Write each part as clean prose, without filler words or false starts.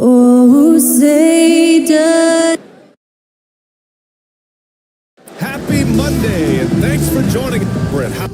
Oh, say does. Happy Monday, and thanks for joining us.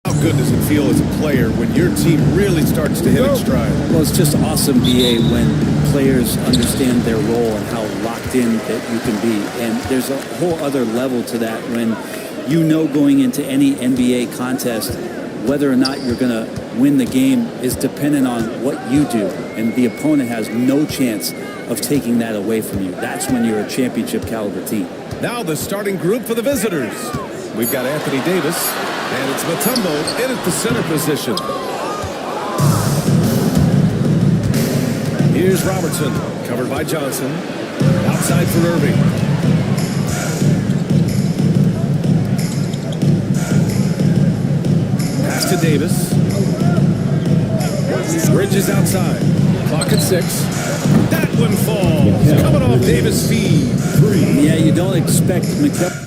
How good does it feel as a player when your team really starts to hit its stride? Well, it's just awesome, BA, when players understand their role and how locked in that you can be. And there's a whole other level to that when you know going into any NBA contest whether or not you're going to win the game is dependent on what you do. And the opponent has no chance of taking that away from you. That's when you're a championship caliber team. Now the starting group for the visitors. We've got Anthony Davis, and it's Mutombo in at the center position. Here's Robertson, covered by Johnson. Outside for Irving. Pass to Davis. Bridges outside. Clock at 6. That one falls. Coming off Davis' feed. 3. Yeah, you don't expect McKellar.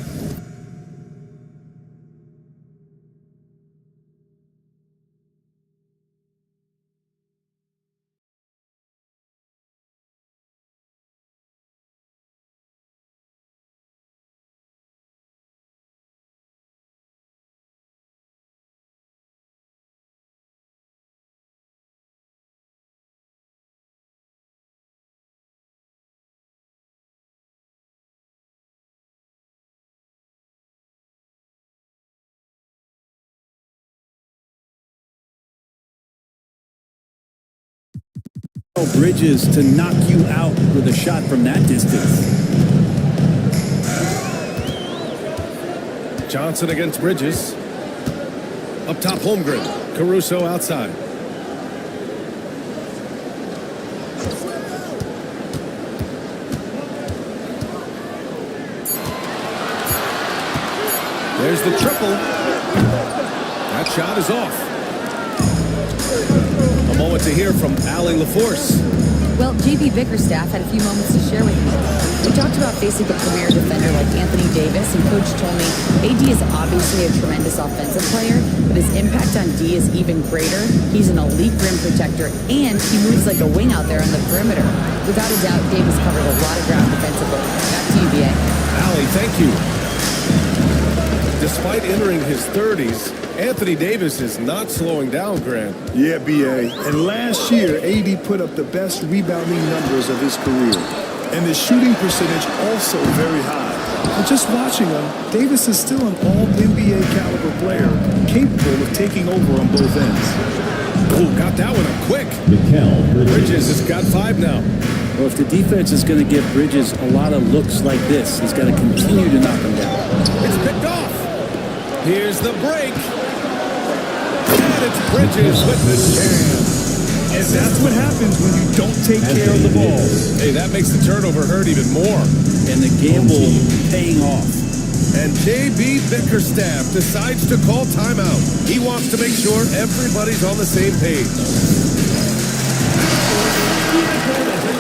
Bridges to knock you out with a shot from that distance. Johnson against Bridges. Up top, Holmgren. Caruso outside. There's the triple. That shot is off. A moment to hear from Allie LaForce. Well, JB Bickerstaff had a few moments to share with me. We talked about facing a premier defender like Anthony Davis, and Coach told me AD is obviously a tremendous offensive player, but his impact on D is even greater. He's an elite rim protector, and he moves like a wing out there on the perimeter. Without a doubt, Davis covered a lot of ground defensively. Back to you, B.A. Allie, thank you. Despite entering his 30s, Anthony Davis is not slowing down, Grant. Yeah, B.A. And last year, AD put up the best rebounding numbers of his career. And the shooting percentage also very high. But just watching him, Davis is still an all-NBA caliber player, capable of taking over on both ends. Oh, got that one up quick. Bridges has got 5 now. Well, if the defense is going to give Bridges a lot of looks like this, he's got to continue to knock them down. It's picked off. Here's the break. And it's Bridges with the jam. And that's what happens when you don't take care of the ball. Hey, that makes the turnover hurt even more. And the gamble paying off. And JB Bickerstaff decides to call timeout. He wants to make sure everybody's on the same page.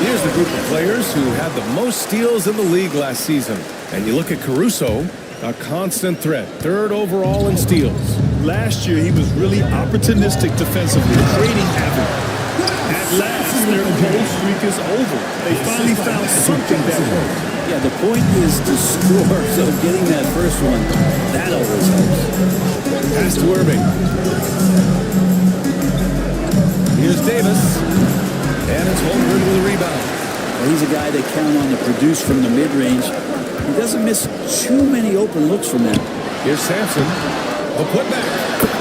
Here's the group of players who had the most steals in the league last season. And you look at Caruso, a constant threat, 3rd overall in steals. Last year, he was really opportunistic defensively, creating havoc. At last, their cold streak is over. They finally found something that worked. Yeah, the point is to score, so getting that first one, that always helps. Pass to Irving. Here's Davis. And it's Holmgren with a rebound. Well, he's a guy they count on to produce from the mid-range. He doesn't miss too many open looks from that. Here's Sampson. A putback.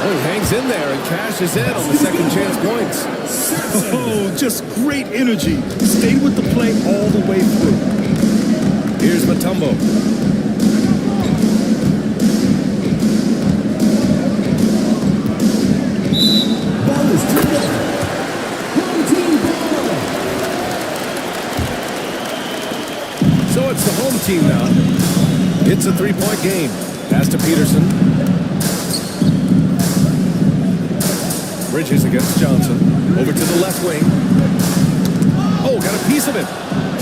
Oh, he hangs in there and cashes in on the second chance points. Oh, just great energy. Stay with the play all the way through. Here's Mutombo. Ball is tipped up. Home team ball. So it's the home team now. It's a 3-point game. Pass to Peterson. Bridges against Johnson. Over to the left wing. Oh, got a piece of it.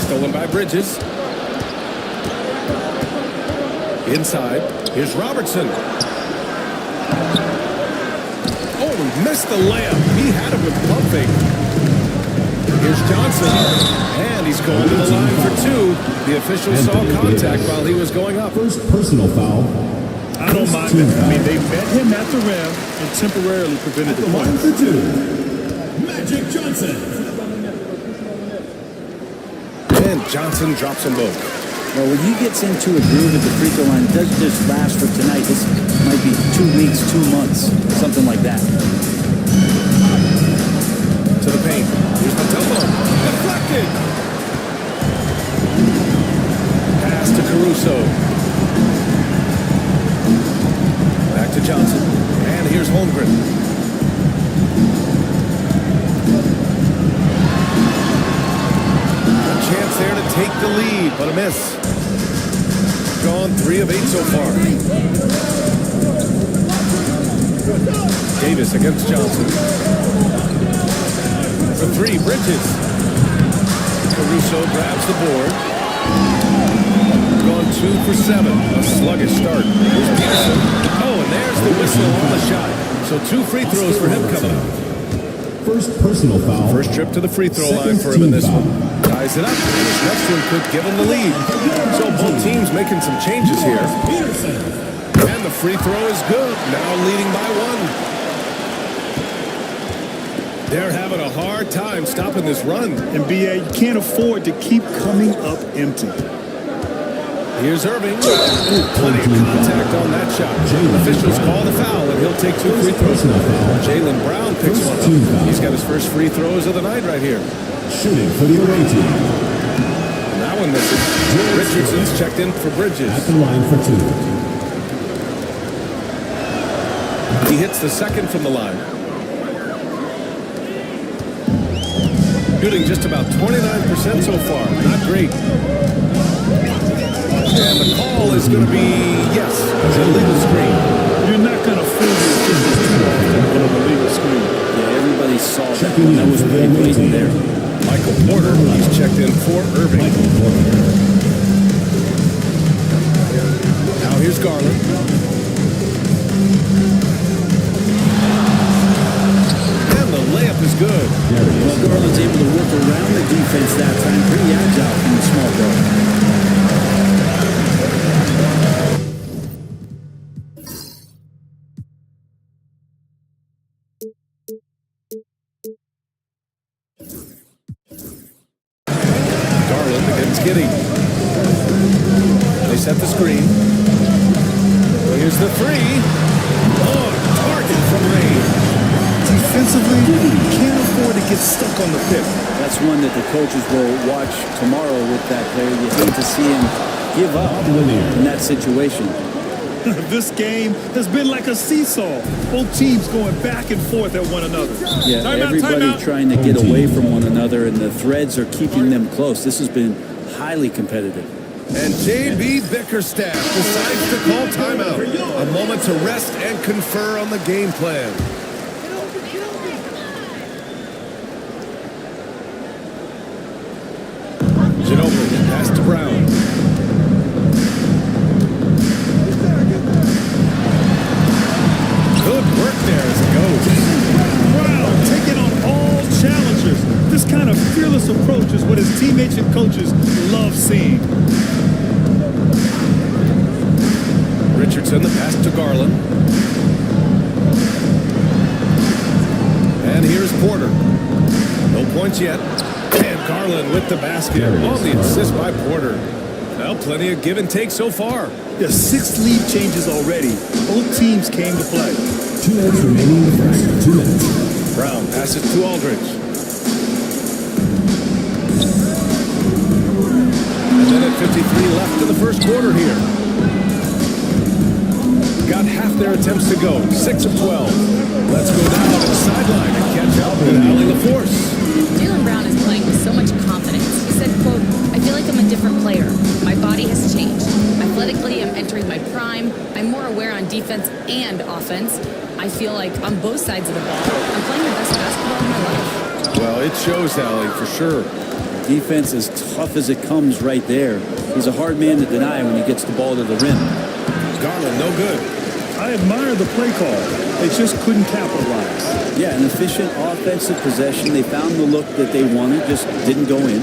Stolen by Bridges. Inside. Here's Robertson. Oh, he missed the layup. He had it with pumping. Here's Johnson. And he's going to the line for 2. The official saw contact while he was going up. First personal foul. I don't mind it. I mean, they met him at the rim and temporarily prevented the Line point. for 2. Magic Johnson. And Johnson drops them both. Well, when he gets into a groove at the free throw line, it doesn't just last for tonight. This might be 2 weeks, 2 months, something like that. To the paint. Here's Mutombo. Deflected. Pass to Caruso. Back to Johnson. And here's Holmgren. A chance there to take the lead, but a miss. Gone 3 of 8 so far. Davis against Johnson. For 3, Bridges. Caruso grabs the board. Gone 2 for 7. A sluggish start. Here's Peterson. Oh, and there's the whistle on the shot. So 2 free throws for him coming up. First personal foul. First trip to the free throw line for him in this one. Ties it up. This next one could give him the lead. So both teams making some changes here. And the free throw is good. Now leading by 1. They're having a hard time stopping this run. And B.A., you can't afford to keep coming up empty. Here's Irving. Ooh, plenty of contact on that shot. Officials call the foul, and he'll take 2 free throws. Jaylen Brown picks one up. He's got his first free throws of the night right here. Shooting for the away team. And that one misses. Richardson's checked in for Bridges. At the line for 2. He hits the second from the line. Shooting just about 29% so far. Not great. And the call is going to be yes. Illegal screen. You're not going to fool your saw that. That was pretty blatant there. Michael Porter, he's checked in for Irving. Now here's Garland. And the layup is good. Well, Garland's able to work around the defense that time. Pretty agile from the small guard. Garland against Giddey. They set the screen. Here's the three. Oh, target from range. Defensively, you can't afford to get stuck on the pick. That's one that the coaches will watch tomorrow with that player. You hate to see him give up in that situation. This game has been like a seesaw. Both teams going back and forth at one another. Yeah, everybody trying to get away from one another, and the threads are keeping them close. This has been highly competitive. And J.B. Bickerstaff decides to call timeout. A moment to rest and confer on the game plan. Ginobili, pass to Brown. Good work there as it goes. Brown taking on all challengers. This kind of fearless approach is what his teammates and coaches love seeing. Richardson, the pass to Garland. And here's Porter. No points yet. And Garland with the basket. On the assist by Porter. Well, plenty of give and take so far. There's 6 lead changes already. Both teams came to play. 2 minutes remaining in the first. 2 minutes. Brown passes to Aldridge. And then at 53 left in the first quarter here. Got half their attempts to go. 6 of 12. Let's go down to the sideline and catch up with Allie LaForce. Jaylen Brown is playing with so much confidence. He said, quote, "I feel like I'm a different player. My body has changed. Athletically, I'm entering my prime. I'm more aware on defense and offense. I feel like on both sides of the ball, I'm playing the best basketball of my life." Well, it shows, Allie, for sure. Defense as tough as it comes right there. He's a hard man to deny when he gets the ball to the rim. Garland, no good. I admire the play call. They just couldn't capitalize. Yeah, an efficient offensive possession. They found the look that they wanted, just didn't go in.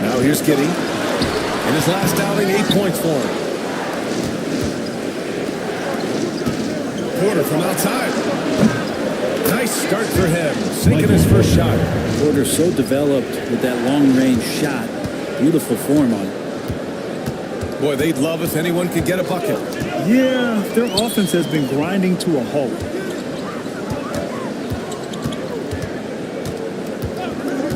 Now here's Giddey. In his last outing, 8 points for him. Porter from outside. Nice start for him. Sinking his first shot. Porter so developed with that long-range shot. Beautiful form on it. Boy, they'd love if anyone could get a bucket. Yeah, their offense has been grinding to a halt.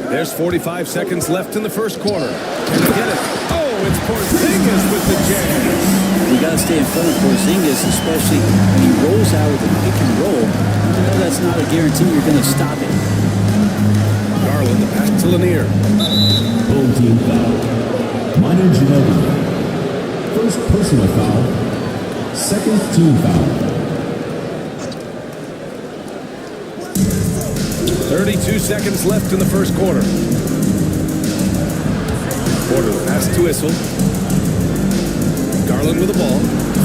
There's 45 seconds left in the first quarter. Can they get it? Oh, it's Porzingis with the jam. You got to stay in front of Porzingis, especially when he rolls out with a pick and roll. You know that's not a guarantee you're going to stop it. Garland, the pass to Lanier. Home team foul. Minor Ginobili. First personal foul. Second team foul. 32 seconds left in the first quarter. Porter pass to Issel. Garland with the ball.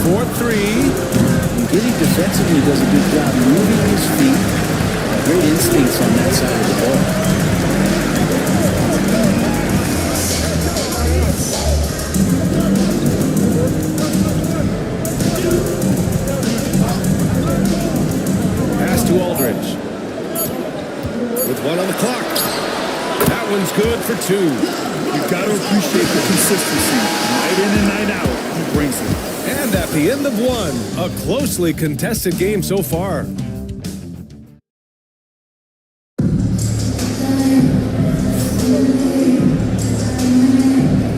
4-3. Giddey defensively does a good job moving his feet. Great instincts on that side of the ball. Pass to Aldridge. With 1 on the clock. That one's good for 2. You've got to appreciate the consistency. Night in and night out, he brings it. And at the end of 1, a closely contested game so far.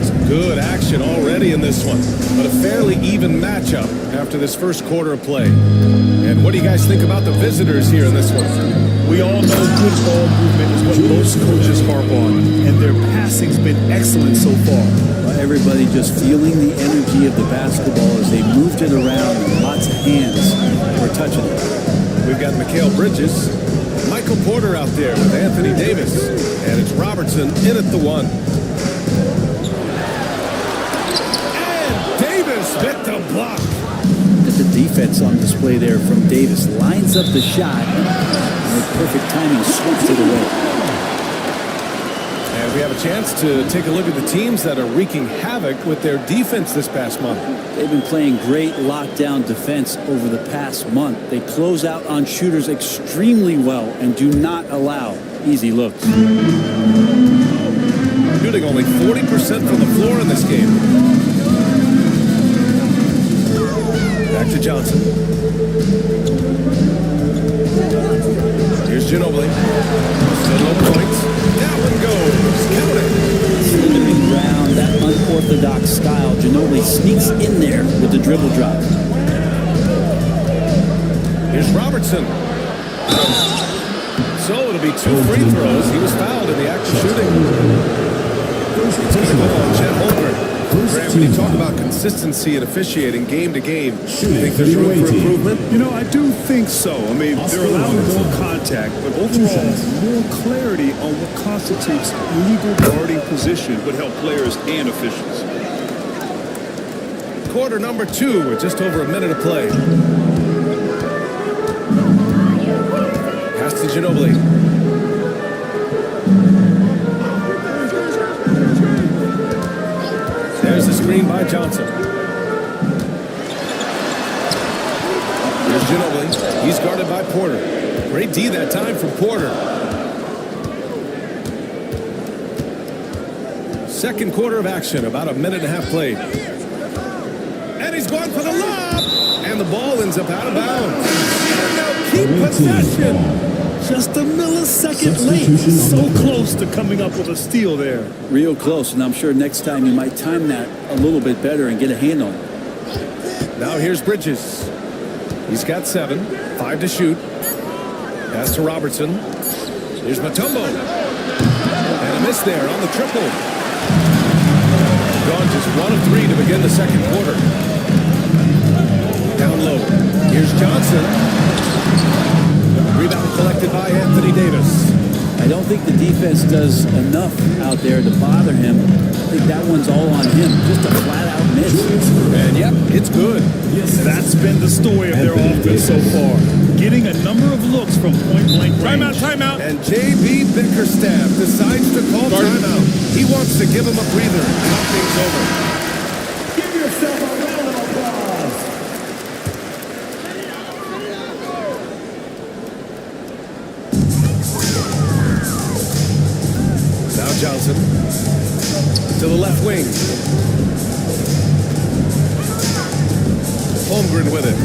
Some good action already in this one, but a fairly even matchup after this first quarter of play. And what do you guys think about the visitors here in this one? We all know good ball movement is what most coaches harp on, and their passing's been excellent so far. Everybody just feeling the energy of the basketball as they moved it around, and lots of hands were touching it. We've got Mikal Bridges, Michael Michael Porter out there with Anthony Davis. And it's Robertson in at the 1. And Davis bit the block. Look at the defense on display there from Davis. Lines up the shot. And with perfect timing, swats it away. And we have a chance to take a look at the teams that are wreaking havoc with their defense this past month. They've been playing great lockdown defense over the past month. They close out on shooters extremely well and do not allow easy looks. Shooting only 40% from the floor in this game. Back to Johnson. Here's Ginobili. Still no points. That one goes. Count it. Slithering around that unorthodox style, Ginobili sneaks in there with the dribble drop. Here's Robertson. So it'll be 2 free throws. He was fouled in the act of shooting. It's going to go on Chet Holmgren. Graham, when you talk about consistency and officiating game to game, you think there's room for improvement? You know, I do think so. I mean, they're allowing more contact, but overall, more clarity on what constitutes legal guarding position would help players and officials. Quarter number 2 with just over a minute of play. Pass to Ginobili. There's the screen by Johnson. Here's Ginobili. He's guarded by Porter. Great D that time from Porter. Second quarter of action, about a minute and a half played. And he's going for the lob. And the ball ends up out of bounds. And now keep possession. Just a millisecond late. So close to coming up with a steal there. Real close, and I'm sure next time you might time that a little bit better and get a hand on it. Now here's Bridges. He's got 7, 5 to shoot. Pass to Robertson. Here's Mutombo. And a miss there on the triple. Gone just 1 of 3 to begin the second quarter. Down low. Here's Johnson. Rebound collected by Anthony Davis. I don't think the defense does enough out there to bother him. I think that one's all on him. Just a flat-out miss. And yep, it's good. Yes, that's been the story of their offense so far. Getting a number of looks from point-blank range. Timeout. And J.B. Bickerstaff decides to call timeout. He wants to give him a breather. Talk things over. Give yourself a round of applause. Now Johnson to the left wing. Holmgren with it.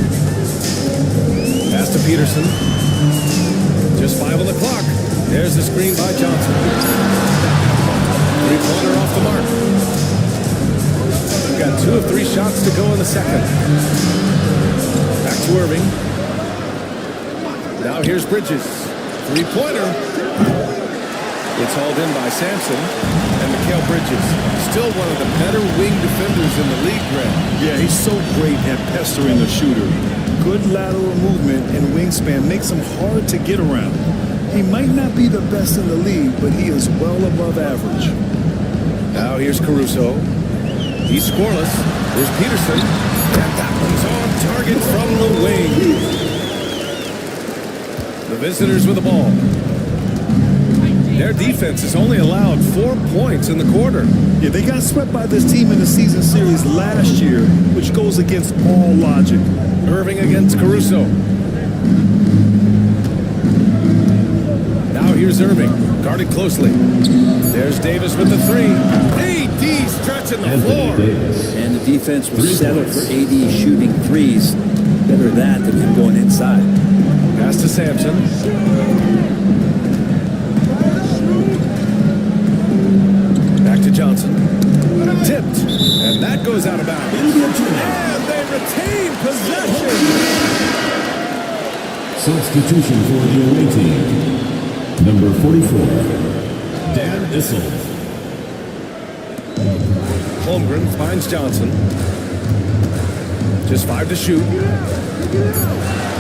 Pass to Peterson. Just 5 on the clock. There's the screen by Johnson. 3-pointer off the mark. We've got 2 of 3 shots to go in the second. Back to Irving. Now here's Bridges. 3-pointer. It's hauled in by Sampson. And Mikal Bridges, still one of the better wing defenders in the league, Graham. Yeah, he's so great at pestering a shooter. Good lateral movement and wingspan makes him hard to get around. He might not be the best in the league, but he is well above average. Now here's Caruso. He's scoreless. Here's Peterson. And that one's on target from the wing. The visitors with the ball. Their defense has only allowed 4 points in the quarter. Yeah, they got swept by this team in the season series last year, which goes against all logic. Irving against Caruso. Now here's Irving, guarded closely. There's Davis with the 3. AD stretching the floor. And the defense was settled for AD shooting threes. Better that than him going inside. Pass to Sampson. Back to Johnson. Tipped. And that goes out of bounds. And they retain possession. Substitution for the away team. Number 44, Dan Issel. Holmgren finds Johnson. Just 5 to shoot.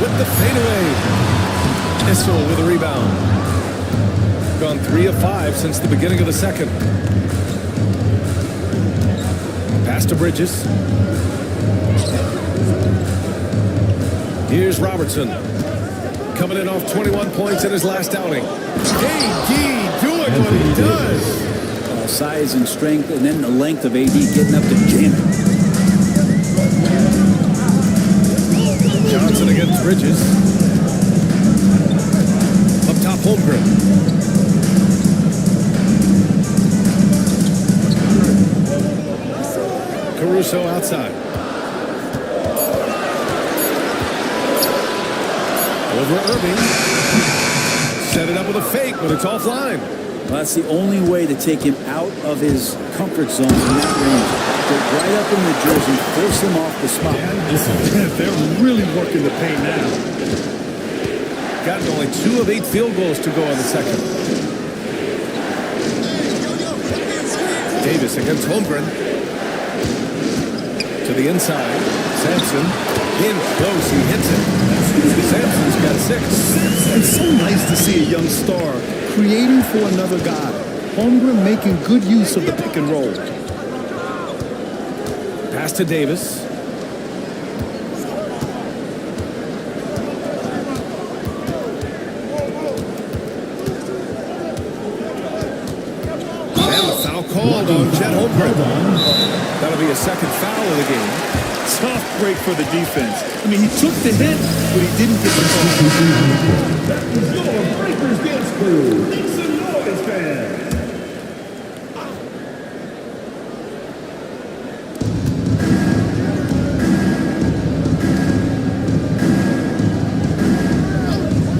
With the fadeaway. Issel with a rebound. They've gone 3 of 5 since the beginning of the second. Pass to Bridges. Here's Robertson. Coming in off 21 points in his last outing. AD doing what he does. Size and strength, and then the length of AD getting up to jam it. Johnson against Bridges. Up top, Holmgren. Caruso outside. Over Irving. Set it up with a fake, but it's offline. Well, that's the only way to take him out of his comfort zone in that range. Get right up in the jersey, force him off the spot. They're really working the paint now. Gotten only 2 of 8 field goals to go in the second. Davis against Holmgren. To the inside. Sampson. In close. He hits it. Sampson's got 6. It's so nice to see a young star creating for another guy. Holmgren making good use of the pick and roll. Pass to Davis. And the foul called on Chet Holmgren. That'll be a second foul of the game. Tough break for the defense. I mean, he took the hit, but he didn't get the call. That is your Breakers Dance Crew. Make some noise, fans.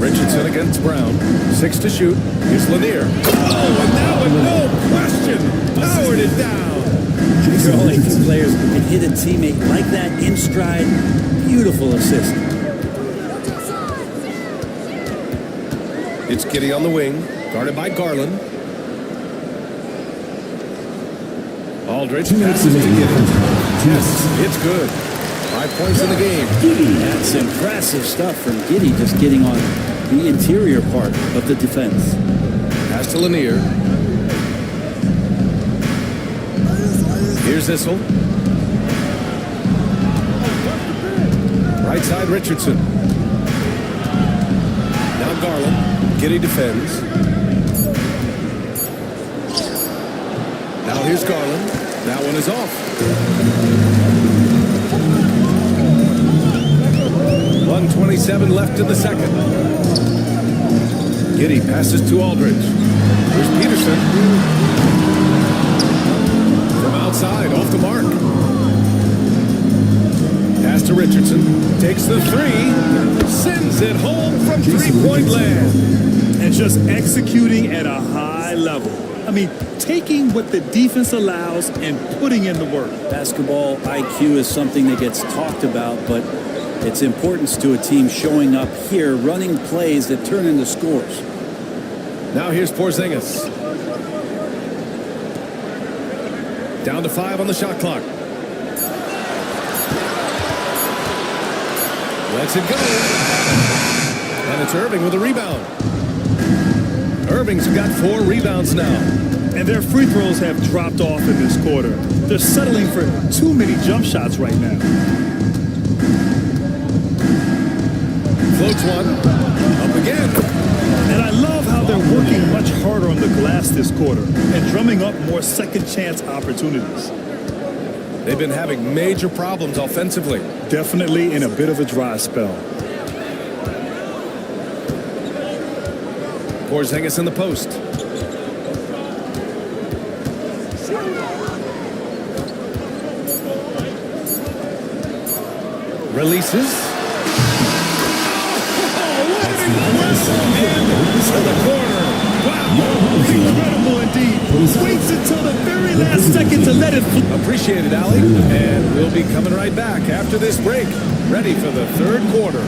Richardson against Brown. 6 to shoot. Here's Lanier. Oh, and now with no question, powered it down. There are only 2 players who can hit a teammate like that in stride. Beautiful assist. It's Giddey on the wing, guarded by Garland. Aldridge passes to Giddey. Yes, it's good. 5 points in the game. That's impressive stuff from Giddey, just getting on the interior part of the defense. Pass to Lanier. Here's Issel. Right side, Richardson. Now Garland. Giddey defends. Now here's Garland. That one is off. 1:27 left in the second. Giddey passes to Aldridge. Here's Peterson. From outside, off the mark. Pass to Richardson. Takes the 3. Sends it home from 3-point land. And just executing at a high level. I mean, taking what the defense allows and putting in the work. Basketball IQ is something that gets talked about, but its importance to a team showing up here, running plays that turn into scores. Now here's Porzingis. Down to 5 on the shot clock. Lets it go. And it's Irving with a rebound. Irving's got 4 rebounds now. And their free throws have dropped off in this quarter. They're settling for too many jump shots right now. Floats one. Up again. And I love how they're working much harder on the glass this quarter and drumming up more second chance opportunities. They've been having major problems offensively. Definitely in a bit of a dry spell. Porzingis in the post. Releases. To the corner. Wow, incredible indeed. Waits until the very last second to let it. Appreciate it, Allie. And we'll be coming right back after this break. Ready for the third quarter.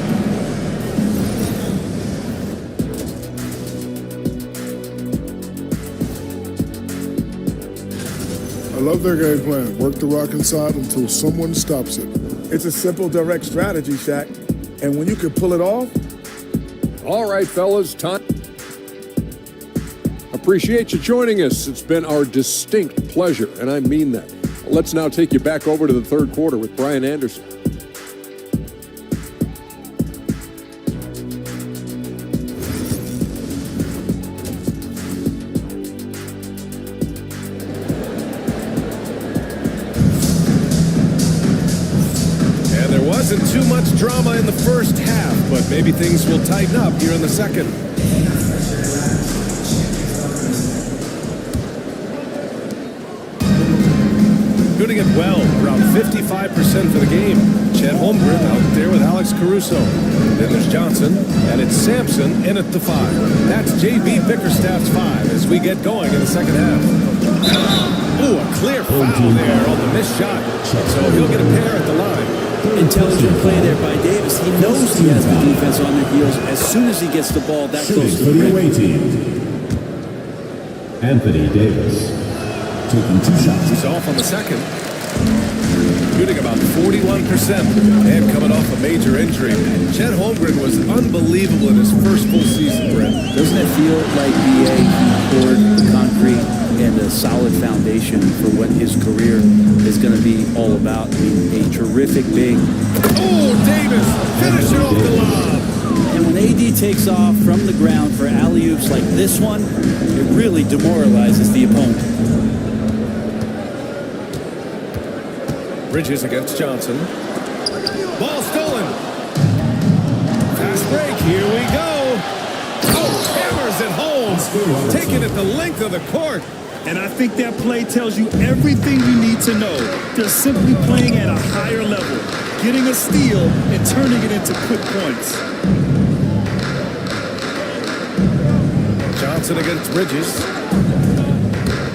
I love their game plan. Work the rock inside until someone stops it. It's a simple, direct strategy, Shaq. And when you can pull it off. All right, fellas, time. Appreciate you joining us. It's been our distinct pleasure, and I mean that. Let's now take you back over to the third quarter with Brian Anderson. And there wasn't too much drama in the first half, but maybe things will tighten up here in the second. Shooting it well, around 55% for the game. Chet Holmgren out there with Alex Caruso. Then there's Johnson, and it's Sampson in at the 5. That's J.B. Bickerstaff's 5 as we get going in the second half. Ooh, a clear foul there on the missed shot. So he'll get a pair at the line. Intelligent play there by Davis. He knows he has the defense on their heels. As soon as he gets the ball that close to the rim. Anthony Davis. Taking 2 shots. He's off on the second. Shooting about 41% and coming off a major injury. Chet Holmgren was unbelievable in his first full season, Brett. Doesn't it feel like BA poured the concrete and a solid foundation for what his career is going to be all about? I mean, a terrific big. Oh, Davis finishing off the lob. And when AD takes off from the ground for alley-oops like this one, it really demoralizes the opponent. Bridges against Johnson. Ball stolen. Fast break. Here we go. Oh, hammers it home. Taking it the length of the court. And I think that play tells you everything you need to know. They're simply playing at a higher level, getting a steal and turning it into quick points. Johnson against Bridges.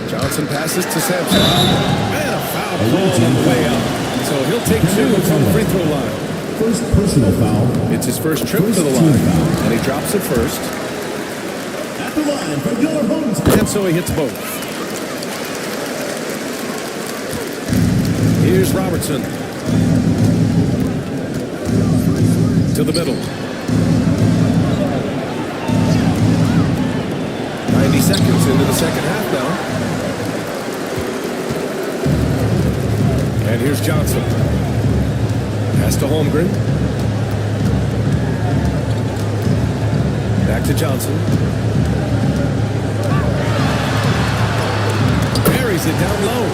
Johnson passes to Sampson. And a foul call on the way up. So he'll take 2 from the free throw line. First personal foul. It's his first trip to the line. And he drops it first. At the line for Miller Bones. And so he hits both. Here's Robertson. To the middle. 90 seconds into the second half now. And here's Johnson. Pass to Holmgren. Back to Johnson. Buries it down low.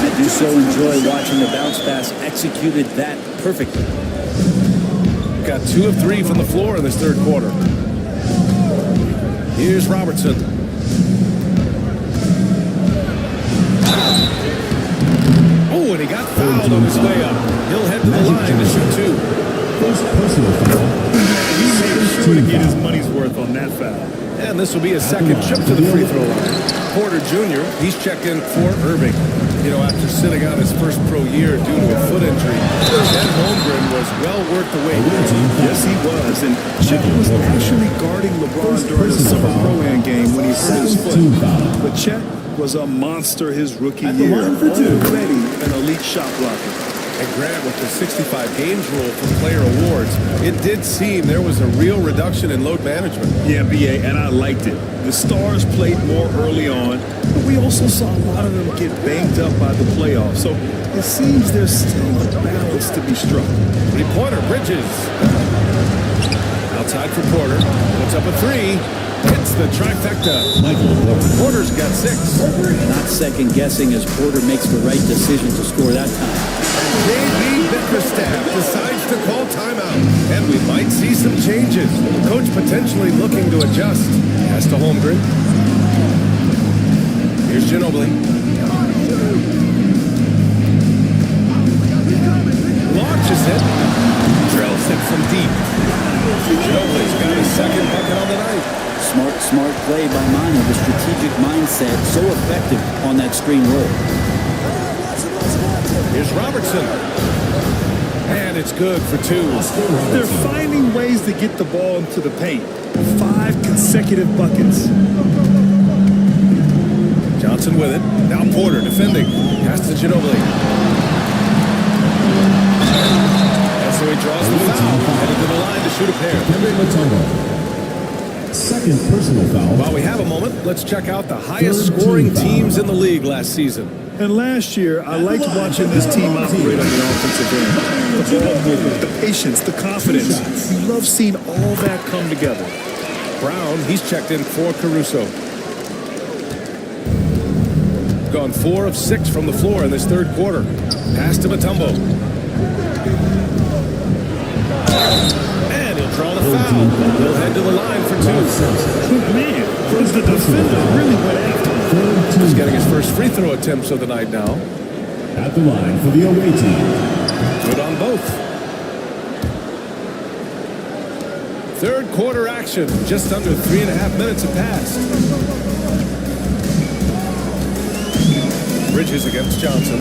I do so enjoy watching the bounce pass executed that perfectly. Got 2 of 3 from the floor in this third quarter. Here's Robertson. Oh, and he got fouled on his way up. He'll head to the line to shoot 2. First personal foul. He made sure to get his money's worth on that foul. And this will be his second trip to the free throw line. Porter Jr., he's checked in for Irving. You know, after sitting out his first pro year due to a foot injury, Chet Holmgren was well worth the wait. Yes, he was. And Chet was actually guarding LeBron during the summer pro-am game when he hurt his foot. But Chet was a monster his rookie year. Already an elite shot blocker. And Grant, with the 65 games rule for player awards, it did seem there was a real reduction in load management. Yeah, BA, and I liked it. The stars played more early on, but we also saw a lot of them get banged up by the playoffs. So it seems there's still a balance to be struck. 3-pointer, Bridges. Outside for Porter. Puts up a 3. Hits the trifecta. Porter's got 6. Not second guessing as Porter makes the right decision to score that time. J.B. Bickerstaff decides to call timeout, and we might see some changes. Coach potentially looking to adjust. Pass to Holmgren. Here's Ginobili. Launches it. Drills it from deep. Ginobili's got his second bucket on the night. Smart play by Manu. The strategic mindset so effective on that screen roll. Here's Robertson. And it's good for 2. They're finding ways to get the ball into the paint. 5 consecutive buckets. Johnson with it. Now Porter defending. Pass to Ginobili. And so he draws the foul. Headed to the line to shoot a pair. Second Second personal foul. While we have a moment, let's check out the highest scoring teams in the league last season. And last year, I liked watching this team operate on the offensive end. The ball movement, the patience, the confidence. You love seeing all that come together. Brown, he's checked in for Caruso. Gone 4 of 6 from the floor in this third quarter. Pass to Mutombo. And he'll draw the foul. He'll head to the line for 2. Man, was the defender really went after him. He's getting his first free throw attempts of the night now. At the line for the away team. Good on both. Third quarter action. Just under 3.5 minutes have passed. Bridges against Johnson.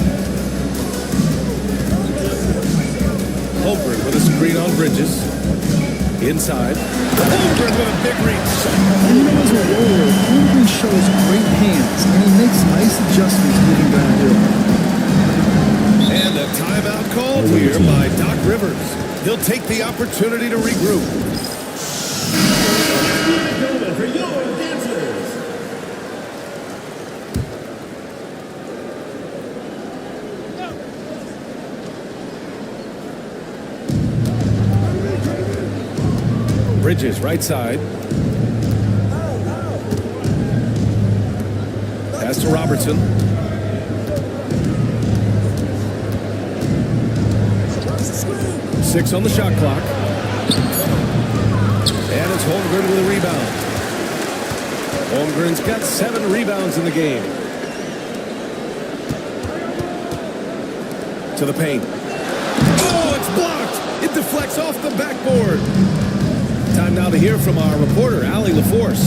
Holmgren with a screen on Bridges. Inside. Holmgren with a big reach. You know, as a roller, Holmgren shows great hands, and he makes nice adjustments moving downhill. And a timeout called here by Doc Rivers. He'll take the opportunity to regroup. For your dancers. Bridges, right side. Pass to Robertson. Six on the shot clock. And it's Holmgren with a rebound. Holmgren's got 7 rebounds in the game. To the paint. Oh, it's blocked! It deflects off the backboard. Time now to hear from our reporter, Allie LaForce.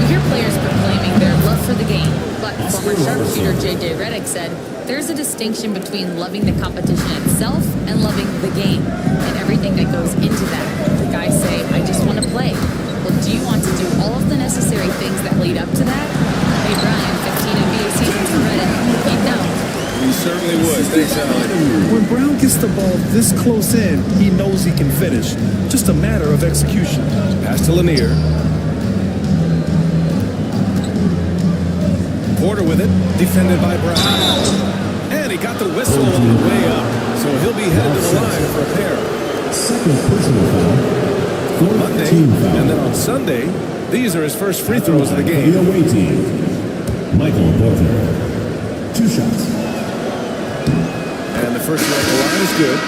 We hear players proclaiming their love for the game, but former sharpshooter J.J. Redick said there's a distinction between loving the competition itself and loving the game and everything that goes into that. The guys say, I just want to play. Well, do you want to do all of the necessary things that lead up to that? Hey, Brian, 15 NBA seasons for Redick. He'd know. He certainly would. Thanks, Allie. When Brown gets the ball this close in, he knows he can finish. Just a matter of execution. Pass to Lanier. Porter with it, defended by Brown. And he got the whistle on the way up, so he'll be headed to the line for a pair. Second personal foul. Monday, and then on Sunday, these are his first free throws of the The game. away team. Michael Porter. 2 shots. And the first one at the line is good.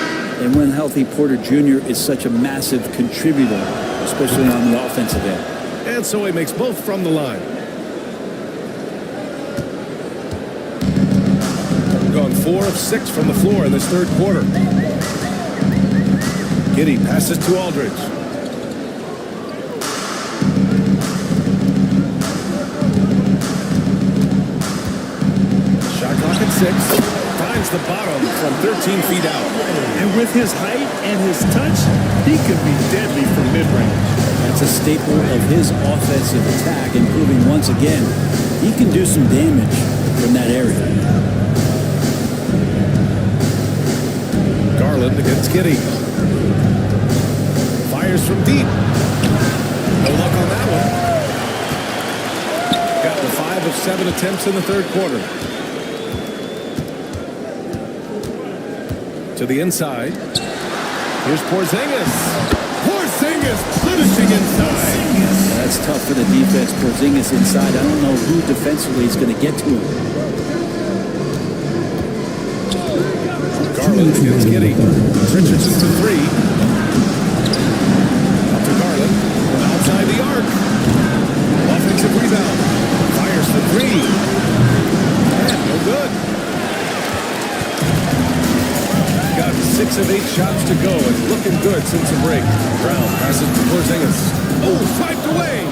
And when healthy, Porter Jr. is such a massive contributor, especially on the offensive end. And so he makes both from the line. Gone 4 of 6 from the floor in this third quarter. Giddey passes to Aldridge. Shot clock at 6. Finds the bottom from 13 feet out. And with his height and his touch, he could be deadly from mid-range. That's a staple of his offensive attack, and proving once again he can do some damage from that area. Garland against Giddey. Fires from deep. No luck on that one. Got the 5 of 7 attempts in the third quarter. To the inside. Here's Porzingis. Porzingis finishing inside. That's tough for the defense. Porzingis inside. I don't know who defensively is going to get to him. Garland against Giddey. Richardson for 3. Up to Garland. From outside the arc. Offensive rebound. Fires for 3. And no good. Got 6 of 8 shots to go and looking good since the break. Brown passes to Porzingis. Oh, swiped away.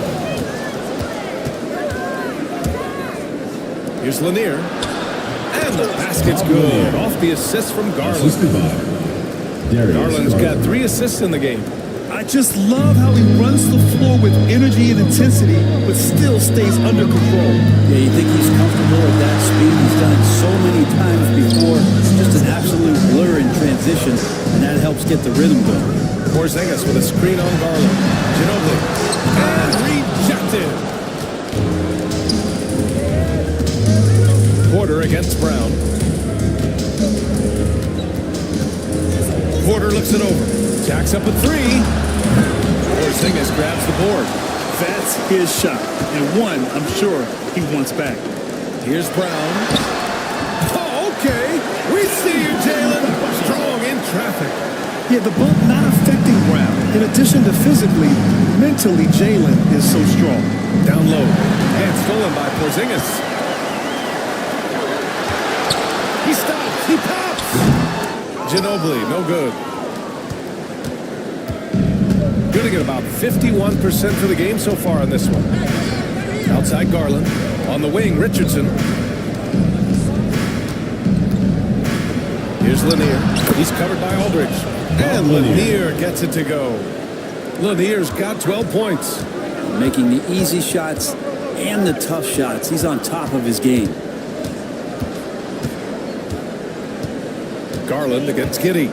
Here's Lanier. And the basket's good. Off the assist from Garland. Assisted by Darius Garland's got Garland. 3 assists in the game. I just love how he runs the floor with energy and intensity, but still stays under control. Yeah, you think he's comfortable at that speed? He's done it so many times before. It's just an absolute blur in transition, and that helps get the rhythm going. Porzingis with a screen on Garland. Ginobili. And rejected. in. Porter against Brown. Porter looks it over. Jacks up a three. Porzingis grabs the board. That's his shot. And one, I'm sure, he wants back. Here's Brown. Oh, okay. We see you, Jalen. Strong in traffic. Yeah, the bump not affecting Brown. In addition to physically, mentally, Jalen is so strong. Down low. And stolen by Porzingis. He stops. He pops. Ginobili, no good. Going to get about 51% for the game so far on this one. Outside Garland. On the wing, Richardson. Here's Lanier. He's covered by Aldridge. And Lanier gets it to go. Lanier's got 12 points. Making the easy shots and the tough shots. He's on top of his game. Garland against Giddey.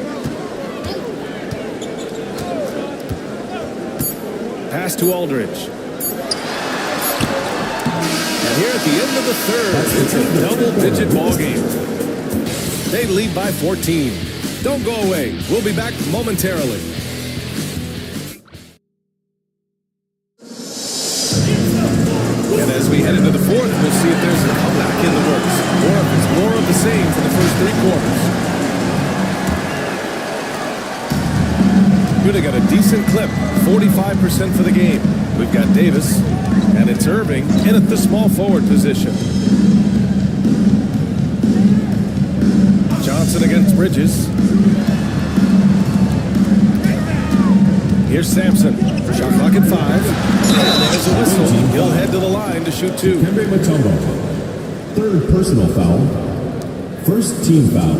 Pass to Aldridge. And here at the end of the third, it's a double-digit ball game. They lead by 14. Don't go away. We'll be back momentarily. And as we head into the fourth, we'll see if there's a comeback in the works, or if it's more of the same for the first three quarters. Good to get a decent clip, 45% for the game. We've got Davis, and it's Irving in at the small forward position. Johnson against Bridges. Here's Sampson. Shot clock at 5. And there's a whistle. He'll head to the line to shoot 2. Dikembe Mutombo. Third personal foul. First team foul.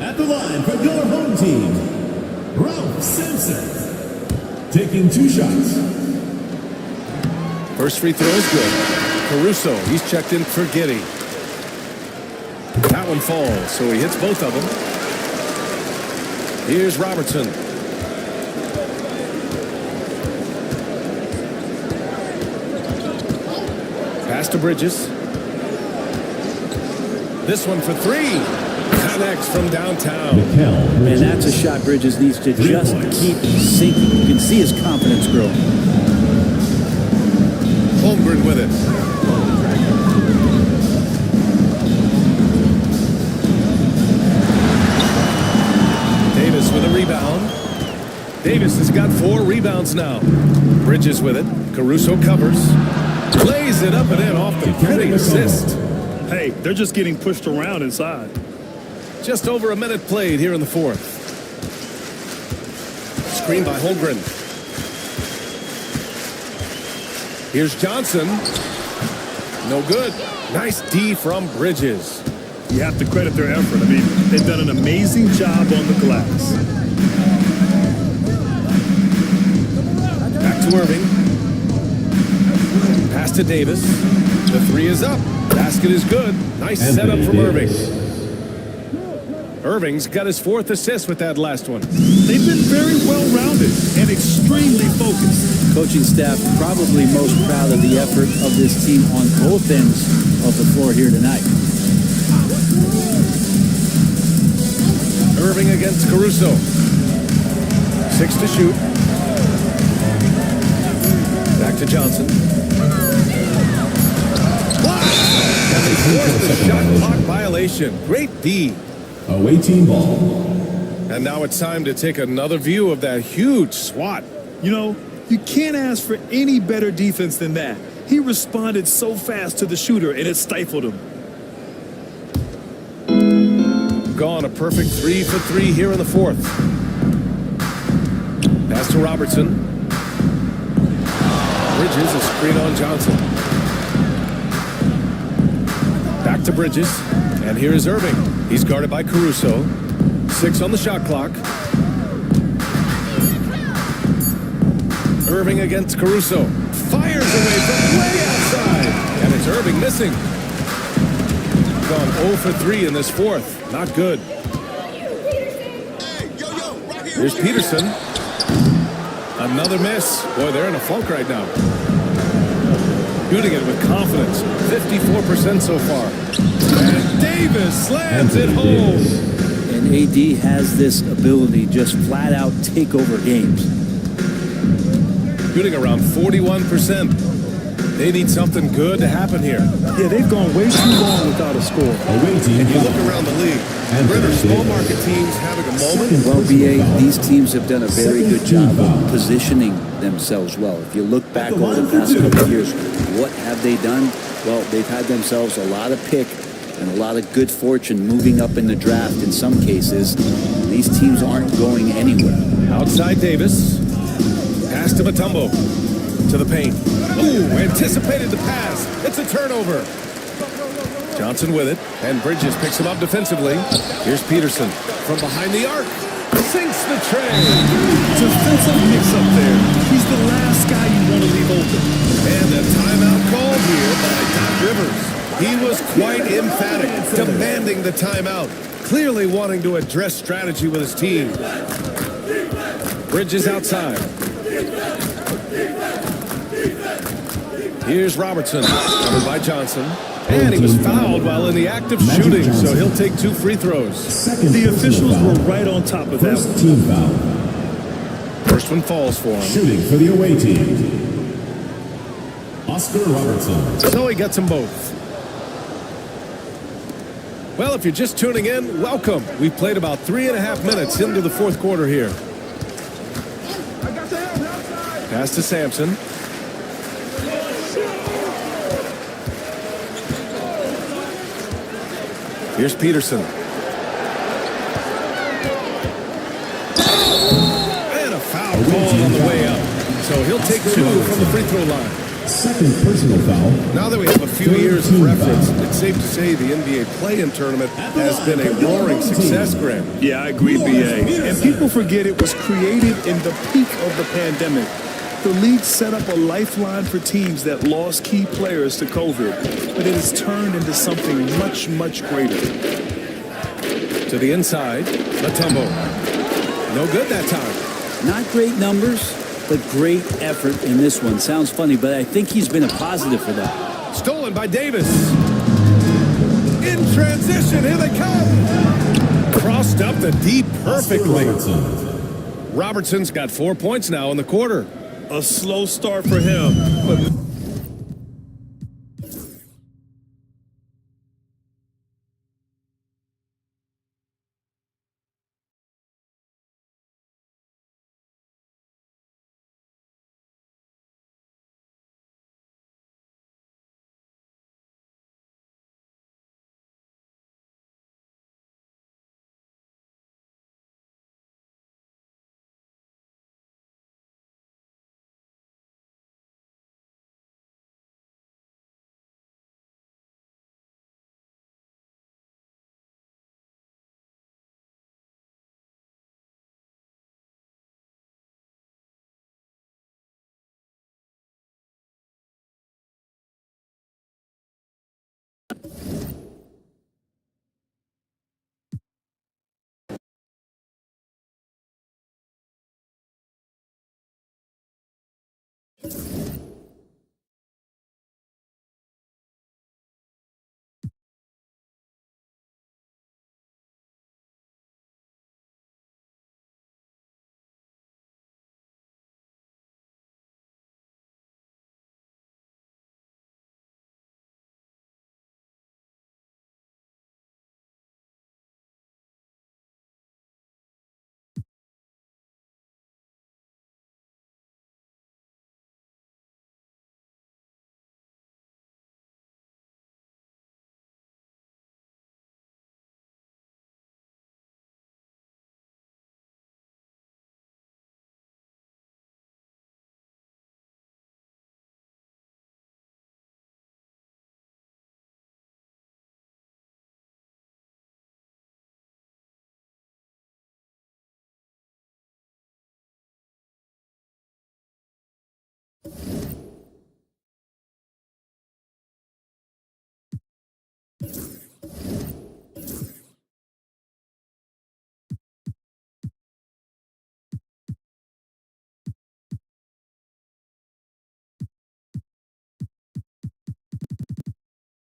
At the line for your home team, Ralph Sampson. Taking 2 shots. First free throw is good. Caruso, he's checked in for Giddey. That one falls, so he hits both of them. Here's Robertson. Pass to Bridges. This one for 3. Connects from downtown. And that's a shot Bridges needs to just keep sinking. You can see his confidence growing. Holmgren with it. Davis with a rebound. Davis has got 4 rebounds now. Bridges with it. Caruso covers. Lays it up and in off the pretty assist. Hey, they're just getting pushed around inside. Just over a minute played here in the fourth. Screen by Holmgren. Here's Johnson. No good. Nice D from Bridges. You have to credit their effort. I mean, they've done an amazing job on the glass. Back to Irving. Pass to Davis. The 3 is up. Basket is good. Nice setup from Irving. Irving's got his 4th assist with that last one. They've been very well-rounded and extremely focused. Coaching staff probably most proud of the effort of this team on both ends of the floor here tonight. Irving against Caruso. 6 to shoot. Back to Johnson. And they forced the shot clock violation. Great D. Away team ball. And now it's time to take another view of that huge swat. You know, you can't ask for any better defense than that. He responded so fast to the shooter, and it stifled him. Gone a perfect 3 for 3 here in the fourth. Pass to Robertson. Bridges, a screen on Johnson. Back to Bridges. And here is Irving. He's guarded by Caruso. 6 on the shot clock. Irving against Caruso. Fires away from way outside. And it's Irving missing. Gone 0 for 3 in this fourth. Not good. Here's Peterson. Another miss. Boy, they're in a funk right now. Shooting it with confidence. 54% so far. And Davis slams it home. And AD has this ability just flat out take over games. Shooting around 41%. They need something good to happen here. Yeah, they've gone way too long without a score. And you look around the league, where are small market teams having a moment? Well, BA, these teams have done a very good job of positioning themselves well. If you look back over the past couple of years, what have they done? Well, they've had themselves a lot of pick and a lot of good fortune moving up in the draft in some cases. These teams aren't going anywhere. Outside Davis. Pass to Mutombo. To the paint. Ooh, anticipated the pass. It's a turnover. Johnson with it. And Bridges picks him up defensively. Here's Peterson from behind the arc. Sinks the tray. Defensive mix-up there. He's the last guy you want to leave open. And a timeout called here by Doc Rivers. He was quite emphatic, demanding the timeout. Clearly wanting to address strategy with his team. Bridges outside. Here's Robertson, covered by Johnson. And he was fouled while in the act of shooting, so he'll take 2 free throws. The officials were right on top of that. First team foul. First one falls for him. Shooting for the away team. Oscar Robertson. So he gets them both. Well, if you're just tuning in, welcome. We've played about 3.5 minutes into the fourth quarter here. Pass to Sampson. Here's Peterson. And a foul call on the way up. So he'll take 2 from the free throw line. Second personal foul. Now that we have a few years of reference, it's safe to say the NBA play-in tournament has been a roaring success, Graham. Yeah, I agree, BA. And people forget it was created in the peak of the pandemic. The league set up a lifeline for teams that lost key players to COVID, but it has turned into something much, much greater. To the inside, Mutombo. No good that time. Not great numbers, but great effort in this one. Sounds funny, but I think he's been a positive for that. Stolen by Davis. In transition, here they come. Crossed up the D perfectly. Robertson's got 4 points now in the quarter. A slow start for him, but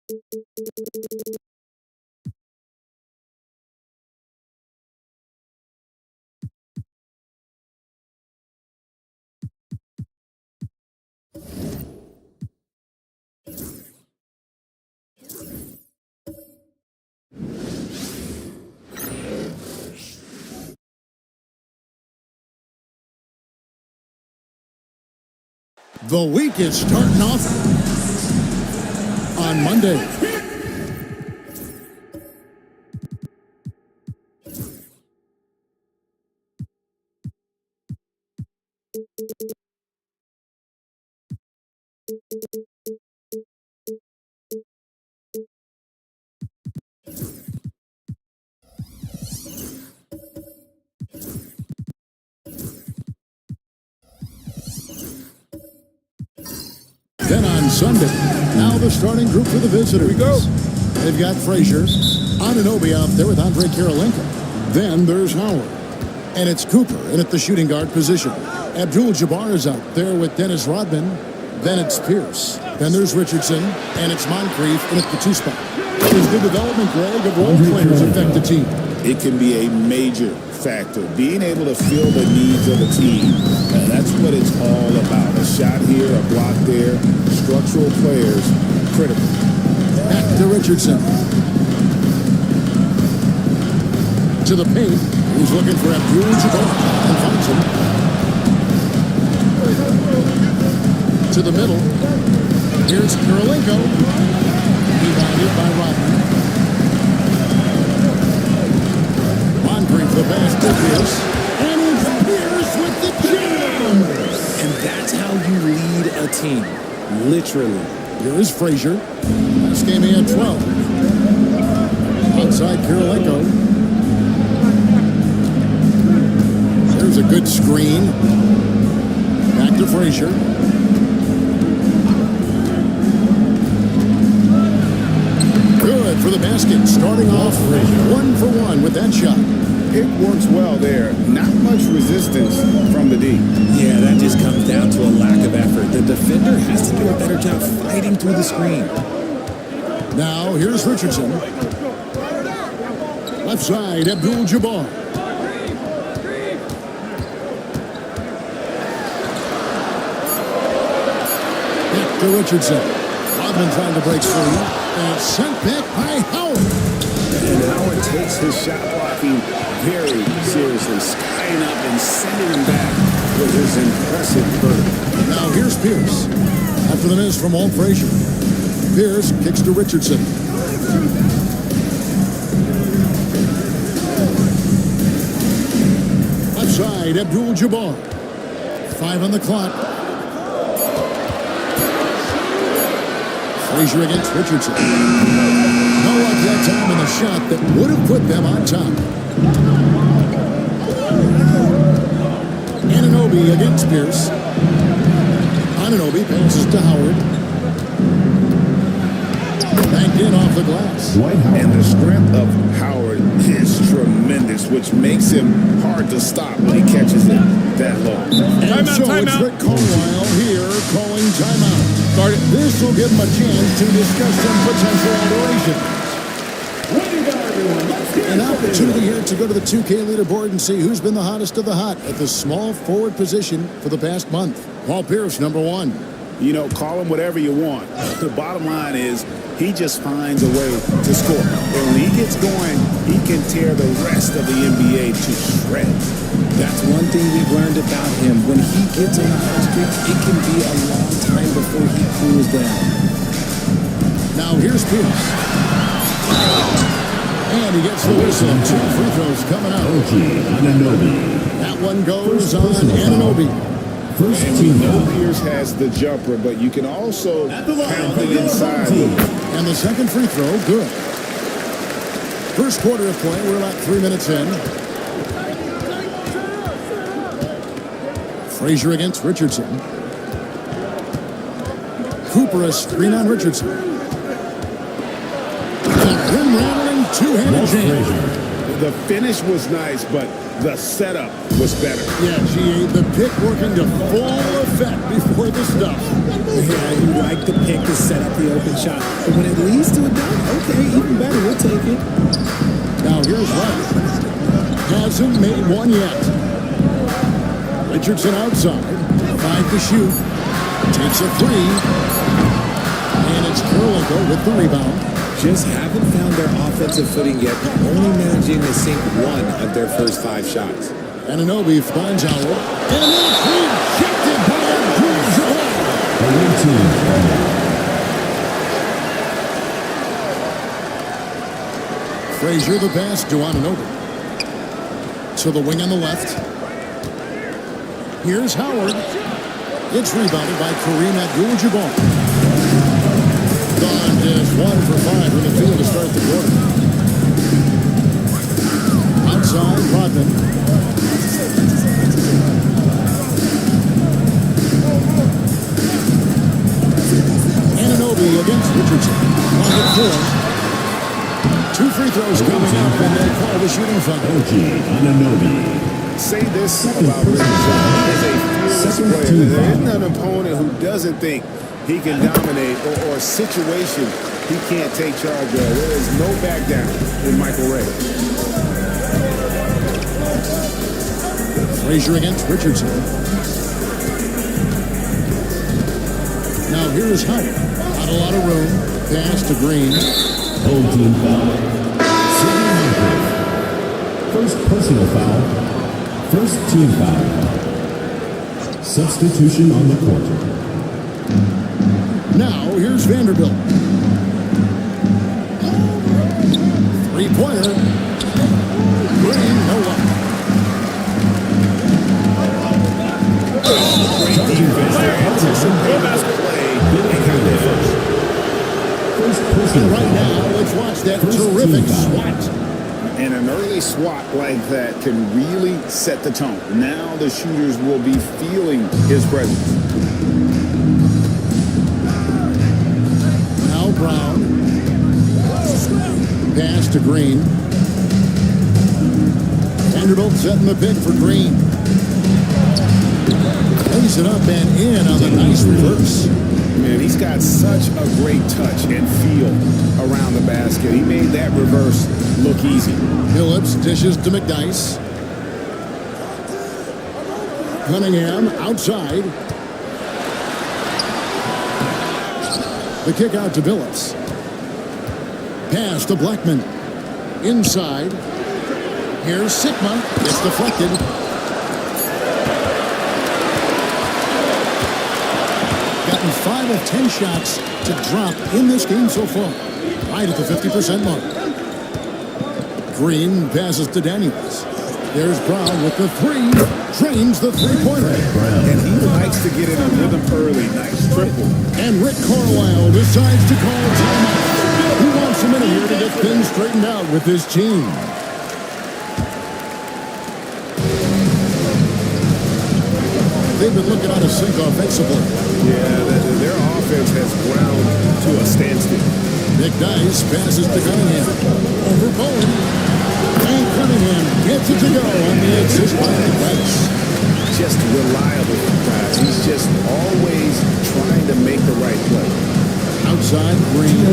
The week is starting off on Monday. Then on Sunday, now the starting group for the visitors. Here we go. They've got Frazier, Anunoby out there with Andre Kirilenko. Then there's Howard. And it's Cooper in at the shooting guard position. Abdul-Jabbar is out there with Dennis Rodman. Then it's Pierce. Then there's Richardson. And it's Moncrief in at the 2 spot. Does the development, Greg, of role players affect the team? It can be a major factor. Being able to fill the needs of a team, that's what it's all about. A shot here, a block there, structural players, critical. Back to Richardson. To the paint. He's looking for Abdul-Jabbar and finds him. To the middle. Here's Kirilenko. Rebounded by Rodman. Moncrief the pass to Pierce. And it's Pierce with the jam. And that's how you lead a team. Literally. Here is Frazier. Last game he had 12. Outside Kirilenko. There's a good screen. Back to Frazier. Good for the basket. Starting off 1 for 1 with that shot. It works well there. Not much resistance from the D. Yeah, that just comes down to a lack of effort. The defender has to do a better job fighting through the screen. Now, here's Richardson. Left side, Abdul-Jabbar. Back to Richardson. Rodman trying to break free. And sent back by Howard. And Howard takes his shot blocking very seriously, skying up and sending him back with his impressive vertical. Now here's Pierce. After the miss from Walt Frazier. Pierce kicks to Richardson. Left side, Abdul-Jabbar. 5 on the clock. Frazier against Richardson. No luck that time in the shot that would have put them on top. Anunoby against Pierce. Anunoby passes to Howard. Banked in off the glass. And the strength of Howard is tremendous, which makes him hard to stop when he catches it that low. And so it's Rick Carlisle here calling timeout. This will give him a chance to discuss some potential alterations. An opportunity here to go to the 2K leaderboard and see who's been the hottest of the hot at the small forward position for the past month. Paul Pierce, number 1. You know, call him whatever you want. The bottom line is he just finds a way to score. And when he gets going, he can tear the rest of the NBA to shreds. That's one thing we've learned about him. When he gets on a hot streak, it can be a long time before he cools down. Now here's Pierce. And he gets the whistle. 2 free throws coming out. That one goes on Anunoby. And we know Pierce has the jumper, but you can also count it inside. And the second free throw, good. First quarter of play, we're about 3 minutes in. Frazier against Richardson. Cooper a screen on Richardson. The rim rattling two-handed jam. The finish was nice, but the setup was better. Yeah, GA, the pick working to full effect before the stuff. Yeah, you like the pick to set up the open shot. But when it leads to a dunk, okay, even better, we'll take it. Now here's Wright. Hasn't made one yet. Richardson outside. 5 to shoot. Takes a 3. And it's Karolinko with the rebound. Just haven't found their offensive footing yet, only managing to sink one of their first 5 shots. Anunoby finds Howard. And it's rejected by Abdul-Jabbar. Frazier the pass to Anunoby. To the wing on the left. Here's Howard. It's rebounded by Kareem Abdul-Jabbar. Bond is 1 for 5 from the field to start the quarter. Outside, Rodman. Anunoby against Richardson. On the floor. 2 free throws coming up, and they call the shooting foul. OG Anunoby. Say this about Richardson. He's a fearless player. There isn't an opponent who doesn't think he can dominate or a situation he can't take charge of. There is no back down in Michael Ray. Frazier against Richardson. Now here's Howard. Not a lot of room. Pass to Green. Old team foul. Sidney Moncrief. First personal foul. First team foul. Substitution on the court. Now here's Vanderbilt. 3-pointer. Green, no one. Great defense there. Anticipate this play and got there first. And right now, let's watch that terrific swat. And an early swat like that can really set the tone. Now the shooters will be feeling his presence. Now Brown. Pass to Green. Vanderbilt setting the pick for Green. Lays it up and in on the nice reverse. Man, he's got such a great touch and feel around the basket. He made that reverse look easy. Phillips dishes to McDyess. Cunningham outside. The kick out to Phillips. Pass to Blackman. Inside. Here's Sigma. It's deflected. Gotten 5 of 10 shots to drop in this game so far. Right at the 50% mark. Green passes to Daniels. There's Brown with the 3. Drains the 3-pointer. And he likes to get in a rhythm early. Nice triple. And Rick Carlisle decides to call timeout. He wants a minute here to get things straightened out with his team. They've been looking out of sync offensively. Yeah, their offense has ground to a standstill. McDyess passes to Cunningham. Over Bowen. And Cunningham gets it to go on the assist by McDyess. Just reliable, guys. He's just always trying to make the right play. Outside, Green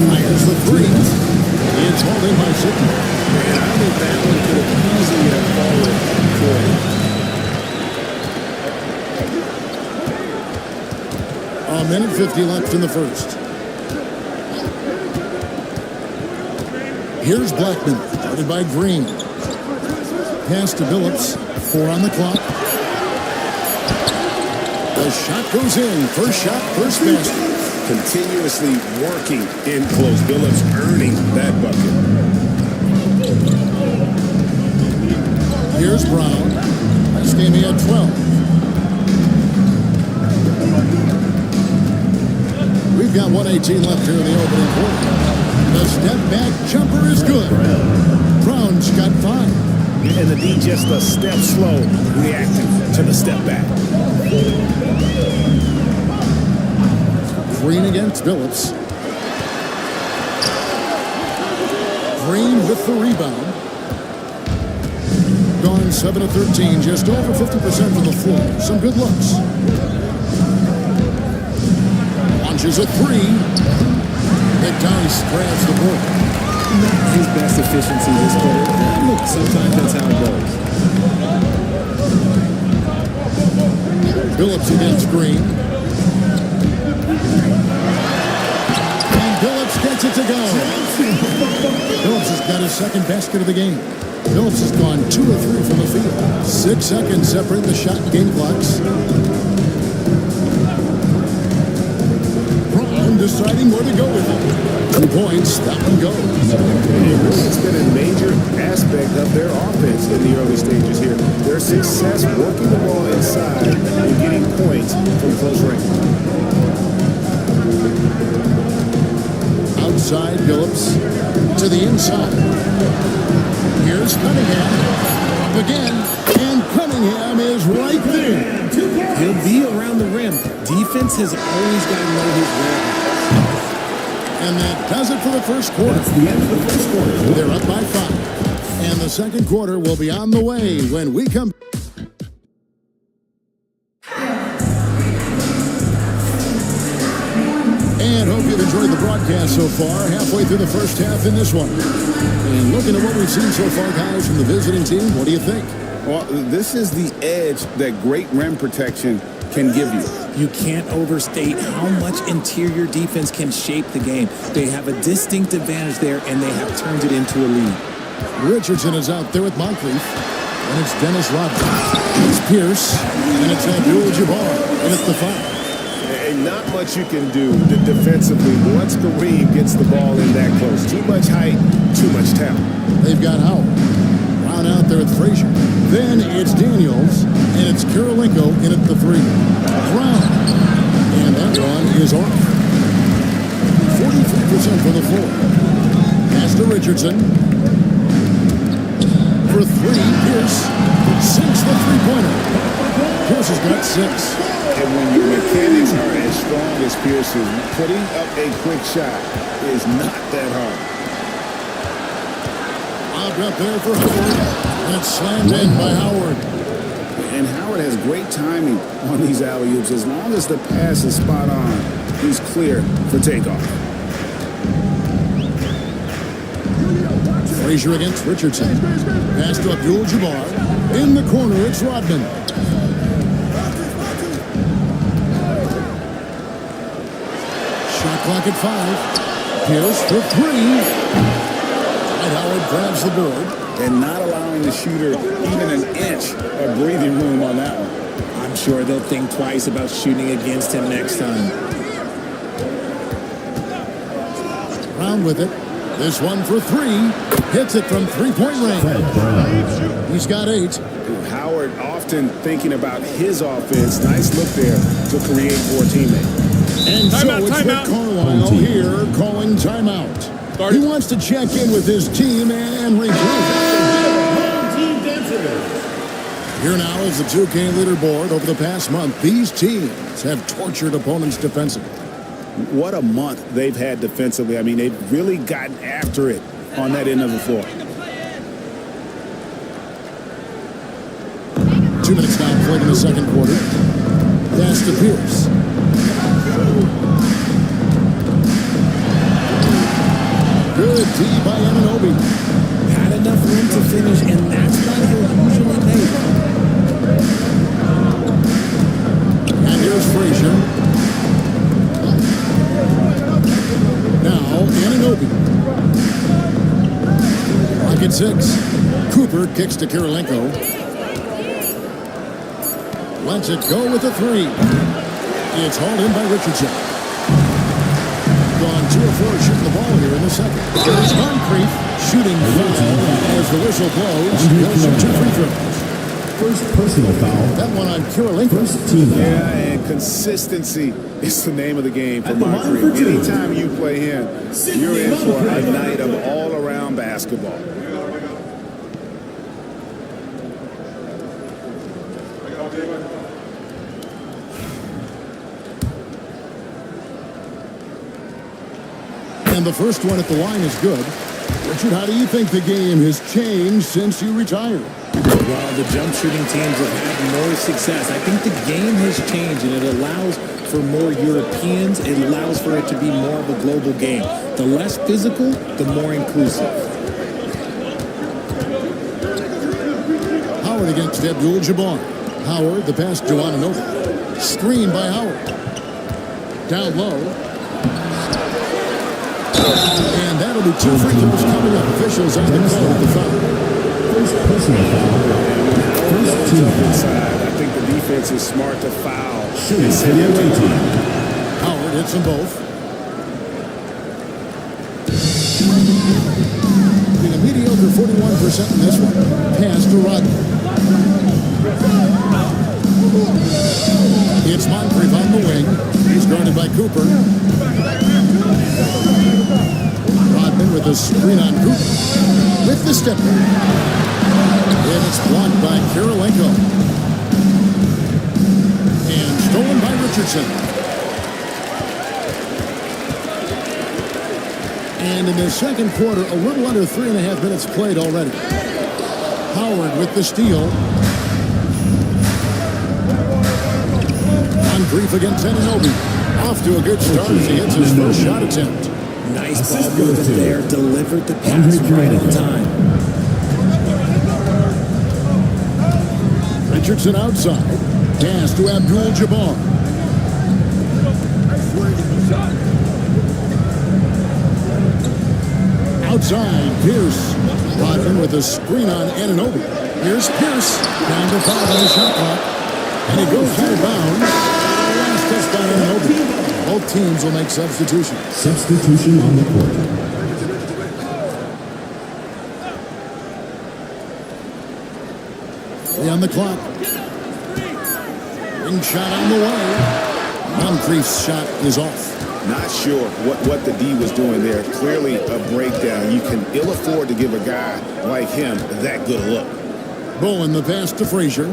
fires the 3. It's hauled in by Sidney. And I think that one could have easily have fallen for him. A minute 50 left in the first. Here's Blackman, guarded by Green. Pass to Phillips. 4 on the clock. The shot goes in. First shot, first basket. Continuously working in close. Phillips earning that bucket. Here's Brown. This game he had 12. We've got 1:18 left here in the opening quarter. The step back jumper is good. Brown's got 5. And the D just a step slow reacting to the step back. Green against Phillips. Green with the rebound. gone 7 of 13, just over 50% from the floor. Some good looks. Launches a three. McDice grabs the board. Not his best efficiency this quarter. Look, sometimes that's how it goes. Billups against Green. And Billups gets it to go. Billups has got his second basket of the game. Billups has gone 2 of 3 from the field. 6 seconds separate the shot and game clocks. Brown deciding where to go with it. 2 points, that one goes. It's been a major aspect of their offense in the early stages here. Their success working the ball inside and getting points from close range. Outside, Billups to the inside. Here's Cunningham. Up again. And Cunningham is right there. He'll be around the rim. Defense has always got to know his role. And that does it for the first quarter. That's the end of the first quarter. They're up by 5. And the second quarter will be on the way when we come. And hope you've enjoyed the broadcast so far. Halfway through the first half in this one. And looking at what we've seen so far, guys, from the visiting team, what do you think? Well, this is the edge that great rim protection can give you. You can't overstate how much interior defense can shape the game. They have a distinct advantage there, and they have turned it into a lead. Richardson is out there with Moncrief. And it's Dennis Rodman. It's Pierce. And it's Abdul-Jabbar. And it's the foul. And not much you can do defensively once Kareem gets the ball in that close. Too much height, too much talent. They've got Howard. Brown out there with Frazier. Then it's Daniels, and it's Kirilenko in at the 3. Brown. And that one is off. 43% from the floor. Pass to Richardson. For 3, Pierce sinks the three-pointer. Pierce has got 6. And when your mechanics are as strong as Pierce's, putting up a quick shot is not that hard. Lobbed up there for Howard. And it's slammed in by Howard. And Howard has great timing on these alley-oops. As long as the pass is spot on, he's clear for takeoff. Frazier against Richardson. Pass to Abdul-Jabbar. In the corner, it's Rodman. Shot clock at 5. Pierce for 3. And Howard grabs the board. And not allowing the shooter even an inch of breathing room on that one. I'm sure they'll think twice about shooting against him next time. Brown with it. This one for 3. Hits it from three-point range. He's got 8. Howard often thinking about his offense. Nice look there to create for a teammate. And so it's Rick Carlisle here calling timeout. He wants to check in with his team and regroup. Here now is the 2K leaderboard. Over the past month, these teams have tortured opponents defensively. What a month they've had defensively. I mean, they've really gotten after it on that end of the floor. 2 minutes now played in the second quarter. Pass to Pierce. Good D by Anunoby. Had enough room to finish, and that's not he'll usually make. And here's Frazier. Now, Anunoby. Clock at 6. Cooper kicks to Kirilenko. Lets it go with the 3. It's hauled in by Richardson. Gone 2 of 4 shooting the ball here in the second. There's Moncrief shooting foul as the whistle blows. He'll shoot 2 free throws. First personal foul. That one on Kirilenko. First team foul. Yeah, and consistency is the name of the game for Moncrief. Anytime you play him, you're in for a night of all-around basketball. And the first one at the line is good. Richard, how do you think the game has changed since you retired? While the jump shooting teams have had more success, I think the game has changed and it allows for more Europeans. It allows for it to be more of a global game. The less physical, the more inclusive. Howard against Abdul-Jabbar. Howard, the pass to Anunoby. Screen by Howard. Down low. And that'll be 2 free throws coming up. Officials on the call at the foul. First personal foul. First team foul. I think the defense is smart to foul. Shooting for the away team. Howard hits them both. Being a mediocre 41% in this one. Pass to Rodman. It's Moncrief on the wing. He's guarded by Cooper. Rodman with a screen on Cooper. With the step back. And it's blocked by Kirilenko. And stolen by Richardson. And in the second quarter, a little under 3.5 minutes played already. Howard with the steal. Moncrief against Anunoby. Off to a good start as he hits his first shot attempt. Nice ball movement there. Delivered the pass right on time. Richardson outside. Pass to Abdul-Jabbar. Outside, Pierce. Rodman with a screen on Anunoby. Here's Pierce. Down to 5 on the shot clock. And he goes out of bounds. Last touch by Anunoby. Both teams will make substitutions. Substitution on the court. On the clock. Ring shot on the way. Moncrief's shot is off. Not sure what the D was doing there. Clearly a breakdown. You can ill afford to give a guy like him that good a look. Bowen the pass to Frazier.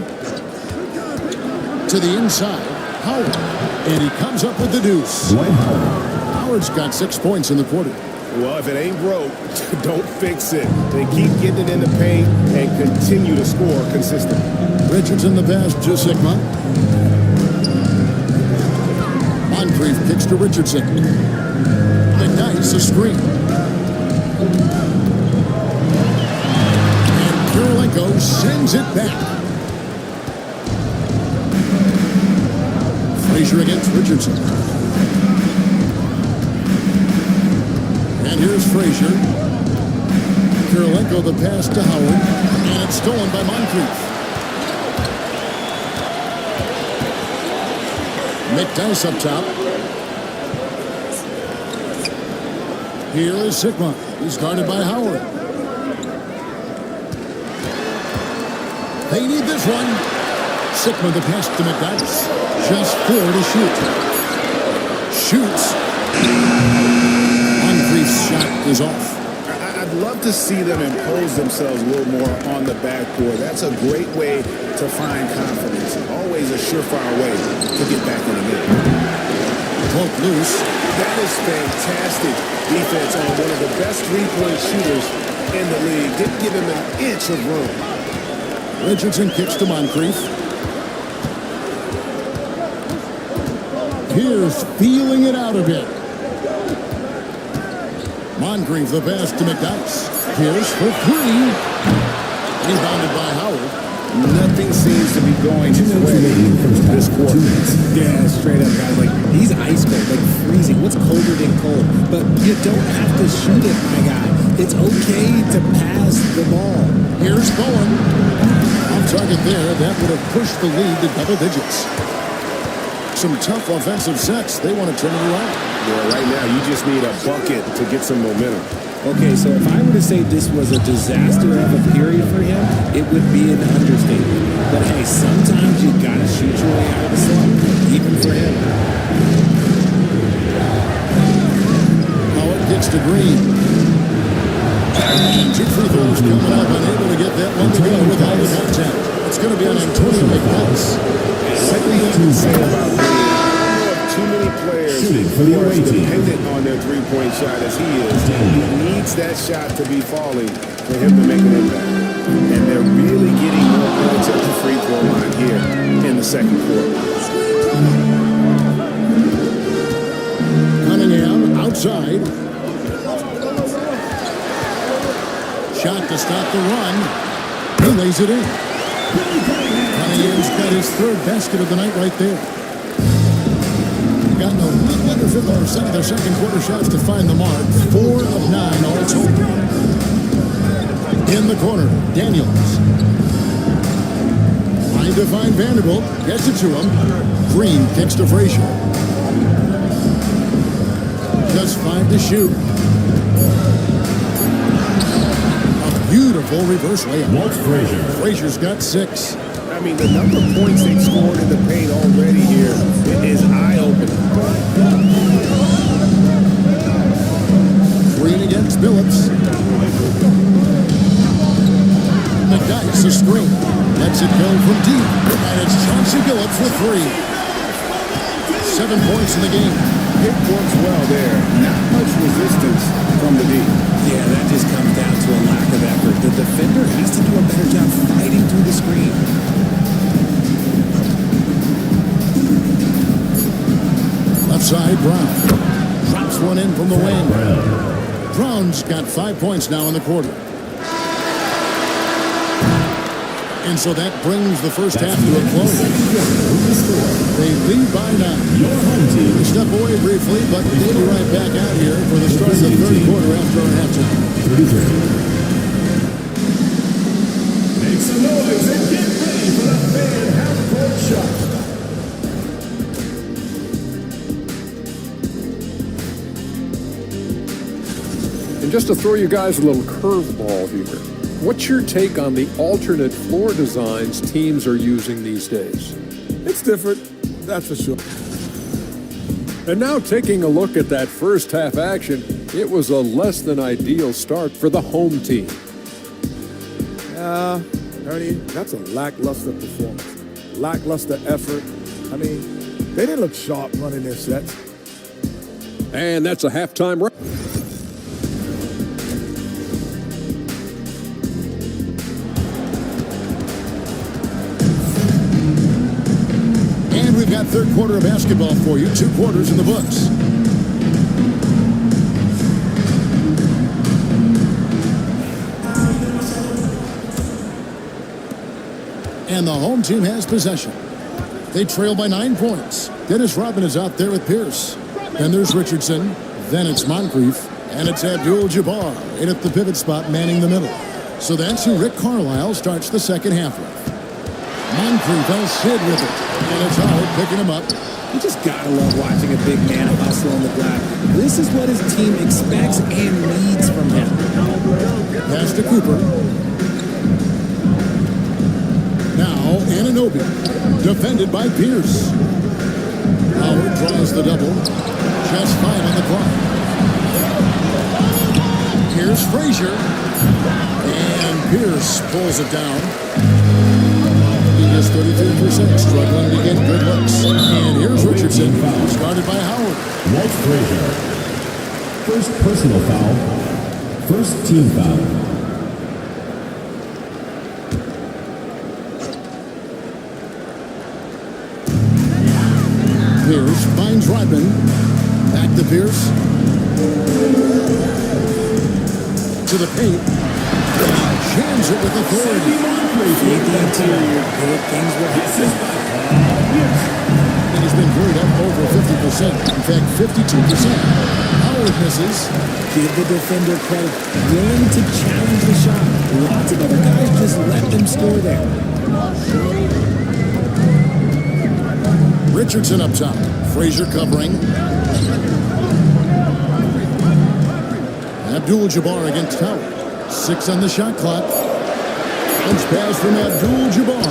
To the inside. Howard. And he comes up with the deuce. Howard's got 6 points in the quarter. Well, if it ain't broke, don't fix it. They keep getting it in the paint and continue to score consistently. Richardson the pass to Sigma. Moncrief kicks to Richardson. McNice a screen. And Kirilenko sends it back. Frazier against Richardson. And here's Frazier. Kirilenko the pass to Howard. And it's stolen by Moncrief. McDice up top. Here is Sigma. He's guarded by Howard. They need this one. Sigma the pass to McDice. Just 4 to shoot. Shoots. Moncrief's shot is off. I'd love to see them impose themselves a little more on the backboard. That's a great way to find confidence. Always a surefire way to get back in the game. Broke loose. That is fantastic defense on one of the best three-point shooters in the league. Didn't give him an inch of room. Richardson kicks to Moncrief. Pierce feeling it out a bit. Moncrief the pass to McDice. Pierce for 3. Rebounded by Howard. Nothing seems to be going his way this quarter. Yeah, straight up, guys. Like, he's ice cold, like freezing. What's colder than cold? But you don't have to shoot it, my guy. It's okay to pass the ball. Here's Bowen. Off target there. That would have pushed the lead to double digits. Some tough offensive sets. They want to turn it around. Yeah, right now you just need a bucket to get some momentum. Okay, so if I were to say this was a disaster of a period for him, it would be an understatement. But hey, sometimes you gotta shoot your way out of the slump, even for him. Howard gets to Green. And 2 free throws coming up, unable to get that one to go without the contact. It's going to be on Antonio McDice. Something you can say about Green. Too many players who are as dependent on their three-point shot as he is. He needs that shot to be falling for him to make an impact. And they're really getting more points at the free throw line here in the second quarter. Cunningham outside. Shot to stop the run. He lays it in. Cunningham's got his third basket of the night right there. Gotten a little under 50% of their second quarter shots to find the mark. 4 of 9 all told. In the corner, Daniels. Trying to find Vanderbilt. Gets it to him. Green kicks to Frazier. Just 5 to shoot. A beautiful reverse layup. Walt Frazier. Frazier's got 6. I mean, the number of points they've scored in the paint already here is eye-opening. Green against Billups. McDyess a screen. Lets it go from deep. And it's Chauncey Billups with 3. 7 points in the game. It works well there. Not much resistance from the deep. Yeah, that just comes down to a lack of effort. The defender has to do a better job fighting through the screen. Left side, Brown. Drops one in from the wing. Brown's got 5 points now in the quarter. And so that brings the first half to a close. They lead by 9. Your home team. We step away briefly, but we'll be right back out here for the start of the third quarter after our halftime. 33. Make some noise and get ready for the fan half-court shot. And just to throw you guys a little curveball here, what's your take on the alternate floor designs teams are using these days? It's different, that's for sure. And now taking a look at that first half action, it was a less than ideal start for the home team. Ernie, that's a lackluster performance. Lackluster effort. I mean, they didn't look sharp running their sets. And that's a halftime run. And we've got third quarter of basketball for you. 2 quarters in the books. And the home team has possession. They trail by 9 points. Dennis Rodman is out there with Pierce. Then there's Richardson. Then it's Moncrief. And it's Abdul-Jabbar in at the pivot spot, manning the middle. So that's who Rick Carlisle starts the second half with. Moncrief El Cid with it. And it's Howard picking him up. You just gotta love watching a big man hustle on the block. This is what his team expects and needs from him. Pass to Cooper. Now Anunoby, defended by Pierce. Howard draws the double. Just 5 on the clock. Here's Frazier. And Pierce pulls it down. He is 33%, struggling to get good looks. And here's Richardson, started by Howard. Walt Frazier. First personal foul. First team foul. Pierce finds Rodman. Back to Pierce. To the paint. Jams it with authority. Feed the interior. Good things will happen. And he's been carried up over 50%. In fact, 52%. Howard misses. Give the defender credit. Willing to challenge the shot. Lots of other guys just let them score there. Richardson up top. Frazier covering. Abdul-Jabbar against Howard. 6 on the shot clock. Bounce pass from Abdul-Jabbar. A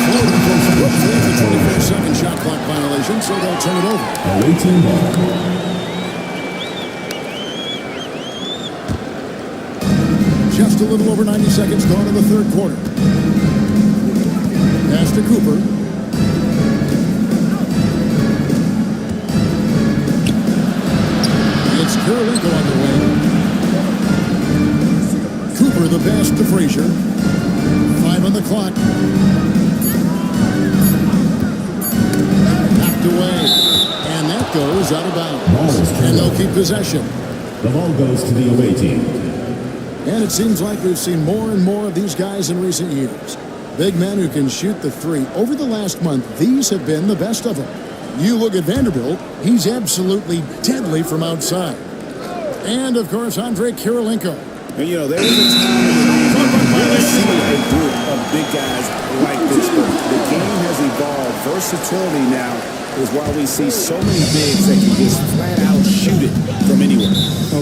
floater goes up for the 24-second shot clock violation, so they'll turn it over. Away team ball. Just a little over 90 seconds gone in the third quarter. Pass to Cooper. It's Kirilenko on the wing. Cooper, the the pass to Frazier. 5 on the clock. Knocked away. And that goes out of bounds. And they'll keep possession. The ball goes to the away team. And it seems like we've seen more and more of these guys in recent years. Big men who can shoot the three. Over the last month, these have been the best of them. You look at Vanderbilt, he's absolutely deadly from outside. And, of course, Andre Kirilenko. And, you know, there was a time when we really see a group of big guys like this. But the game has evolved. Versatility now is why we see so many bigs that can just flat out shoot it from anywhere.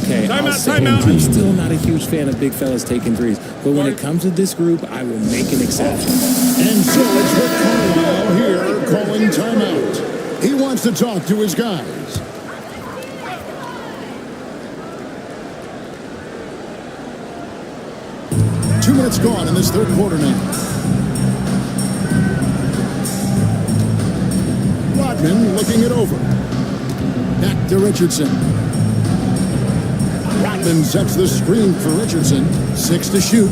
Okay, Timeout. I'm still not a huge fan of big fellas taking threes. But when it comes to this group, I will make an exception. And so it's Rick Carlisle here calling timeout. He wants to talk to his guys. Two minutes gone in this third quarter now. Rodman looking it over. Back to Richardson. Rodman sets the screen for Richardson. 6 to shoot.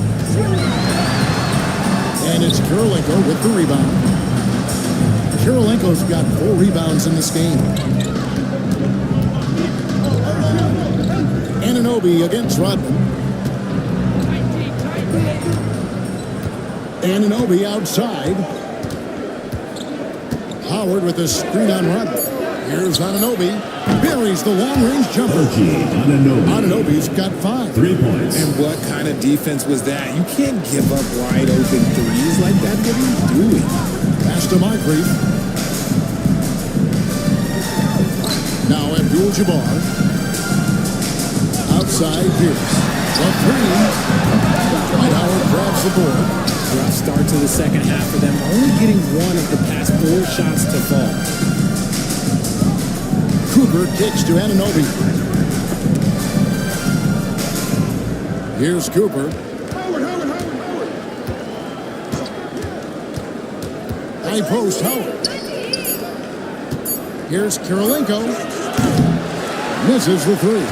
And it's Kirilenko with the rebound. Kirilenko's got 4 rebounds in this game. Anunoby against Rodman. Anunoby outside. Howard with a screen on Rodman. Here's Anunoby. Buries the long-range jumper. Anunoby's got 5. 3 points. And what kind of defense was that? You can't give up wide open threes like that. What are you doing? Pass to Moncrief. Now Abdul-Jabbar. Outside Pierce. The 3. Dwight Howard grabs the board. Rough start to the second half for them. Only getting 1 of the past 4 shots to fall. Cooper kicks to Anunoby. Here's Cooper. High post Howard. Here's Kirilenko. Misses the 3.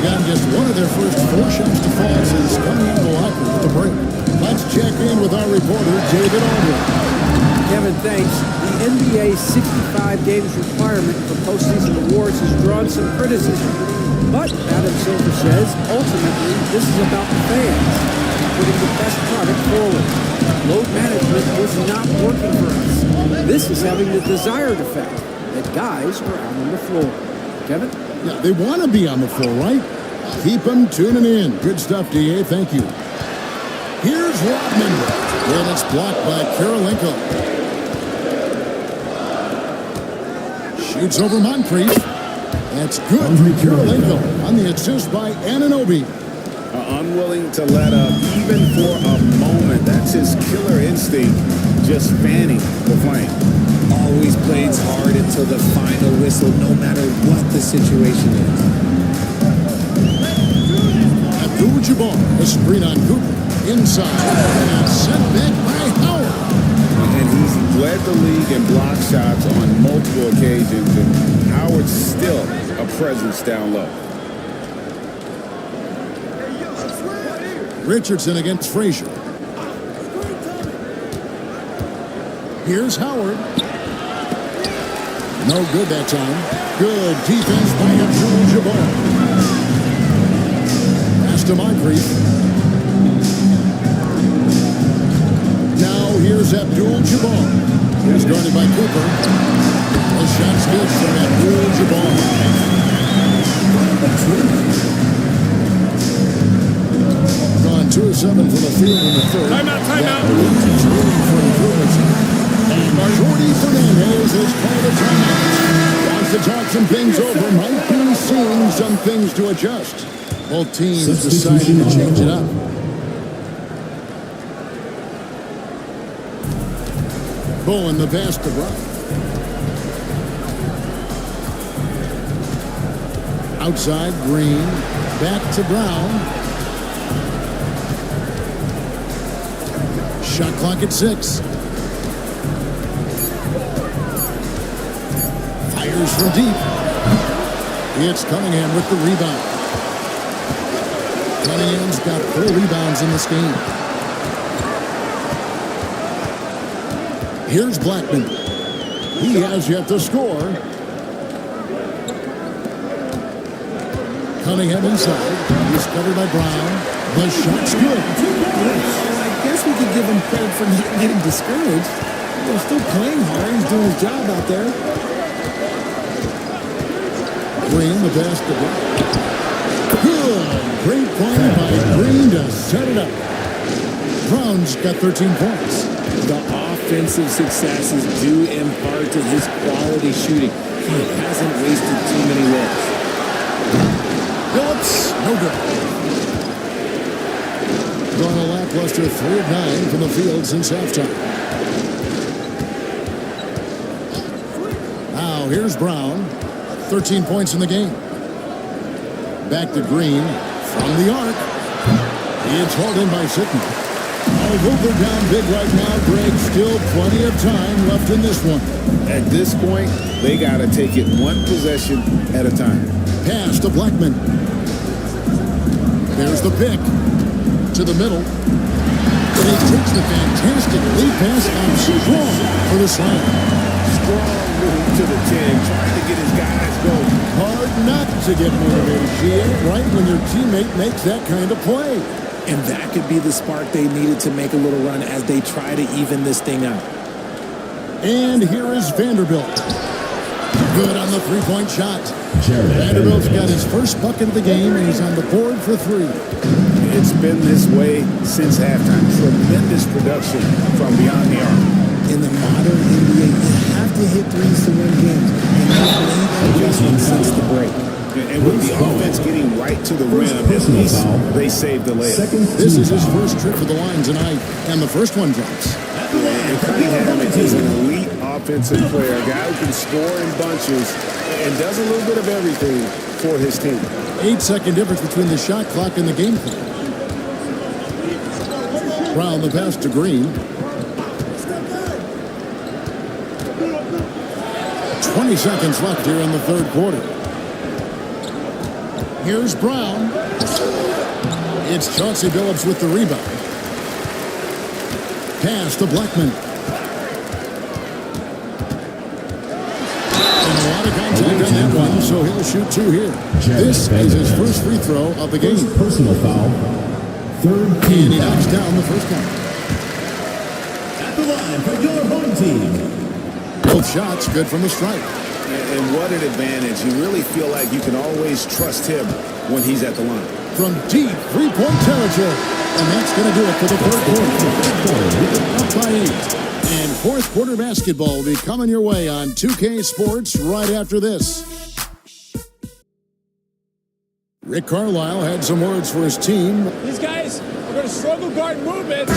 Got just 1 of their first 4 shots to fall since coming into the locker room at the break. Let's check in with our reporter, David Aldridge. Kevin, thanks. The NBA's 65 games requirement for postseason awards has drawn some criticism. But Adam Silver says, ultimately, this is about the fans putting the best product forward. Load management was not working for us. This is having the desired effect that guys are out on the floor. Kevin? Yeah, they want to be on the floor, right? Keep them tuning in. Good stuff, DA. Thank you. Here's Rodman. And it's blocked by Kirilenko. Shoots over Moncrief. That's good for Kirilenko on the assist by Anunoby. Unwilling to let up even for a moment. That's his killer instinct, just fanning the flame. Always plays hard until the final whistle, no matter what the situation is. Abdul-Jabbar, a screen on Cooper. Inside, and sent back by Howard. And he's led the league in block shots on multiple occasions, and Howard's still a presence down low. Richardson against Frazier. Here's Howard. No good that time. Good defense by Abdul-Jabbar. Pass to Moncrief. Now here's Abdul-Jabbar. He's guarded by Cooper. The shot's good from Abdul-Jabbar. Gone 2 of 7 from the field in the third. Timeout. And Jordy Fernandez is called a timeout. Wants to talk some things over. Might be seeing some things to adjust. Both teams decided to change it up. Bowen the pass to Brown. Outside Green. Back to Brown. Shot clock at 6. Fires from deep. It's Cunningham with the rebound. Cunningham's got 4 rebounds in this game. Here's Blackman. He has yet to score. Cunningham inside. He's covered by Brown. The shot's good. I guess we could give him credit for not getting discouraged. They're still playing hard. He's doing his job out there. Green, the pass to Brown. Good. Great play by Green to set it up. Brown's got 13 points. The offensive successes due in part to his quality shooting. He hasn't wasted too many looks. Phillips, no good. Gone a lackluster 3 of 9 from the field since halftime. Now here's Brown. 13 points in the game. Back to Green from the arc. It's hauled in by Sitton. Although they're down big right now, Greg, still plenty of time left in this one. At this point, they got to take it one possession at a time. Pass to Blackman. There's the pick. To the middle. And he takes the fantastic lead pass on Strong for the slam. Strong move to the 10, trying to get his guys going. Hard not to get motivated, GA, right when your teammate makes that kind of play. And that could be the spark they needed to make a little run as they try to even this thing out. And here is Vanderbilt. Good on the three-point shot. Vanderbilt's got his first bucket of the game, and he's on the board for 3. It's been this way since halftime. Tremendous production from beyond the arc. In the modern NBA, you have to hit threes to win games. And they've made adjustments since the break. And with the offense getting right to the rim, at least they saved the layup. This is his first trip to the line tonight, and the first one drops. And Cunningham is an elite offensive player, a guy who can score in bunches and does a little bit of everything for his team. 8-second difference between the shot clock and the game clock. Brown, the pass to Green. 20 seconds left here in the third quarter. Here's Brown. It's Chauncey Billups with the rebound. Pass to Blackman. And a lot of contact on that one, so he'll shoot 2 here. This is his first free throw of the game. Personal foul. Third team. And he knocks down the first one. At the line for your home team. Both shots good from the stripe. And what an advantage. You really feel like you can always trust him when he's at the line. From deep three-point territory. And that's going to do it for the third quarter. Up by 8. And fourth quarter basketball will be coming your way on 2K Sports right after this. Rick Carlisle had some words for his team. These guys are going to struggle guarding movement.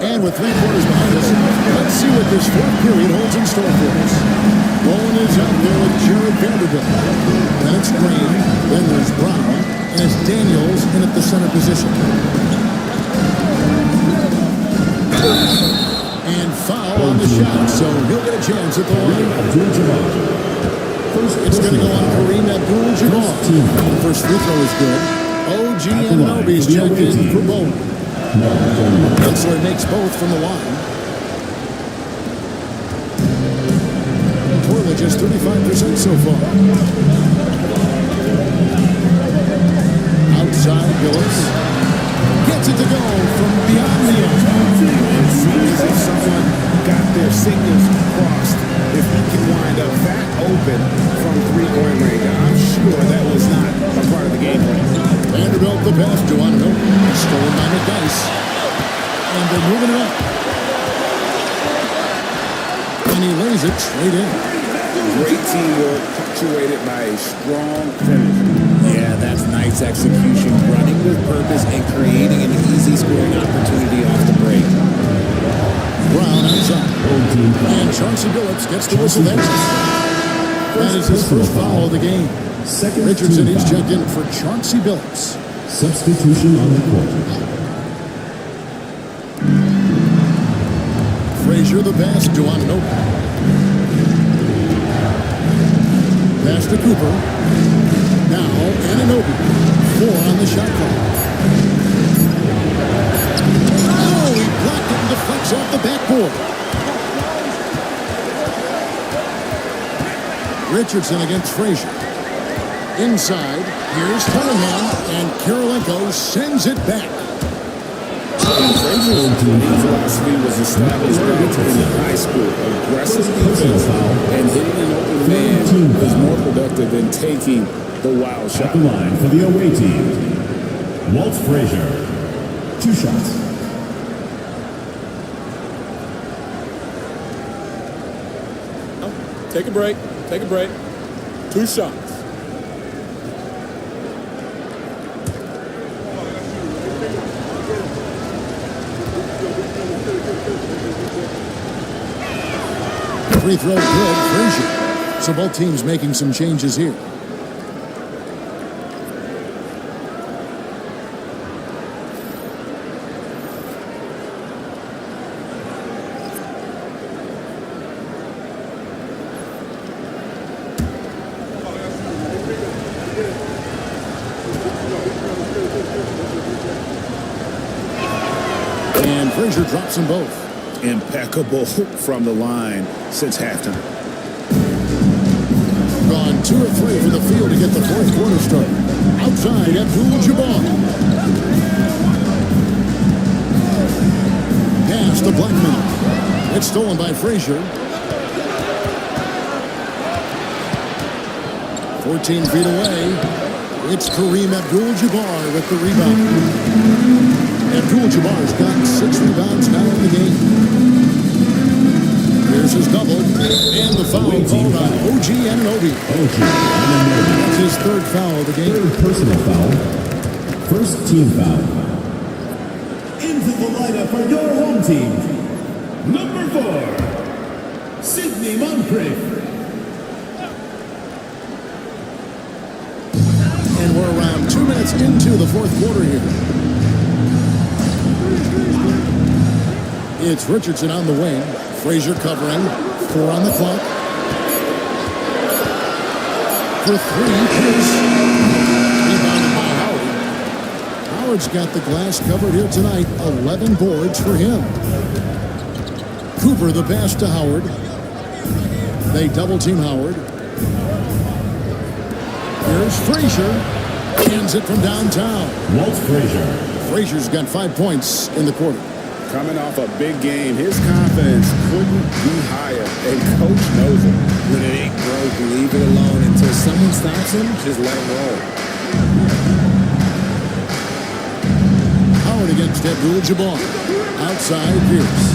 And with 3 quarters behind us, let's see what this fourth period holds in store for us. Roland is out there with Jared Vanderbilt. Then it's Green. Then there's Brown. And it's Daniels in at the center position. And foul on the shot, so he'll get a chance at the line. It's going to go on Kareem Abdul-Jabbar. The first free throw is good. OG Anunoby's checked in for Bowman. Hensler makes both from the line. Portland just 35% so far. Outside, Billups gets it to go from beyond the arc. It seems as if someone got their signals crossed. If he can wind up that open from 3-point range, I'm sure that was not a part of the game plan. Vanderbilt the pass to Anunoby. Stolen by McDyess. And they're moving it up. And he lays it straight in. Great teamwork, punctuated by a strong finish. Yeah, that's nice execution, running with purpose and creating an easy scoring opportunity off the break. Brown outside. And Chauncey Billups gets the whistle there. That is his first foul of the game. Richardson is checked in for Chauncey Billups. Substitution on the court. Frazier the pass to Anunoby. Pass to Cooper. Now, Anunoby. 4 on the shot clock. Oh, he blocked it and deflects off the backboard. Richardson against Frazier. Inside, here's Cunningham, and Kirilenko sends it back. Frazier's philosophy was established back in high school. Aggressive defense and hitting an open man is more productive than taking the wild shot. At the line for the away team, Walt Frazier. 2 shots. Take a break. Take a break. 2 shots. Free throw good, Frazier. So both teams making some changes here. And Frazier drops them both. Impeccable from the line since halftime. Gone 2 or 3 for the field to get the fourth quarter started. Outside, Abdul-Jabbar. Pass to Blackman. It's stolen by Frazier. 14 feet away. It's Kareem Abdul-Jabbar with the rebound. Abdul-Jabbar's got 6 rebounds now in the game. Here's his double, and the foul called by OG Anunoby. That's his 3rd foul of the game. 3rd personal foul. 1st team foul. Into the lineup for your home team, number 4, Sidney Moncrief. And we're around 2 minutes into the 4th quarter here. It's Richardson on the wing. Frazier covering. 4 on the clock. For 3, Pierce. Rebounded by Howard. Howard's got the glass covered here tonight. 11 boards for him. Cooper the pass to Howard. They double team Howard. Here's Frazier. Hands it from downtown. Walt Frazier. Frazier's got 5 points in the quarter. Coming off a big game, his confidence couldn't be higher, and coach knows it. When it ain't broke, leave it alone until someone stops him. Just let it roll. Howard against Abdul-Jabbar. Outside, Pierce.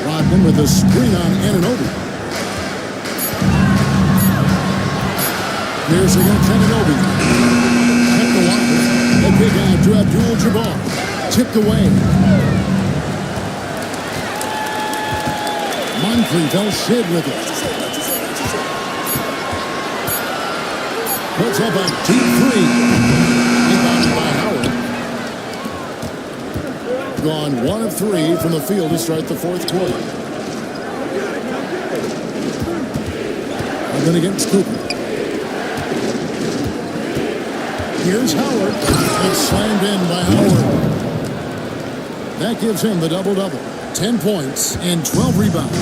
Rodman with a screen on Anunoby. Pierce against Anunoby. Check the line. The big out to Abdul-Jabbar. Tipped away. Moncrief Shid with it. Puts up a deep 3. Rebounded by Howard. Gone 1 of 3 from the field to start the 4th quarter. And then against Cooper. Here's Howard. It's slammed in by Howard. That gives him the double-double. 10 points and 12 rebounds.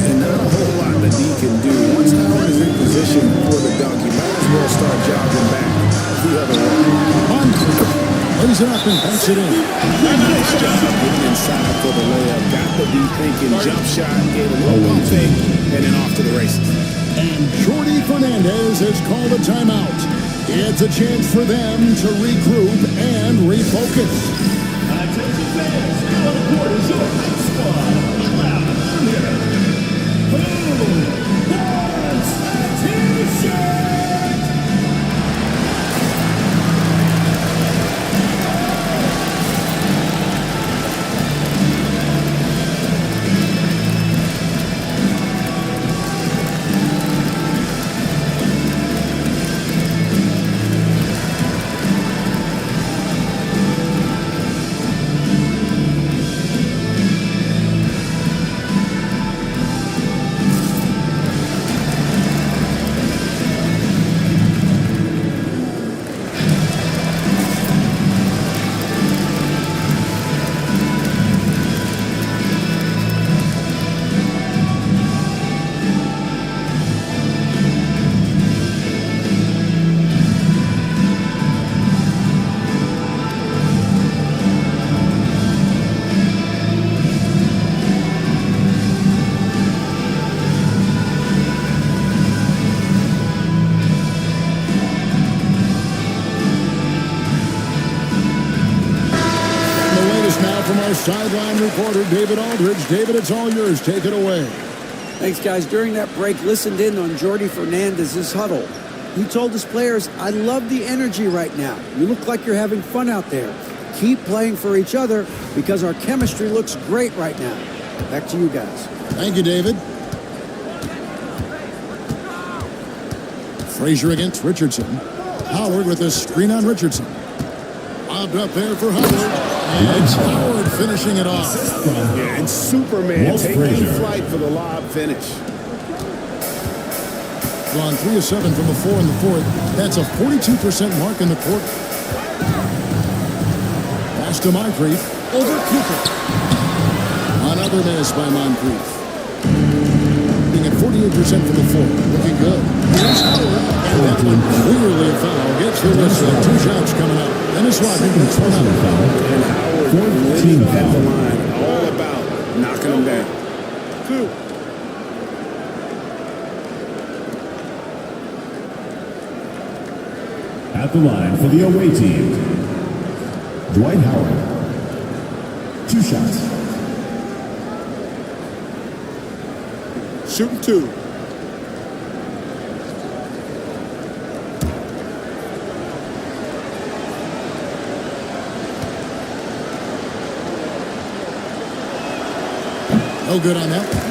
And not a whole lot that he can do. Once Howard is in position for the dunk, he might as well start jogging back the other way. Moncrief lays it up and banks it in. Nice job getting inside for the layup. Got to be thinking jump shot, gave a little pump fake, and then off to the races. And Jordi Fernandez has called a timeout. It's a chance for them to regroup and refocus. Attention fans, on court is your high squad. Loud here. Who wants a t-shirt? our sideline reporter, David Aldridge. David, it's all yours. Take it away. Thanks, guys. During that break, listened in on Jordi Fernandez's huddle. He told his players, I love the energy right now. You look like you're having fun out there. Keep playing for each other because our chemistry looks great right now. Back to you guys. Thank you, David. Frazier against Richardson. Howard with a screen on Richardson. Lobbed up there for Howard. And it's Howard finishing it off. Yeah, and Superman taking flight for the lob finish. Gone 3 of 7 from the 4 in the fourth. That's a 42% mark in the quarter. Pass to Moncrief. Over Cooper. Another miss by Moncrief. Being at 48% from the 4. Looking good. Here's Howard. And that one clearly a foul. Gets the whistle. 2 shots coming up. Dennis Rodman gets one out. And Howard winning at the line. All about knocking him down. 2. At the line for the away team, Dwight Howard. 2 shots. Shooting 2. No good on that one.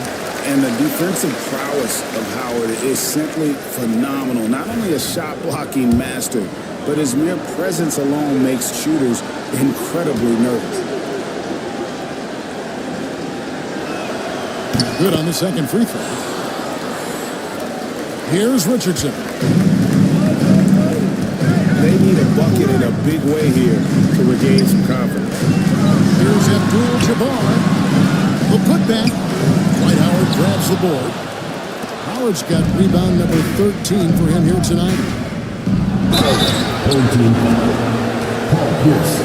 And the defensive prowess of Howard is simply phenomenal. Not only a shot blocking master, but his mere presence alone makes shooters incredibly nervous. Good on the second free throw. Here's Richardson. They need a bucket in a big way here to regain some confidence. Here's Abdul-Jabbar. The putback. Dwight Howard grabs the board. Howard's got rebound number 13 for him here tonight. Home team foul. Paul Pierce.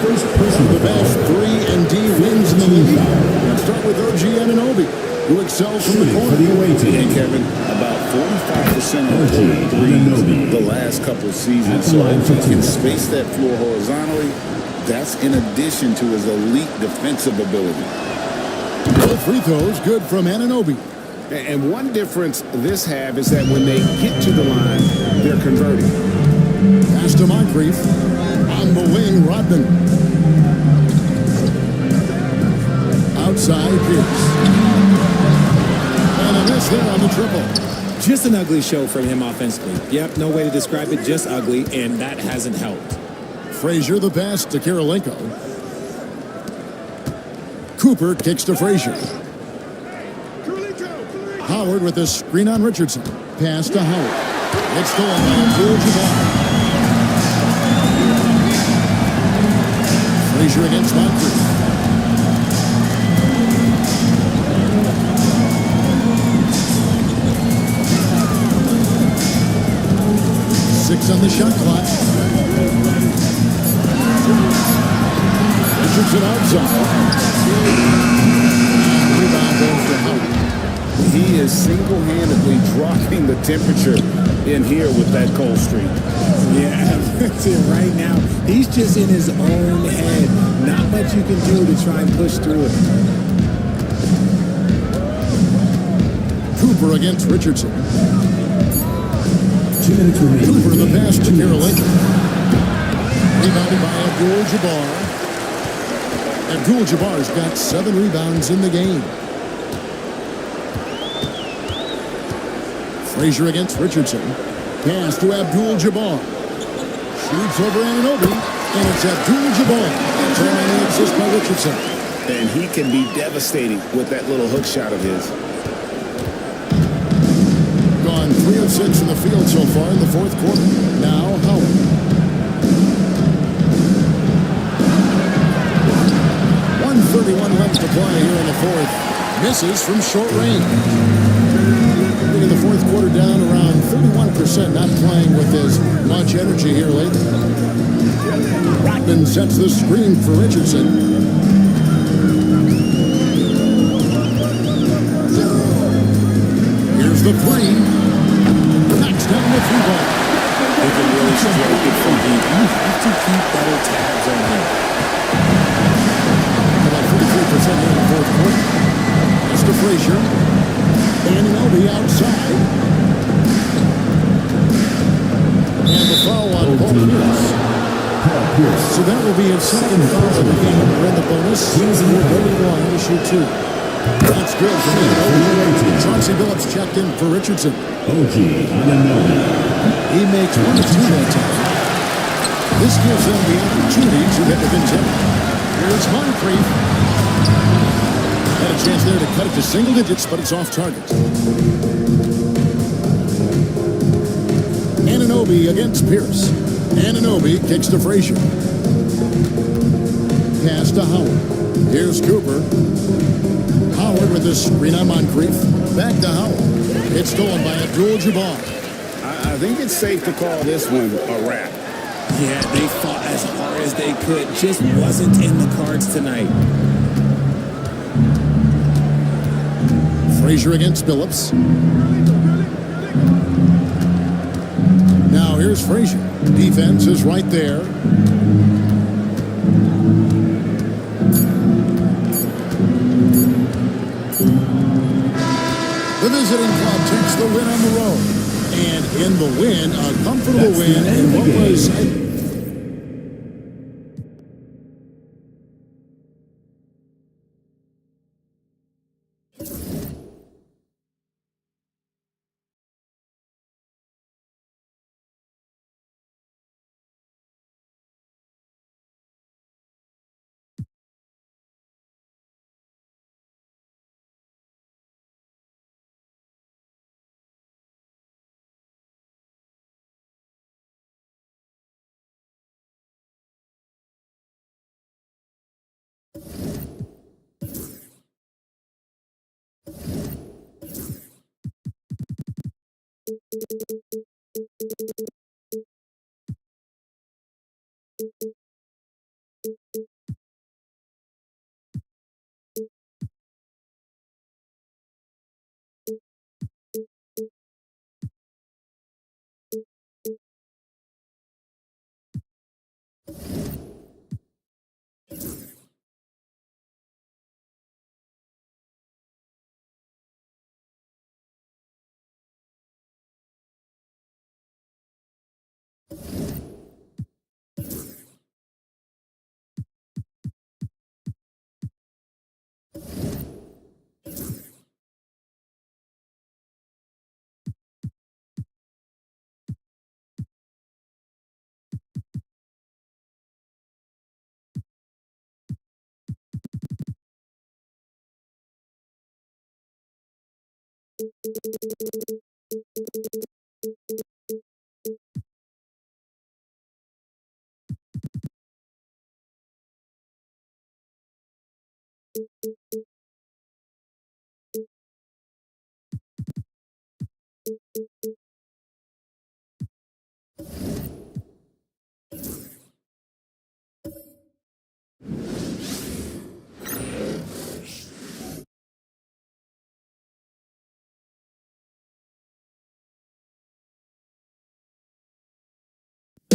First personal The best 3 and D wins in the league. Let's start with OG Anunoby, who excels from the corner. For the away team. And Kevin, about 45% of threes the last couple seasons. So if he can space that floor horizontally, that's in addition to his elite defensive ability. Both free throws good from Anunoby. And one difference this have is that when they get to the line, they're converting. Pass to Moncrief. On the wing, Rodman. Outside, Pierce. And a miss there on the triple. Just an ugly show from him offensively. Yep, no way to describe it, just ugly, and that hasn't helped. Frazier the pass to Kirilenko. Cooper kicks to Frazier. Howard with a screen on Richardson. Pass to Howard. It's stolen by Abdul-Jabbar. Frazier against Moncrief. Six on the shot clock. Richardson outside. Rebound goes to Howard. He is single-handedly dropping the temperature in here with that cold streak. Yeah, that's it right now. He's just in his own head. Not much you can do to try and push through it. Cooper against Richardson. 2 minutes remaining. Cooper the pass to Kirilenko. Rebounded by Abdul-Jabbar. Abdul-Jabbar's got 7 rebounds in the game. Frazier against Richardson. Pass to Abdul-Jabbar. Shoots over Anunoby. And it's Abdul-Jabbar. Turn on the assist by Richardson. And he can be devastating with that little hook shot of his. Gone 3 of 6 in the field so far in the fourth quarter. Now Howard. .131 left to play here in the fourth. Misses from short range. Bringing the fourth quarter down around 31%. Not playing with as much energy here lately. Rodman sets the screen for Richardson. Here's the three. Knocks down the 3-ball. They can really stroke it from deep. You have to keep better tabs on him. set here in the fourth quarter. It's to Frazier. Anunoby outside. And the foul on Paul Pierce. So that will be his second foul of the game. We're in the bonus. He's in the 31 to shoot 2. That's good for Anunoby. Chauncey Billups checked in for Richardson. OG Anunoby. He makes 1 of 2 that time. This gives them the opportunity to get within 10. Here's Moncrief. Had a chance there to cut it to single digits, but it's off target. Anunoby against Pierce. Anunoby kicks to Frazier. Pass to Howard. Here's Cooper. Howard with this screen on Moncrief. Back to Howard. It's stolen by Abdul-Jabbar. I think it's safe to call this one a wrap. Yeah, they fought as hard as they could. Just wasn't in the cards tonight. Frazier against Billups. Now here's Frazier. Defense is right there. The visiting club takes the win on the road. And in the win, a comfortable win in what was...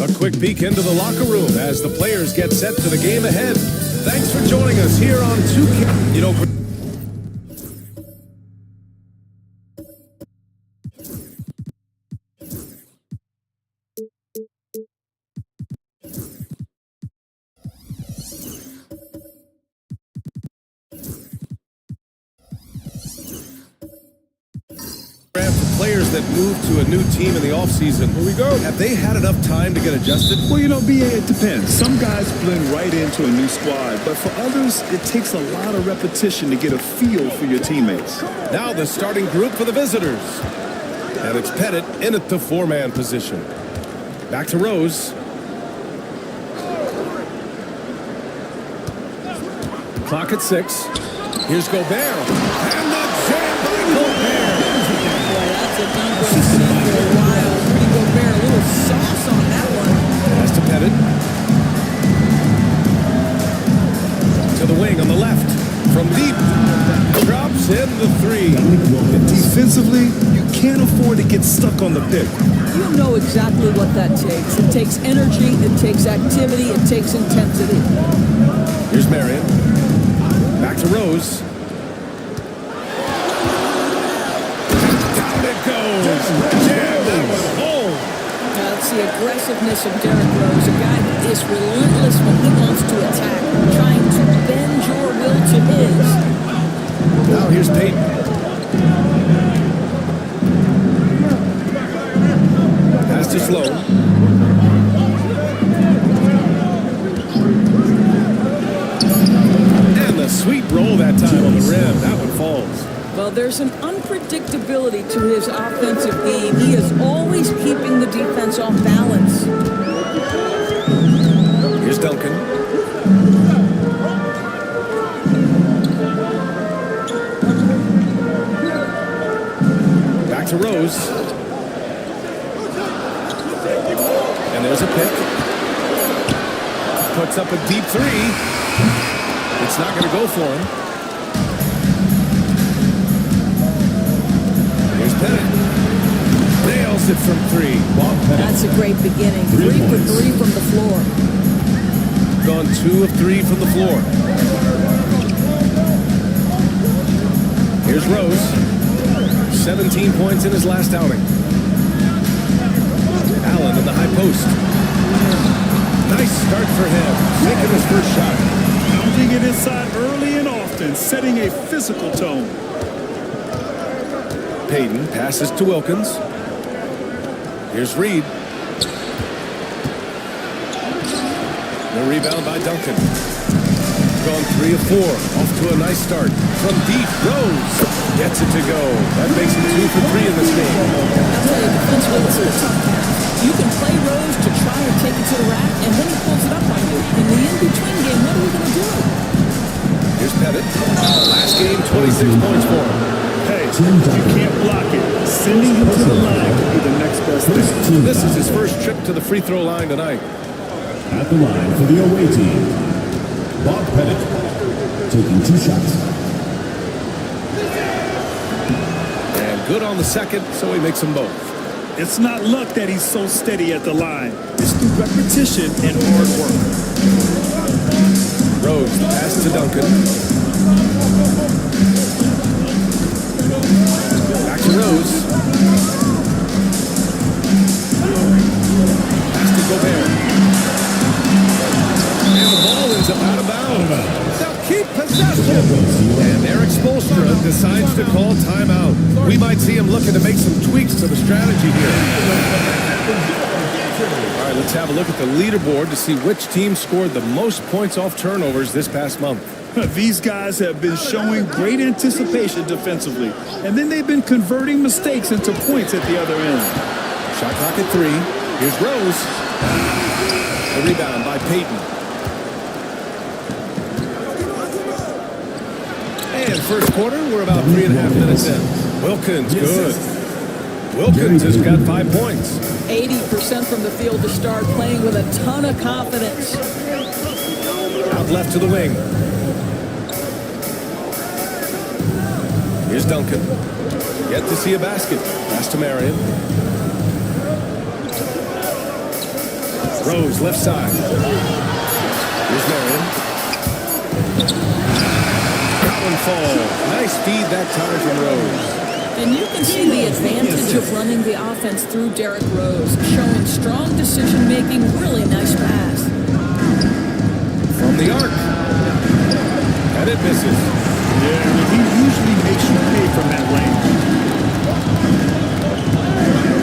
A quick peek into the locker room as the players get set for the game ahead. Thanks for joining us here on 2K. You know, for players that move to a new team in the offseason. Here we go. Have they had enough time to get adjusted? Well, you know, BA, it depends. Some guys blend right into a new squad, but for others, it takes a lot of repetition to get a feel for your teammates. Now the starting group for the visitors. And it's Pettit in at the four-man position. Back to Rose. Clock at 6. Here's Gobert. And the jam by Gobert. That's a dunk we've seen for a while. Rudy Gobert, a little sauce on that one. Pass to Pettit. To the wing on the left. From deep. Drops in the 3. And defensively, you can't afford to get stuck on the pick. You know exactly what that takes. It takes energy, it takes activity, it takes intensity. Here's Marion. Back Back to Rose. Down it goes. Jam that one home. Now it's the aggressiveness of Derrick Rose, a guy that is relentless when he wants to attack, trying to bend your will to his. Now here's Peyton. Pass to Sloan. And the sweet roll that time on the rim. That one falls. Well, there's an unpredictability to his offensive game. He is always keeping the defense off balance. Here's Duncan. Back to Rose. And there's a pick. Puts up a deep three. It's not going to go for him. Here's Pettit. Nails it from three. That's a great beginning. 3 for 3 from the floor. Gone 2 of 3 from the floor. Here's Rose. 17 points in his last outing. Allen in the high post. Nice start for him. Making his first shot. Pounding it inside early and often, setting a physical tone. Payton passes to Wilkins. Here's Reed. No rebound by Duncan. Gone 3 of 4. Off to a nice start. From deep, Rose gets it to go. That makes him 2 for 3 in this game. I'll tell you, defensively, this is a tough pass. You can play Rose to try to take it to the rack, and then he pulls it up on you. In the in-between game, what are we going to do? Here's Pettit. Last game, 26 points for him. Hey, you can't block it. Sending him to the line could be the next best thing. This is his first trip to the free throw line tonight. At the line for the away team, Bob Pettit, taking 2 shots. And good on the second, so he makes them both. It's not luck that he's so steady at the line. It's through repetition and hard work. Rose, the pass to Duncan. Back to Rose. Pass to Gobert. And the ball ends up out of bounds. They'll keep possession. And Eric Spoelstra decides to call timeout. We might see him looking to make some tweaks to the strategy here. All right, let's have a look at the leaderboard to see which team scored the most points off turnovers this past month. These guys have been showing great anticipation defensively, and then they've been converting mistakes into points at the other end. Shot clock at 3. Here's Rose. The rebound by Peyton. And first quarter, we're about 3.5 minutes in. Wilkins, good. Wilkins has got 5 points. 80% from the field to start, playing with a ton of confidence. Out left to the wing. Here's Duncan. Yet to see a basket. Pass to Marion. Rose, left side. Here's Marion. That one falls. Nice feed that time from Rose. And you can see the advantage of running the offense through Derrick Rose, showing strong decision-making, really nice pass. From the arc. And it misses. Yeah, he usually makes you pay from that range.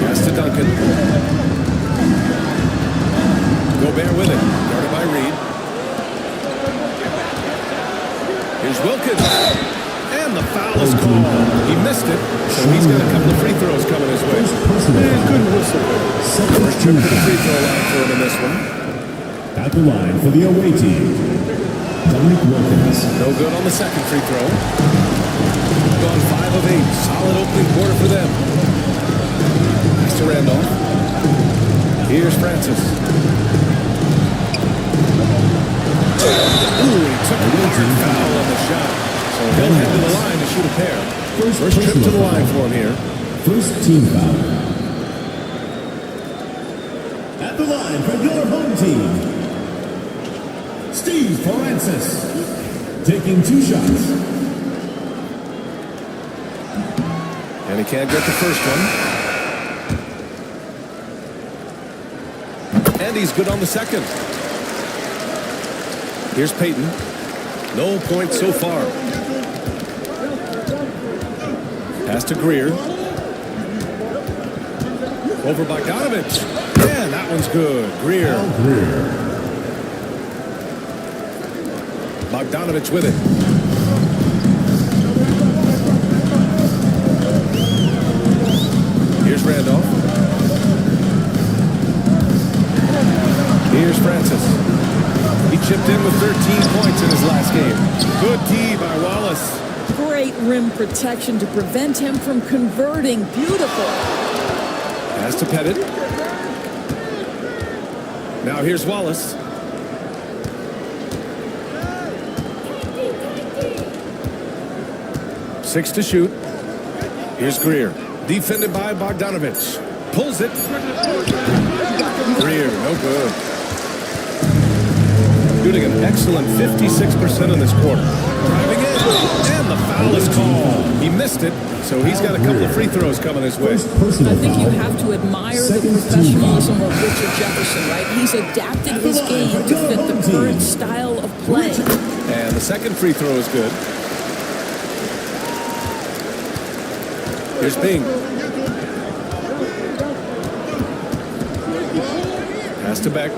Pass to Duncan. Gobert with it. Guarded by Reed. Here's Wilkins. And the foul is called. He missed it, so he's got a couple of free throws coming his way. Man, good whistle. First trip to the free throw line for him in this one. At the line for the away team, Dominic Wilkins. No good on the second free throw. Gone 5 of 8. Solid opening quarter for them. Pass to Randolph. Here's Francis. Ooh, he took a hard foul on the shot. So he'll head to the line to shoot a pair. First trip to the line for him here. First team foul. At the line for your home team, Steve Francis, taking 2 shots. And he can't get the first one. And he's good on the second. Here's Peyton. No points so far. Pass to Greer. Over Bogdanovich. Yeah, that one's good. Greer. Bogdanovich with it. Here's Randolph. Here's Francis. He chipped in with 13 points in his last game. Good D by Wallace. Great rim protection to prevent him from converting. Beautiful. Pass to Pettit. Now here's Wallace. Six to shoot. Here's Greer. Defended by Bogdanovich. Pulls it. Greer, no good. Shooting an excellent 56% in this quarter. Driving in. And the foul is called. He missed it, so he's got a couple of free throws coming his way. I think you have to admire the professionalism of Richard Jefferson, right? He's adapted his game to fit the current style of play. And the second free throw is good. Here's Bing. Pass to Beck.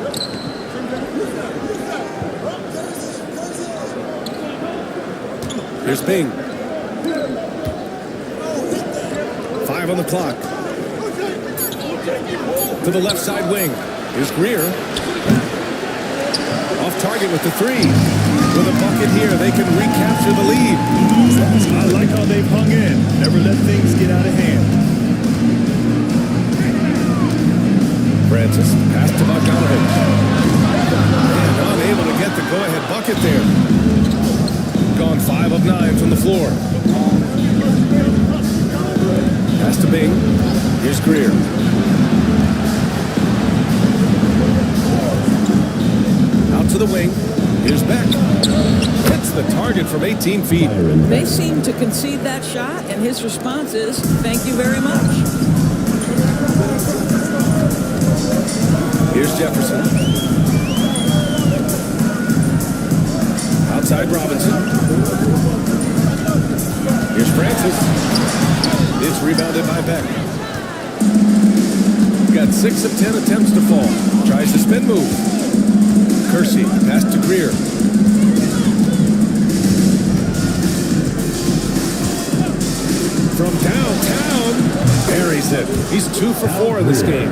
Here's Bing. 5 on the clock. To the left side wing. Here's Greer. Off target with the 3. With a bucket here, they can recapture the lead. I like how they've hung in. Never let things get out of hand. Francis, pass to Bogdanovich. And unable to get the go-ahead bucket there. Gone 5 of 9 from the floor. Pass to Bing. Here's Greer. Out to the wing. Here's Beck. Hits the target from 18 feet. They seem to concede that shot, and his response is, thank you very much. Here's Jefferson. Outside Robinson. Here's Francis. It's rebounded by Beck. Got 6 of 10 attempts to fall. Tries the spin move. Kersey, pass to Greer. From downtown, buries it. He's 2 for 4 in this game.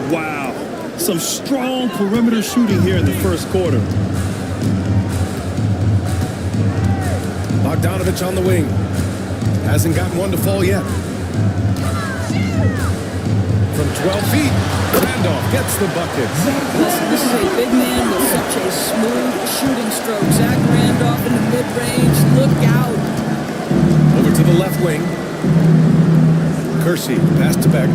Wow. Some strong perimeter shooting here in the first quarter. Bogdanovich on the wing. Hasn't gotten one to fall yet. From 12 feet, Randolph gets the bucket. This is a big man with such a smooth shooting stroke. Zach Randolph in the mid-range. Look out. Over to the left wing. Kersey, pass to Beck.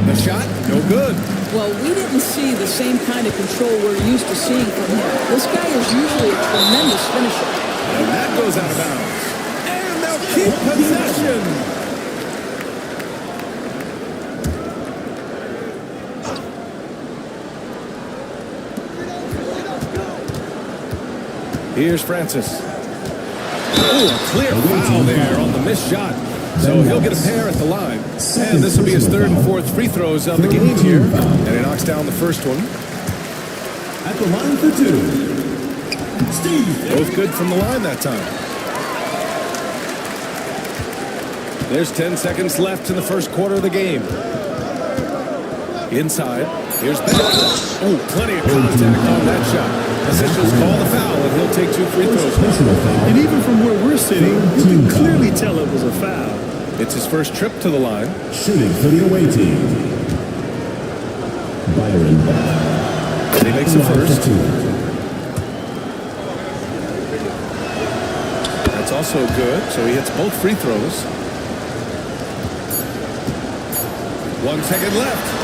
The shot, no good. Well, we didn't see the same kind of control we're used to seeing from him. This guy is usually a tremendous finisher. And that goes out of bounds. And they'll keep possession. Here's Francis. Ooh, a clear foul there on the missed shot. So he'll get a pair at the line. And this will be his 3rd and 4th free throws of the game here. And he knocks down the first one. At the line for 2. Steve. Both good from the line that time. There's 10 seconds left in the first quarter of the game. Inside. Here's Beck. Oh, plenty of contact on that shot. Officials call the foul, and he'll take 2 free throws. And even from where we're sitting, you can clearly tell it was a foul. It's his first trip to the line. Shooting for the away team. Byron Beck. And he makes the first. That's also good, so he hits both free throws. 1 second left.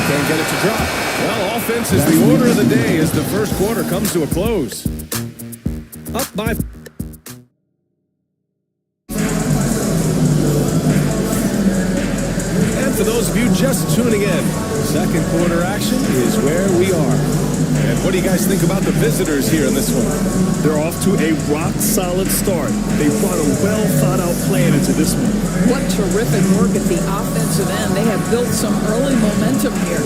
Can't get it to drop. Well, offense is the order of the day as the first quarter comes to a close. Up by... And for those of you just tuning in, second quarter action is where we are. And what do you guys think about the visitors here in this one? They're off to a rock-solid start. They brought a well-thought-out plan into this one. What terrific work at the offensive end. They have built some early momentum here.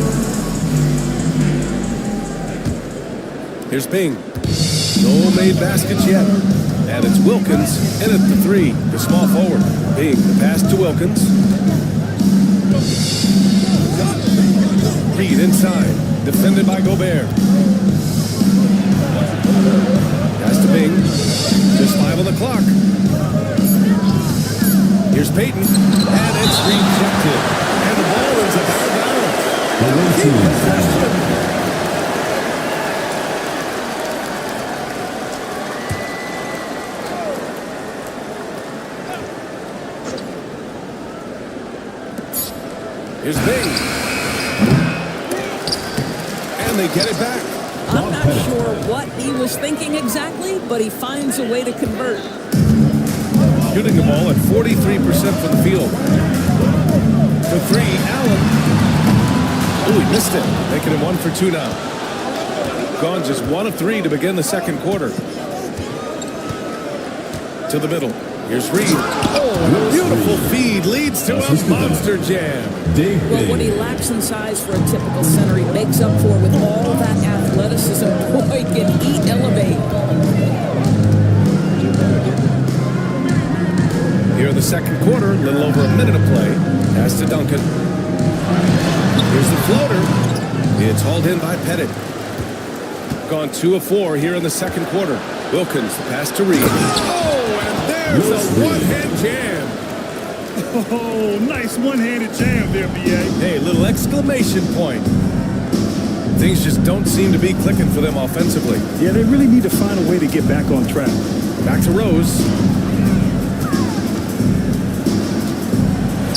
Here's Bing. No made baskets yet. And it's Wilkins in at the three, the small forward. Bing, the pass to Wilkins. Reed inside, defended by Gobert. Pass to Bing. Just 5 on the clock. Here's Payton, and it's rejected. And the ball ends up out of bounds. Here's Bing. And they get it back. I'm not sure what he was thinking exactly, but he finds a way to convert. Shooting the ball at 43% from the field. For three, Allen. Oh, he missed it. Making it 1 for 2 now. Gone just 1 of 3 to begin the second quarter. To the middle. Here's Reed. Oh, a beautiful feed leads to a monster jam. Well, what he lacks in size for a typical center, he makes up for with all that athleticism. Boy, can he elevate. Here in the second quarter, a little over a minute of play. Pass to Duncan. Here's the floater. It's hauled in by Pettit. Gone 2 of 4 here in the second quarter. Wilkins, the pass to Reed. Oh, and there's a one-hand jam. Oh, nice one-handed jam there, B.A. Hey, little exclamation point. Things just don't seem to be clicking for them offensively. Yeah, they really need to find a way to get back on track. Back to Rose.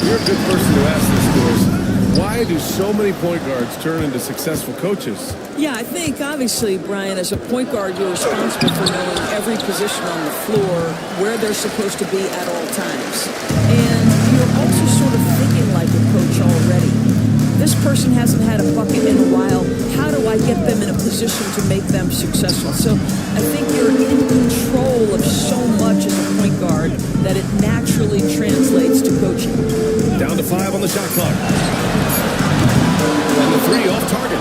You're a good person to ask this, Doris. Why do so many point guards turn into successful coaches? Yeah, I think, obviously, Brian, as a point guard, you're responsible for knowing every position on the floor, where they're supposed to be at all times. And you're also sort of thinking like a coach already. This person hasn't had a bucket in a while. How do I get them in a position to make them successful? So I think you're in control of so much as a point guard that it naturally translates to coaching. Down to 5 on the shot clock. And the 3 off target.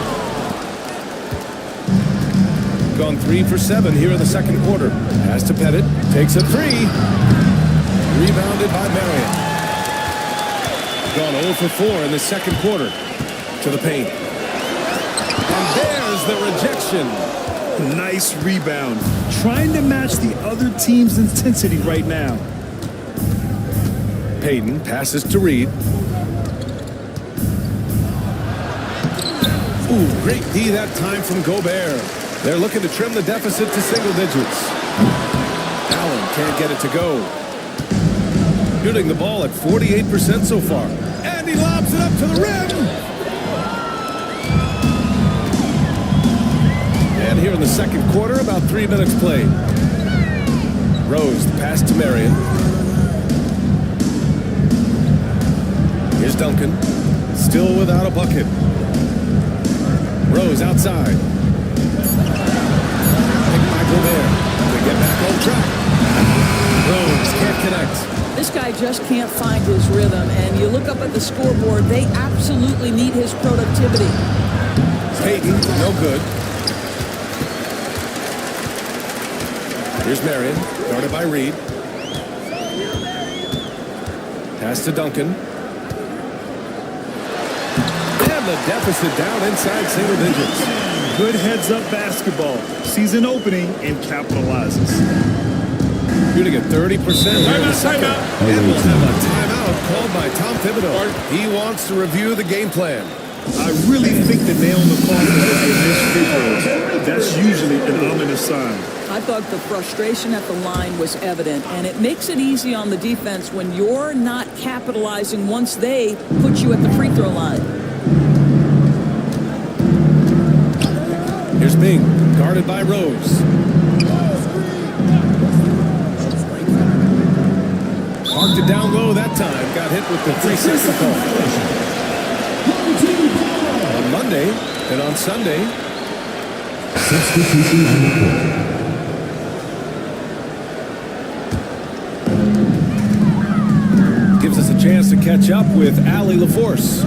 Gone 3 for 7 here in the second quarter. Pass to Pettit. Takes a 3. Rebounded by Marion. Gone 0 for 4 in the second quarter. To the paint. And there's the rejection. Nice rebound. Trying to match the other team's intensity right now. Payton passes to Reed. Ooh, great D that time from Gobert. They're looking to trim the deficit to single digits. Allen can't get it to go. Shooting the ball at 48% so far. And he lobs it up to the rim. And here in the second quarter, about 3 minutes played. Rose, the pass to Marion. Here's Duncan. Still without a bucket. Rose outside. Picked by Gobert. They get back on track. Rose can't connect. This guy just can't find his rhythm, and you look up at the scoreboard, they absolutely need his productivity. Payton, no good. Here's Marion, guarded by Reed. Pass to Duncan. And the deficit down inside single digits. Good heads-up basketball. Sees an opening and capitalizes. Shooting at 30%. Timeout. And we'll have a timeout called by Tom Thibodeau. He wants to review the game plan. I really think the nail in the coffin is the missed free throws. That's usually an ominous sign. I thought the frustration at the line was evident, and it makes it easy on the defense when you're not capitalizing once they put you at the free throw line. Here's Bing, guarded by Rose. Marked it down low that time. Got hit with the 3-second call. On Monday and on Sunday. Substitution on the court. Gives us a chance to catch up with Allie LaForce.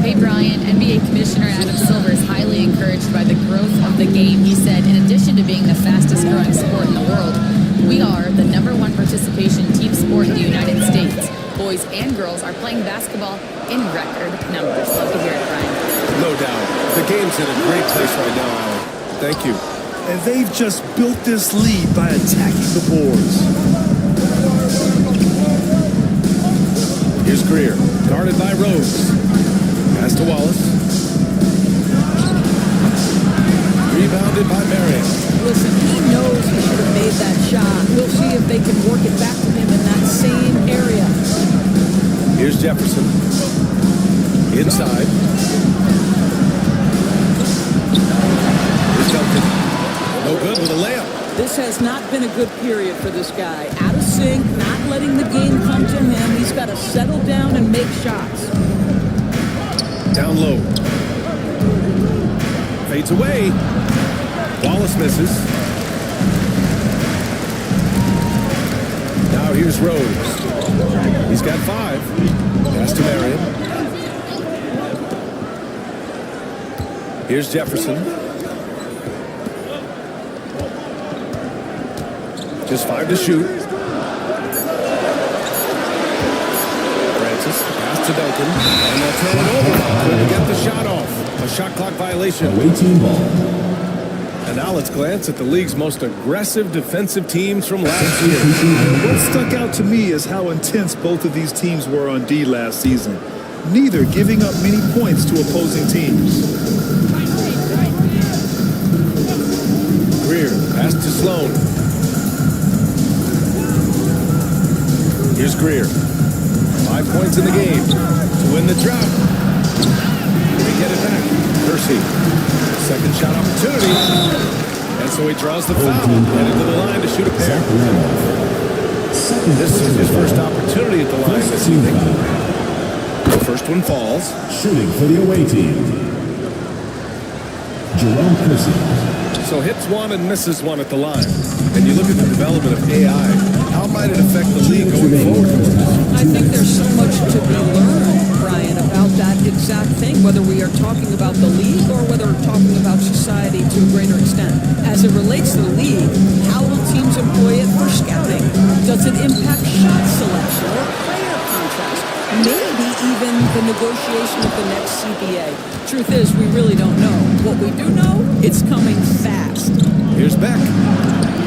Hey, Brian. NBA Commissioner Adam Silver is highly encouraged by the growth of the game. He said, in addition to being the fastest growing sport in the world, we are the #1 participation team sport in the United States. Boys and girls are playing basketball in record numbers. Love to hear it, Brian. No doubt. The game's in a great place right now, Allie. Thank you. And they've just built this lead by attacking the boards. Here's Greer, guarded by Rose. Pass to Wallace. Rebounded by Marion. Listen, he knows he should have made that shot. We'll see if they can work it back to him in that same area. Here's Jefferson. Inside. Here's Duncan. No good with a layup. This has not been a good period for this guy. Out of sync, not letting the game come to him. He's got to settle down and make shots. Down low. Fades away. Wallace misses. Now here's Rose. He's got 5. Pass to Marion. Here's Jefferson. Just 5 to shoot. Francis, pass to Duncan. And they'll turn it over. Couldn't get the shot off. A shot clock violation. Away team ball. And now let's glance at the league's most aggressive defensive teams from last year. What stuck out to me is how intense both of these teams were on D last season. Neither giving up many points to opposing teams. Greer, pass to Sloan. Here's Greer. 5 points in the game to win the drought. They get it back. Kersey. Second shot opportunity. And so he draws the foul. Headed to the line to shoot a pair. This is his first opportunity at the line this evening. The first one falls. Shooting for the away team. Jerome Kersey. So hits one and misses one at the line. And you look at the development of AI. How might it affect the league going forward? I think there's so much to be learned, Brian, about that exact thing, whether we are talking about the league or whether we're talking about society to a greater extent. As it relates to the league, how will teams employ it for scouting? Does it impact shot selection or player contracts? Maybe even the negotiation of the next CBA. Truth is, we really don't know. What we do know, it's coming fast. Here's Beck.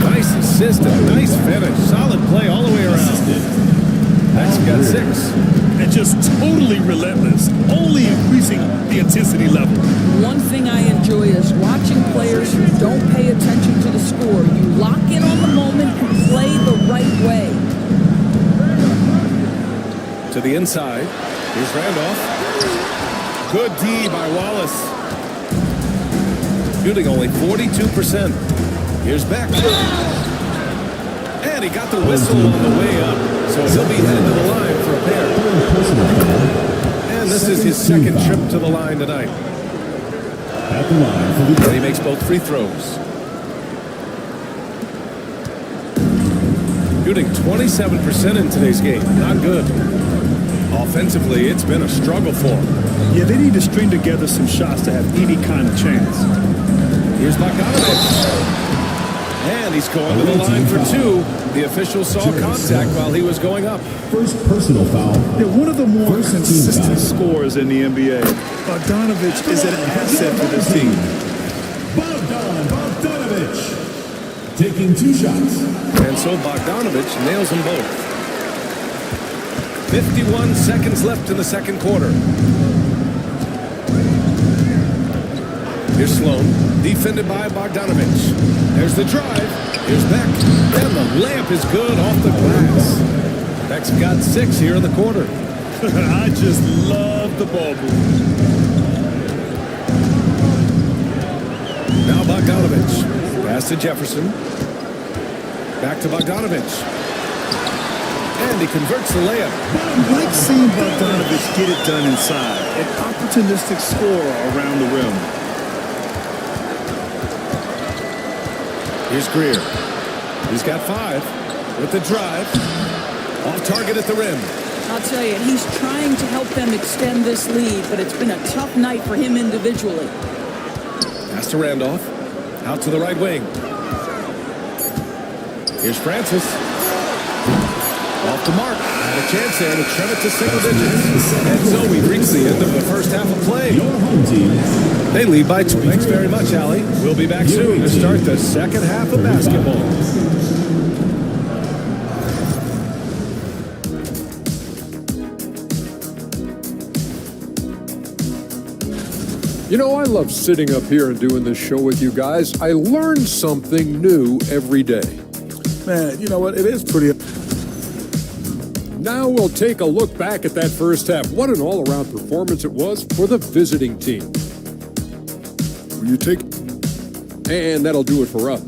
Nice assist and nice finish. Solid play all the way around. Beck's got 6. And just totally relentless, only increasing the intensity level. One thing I enjoy is watching players who don't pay attention to the score. You lock in on the moment and play the right way. To the inside. Here's Randolph. Good D by Wallace. Shooting only 42%. Here's Beck. And he got the whistle on the way up. So he'll be headed to the line for a pair. And this is his second trip to the line tonight. At the line for the And he makes both free throws. Shooting 27% in today's game. Not good. Offensively, it's been a struggle for him. Yeah, they need to string together some shots to have any kind of chance. Here's Bogdanovich. And he's going to the line for 2. The official saw contact while he was going up. first personal foul. Yeah, one of the more consistent scorers in the NBA. Bogdanovich is an asset for this team. Bogdanovich taking 2 shots. And so Bogdanovich nails them both. 51 seconds left in the second quarter. Here's Sloan, defended by Bogdanovich. There's the drive. Here's Beck. And the layup is good off the glass. Beck's got 6 here in the quarter. I just love the ball move. Now Bogdanovich. Pass to Jefferson. Back to Bogdanovich. And he converts the layup. I like seeing Bogdanovich get it done inside. An opportunistic scorer around the rim. Here's Greer. He's got 5 with the drive. Off target at the rim. I'll tell you, he's trying to help them extend this lead, but it's been a tough night for him individually. Pass to Randolph. Out to the right wing. Here's Francis. Off the mark. Had a chance there to trim it to single digits. And so we've reached the end of the first half of play. They lead by 2. Thanks very much, Allie. We'll be back soon to start the second half of basketball. You know, I love sitting up here and doing this show with you guys. I learn something new every day. Man, you know what? It is pretty... Now we'll take a look back at that first half. What an all-around performance it was for the visiting team. You take... And that'll do it for us.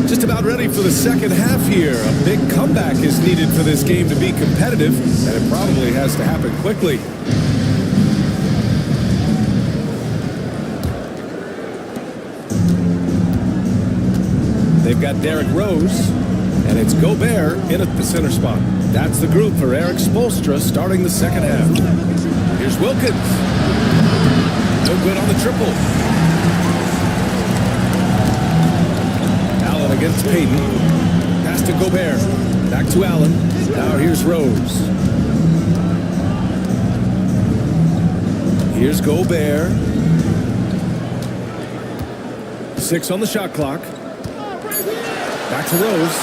Just about ready for the second half here. A big comeback is needed for this game to be competitive, and it probably has to happen quickly. They've got Derrick Rose, and it's Gobert in at the center spot. That's the group for Eric Spoelstra starting the second half. Here's Wilkins. No good on the triple. Allen against Payton. Pass to Gobert. Back to Allen. Now here's Rose. Here's Gobert. 6 on the shot clock. Back to Rose.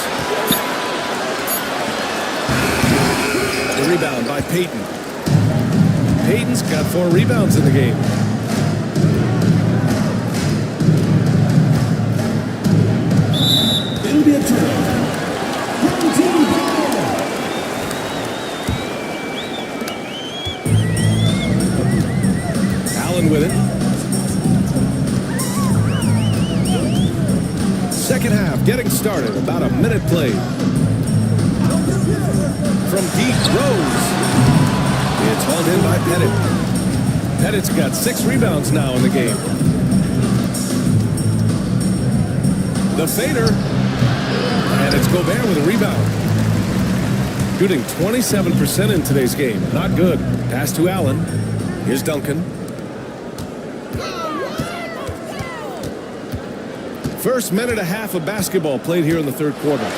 The rebound by Payton. Payton's got 4 rebounds in the game. It'll be a turnover. Allen with it. Second half getting started. About a minute played. From deep, Rose. It's hauled in by Pettit. Pettit's got 6 rebounds now in the game. The fader. And it's Gobert with a rebound. Shooting 27% in today's game. Not good. Pass to Allen. Here's Duncan. First minute and a half of basketball played here in the third quarter.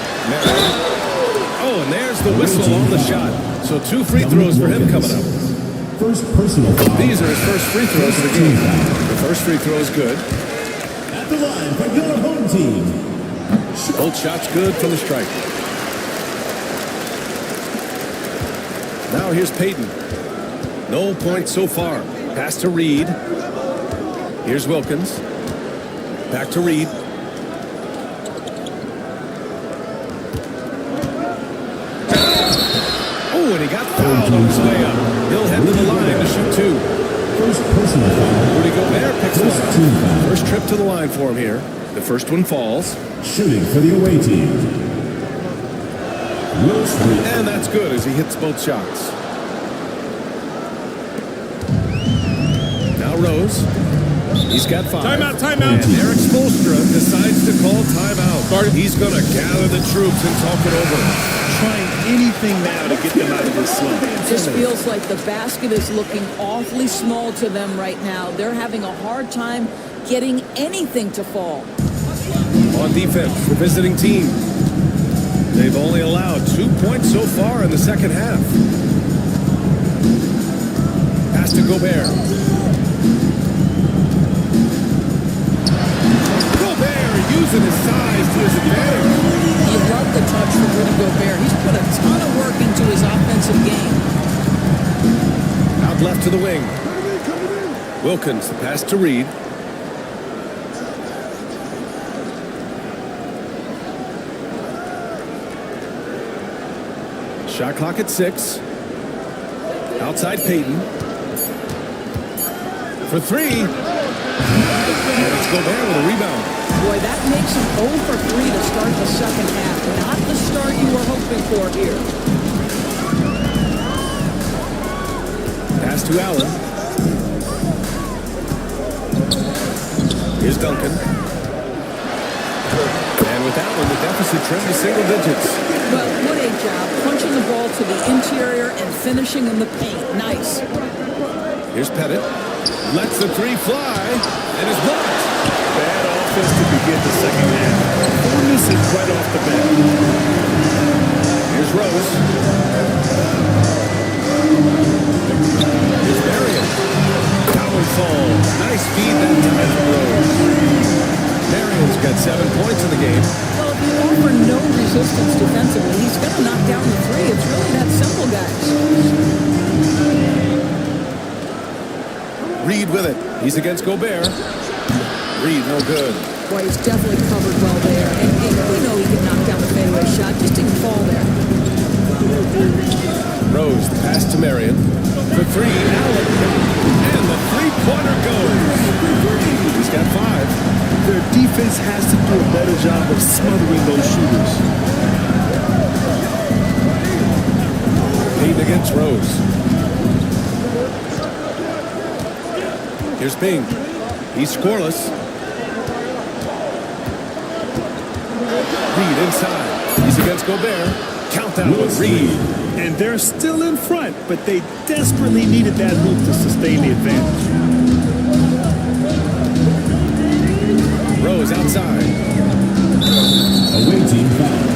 Oh, and there's the whistle on the shot. So 2 free throws for him coming up. First personal foul. These are his first free throws of the game. The first free throw is good. At the line for your home team. Both shots good from the striker. Now here's Payton. No points so far. Pass to Reed. Here's Wilkins. Back to Reed. Oh, and he got fouled on his way up. He'll head to the line to shoot 2. First personal foul. Rudy Gobert picks one up. First trip to the line for him here. The first one falls. Shooting for the away team. And that's good as he hits both shots. Now Rose. He's got 5. Timeout, timeout. And Eric Spoelstra decides to call timeout. He's going to gather the troops and talk it over. Trying anything now to get them out of this slump. It just feels like the basket is looking awfully small to them right now. They're having a hard time getting anything to fall. On defense, the visiting team. They've only allowed 2 points so far in the second half. Pass to Gobert. Gobert using his size to his advantage. You love the touch from Rudy Gobert. He's put a ton of work into his offensive game. Out left to the wing. Wilkins, the pass to Reed. Shot clock at 6. Outside Payton. For 3. And it's Gobert with a rebound. Boy, that makes him 0 for 3 to start the second half. Not the start you were hoping for here. Pass to Allen. Here's Duncan. And with Allen, the deficit trimmed to single digits. Well, what a job. Punching the ball to the interior and finishing in the paint. Nice. Here's Pettit. Lets the 3 fly. And is blocked. Bad offense to begin the second half. Performance is right off the bat. Here's Rose. Here's Marion. Power fall. Nice feed that time for Rose. Marion's got 7 points in the game. Well, if you offer no resistance defensively, he's going to knock down the 3. It's really that simple, guys. Reed with it. He's against Gobert. Reed, no good. Boy, he's definitely covered well there. And we know he can knock down the fadeaway shot. Just didn't fall there. Rose, the pass to Marion. For 3, Allen. And the three-pointer goes. He's got 5. Their defense has to do a better job of smothering those shooters. Payton against Rose. Here's Bing. He's scoreless. Reed inside. He's against Gobert. Countdown with Reed. And they're still in front, but they desperately needed that hoop to sustain the advantage. Rose outside. Away team foul.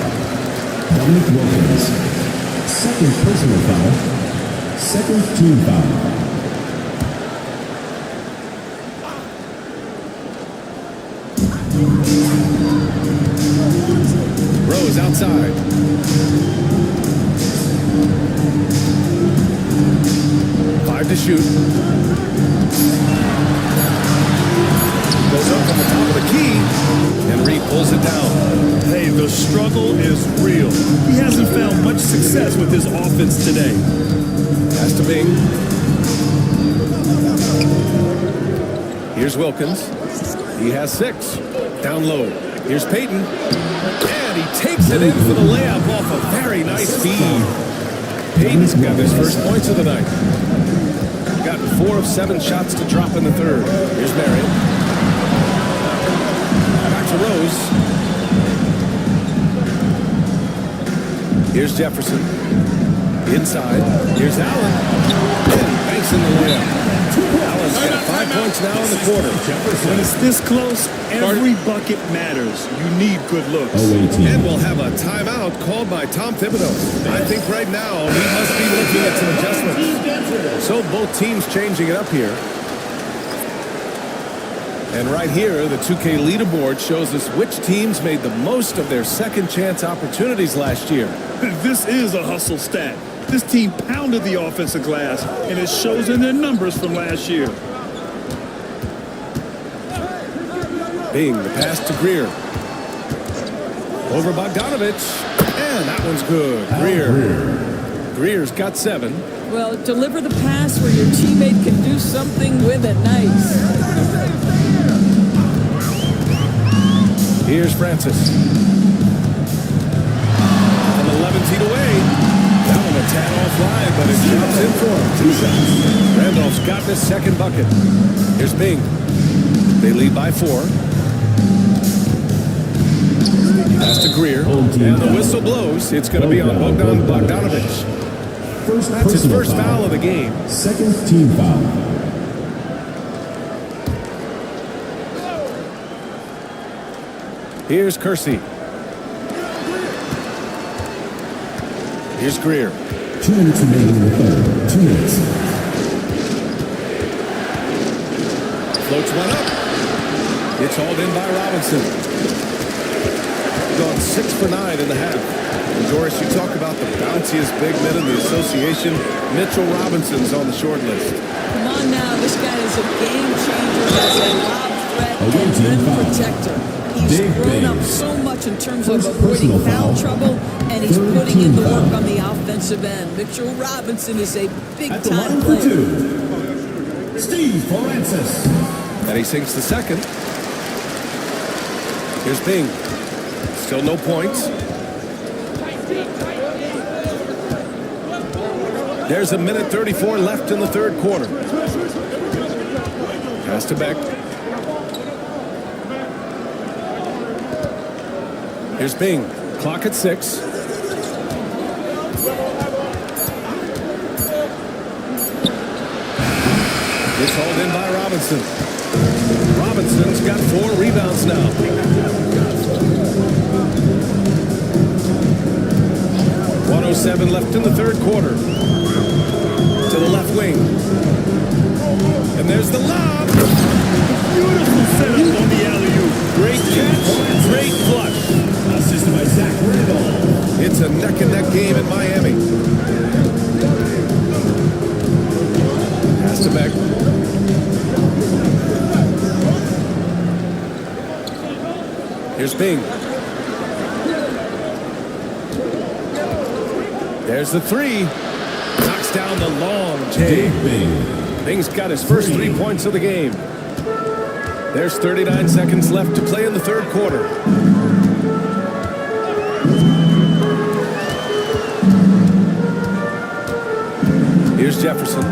Dominic Wilkins. Second personal foul. Second team foul. Rose outside. Five to shoot. Goes up from the top of the key, and Reed pulls it down. Hey, the struggle is real. He hasn't found much success with his offense today. Pass to Bing. Here's Wilkins. He has 6. Down low. Here's Payton. And he takes it in for the layup off a very nice feed. Payton's got his first points of the night. Got 4 of 7 shots to drop in the third. Here's Marion. Back to Rose. Here's Jefferson. Inside. Here's Allen. And banks in the layup. Allen's got 5 points now in the quarter. When it's this close, every bucket matters. You need good looks. And we'll have a timeout called by Tom Thibodeau. I think right now he must be looking at some adjustments. So both teams changing it up here. And right here, the 2K leaderboard shows us which teams made the most of their second chance opportunities last year. This is a hustle stat. This team pounded the offensive glass, and it shows in their numbers from last year. Bing, the pass to Greer. Over Bogdanovich. And that one's good. Greer. Greer's got 7. Well, deliver the pass where your teammate can do something with it. Nice. Here's Francis. From 11 feet away. That one a tad offline, but it drops in for him. 2 shots. Randolph's got this second bucket. Here's Bing. They lead by 4. Pass to Greer. And the whistle blows. It's going to be on Bogdan Bogdanovich. That's his first foul of the game. Second team foul. Here's Kersey. Here's Greer. 2 minutes remaining in the third. 2 minutes. Floats one up. It's hauled in by Robinson. Gone 6 for 9 in the half. And Doris, you talk about the bounciest big men in the association. Mitchell Robinson's on the short list. Come on now, this guy is a game changer as a lob threat and rim protector. He's He's grown up so much in terms of avoiding foul trouble, and he's putting in the work on the offensive end. Mitchell Robinson is a big-time player. Steve Francis. And he sinks the second. Here's Bing. Still no points. There's 1:34 left in the third quarter. Pass to Beck. Here's Bing. Clock at 6. It's hauled in by Robinson. Robinson's got 4 rebounds now. 1:07 left in the third quarter. To the left wing. And there's the lob. Beautiful setup on the alley-oop. Great catch, great flush. Assisted by Zach Randolph. It's a neck-and-neck game in Miami. Pass to Beck. Here's Bing. There's the 3. Knocks down the long J. Bing's got his first 3 points of the game. There's 39 seconds left to play in the third quarter. Here's Jefferson.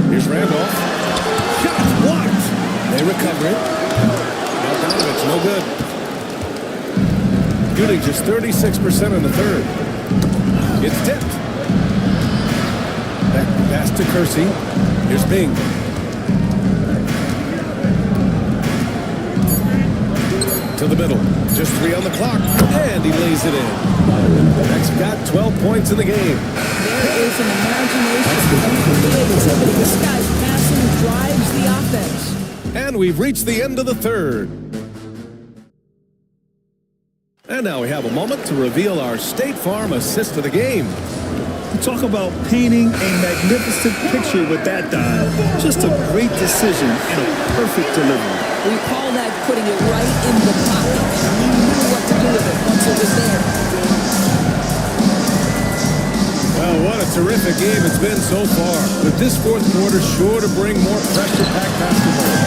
Here's Randolph. Shot blocked. They recover it. Bogdanovich, no good. Shooting just 36% in the third. It's tipped. Back pass to Kersey. Here's Bing. To the middle. Just 3 on the clock. And he lays it in. Beck's got 12 points in the game. There is an imagination and creativity. This guy's passing drives the offense. And we've reached the end of the third. And now we have a moment to reveal our State Farm assist of the game. Talk about painting a magnificent picture with that dive. Just a great decision and a perfect delivery. We call that putting it right in the pocket. And he knew what to do with it once it was there. Well, what a terrific game it's been so far. With this fourth quarter sure to bring more pressure-packed basketball.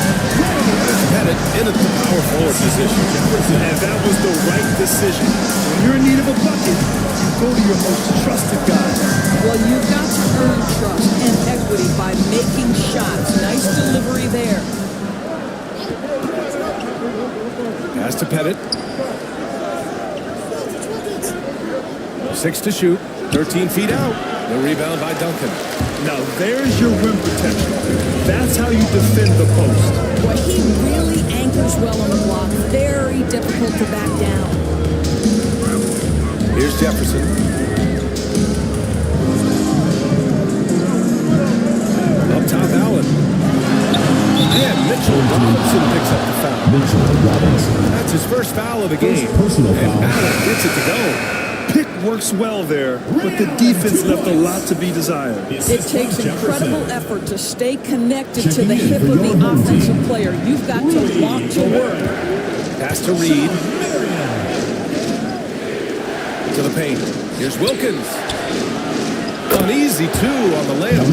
It's headed into the power forward position. And that was the right decision. When you're in need of a bucket, you go to your most trusted guy. Well, you've got to earn trust and equity by making shots. Nice delivery there. Pass to Pettit. 6 to shoot. 13 feet out. The rebound by Duncan. Now there's your rim protection. That's how you defend the post. Well, he really anchors well on the block. Very difficult to back down. Here's Jefferson. Up top, Allen. And Mitchell Robinson picks up the foul. That's his first foul of the game. And Allen gets it to go. Pick works well there, but the defense left a lot to be desired. It takes incredible effort to stay connected to the hip of the offensive player. You've got to want to work. Pass to Reed. To the paint. Here's Wilkins. An easy 2 on the layup.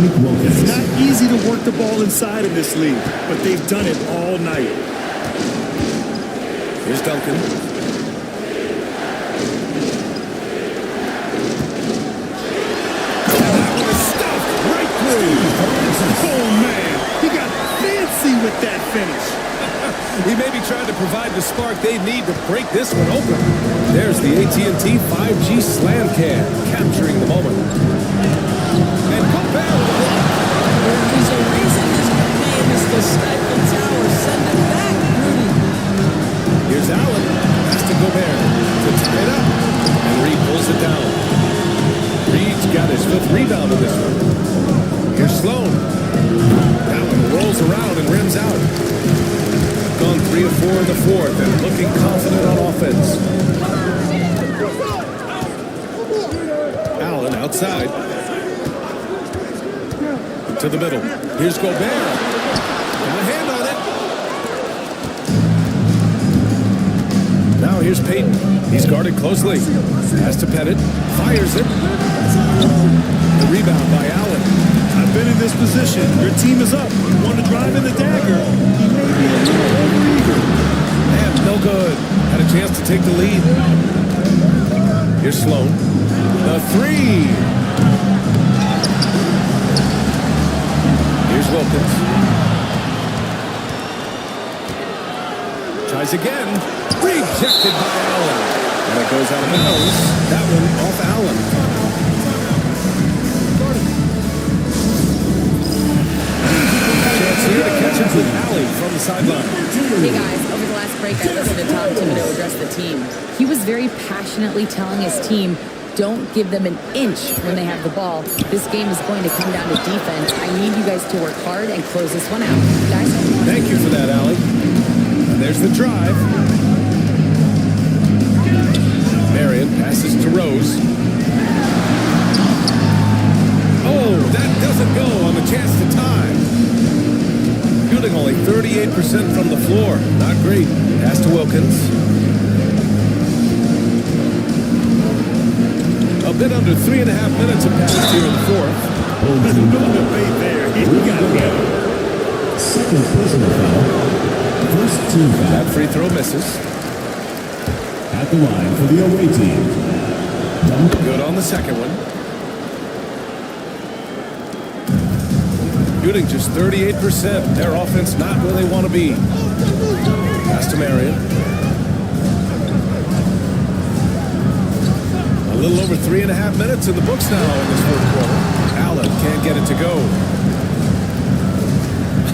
It's not easy to work the ball inside in this league, but they've done it all night. Here's Duncan. Oh, man, he got fancy with that finish. He may be trying to provide the spark they need to break this one open. There's the AT&T 5G Slam Cam, capturing the moment. And Gobert with the block. There's a reason his name is the Stifle Tower. Send it back, Rudy. Here's Allen. Has to Gobert to tie it up. And Reed pulls it down. Reed's got his 5th rebound in this one. Here's Sloan. Allen rolls around and rims out. Gone 3 of 4 in the fourth and looking confident on offense. Allen outside. To the middle. Here's Gobert. Got a hand on it. here's Peyton. He's guarded closely. Pass to Pettit. Fires it. The rebound by Allen. I've been in this position. Your team is up. You want to drive in the dagger. He may be a little overeager. And no good. Had a chance to take the lead. Here's Sloan. The three. Here's Wilkins. Tries again. Rejected by Allen. And it goes out of bounds. That one off Allen. Chance here to catch it with Allen from the sideline. Hey guys, over the last break I listened to Tom Thibodeau address the team. He was very passionately telling his team, don't give them an inch when they have the ball. This game is going to come down to defense. I need you guys to work hard and close this one out. Guys? Thank you for that, Allie. And there's the drive. Marion passes to Rose. Oh, that doesn't go on the chance to tie. Shooting only 38% from the floor. Not great. Pass to Wilkins. A bit under 3.5 minutes of pass here in the fourth. There's no debate there. He got him. Second personal foul. First team foul. That free throw misses. At the line for the away team. Good on the second one. Shooting just 38%. Their offense not where they want to be. Pass to Marion. A little over 3.5 minutes in the books now in this fourth quarter. Allen can't get it to go.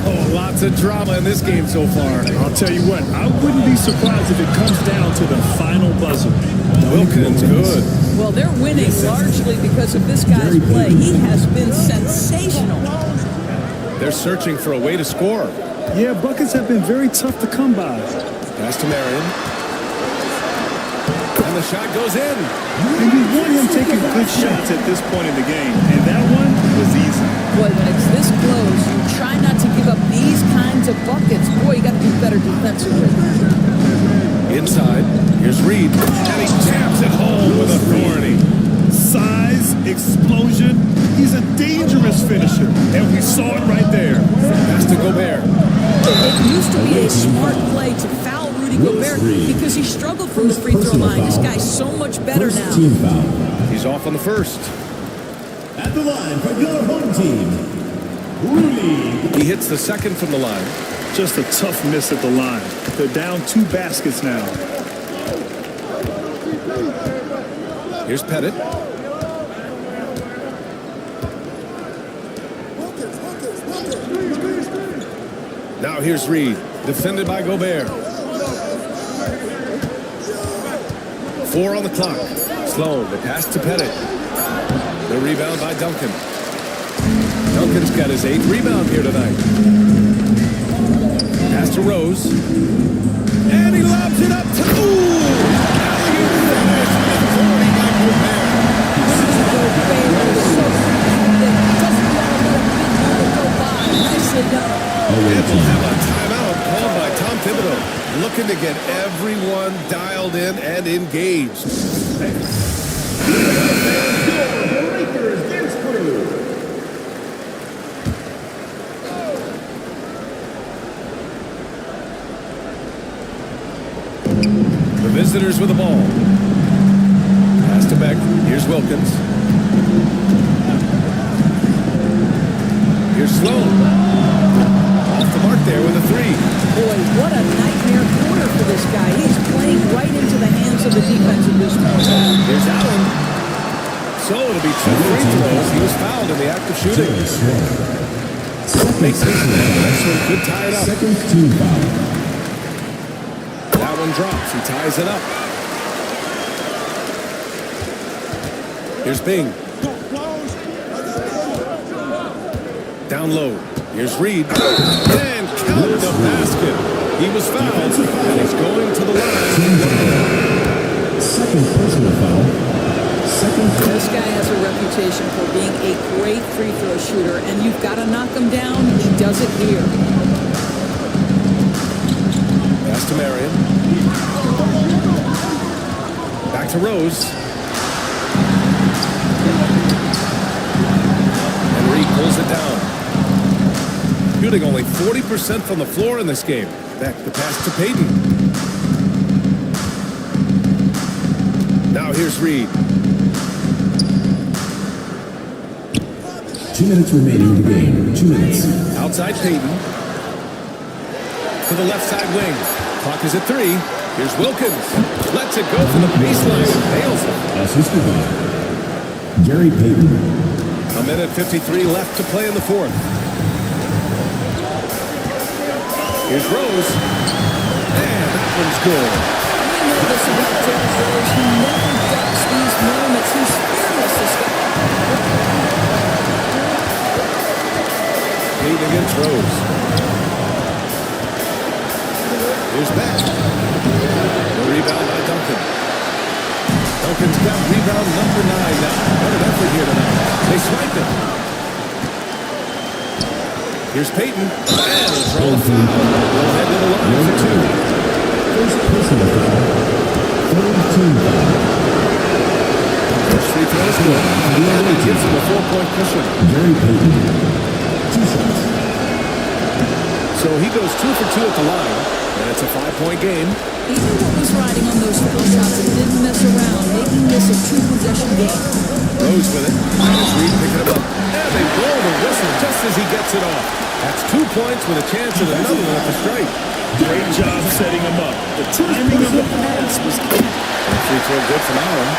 Oh, lots of drama in this game so far. I'll tell you what, I wouldn't be surprised if it comes down to the final buzzer. Wilkins, good. Well, they're winning largely because of this guy's play. He has been sensational. They're searching for a way to score. Yeah, buckets have been very tough to come by. Pass to Marion. And the shot goes in. And you want him taking good shots at this point in the game. And that one was easy. Boy, when it's this close, you try not to give up these kinds of buckets. Boy, you got to do better defensively. Inside, here's Reed. And he jams it home with authority. Size, explosion. He's a dangerous finisher. And we saw it right there. Pass to Gobert. It used to be a smart play to foul Rudy Gobert because he struggled from the free throw line. This guy's so much better now. Team foul. He's off on the first. At the line for your home team. Rudy. He hits the second from the line. Just a tough miss at the line. They're down 2 baskets now. Here's Pettit. Now here's Reed, defended by Gobert. 4 on the clock. Sloan, the pass to Pettit. The rebound by Duncan. Duncan's got his 8th rebound here tonight. Pass to Rose. And he lobs it up to... Ooh! Alley-oop finish with 40 by Gobert. And we'll have a timeout called by Tom Thibodeau, looking to get everyone dialed in and engaged. The visitors with the ball. Pass to Beck. Here's Wilkins. Here's Sloan. Off the mark there with a 3. Boy, what a nightmare quarter for this guy. He's playing right into the hands of the defense at this point. Here's Allen. So it'll be 2 free throws. He was fouled in the act of shooting. Makes it next one could tie it up. Second team foul. That one drops. He ties it up. Here's Bing. Down low. Here's Reed. And count the basket. He was fouled, and he's going to the line. Second personal foul. This guy has a reputation for being a great free throw shooter, and you've got to knock him down. He does it here. Pass to Marion. to Rose. Henry pulls it down. Shooting only 40% from the floor in this game. Back the pass to Payton. Now here's Reed. 2 minutes remaining in the game. 2 minutes. Outside Payton. To the left side wing. Clock is at 3. Here's Wilkins. Lets it go from the baseline. Nails it. Assisted by Gary Payton. A minute 53 left to play in the fourth. Here's Rose. And that one's good. We know this about Derrick Rose. He never ducks these moments. He's fearless, this guy. Payton against Rose. Here's back. The rebound by Duncan. Duncan's got rebound number 9 now. What an effort here tonight. They swiped it. Here's Payton. And draw the foul. They'll head to the line for 2. First personal foul. Third team foul. First free throw is good. And he gives him a 4-point cushion. Gary Payton. 2 shots. So he goes 2 for 2 at the line. And it's a 5-point game. He knew what was riding on those foul shots and didn't mess around, making this a 2-possession game. Rose with it. Here's Reed picking him up. And they blow the whistle just as he gets it off. That's 2 points with a chance at another one at the strike. Great job setting him up. The timing of the pass was key. Free throw good from Allen.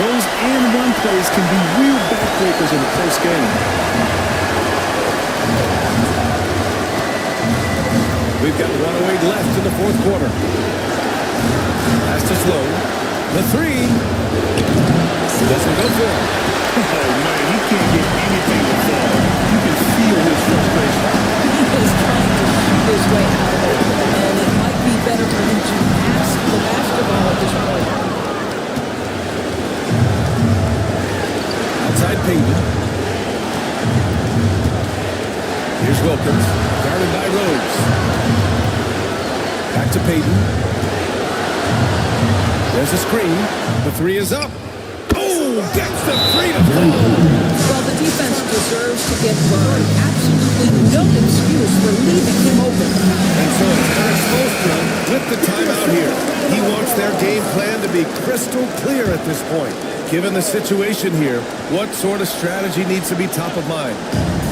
Those and-one plays can be real backbreakers in a close game. We've got 1:08 left in the fourth quarter. Pass to Slow. The 3. Doesn't go for him. Oh, man, he can't get anything to fall. You can feel his frustration. He is trying to shoot his way out of it, and it might be better for him to pass the basketball at this point. Outside Payton. Here's Wilkins. Guarded by Rose. Back to Payton. There's a screen. The 3 is up. Oh, gets the 3 to fall. Well, the defense deserves to get burned. Absolutely no excuse for leaving him open. And so it's Eric Spoelstra with the timeout here. He wants their game plan to be crystal clear at this point. Given the situation here, what sort of strategy needs to be top of mind?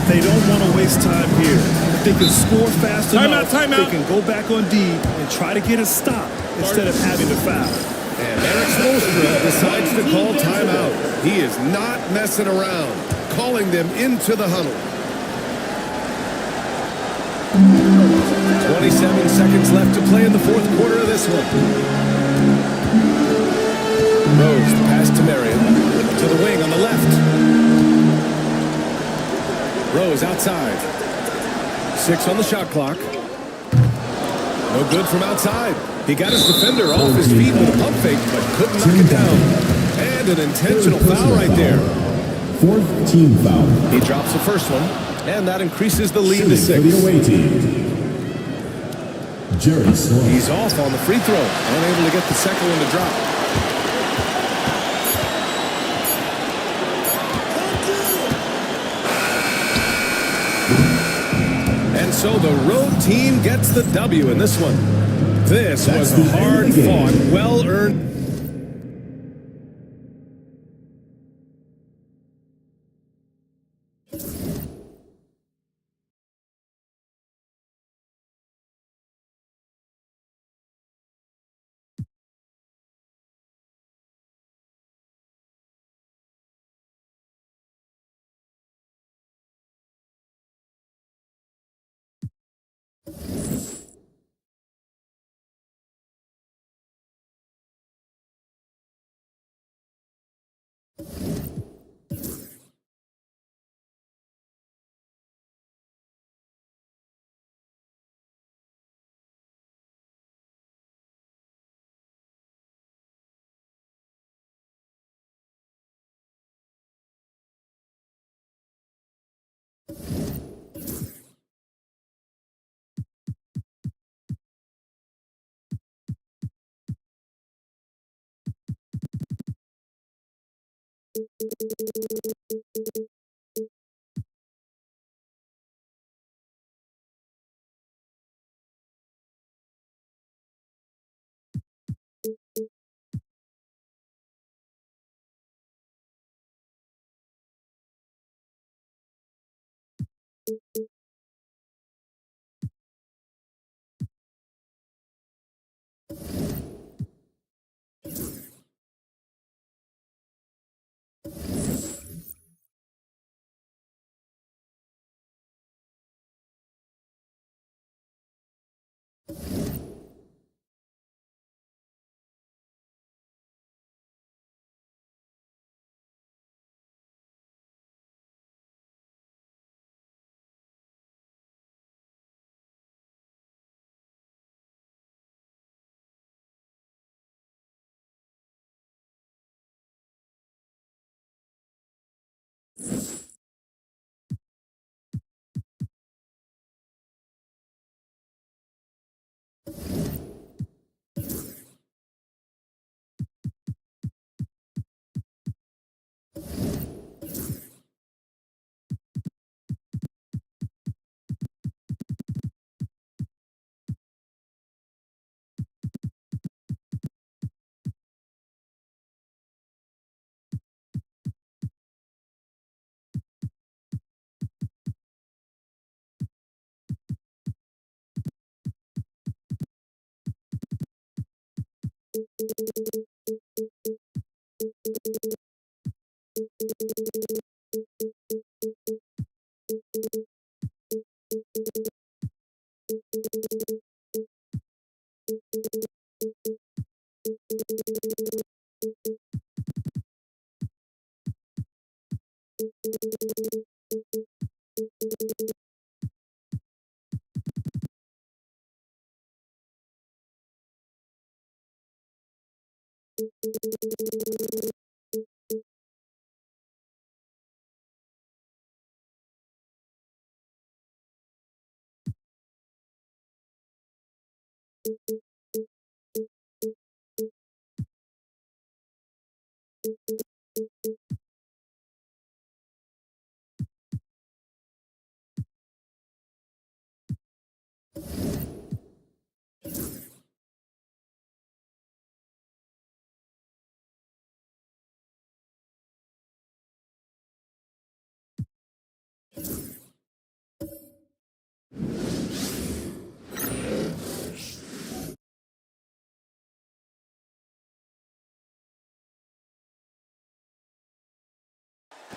They don't want to waste time here. If they can score fast enough, they can go back on D and try to get a stop instead of having to foul. And Eric Spoelstra decides to call timeout. He is not messing around, calling them into the huddle. 27 seconds left to play in the fourth quarter of this one. Rose, the pass to Marion. To the wing on the left. Rose outside. 6 on the shot clock. No good from outside. He got his defender off his feet with a pump fake, but couldn't knock it down. And an intentional foul right there. Fourth team foul. He drops the first one, and that increases the lead to 6. For the away team. Jerry Slow. He's off on the free throw, unable to get the second one to drop. And so the road team gets the W in this one. This was a hard-fought, well-earned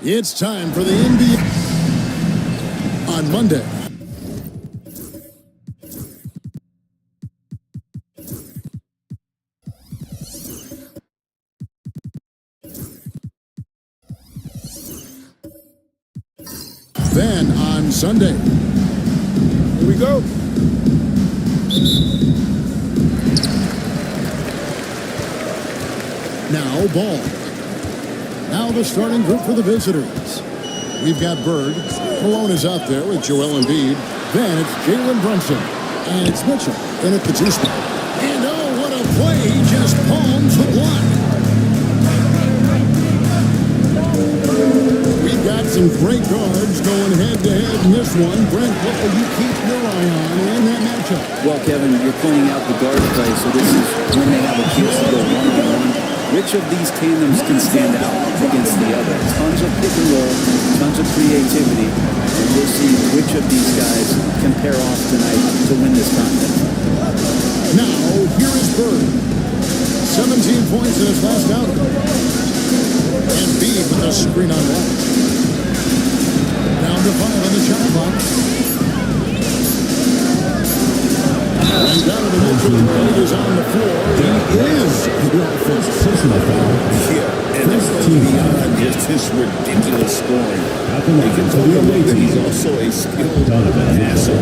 It's time for the NBA on Monday. Then on Sunday. Here we go. Now ball. Now the starting group for the visitors. We've got Bird. Malone is out there with Joel Embiid. Then it's Jalen Brunson. And it's Mitchell in at the two spot. And oh, what a play. He just palms the block. We've got some great guards going head-to-head in this one. Brent, what will you keep your eye on in that matchup? Well, Kevin, you're pointing out the guard play, so this is when they have a chance to go one-on-one. Which of these tandems can stand out against the other? Tons of pick and roll, tons of creativity, and we'll see which of these guys can pair off tonight to win this contest. Now, here is Bird. 17 points in his last outing. And Embiid with a screen on right. Down to 5 on the shot clock. And Donovan Mitchell is on the floor. He is the offensive personal foul. Yeah, and it's beyond just his ridiculous scoring. You can tell that he's also a skilled passer.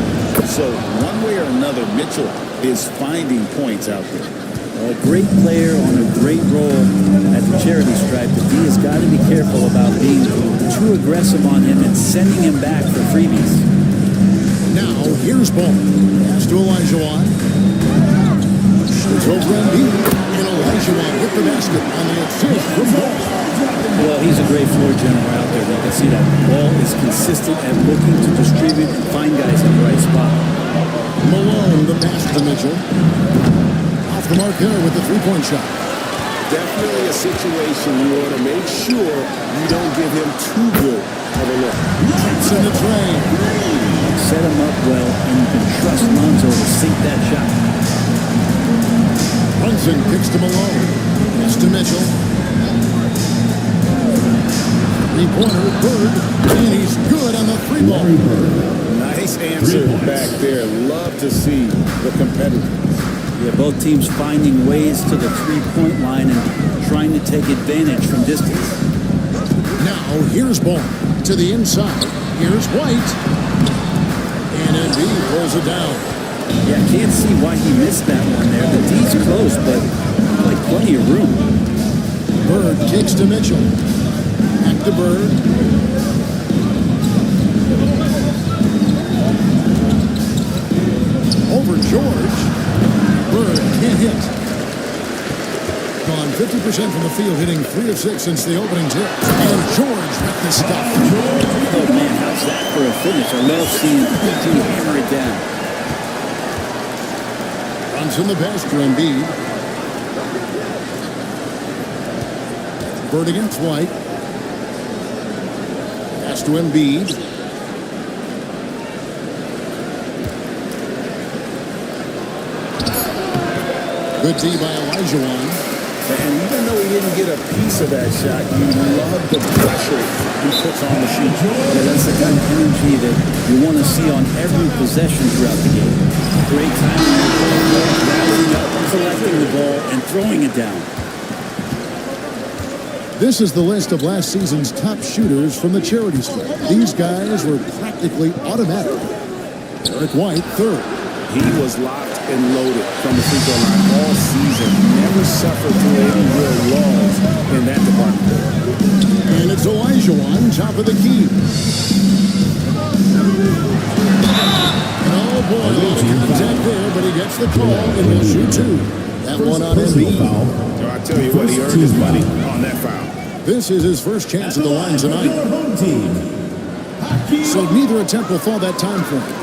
So one way or another, Mitchell is finding points out there. A great player on a great role at the charity stripe, but he has got to be careful about being too aggressive on him and sending him back for freebies. Now, here's Ball. Pass to Elijah Wan. It's over Embiid. And Elijah Wan with the basket on the assist from Ball. Well, he's a great floor general out there. You can see that ball is consistent and looking to distribute and find guys in the right spot. Malone, the pass to Mitchell. Off the mark there with the three-point shot. Definitely a situation you want to make sure you don't give him too good of a look. It's in the train. Set him up well, and you can trust Lonzo to sink that shot. Brunson kicks to Malone. Pass to Mitchell. Three-pointer, Bird, and he's good on the three-ball. Nice answer back there. Love to see the competitiveness. Yeah, both teams finding ways to the three-point line and trying to take advantage from distance. Now, here's Ball to the inside. Here's White. And Embiid pulls it down. Yeah, I can't see why he missed that one there. The D's close, but like plenty of room. Bird kicks to Mitchell. Back to Bird. Over George. Bird can't hit. Gone 50% from the field, hitting 3 of 6 since the opening tip. And George with the stuff. Oh man, how's that for a finish? I love seeing PG hammer it down. Runs in the pass to Embiid. Bird against White. Pass to Embiid. Good D by Olajuwon. And even though he didn't get a piece of that shot, you love the pressure he puts on the shoot. Yeah, that's the kind of energy that you want to see on every possession throughout the game. Great timing, rallying up, collecting the ball, and throwing it down. This is the list of last season's top shooters from the charity stripe. These guys were practically automatic. Derek White, third. He was locked and loaded from the free throw line all season. Never suffered through any real loss in that department. And it's Olajuwon, top of the key. And oh boy, a lot of contact there, but he gets the call and he'll shoot two. That one on Embiid. So I tell you what, he earned his money on that foul. This is his first chance at the line tonight. So neither attempt will fall that time frame.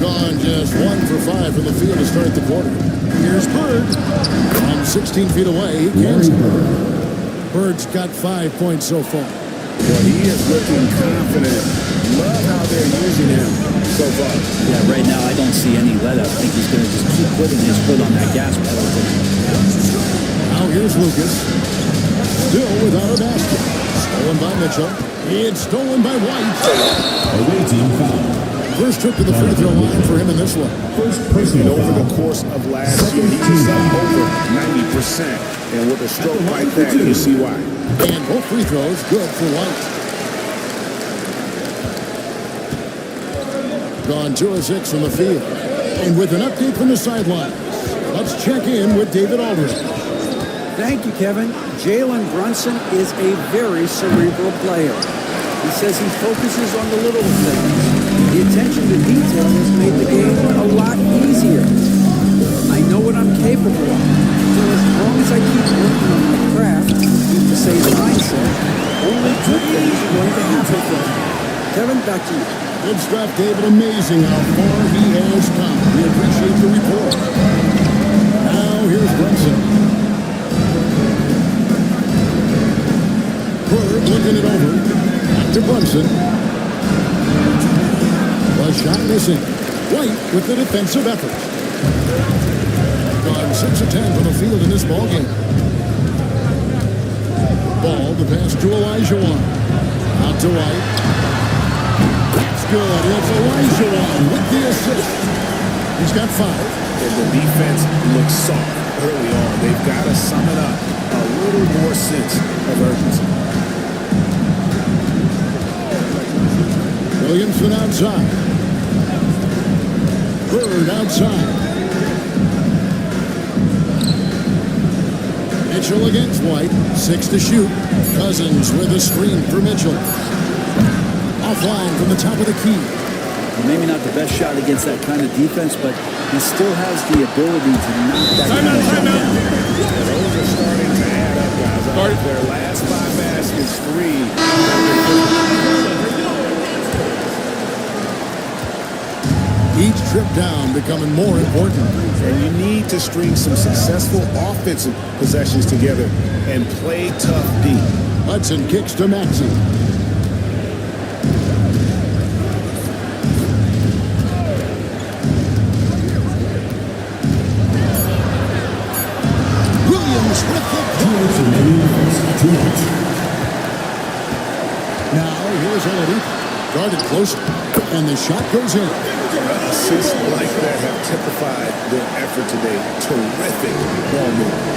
Gone just 1 for 5 from the field to start the quarter. Here's Bird. From 16 feet away, he can't. Bird's got 5 points so far. Well, he is looking confident. Love how they're using him so far. Yeah, right now I don't see any let up. I think he's going to just keep putting his foot on that gas pedal. Now here's Lucas. Still without a basket. Stolen by Mitchell. It's stolen by White. Away team foul. First trip to the free throw line for him in this one. First personal over foul. the course of last year, he was up over 90%. And with a stroke like that, you see why. And both free throws good for White. Gone 2 of 6 from the field. And with an update from the sidelines, let's check in with David Aldridge. Thank you, Kevin. Jalen Brunson is a very cerebral player. He says he focuses on the little things. The attention to detail has made the game a lot easier. I know what I'm capable of. So as long as I keep working on my craft, keep the same mindset, only good things are going to happen for me. Kevin, back to you. Good stuff, David. Amazing how far he has come. We appreciate the report. Now here's Brunson. Bird looking it over. Back to Brunson. The shot missing. White with the defensive effort. Gone 6 of 10 from the field in this ball game. Ball to pass to Olajuwon. Out to White. That's good. It's Olajuwon with the assist. He's got 5. And the defense looks soft early on. They've got to sum it up. A little more sense of urgency. Williamson outside. Bird outside. Mitchell against White. 6 to shoot. Cousins with a screen for Mitchell. Offline from the top of the key. Well, maybe not the best shot against that kind of defense, but he still has the ability to knock that kind of shot down. Those are starting to add up, guys. Their last 5 baskets, 3. Each trip down becoming more important. And you need to string some successful offensive possessions together and play tough D. Hudson kicks to Maxey. Williams with the now here's Oladipo. Guarded close, and the shot goes in. Assists like that have typified their effort today. Terrific ball movement.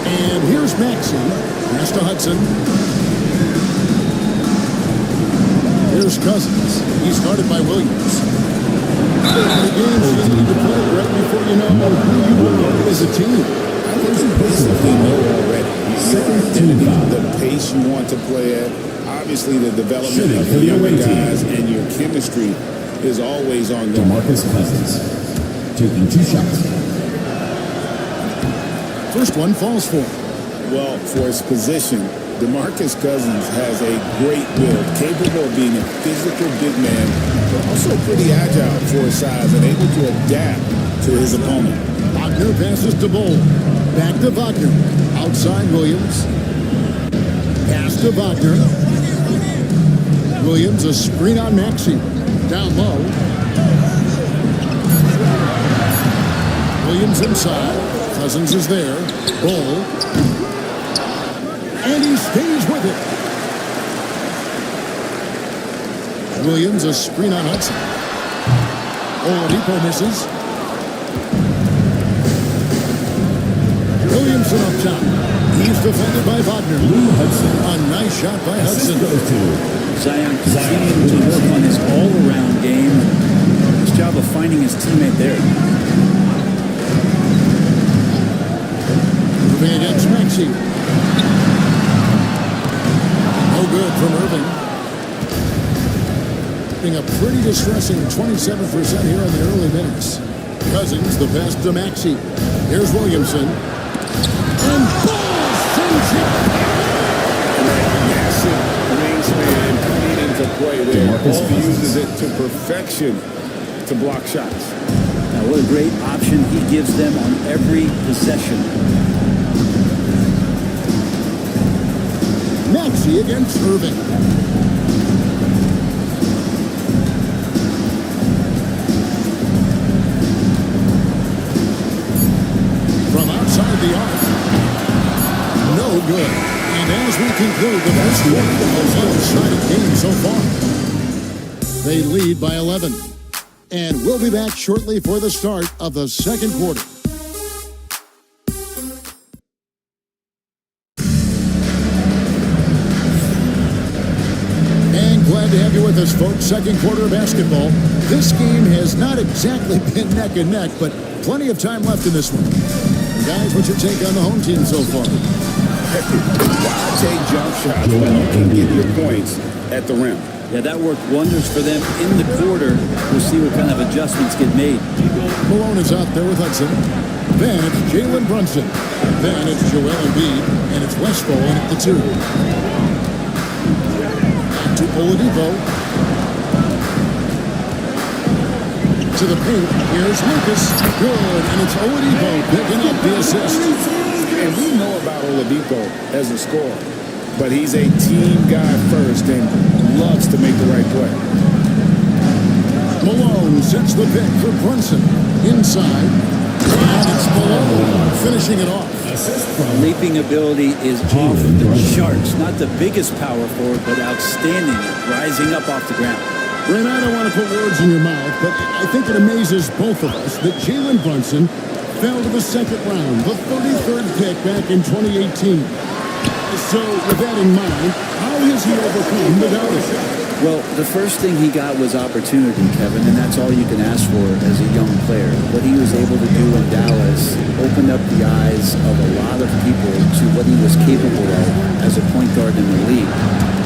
And here's Maxey. Pass to Hudson. Here's Cousins. He's guarded by Williams. The game's you need to play right before you know who you are as a team. I think you basically know already. The pace you want to play at. Obviously, the development of the younger guys and your chemistry is always ongoing. DeMarcus Cousins taking 2 shots. First one falls for. Well, for his position, DeMarcus Cousins has a great build, capable of being a physical big man, but also pretty agile for his size and able to adapt to his opponent. Wagner passes to Bull. Back to Wagner. Outside Williams. Pass to Wagner. Williams, a screen on Maxey. Down low. Williams inside. Cousins is there. Bull. And he stays with it. Williams, a screen on Hudson. Oladipo misses. Williamson up top. He's defended by Wagner. A nice shot by Hudson. Zion continuing to work on his all-around game. His job of finding his teammate there. Moving against Maxey. No good from Irving. Being a pretty distressing 27% here in the early minutes. Cousins, the pass to Maxey. Here's Williamson. And Bull sends it. Massive wingspan needing to play there. Bull uses it to perfection to block shots. Now, what a great option he gives them on every possession. Maxey against Irving. From outside the arc. No good. And as we conclude the most one-sided game so far, they lead by 11. And we'll be back shortly for the start of the second quarter. And glad to have you with us, folks. Second quarter of basketball. This game has not exactly been neck and neck, but plenty of time left in this one. Guys, what's your take on the home team so far? Why take jump shots when you can get your points at the rim? Yeah, that worked wonders for them in the quarter. We'll see what kind of adjustments get made. Malone is out there with Hudson. Then it's Jalen Brunson. Then it's Joel Embiid. And it's Westphal in at the 2. Back to Oladipo. To the paint. Here's Lucas. Good. And it's Oladipo picking up the assist. And we know about Oladipo as a scorer, but he's a team guy first and loves to make the right play. Malone sets the pick for Brunson. Inside. And it's Malone finishing it off. Leaping ability is off the charts. Not the biggest power forward, but outstanding, rising up off the ground. Ren, I don't want to put words in your mouth, but I think it amazes both of us that Jalen Brunson fell to the second round, the 33rd pick back in 2018. So, with that in mind, how has he overcome the doubters? Well, the first thing he got was opportunity, Kevin, and that's all you can ask for as a young player. What he was able to do in Dallas opened up the eyes of a lot of people to what he was capable of as a point guard in the league.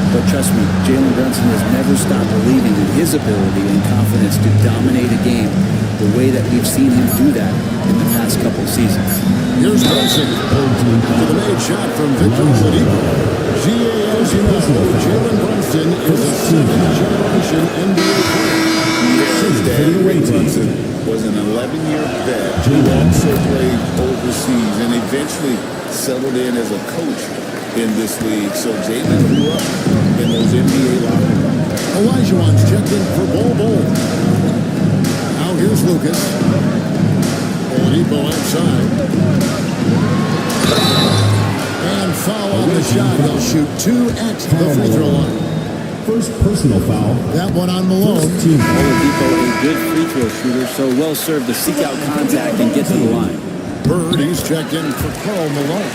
But trust me, Jalen Brunson has never stopped believing in his ability and confidence to dominate a game the way that we've seen him do that in the past couple seasons. Here's Brunson. To the made shot from Victor Oladipo. As you know, Jalen Brunson is a second-generation NBA player. His dad, Ray Brunson, was an 11-year vet who also played overseas and eventually settled in as a coach in this league. So Jalen grew up in those NBA locker rooms. Olajuwon's checked in for Bol. Now here's Lucas. Oladipo outside. And foul on the shot. He'll shoot 2 at the free throw line. First personal foul. That one on Malone. Oladipo, a good free throw shooter, so well served to seek out contact and get to the line. Bird, he's checked in for Karl Malone.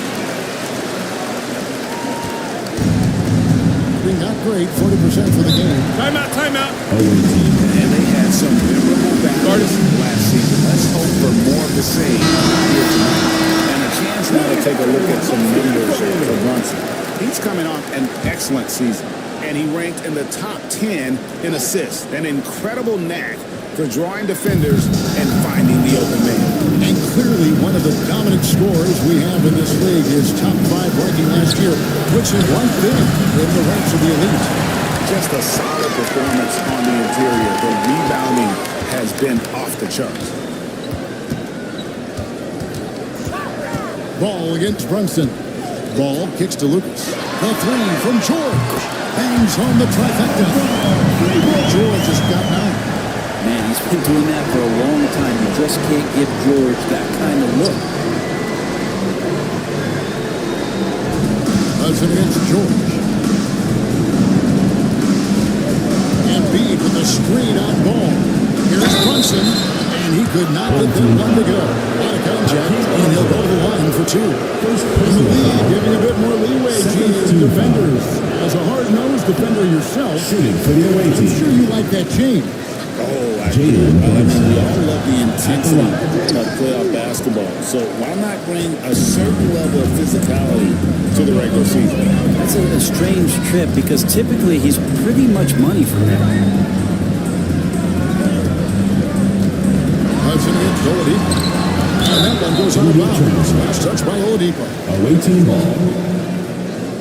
Not great, 40% for the game. Timeout, timeout. And they had some memorable battles last season. Let's hope for more of the same here tonight. And a chance now to take a look at some numbers for Brunson. He's coming off an excellent season, and he ranked in the top 10 in assists. An incredible knack for drawing defenders and finding the open man. And clearly one of the dominant scorers we have in this league. His top 5 ranking last year, which is right there in the ranks of the elite. Just a solid performance on the interior. The rebounding has been off the charts. Ball against Brunson. Ball kicks to Lucas. The 3 from George. Bangs home the trifecta. George has got 9. Man, he's been doing that for a long time. You just can't give George that kind of look. Hudson against George. Embiid with a screen on Ball. Here's Brunson, and he could not get that one to go. Out of contact, and he'll go to the line for 2. In the lead, giving a bit more leeway to defenders. As a hard-nosed defender yourself, Shooting for the away I'm team. sure you like that change. We all love the intensity of playoff basketball. So why not bring a certain level of physicality to the regular season? That's a strange trip because typically he's pretty much money from that. Hudson against Oladipo. And that one goes out of bounds. Last touch by Oladipo. Away team ball.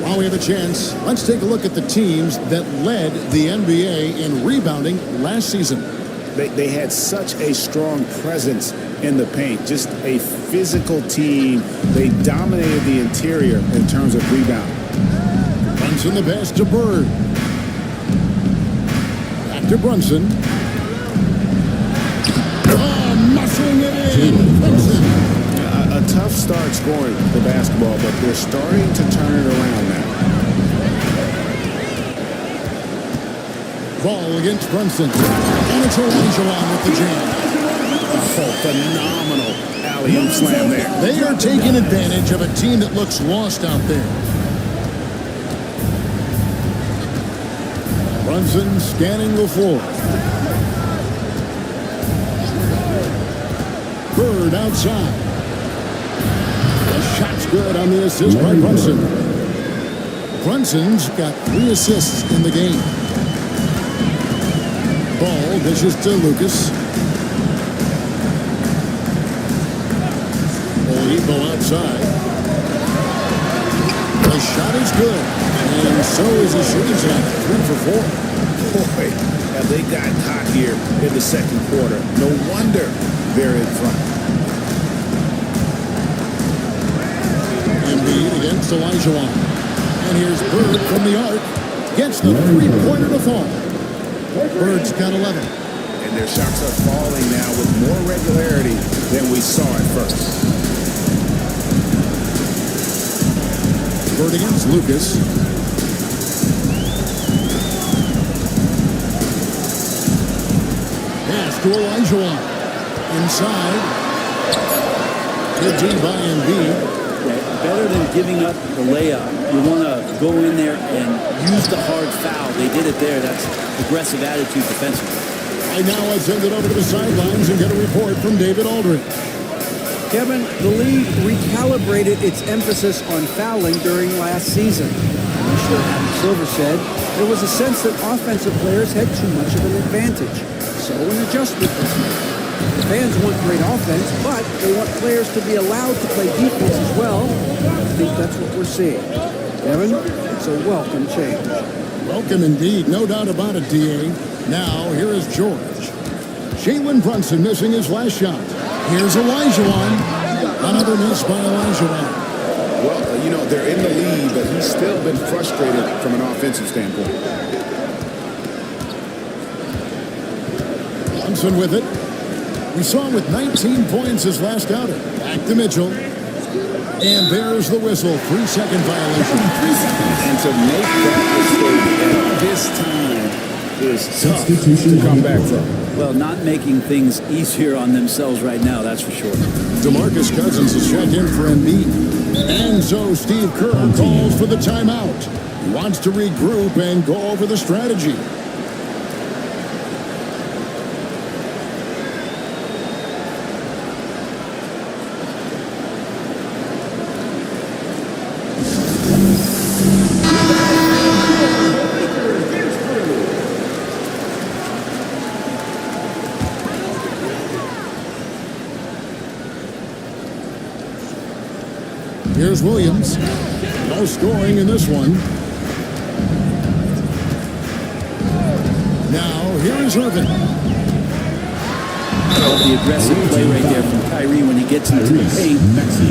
While we have a chance, let's take a look at the teams that led the NBA in rebounding last season. They had such a strong presence in the paint, just a physical team. They dominated the interior in terms of rebound. Brunson the pass to Bird. Back to Brunson. Oh, muscling it in. Brunson. A tough start scoring the basketball, but they're starting to turn it around now. Ball against Brunson. And it's Olajuwon with the jam. Oh, phenomenal alley-oop slam there. They are taking advantage of a team that looks lost out there. Brunson scanning the floor. Bird outside. The shot's good on the assist by Brunson. Brunson's got 3 assists in the game. Ball dishes to Lucas. Oladipo outside. The shot is good. And so is the shooting shot. 3 for 4. Boy, have they gotten hot here in the second quarter. No wonder they're in front. Embiid against Olajuwon. And here's Bird from the arc. Gets the 3-pointer to fall. Bird's got 11. And their shots are falling now with more regularity than we saw at first. Bird against Lucas. Pass to Olajuwon. Inside. Good D by Embiid. Better than giving up the layup, you want to go in there and use the hard foul. They did it there. That's aggressive attitude defensively. Right now, let's send it over to the sidelines and get a report from David Aldridge. Kevin, the league recalibrated its emphasis on fouling during last season. Commissioner Adam Silver said there was a sense that offensive players had too much of an advantage. So an adjustment was made. The fans want great offense, but they want players to be allowed to play defense as well. I think that's what we're seeing. Evan, it's a welcome change. Welcome indeed, no doubt about it, D.A. Now, here is George. Jalen Brunson missing his last shot. Here's Olajuwon. Another miss by Olajuwon. Well, you know, they're in the lead, but he's still been frustrated from an offensive standpoint. Brunson with it. We saw him with 19 points his last outing. Back to Mitchell. And there's the whistle. 3-second violation. And to make that mistake at this time is tough to come back from. Well, not making things easier on themselves right now, that's for sure. DeMarcus Cousins is checked in for Embiid. And so Steve Kerr calls for the timeout. He wants to regroup and go over the strategy. Here's Williams. No scoring in this one. Now, here is Irving. The aggressive play right there from Kyrie when he gets into the paint.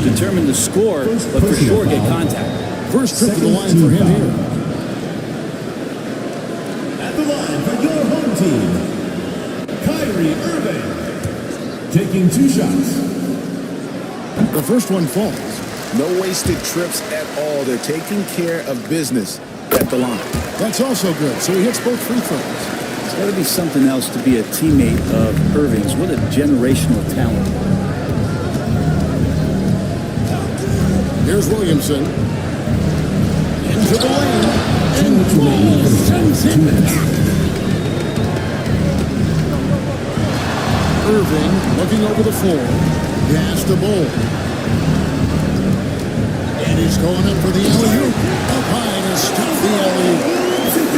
Determined to score, but for sure get contact. First trip to the line for him here. At the line for your home team, Kyrie Irving. Taking 2 shots. The first one falls. No wasted trips at all. They're taking care of business at the line. That's also good. So he hits both free throws. It's got to be something else to be a teammate of Irving's. What a generational talent. Here's Williamson. Into the lane. And Ball sends it back. Irving looking over the floor. Pass to Ball. And he's going up for the alley-oop. Up high to stop the alley-oop.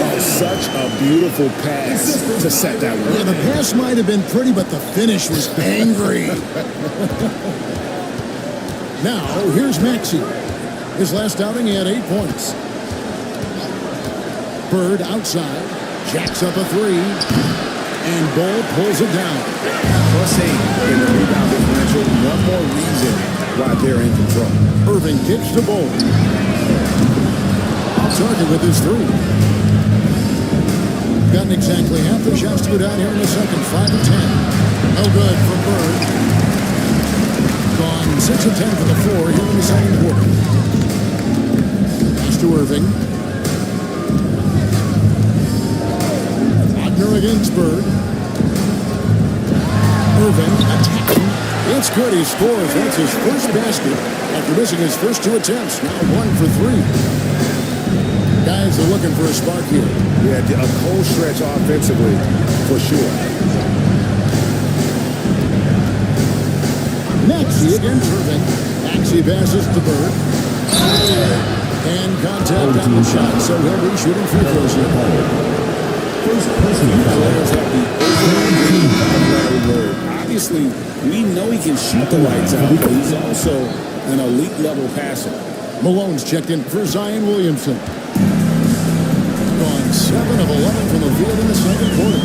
Oh, such a beautiful pass to set that one. Yeah, the pass might have been pretty, but the finish was angry. Now, here's Maxey. His last outing, he had 8 points. Bird outside. Jacks up a 3. And Ball pulls it down. +8 in the rebound differential. One more reason why they're in control. Irving kicks the ball. Off target with his 3. Gotten exactly half the shots to go down here in the second. 5 of 10. No good from Bird. Gone 6 of 10 for the floor here in the second quarter. Pass to Irving. Wagner against Bird. Irving attacking. It's good. He scores. That's his first basket after missing his first 2 attempts. Now 1 for 3. Guys are looking for a spark here. Yeah, a cold stretch offensively for sure. Maxey against Irving. Maxey passes to Bird. And contact on the shot, so he'll be shooting free throws here. First personal foul. Obviously, we know he can shoot the lights out, but he's also an elite level passer. Malone's checked in for Zion Williamson. Gone 7 of 11 from the field in the second quarter.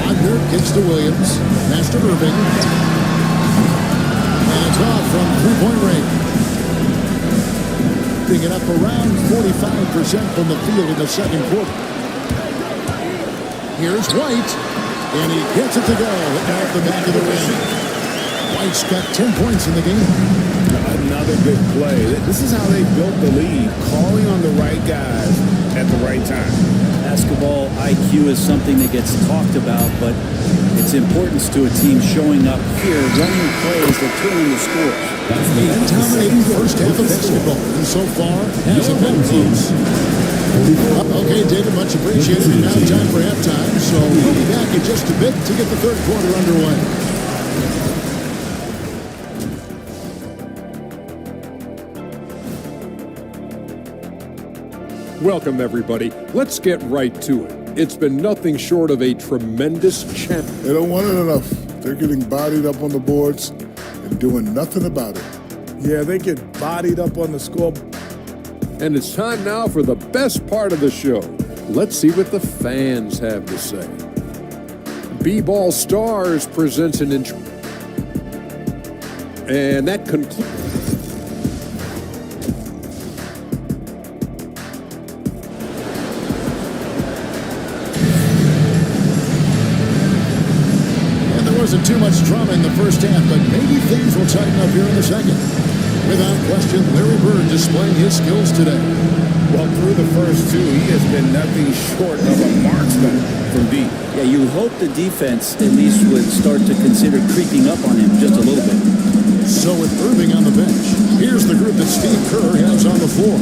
Wagner kicks to Williams. Pass to Irving. And it's off from three-point range. Picking it up around 45% from the field in the second quarter. Here's White. And he gets it to go off the back of the rim. White's got 10 points in the game. Another good play. This is how they built the lead, calling on the right guys at the right time. Basketball IQ is something that gets talked about, but its importance to a team showing up here, running plays that turn into scores. And dominating first half of basketball. And so far, hasn't been close. Okay, David, much appreciated. Now time for halftime, so we'll be back in just a bit to get the third quarter underway. Welcome, everybody. Let's get right to it. It's been nothing short of a tremendous champ. They don't want it enough. They're getting bodied up on the boards and doing nothing about it. Yeah, they get bodied up on the score. And it's time now for the best part of the show. Let's see what the fans have to say. B-Ball Stars presents an intro. And that concludes. Wasn't too much drama in the first half, but maybe things will tighten up here in the second. Without question, Larry Bird displaying his skills today. Well, through the first two, he has been nothing short of a marksman from deep. Yeah, you hope the defense at least would start to consider creeping up on him just a little bit. So with Irving on the bench, here's the group that Steve Kerr has on the floor.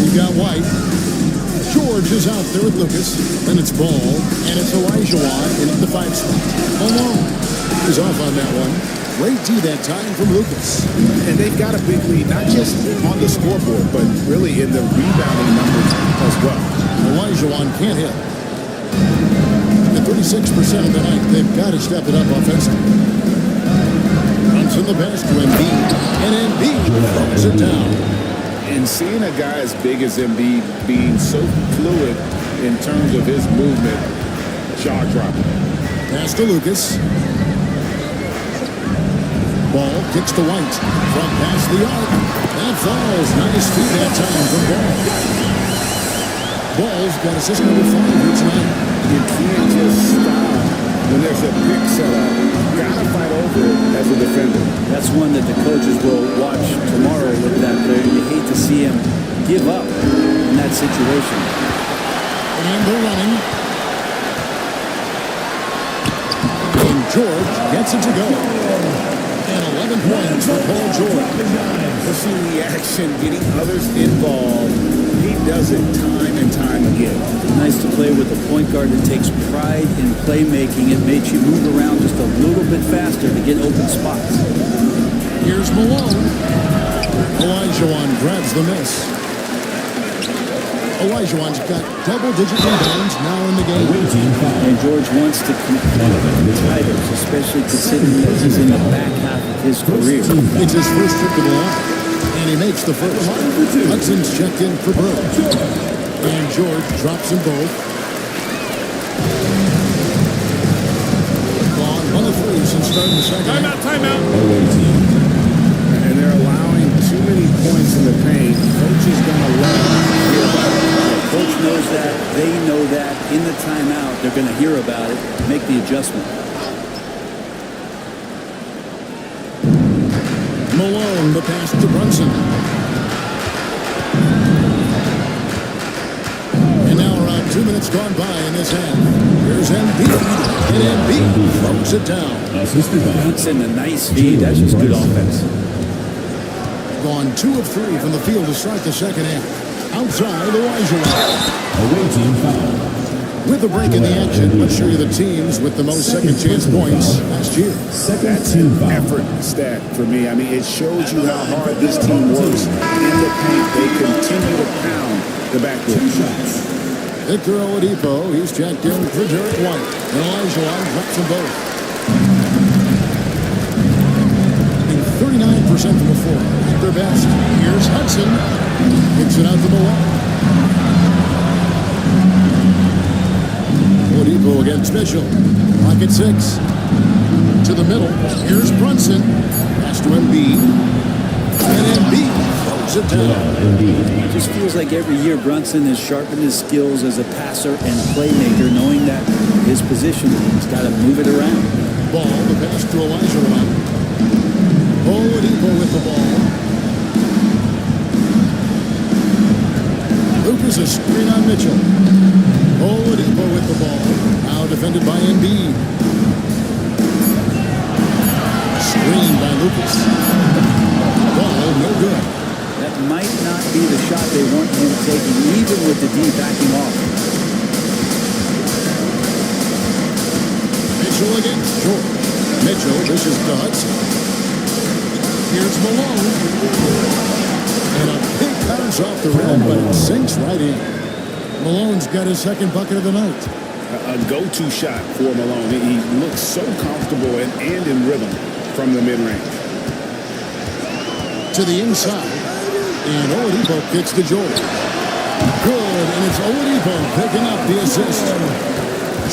You've got White. George is out there with Lucas. Then it's Ball, and it's Olajuwon in the 5 spot. Malone is off on that one. Great D that time from Lucas. And they've got a big lead, not just on the scoreboard, but really in the rebounding numbers as well. Olajuwon can't hit. At 36% of the night, they've got to step it up offensively. Brunson the pass to Embiid, and Embiid throws it down. And seeing a guy as big as Embiid being so fluid in terms of his movement, jaw-dropping. Pass to Lucas. Ball kicks to White. From past the arc. That falls. Nice feed that time from Ball. Ball's got assist number 5 here tonight. You can't just stop when there's a pick set up. You've got to fight over it as a defender. That's one that the coaches will watch tomorrow with that player. You hate to see him give up in that situation. And they're running. And George gets it to go. And 11 points for Paul George. Pushing the action, getting others involved. He does it time and time again. Nice to play with a point guard that takes pride in playmaking. It makes you move around just a little bit faster to get open spots. Here's Malone. Olajuwon grabs the miss. Olajuwon's got double-digit rebounds now in the game. And George wants to compete with the titles, especially considering that he's in the back half of his career. It's his first trip to the line, and he makes the first. Hudson's checked in for Bird. And George drops them both. Gone on the three since starting the second. Timeout. And they're allowing too many points in the paint. Coach is going to let them hear about it. Coach knows that. They know that. In the timeout, they're going to hear about it, make the adjustment. Malone, the pass to Brunson. And now around 2 minutes gone by in this half. Here's Embiid. And Embiid throws it down. Puts in a nice feed. That's just good offense. Gone 2 of 3 from the field to start the second half. Outside, Olajuwon. Away team foul. With the break in the action, let's show you the teams with the most second chance points last year. That's an effort stat for me. I mean, it shows you how hard this team works in the paint. They continue to pound the backcourt. Victor Oladipo, he's checked in for Derek White. And Olajuwon drops them both. And 39% from the floor at their best. Here's Hudson. Kicks it out to Malone. Oladipo against Mitchell. Pocket 6. To the middle. Here's Brunson. Pass to Embiid. And Embiid throws it down. It just feels like every year Brunson has sharpened his skills as a passer and playmaker, knowing that his position, he's got to move it around. Ball, the pass to Olajuwon. Oladipo with the ball. Lucas a screen on Mitchell. Oladipo with the ball. Now defended by Embiid. Screen by Lucas. Ball no good. That might not be the shot they want him taking, even with the D backing off. Mitchell against George. Mitchell, this is to Hudson. Here's Malone. And a big bounce off the rim, but it sinks right in. Malone's got his second bucket of the night. a go-to shot for Malone. He looks so comfortable and in rhythm from the mid-range. To the inside, and Oladipo kicks to George. Good, and it's Oladipo picking up the assist.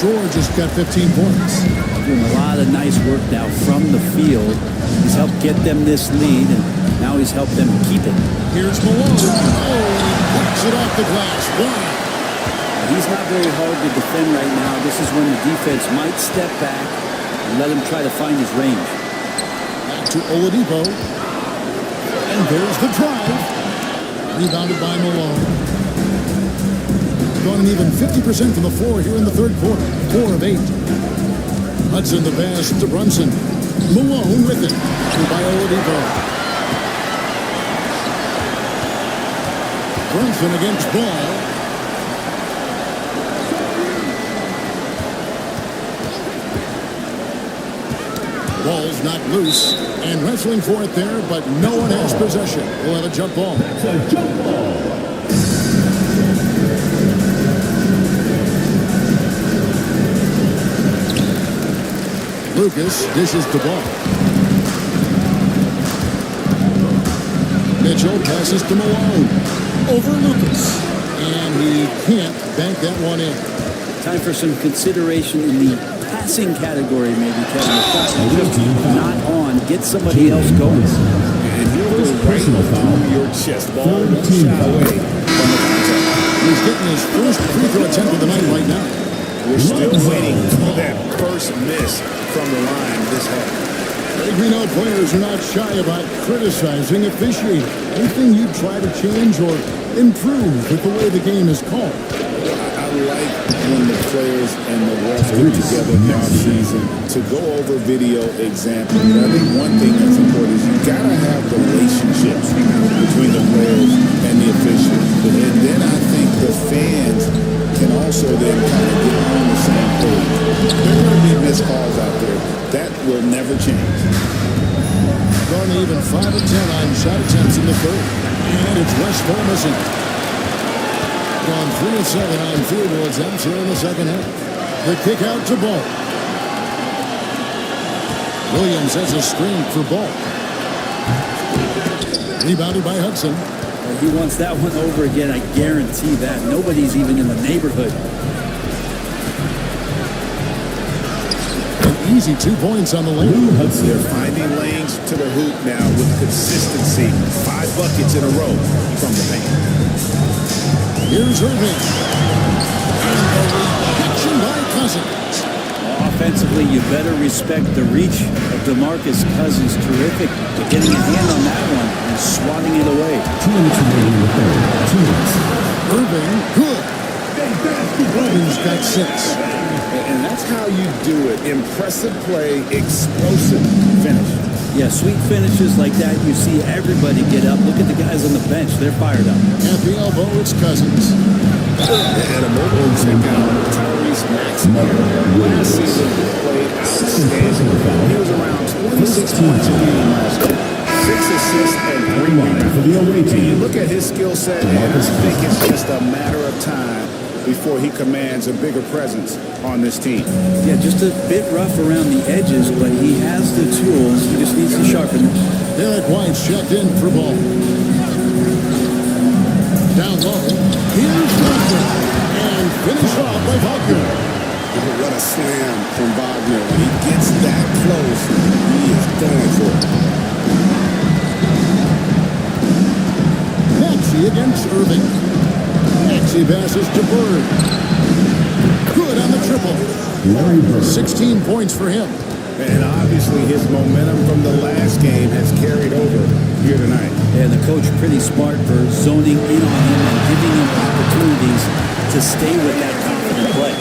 George has got 15 points. Doing a lot of nice work now from the field. He's helped get them this lead, and now he's helped them keep it. Here's Malone. Oh, he knocks it off the glass. Wow. He's not very hard to defend right now. This is when the defense might step back and let him try to find his range. Back to Oladipo. And there's the drive. Rebounded by Malone. Gone an even 50% from the floor here in the third quarter. 4 of 8. Hudson the pass to Brunson. Malone with it. By Oladipo. Brunson against Ball. Ball's not loose, and wrestling for it there, but no one has possession. We'll have a jump ball. It's a jump ball. Lucas dishes the ball. Mitchell passes to Malone. Over Lucas. And he can't bank that one in. Time for some consideration in the passing category, maybe, Kevin. The shot is just not on. Get somebody else going. And he'll go right through your chest. Ball one shot away from the contact. He's getting his first free throw attempt of the night right now. We're still waiting for that first miss from the line this half. We know players are not shy about criticizing officiating. Anything you try to change or improve with the way the game is called? I like when the players and the refs get together in the offseason to go over video examples. I think one thing that's important is you got to have relationships between the players and the officials. And then I think the fans can also then kind of get on the same page. There are going to be missed calls out there. That will never change. Gone even 5 of 10 on shot attempts in the third. And it's Westphal missing. Gone 3 of 7 on field goal attempts here in the second half. The kick out to Ball. Williams has a screen for Ball. Rebounded by Hudson. He wants that one over again, I guarantee that. Nobody's even in the neighborhood. An easy 2 points on the lane. They're finding lanes to the hoop now with consistency. 5 buckets in a row from the paint. Here's Irving. And a rejection by Cousins. Offensively, you better respect the reach of DeMarcus Cousins. Terrific. Getting a hand on that one and swatting it away. 2 minutes remaining in the third. 2 minutes. Irving, good. Irving's got 6. And that's how you do it. Impressive play, explosive finish. Yeah, sweet finishes like that, you see everybody get up. Look at the guys on the bench. They're fired up. At the elbow, it's Cousins. And a mobile check out, Tyrese Maxey. Last season, played outstanding. He was around 26 points a game last year. 6 assists and 3 rebounds. For the away team. You look at his skill set, and I think it's just a matter of time before he commands a bigger presence on this team. Yeah, just a bit rough around the edges, but he has the tools. He just needs to sharpen them. Derek White's checked in for Ball. Down low. Here's Wagner. And finished off by Wagner. What a slam from Wagner. When he gets that close, he is going for it. Maxey against Irving. Maxey passes to Bird. Good on the triple. 16 points for him. And obviously his momentum from the last game has carried over here tonight. Yeah, the coach pretty smart for zoning in on him and giving him opportunities to stay with that confident play.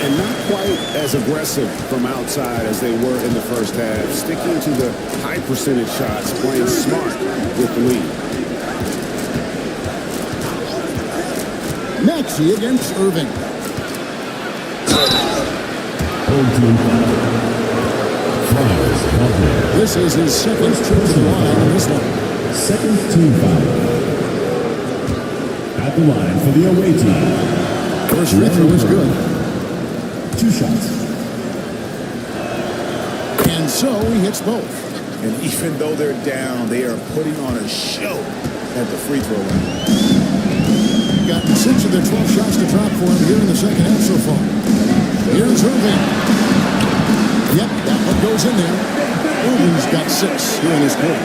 And not quite as aggressive from outside as they were in the first half. Sticking to the high percentage shots, playing smart with the lead. Maxey against Irving. This is his second trip to the line in this one. Second team foul. At the line for the away team. First free throw is good. 2 shots. And so he hits both. And even though they're down, they are putting on a show at the free throw line. Gotten 6 of their 12 shots to drop for him here in the second half so far. Here's Irving. Yep, that one goes in there. Irving's got 6 here in this quarter.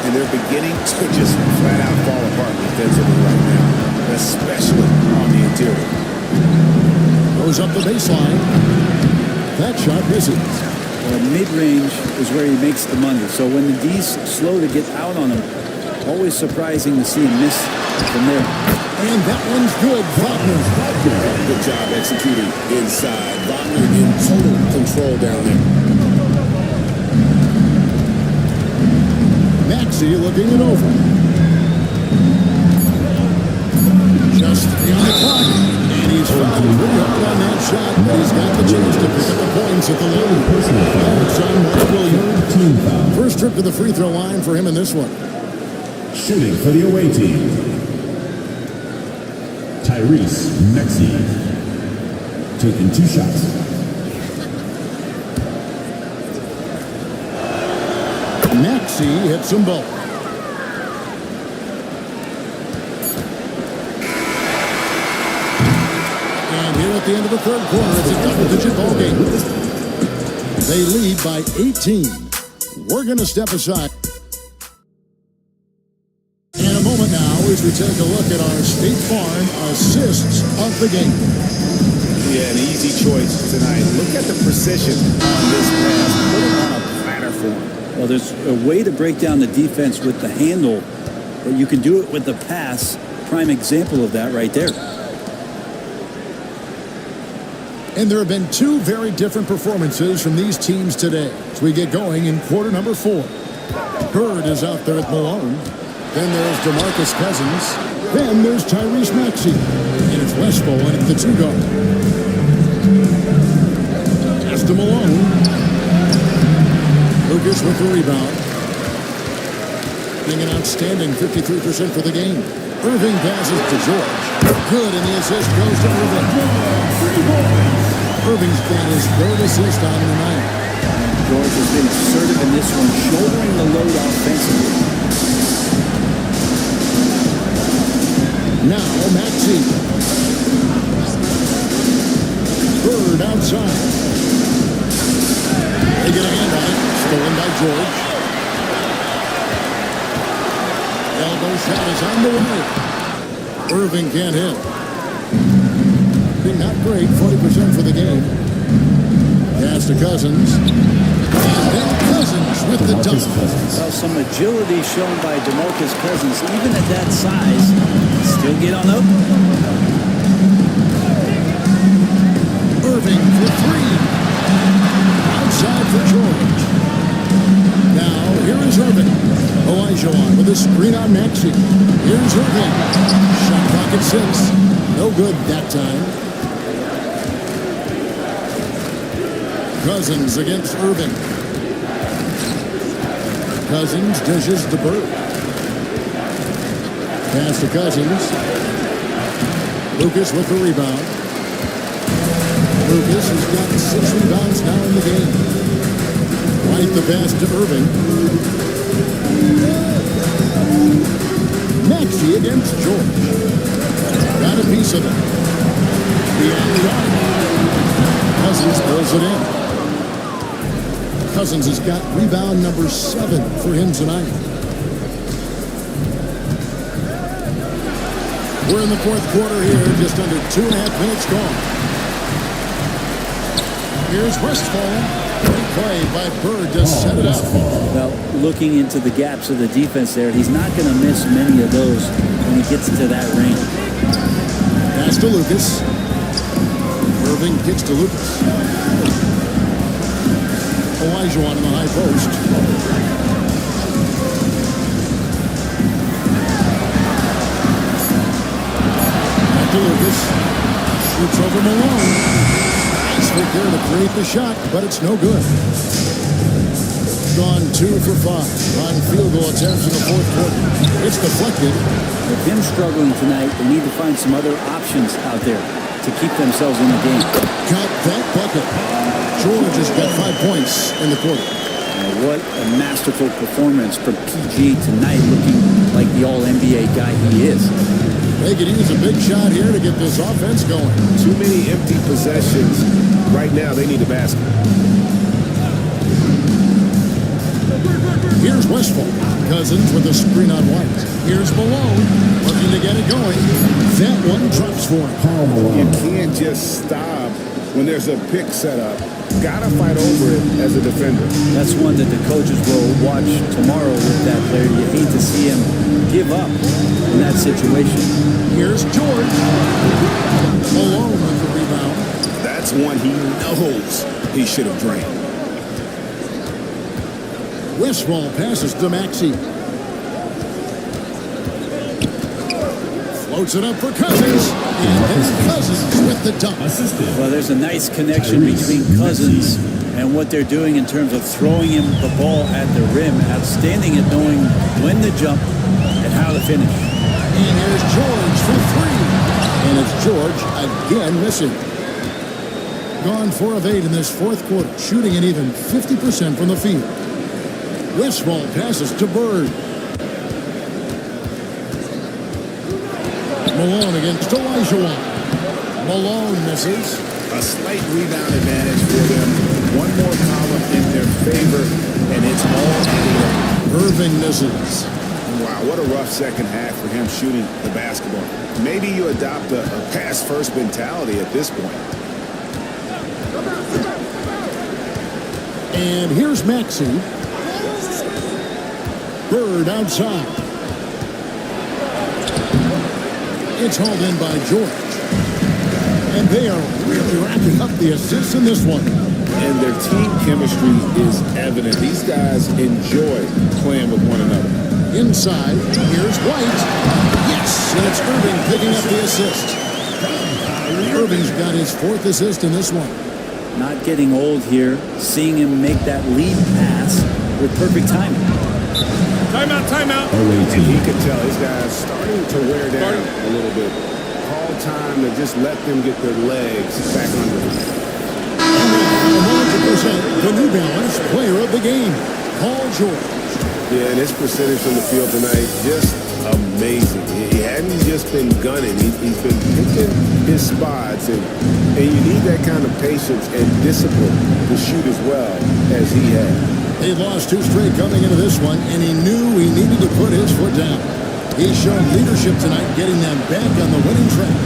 And they're beginning to just flat out fall apart defensively right now, especially on the interior. Goes up the baseline. That shot misses. Mid-range is where he makes the money. So when the D's slow to get out on him, always surprising to see him miss from there. And that one's good. Wagner. Good job executing inside. Wagner in total control down there. Maxey looking it over. Just beyond the clock. And he's fouled pretty hard on that shot, but he's got the chance to pick up the points at the line. It's on Mark Williams. First trip to the free throw line for him in this one. Shooting for the away team, Tyrese Maxey. Taking 2 shots. Maxey hits them both. And here at the end of the third quarter, it's a double-digit ball game. They lead by 18. We're going to step aside. In a moment now, as we take a look at our State Farm assists of the game. Yeah, an easy choice tonight. Look at the precision on this pass. Put it on a platter for him. Well, there's a way to break down the defense with the handle, but you can do it with the pass. Prime example of that right there. And there have been 2 very different performances from these teams today as we get going in quarter number 4. Bird is out there at Malone. Then there's DeMarcus Cousins. Then there's Tyrese Maxey. And it's Westphal in at the 2 guard. Pass to Malone. Lucas with the rebound. Being an outstanding 53% for the game. Irving passes to George. Good, and the assist goes to Irving. Irving's got his 3rd assist on the night. George has been assertive in this one, shouldering the load offensively. Now Maxey. Bird outside. They get a hand on it. Stolen by George. Elbow shot is on the way. Irving can't hit. Not great, 40% for the game. Pass to Cousins. And then Cousins with the dunk. Well, some agility shown by DeMarcus Cousins, even at that size, still get on open. Irving for 3. Outside for George. Now, here is Irving. Olajuwon with a screen on Maxey. Here's Irving. Shot clock at 6. No good that time. Cousins against Irving. Cousins dishes to Bird. Pass to Cousins. Lucas with the rebound. Lucas has got 6 rebounds now in the game. Right the pass to Irving. Maxey against George. Got a piece of it. Beyond the arc. Cousins pulls it in. Cousins has got rebound number 7 for him tonight. We're in the 4th quarter here, just under 2.5 minutes gone. Here's Westphal. Great play by Bird to set it up. Well, looking into the gaps of the defense there, he's not going to miss many of those when he gets to that range. Pass to Lucas. Irving kicks to Lucas. Olajuwon in the high post. Back to Lucas. Shoots over Malone. Nice right there to create the shot, but it's no good. Gone 2 for 5 on field goal attempts in the 4th quarter. It's deflected. With him struggling tonight, they need to find some other options out there. to keep themselves in the game. Count that bucket. George has got 5 points in the quarter. What a masterful performance from PG tonight, looking like the All-NBA guy he is. They could use a big shot here to get this offense going. Too many empty possessions. Right now, they need a basket. Here's Westphal. Cousins with a screen on White. Here's Malone looking to get it going. That one drops for him. You can't just stop when there's a pick set up. Gotta fight over it as a defender. That's one that the coaches will watch tomorrow with that player. You hate to see him give up in that situation. Here's George. Malone with the rebound. That's one he knows he should have drained. Westphal passes to Maxey. Floats it up for Cousins. And then Cousins with the dunk. Well, there's a nice connection between Cousins and what they're doing in terms of throwing him the ball at the rim. Outstanding at knowing when to jump and how to finish. And here's George for three. And it's George again missing. Gone 4 of 8 in this fourth quarter, shooting an even 50% from the field. Westphal passes to Bird. Malone against Olajuwon. Malone misses. A slight rebound advantage for them. One more column in their favor, and it's all adding up. Irving misses. Wow, what a rough second half for him shooting the basketball. Maybe you adopt a pass-first mentality at this point. And here's Maxey. Bird outside. It's hauled in by George. And they are really racking up the assists in this one. And their team chemistry is evident. These guys enjoy playing with one another. Inside, here's White. Yes, and it's Irving picking up the assist. Irving's got his 4th assist in this one. Not getting old here, seeing him make that lead pass with perfect timing. Timeout, timeout. And he could tell his guys starting to wear down a little bit. Call time to just let them get their legs back under them. 100% the New Balance player of the game, Paul George. Yeah, and his percentage from the field tonight, just amazing. He hadn't just been gunning. He's been picking his spots, and you need that kind of patience and discipline to shoot as well as he had. They lost 2 straight coming into this one, and he knew he needed to put his foot down. He's shown leadership tonight, getting them back on the winning track.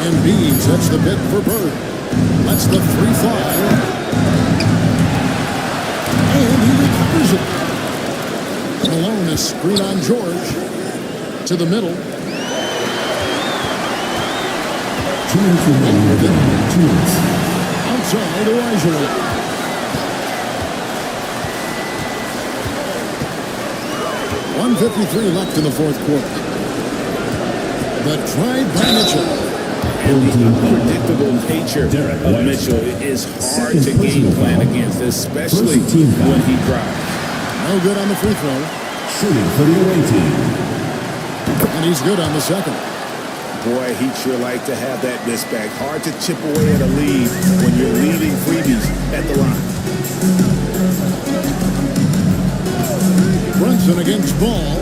Embiid sets the pick for Bird. That's the 3 fly. And he recovers it. Malone is screen on George. To the middle. Outside Olajuwon. 1:53 left in the fourth quarter. The drive by Mitchell. And the unpredictable nature of Mitchell is hard to game plan against, especially when he drives. No good on the free throw. Shooting for the away team. And he's good on the second. Boy, he'd sure like to have that miss back. Hard to chip away at a lead when you're leaving freebies at the line. Brunson against Ball.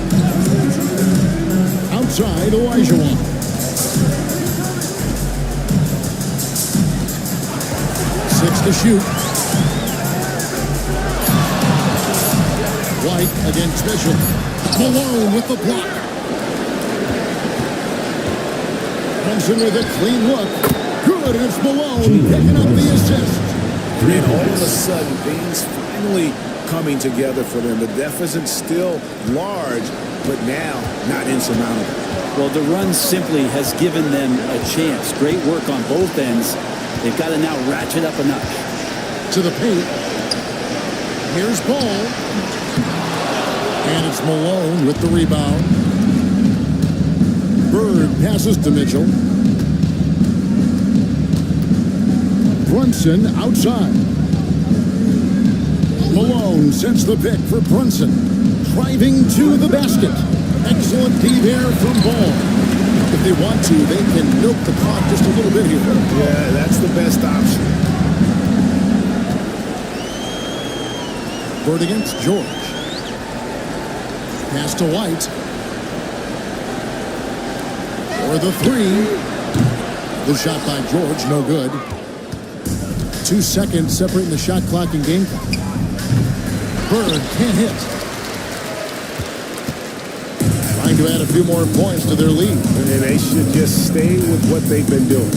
Outside Olajuwon. Six to shoot. White against Mitchell. Malone with the block. Brunson with a clean look. Good, and it's Malone picking up the assist. And all of a sudden, things finally coming together for them. The deficit's still large, but now not insurmountable. Well, the run simply has given them a chance. Great work on both ends. They've got to now ratchet up a notch. To the paint. Here's Ball. And it's Malone with the rebound. Bird passes to Mitchell. Brunson outside. Malone sets the pick for Brunson. Driving to the basket. Excellent D there from Ball. If they want to, they can milk the clock just a little bit here. Yeah, that's the best option. Bird against George. Pass to White. For the three. The shot by George, no good. 2 seconds separating the shot clock and game clock. Bird can't hit. Trying to add a few more points to their lead. And they should just stay with what they've been doing.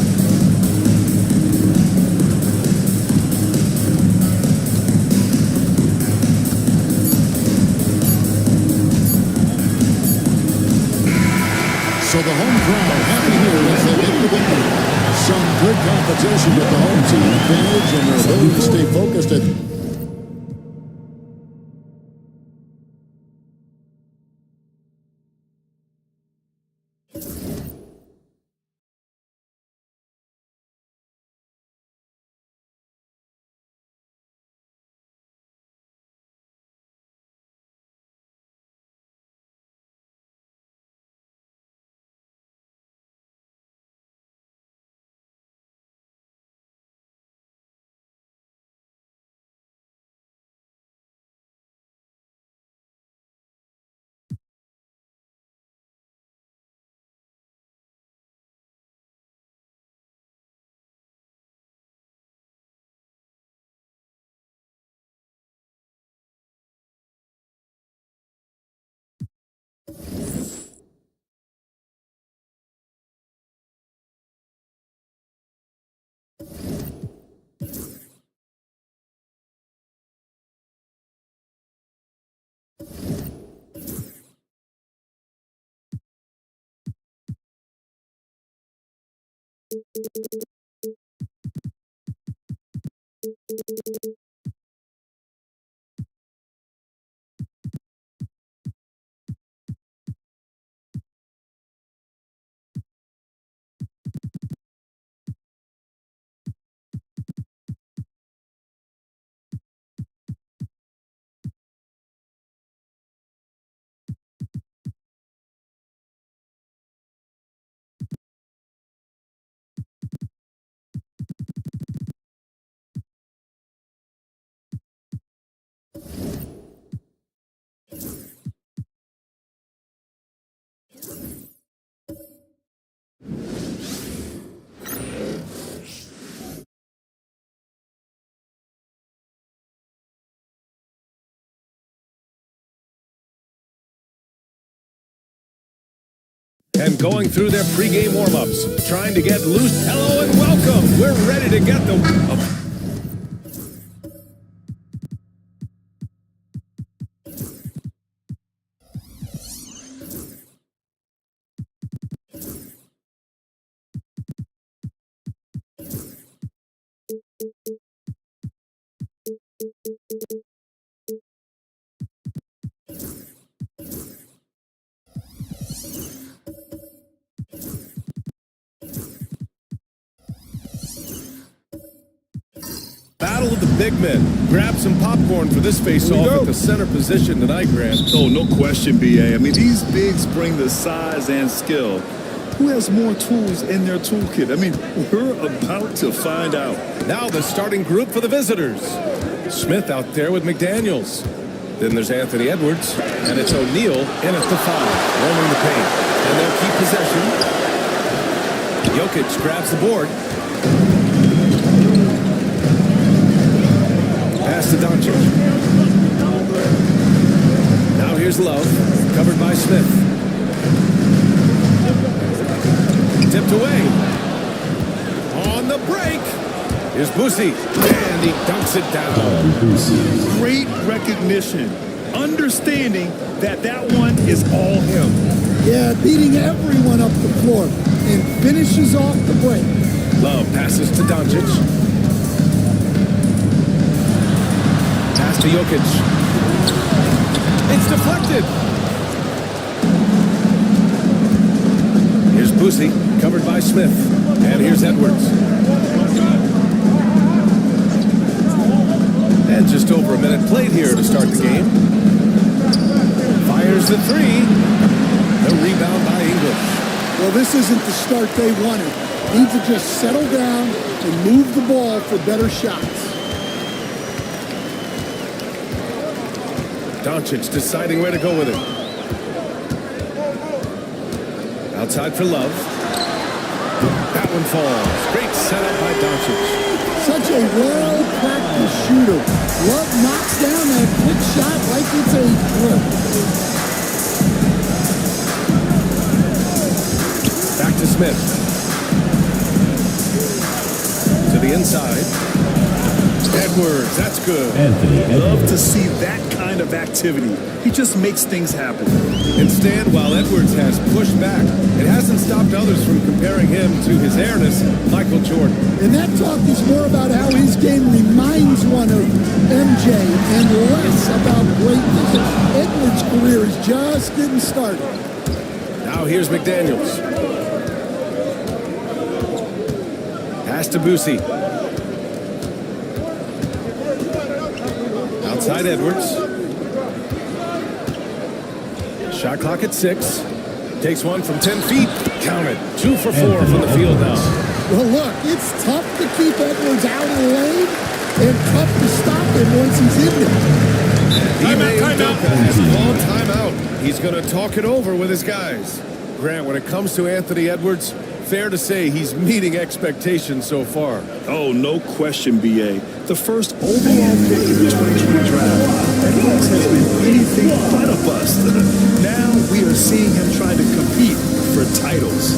So the home crowd happy here as they get the victory. Some good competition with the home team advantage and their ability to stay focused at And going through their pregame warm-ups, trying to get loose. Hello and welcome. We're ready to get the... Battle of the big men. Grab some popcorn for this face-off at the center position tonight, Grant. Oh, no question, B.A. I mean, these bigs bring the size and skill. Who has more tools in their toolkit? I mean, we're about to find out. Now the starting group for the visitors. Smith out there with McDaniels. Then there's Anthony Edwards, and it's O'Neal in at the foul, roaming the paint. And they'll keep possession. Jokic grabs the board. Pass to Doncic. Now here's Love, covered by Smith. Tipped away. On the break. Here's Boosie, and he dunks it down. Great recognition. Understanding that that one is all him. Yeah, beating everyone up the floor and finishes off the break. Love passes to Doncic. Pass to Jokic. It's deflected. Here's Boosie, covered by Smith. And here's Edwards. And just over a minute played here to start the game. Fires the three. The rebound by English. Well, this isn't the start they wanted. Need to just settle down and move the ball for better shots. Doncic deciding where to go with it. Outside for Love. That one falls. Great setup by Doncic. Such a well-practiced shooter. Love knocks down that quick shot like it's a drill. Back to Smith. To the inside. Edwards, that's good. Love to see that kind of activity. He just makes things happen. Instead, while Edwards has pushed back, it hasn't stopped others from comparing him to his airness, Michael Jordan. And that talk is more about how his game reminds one of MJ and less about greatness. Edwards' career is just getting started. Now here's McDaniels. Pass to Boosie. Outside Edwards. Shot clock at 6. Takes one from 10 feet. Count it. 2 for 4 from the field now. Well, look, it's tough to keep Edwards out of the lane and tough to stop him once he's in there. Ime Udoka has called timeout. He's going to talk it over with his guys. Grant, when it comes to Anthony Edwards, fair to say he's meeting expectations so far. Oh, no question, B.A. The first overall pick in the 2020 draft. Edwards has been anything but a bust. Now we are seeing him try to compete for titles.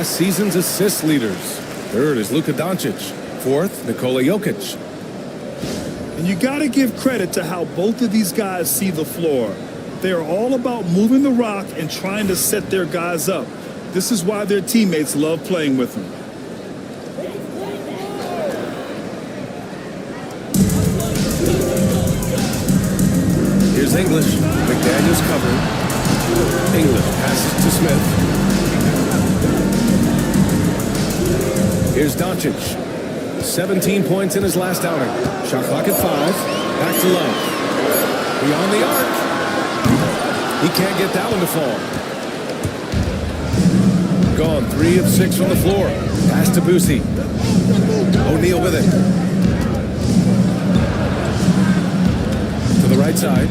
Season's assist leaders. Third is Luka Doncic. Fourth, Nikola Jokic. And you got to give credit to how both of these guys see the floor. They are all about moving the rock and trying to set their guys up. This is why their teammates love playing with them. Here's English. McDaniels covering. English passes to Smith. Here's Doncic. 17 points in his last outing. Shot clock at 5. Back to Love. Beyond the arc. He can't get that one to fall. Gone. 3 of 6 from the floor. Pass to Boosie. O'Neal with it. To the right side.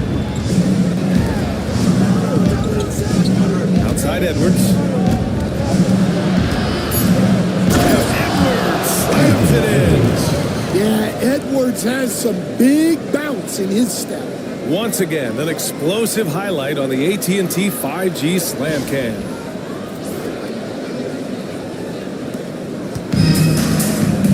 Outside Edwards. It in. Yeah, Edwards has some big bounce in his step. Once again, an explosive highlight on the AT&T 5G Slam Cam.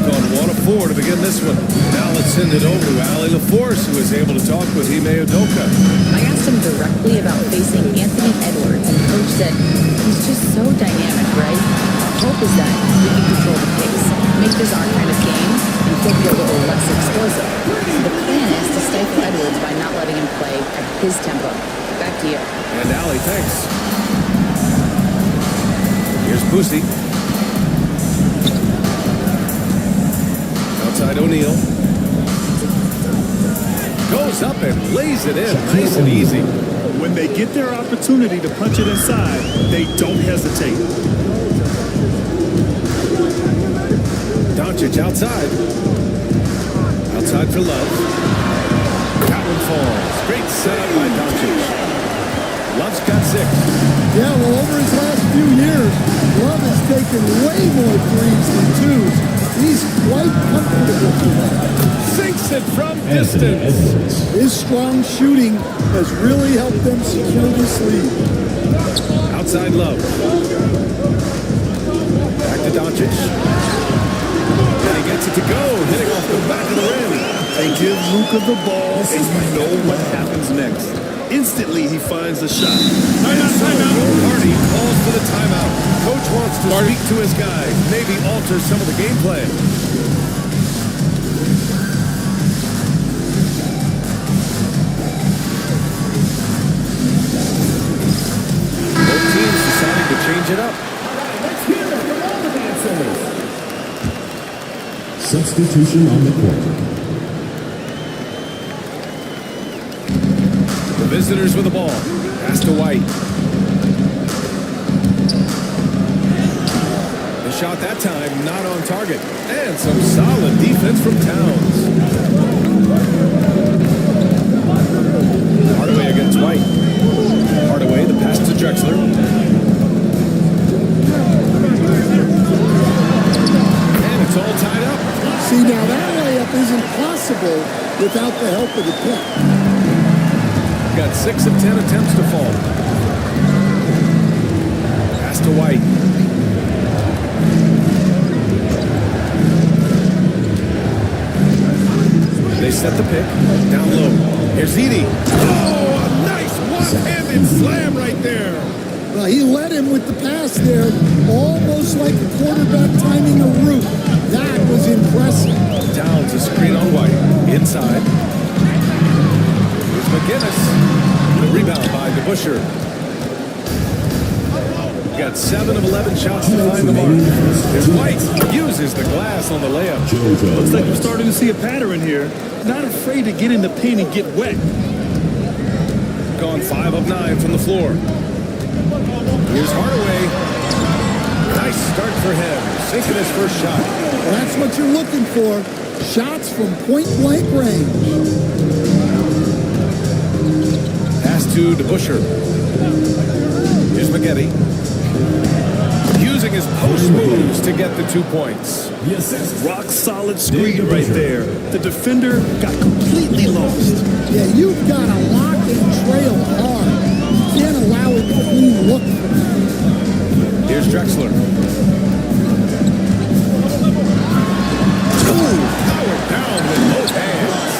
Gone 1 of 4 to begin this one. Now let's send it over to Allie LaForce, who is able to talk with Ime Udoka. I asked him directly about facing Anthony Edwards, and Coach said he's just so dynamic, right? Our hope is that we can control the pace, make this our kind of game, and he'll be a little less explosive. So the plan is to stifle Edwards by not letting him play at his tempo. Back to you. And Allie, thanks. Here's Boosie. Outside O'Neal. Goes up and lays it in. Nice and easy. When they get their opportunity to punch it inside, they don't hesitate. Doncic outside. outside for Love. That one falls. Great setup by Doncic. Love's got 6. Yeah, well, over his last few years, Love has taken way more threes than 2s. He's quite comfortable with that. Sinks it from distance. His strong shooting has really helped them secure this lead. Outside Love. Back to Doncic. And he gets it to go, hitting off the back of the rim. They give Luka the ball, and you know what happens next. Instantly, he finds the shot. Timeout. Hardy calls for the timeout. Coach wants to speak to his guys, maybe alter some of the game plan. Both teams deciding to change it up. Substitution on the court. The visitors with the ball. Pass to White. The shot that time not on target. And some solid defense from Towns. Hardaway against White. Hardaway, the pass to Drexler. And it's all tied up. See, now that layup isn't possible without the help of the pick. Got 6 of 10 attempts to fall. Pass to White. They set the pick. Down low. Here's Edey. Oh, a nice one-handed slam right there. Well, he led him with the pass there, almost like a quarterback timing a route. That was impressive. Towns a screen on White. Inside. Here's McGinnis. The rebound by DeBusschere. Got 7 of 11 shots to find the mark. Here's White. Uses the glass on the layup. Looks like we're starting to see a pattern here. Not afraid to get in the paint and get wet. Gone 5 of 9 from the floor. Here's Hardaway. Nice start for him. Sinking his first shot. Well, that's what you're looking for. Shots from point-blank range. Pass to DeBusschere. Here's Maggette. Using his post moves to get the 2 points. Rock solid screen right there. The defender got completely lost. Yeah, you've got to lock and trail hard. You can't allow it to clean look. Here's Drexler. Powered down with both hands.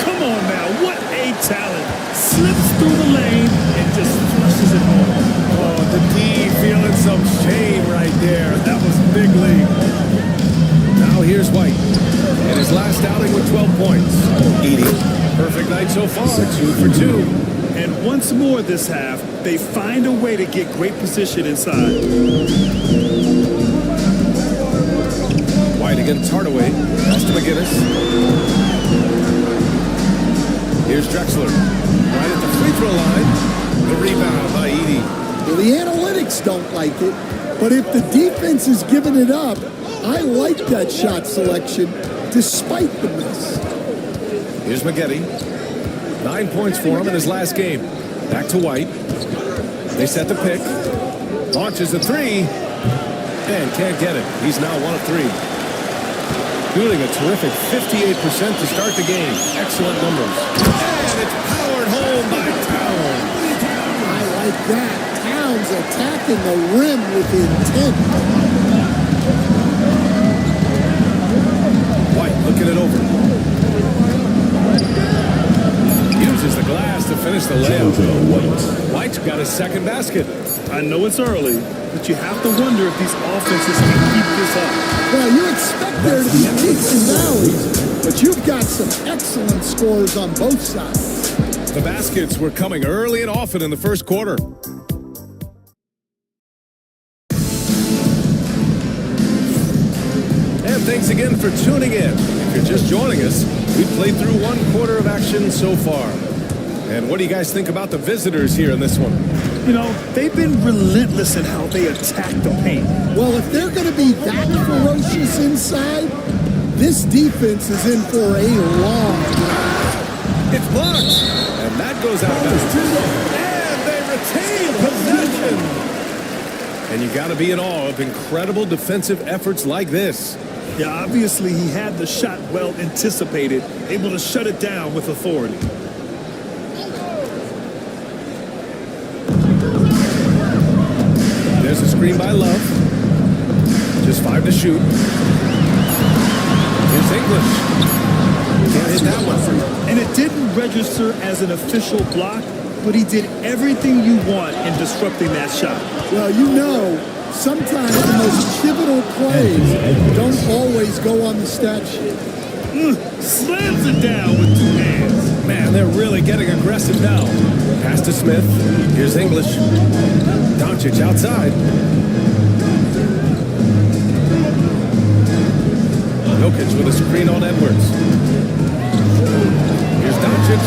Come on now, what a talent. Slips through the lane and just flushes it home. Oh, the D feeling some shame right there. That was big league. Now here's White. In his last outing with 12 points. Edey. Perfect night so far. 2 for 2. And once more this half, they find a way to get great position inside. White against Hardaway. Pass to McGinnis. Here's Drexler. Right at the free throw line. The rebound by Edey. Well, the analytics don't like it, but if the defense is giving it up, I like that shot selection despite the miss. Here's Maggette. 9 points for him in his last game. Back to White. They set the pick. Launches a 3. And can't get it. He's now 1 of 3. Shooting a terrific 58% to start the game. Excellent numbers. And it's powered home by Towns. I like that. Towns attacking the rim with intent. White looking it over. Uses the glass to finish the layup. White's got his second basket. I know it's early, but you have to wonder if these offenses can keep this up. Well, you expect there to be peaks and valleys, but you've got some excellent scores on both sides. The baskets were coming early and often in the first quarter. And thanks again for tuning in. If you're just joining us, we've played through 1 quarter of action so far. And what do you guys think about the visitors here in this one? You know, they've been relentless in how they attack the paint. Well, if they're going to be that ferocious inside, This defense is in for a long ride. It's blocked. And that goes out of bounds. And they retain possession. And you got to be in awe of incredible defensive efforts like this. Yeah, obviously he had the shot well anticipated, able to shut it down with authority. There's a screen by Love. Just 5 to shoot. Here's English. Can't hit that one. And it didn't register as an official block, but he did everything you want in disrupting that shot. Well, you know, sometimes the most pivotal plays don't always go on the stat sheet. Slams it down with 2 hands. Man, they're really getting aggressive now. Pass to Smith. Here's English. Doncic outside. Jokic with a screen on Edwards. Here's Doncic.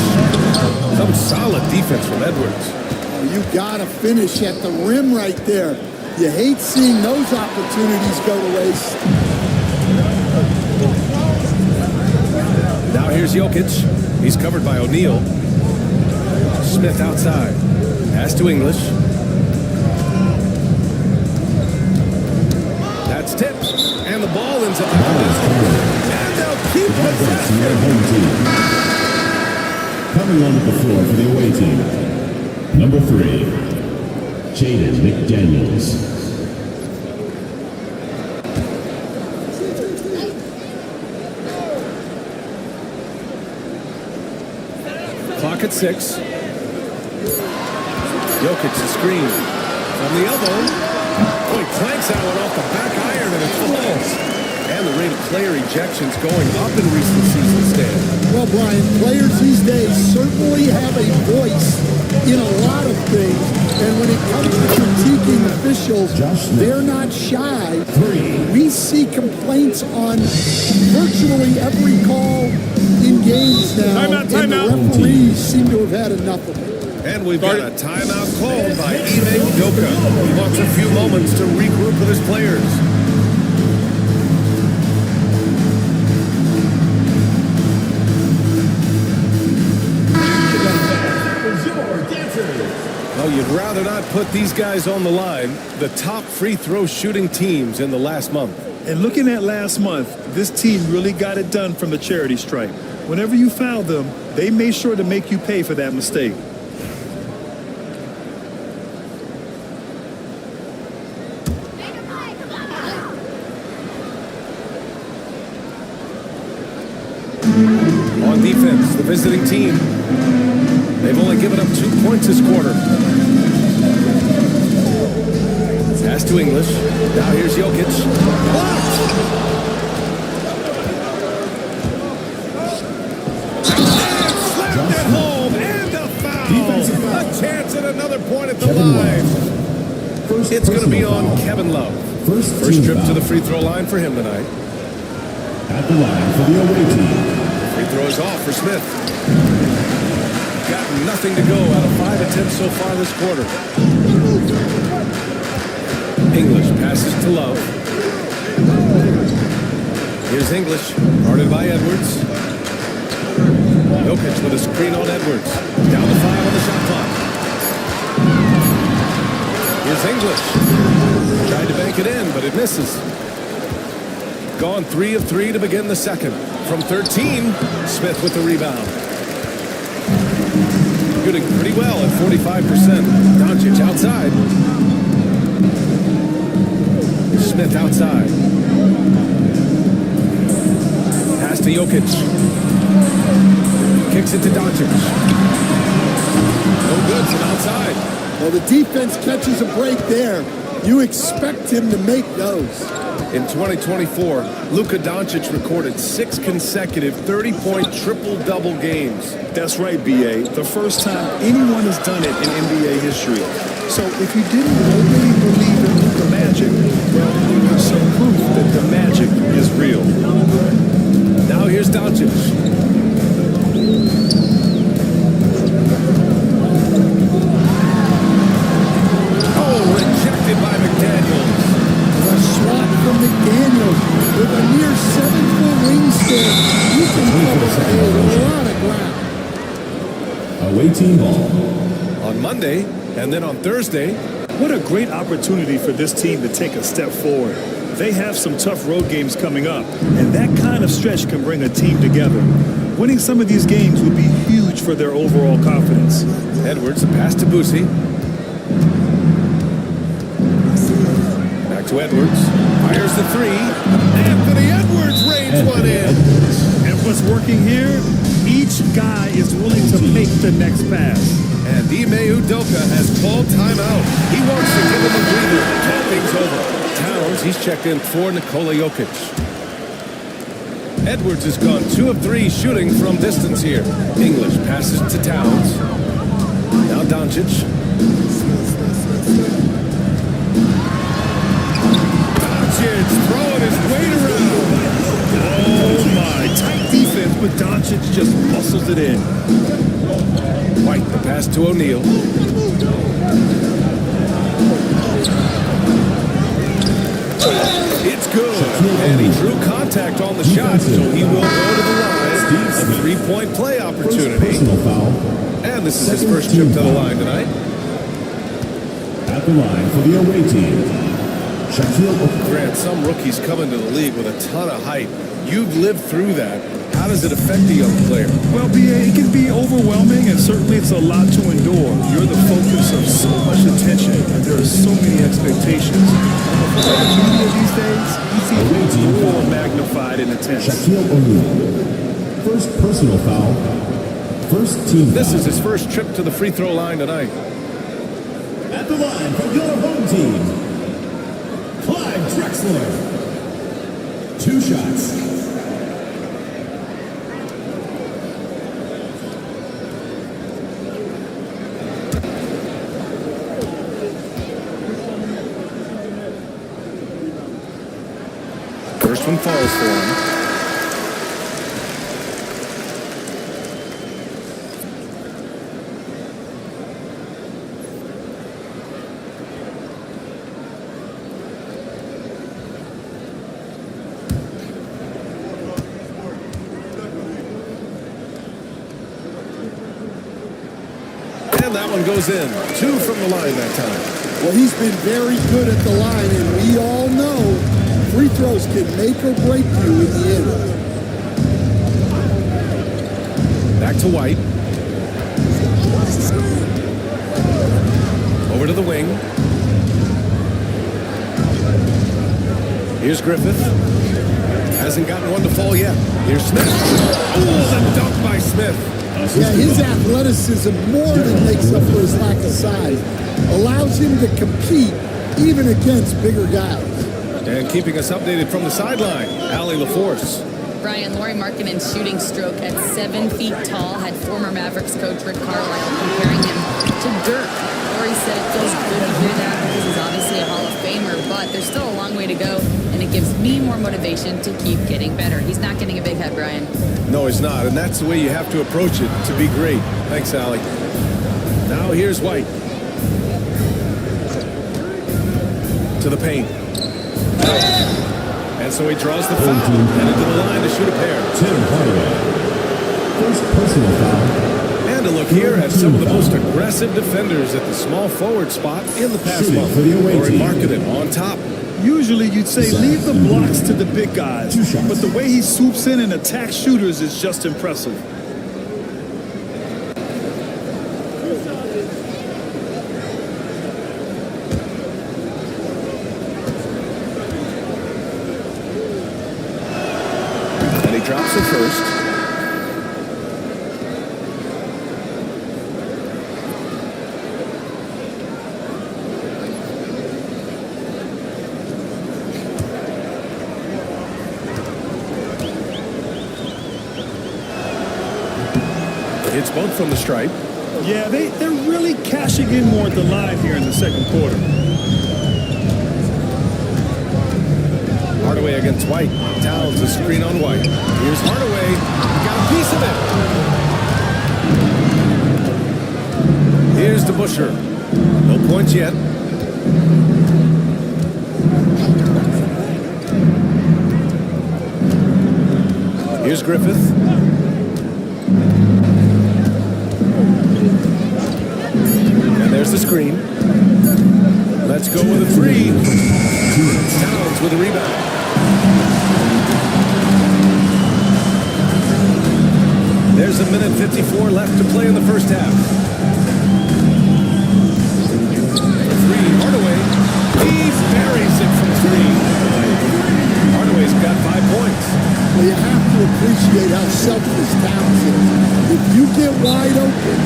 Some solid defense from Edwards. Oh, you gotta finish at the rim right there. You hate seeing those opportunities go to waste. Now here's Jokic. He's covered by O'Neal. Smith outside. Pass to English. That's tipped. And the ball ends up in the basket. And they'll keep possession. Coming onto the floor for the away team, number 3, Jaden McDaniels. Clock at 6. Jokic the screen. From the elbow. Oh, he clanks that one off the back iron and it falls. And the rate of player ejections going up in recent seasons, Stan. Well, Brian, players these days certainly have a voice in a lot of things. And when it comes to critiquing officials, they're not shy. We see complaints on virtually every call in games now. Timeout. And the referees seem to have had enough of it. And we've got a timeout called by Ime Udoka. He wants a few moments to regroup with his players. Well, you'd rather not put these guys on the line, the top free throw shooting teams in the last month. And looking at last month, this team really got it done from the charity stripe. Whenever you foul them, they made sure to make you pay for that mistake. On defense, the visiting team, they've only given up 2 points this quarter. Pass to English. Now here's Jokic. Blocked! Slammed it home and a foul. A chance at another point at the line. It's going to be on Kevin Love. First trip to the free throw line for him tonight. At the line for the away team. Free throw is off for Smith. Got nothing to go out of 5 attempts so far this quarter. English passes to Love. Here's English, guarded by Edwards. Jokic with a screen on Edwards. Down to 5 on the shot clock. Here's English. Tried to bank it in, but it misses. Gone 3 of 3 to begin the second. From 13, Smith with the rebound. Shooting pretty well at 45%. Doncic outside. Smith outside. Pass to Jokic. Kicks it to Doncic. No good from outside. Well, the defense catches a break there. You expect him to make those. In 2024, Luka Doncic recorded 6 consecutive 30-point triple-double games. That's right, B.A. The first time anyone has done it in NBA history. So if you didn't already believe in Luka Magic, well, there's some proof that the magic is real. Now here's Doncic. Oh, rejected by McDaniels. A swat from McDaniels with a near 7-foot away team ball. On Monday, and then on Thursday. What a great opportunity for this team to take a step forward. They have some tough road games coming up, and that kind of stretch can bring a team together. Winning some of these games would be huge for their overall confidence. Edwards, a pass to Boosie. Back to Edwards. Fires the three. Anthony Edwards rains one in. And what's working here? Each guy is willing to make the next pass. And Ime Udoka has called timeout. He wants to give him a breather and talk things over. Towns, he's checked in for Nikola Jokic. Edwards has gone 2 of 3 shooting from distance here. English passes to Towns. Now Doncic. Doncic throwing his weight around. Oh my, tight defense, but Doncic just muscles it in. White, the pass to O'Neal. It's good. And he drew contact on the shot, so he will go to the line. A 3-point play opportunity. And this is his first trip to the line tonight. At the line for the away team, Shaquille O'Neal. Grant, some rookies come into the league with a ton of height. You've lived through that. How does it affect a young player? Well, it can be overwhelming, and certainly it's a lot to endure. You're the focus of so much attention, and there are so many expectations. For the media these days, it's even more magnified and intense. Shaquille O'Neal. First personal foul. First team foul. This is his first trip to the free throw line tonight. At the line for your home team, Clyde Drexler. 2 shots. First one falls for him. And that one goes in. 2 from the line that time. Well, he's been very good at the line, and we all know free throws can make or break you in the end. Back to White. Over to the wing. Here's Griffith. Hasn't gotten one to fall yet. Here's Smith. Oh, the dunk by Smith. Yeah, his athleticism more than makes up for his lack of size. Allows him to compete even against bigger guys. And keeping us updated from the sideline, Allie LaForce. Brian, Lauri Markkanen's shooting stroke at 7 feet tall had former Mavericks coach Rick Carlisle comparing him to Dirk. Lauri said it feels good to hear that because he's obviously a Hall of Famer, but there's still a long way to go, and it gives me more motivation to keep getting better. He's not getting a big head, Brian. No, he's not, and that's the way you have to approach it to be great. Thanks, Allie. Now here's White. To the paint. And so he draws the foul, headed to the line to shoot a pair. Tim Hardaway. First personal foul. And a look here at some of the most aggressive defenders at the small forward spot in the pass Shooting ball. for the away Lauri team. Markkanen on top. Usually you'd say leave the blocks to the big guys, 2 shots. but the way he swoops in and attacks shooters is just impressive. And he drops it first. It's both from the stripe. Yeah, they're really cashing in more at the line here in the second quarter. Hardaway against White. Towns a screen on White. Here's Hardaway. Got a piece of it. Here's DeBusschere. No points yet. Here's Griffith. There's the screen. Let's go with a three. Towns with a rebound. There's a minute 54 left to play in the first half. For three, Hardaway. He buries it from three. Hardaway's got 5 points. Well, you have to appreciate how selfless Towns is. If you get wide open,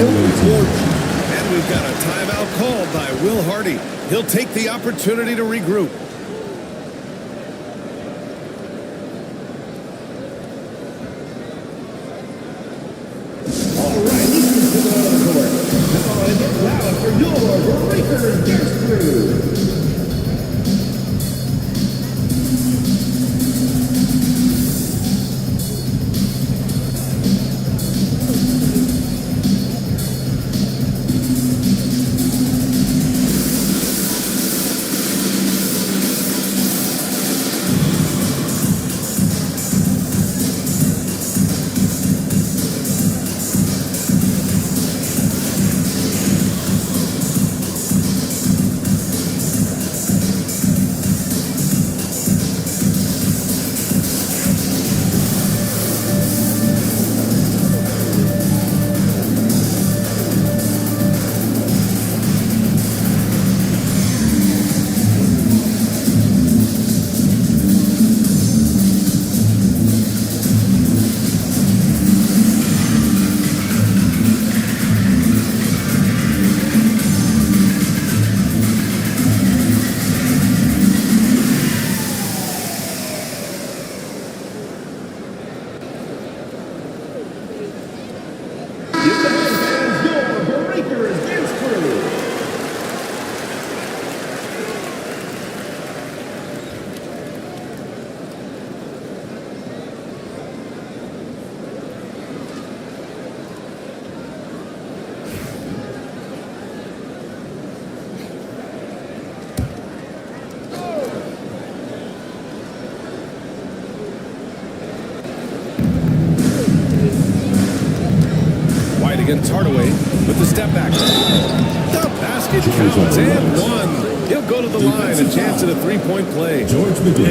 he'll reward you. And we've got a timeout called by Will Hardy. He'll take the opportunity to regroup. All right, listen to the court. Now get loud for your Breakers Dance Crew. Against Hardaway with the step back. The basket counts and one. He'll go to the line, a chance at a three-point play. And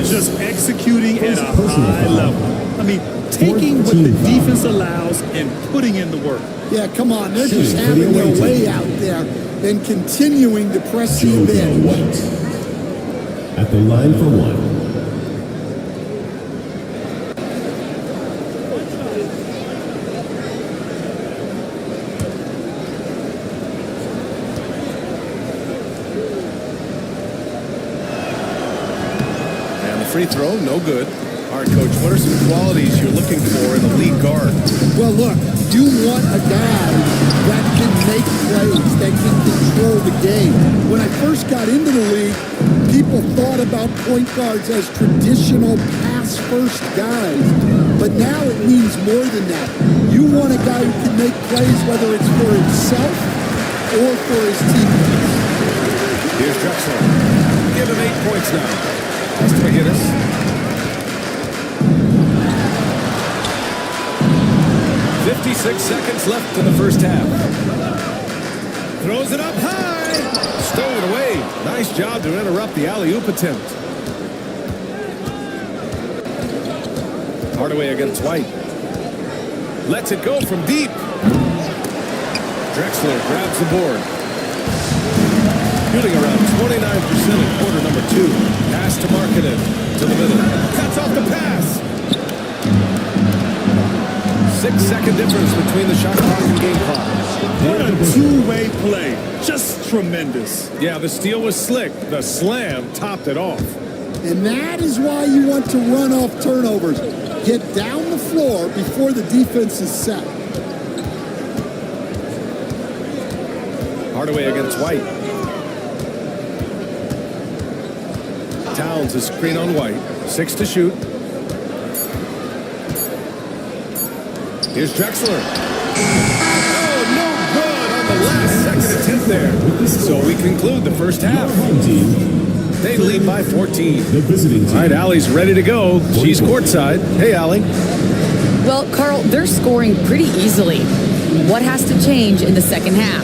just executing at a high level. I mean, taking what the defense allows and putting in the work. Yeah, come on. They're just having their way out there and continuing to press you in. At the line for one. Free throw, no good. All right, Coach, what are some qualities you're looking for in a lead guard? Well, look, you want a guy that can make plays, that can control the game. When I first got into the league, people thought about point guards as traditional pass-first guys. But now it means more than that. You want a guy who can make plays, whether it's for himself or for his teammates. Here's Drexler. Give him 8 points now. Pass to McGinnis. "56 seconds left in the first half. Throws it up high. Stolen away. Nice job to interrupt the alley-oop attempt. Hardaway against White. Lets it go from deep. Drexler grabs the board. Shooting around 29% in quarter number 2. Pass to Markkanen to the middle. Cuts off the pass. 6-second difference between the shot clock and game clock. What a two-way play. Just tremendous. Yeah, the steal was slick. The slam topped it off. And that is why you want to run off turnovers. Get down the floor before the defense is set. Hardaway against White. Towns is screen on White. 6 to shoot. Here's Drexler. Oh, no good on the last second attempt there. So we conclude the first half. They lead by 14. All right, Allie's ready to go. She's courtside. Hey, Allie. Well, Carl, they're scoring pretty easily. What has to change in the second half?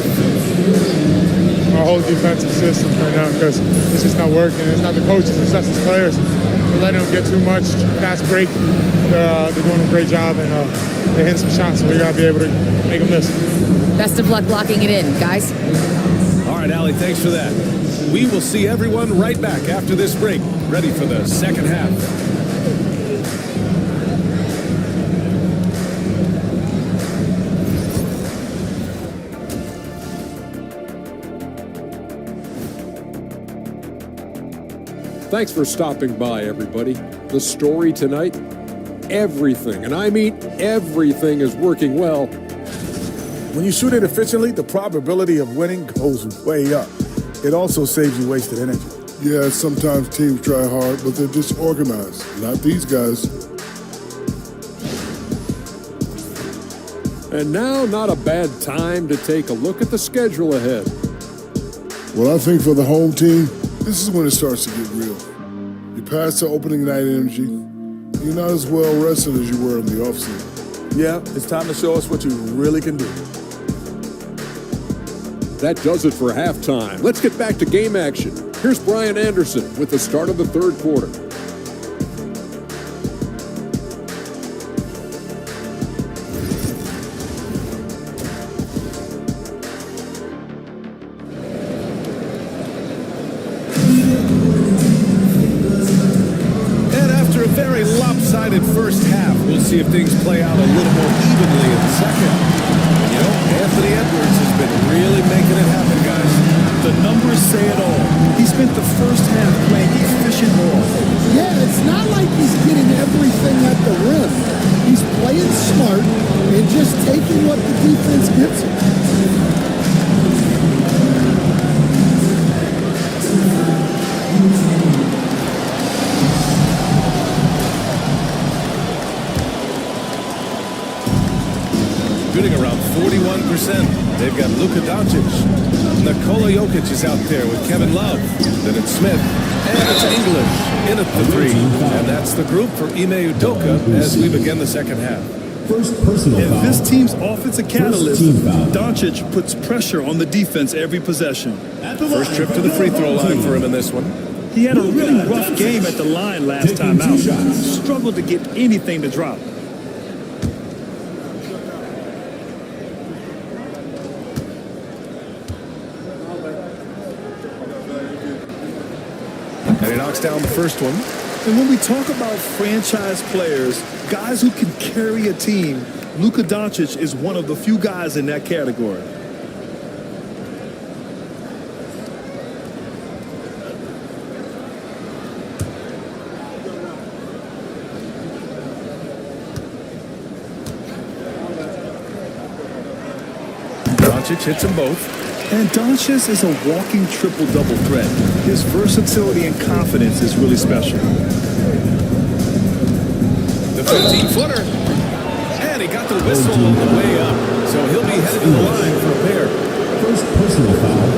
our whole defensive system right now because it's just not working. It's not the coaches, it's us as players. We're letting them get too much fast break. They're doing a great job, and they're hitting some shots, so we got to be able to make them miss. Best of luck locking it in, guys. All right, Allie, thanks for that. We will see everyone right back after this break, ready for the second half. Thanks for stopping by, everybody. The story tonight, everything, and I mean everything, is working well. When you shoot it efficiently, the probability of winning goes way up. It also saves you wasted energy. Yeah, sometimes teams try hard, but they're disorganized. Not these guys. And now, not a bad time to take a look at the schedule ahead. Well, I think for the home team, this is when it starts to get real. You pass the opening night energy. You're not as well rested as you were in the offseason. Yeah, it's time to show us what you really can do. That does it for halftime. Let's get back to game action. Here's Brian Anderson with the start of the third quarter. And after a very lopsided first half, we'll see if things play out a little more evenly in the second. You know, Anthony Edwards has been really making it happen, guys. The numbers say it all. He spent the first half playing efficient ball. Yeah, it's not like he's getting everything at the rim. He's playing smart and just taking what the defense gives him. Shooting around 41%. They've got Luka Doncic. Nikola Jokic is out there with Kevin Love. Then it's Smith. And it's English in at the three. And that's the group for Ime Udoka as we begin the second half. First personal foul. This team's offensive catalyst, Doncic, puts pressure on the defense every possession. First trip to the free throw line for him in this one. He had a really rough game at the line last time out. Struggled to get anything to drop. And he knocks down the first one. And when we talk about franchise players, guys who can carry a team, Luka Doncic is one of the few guys in that category. Doncic hits them both. And Doncic is a walking triple-double threat. His versatility and confidence is really special. The 15-footer. And he got the whistle on the way up. So he'll be headed to the line for a pair. First personal foul.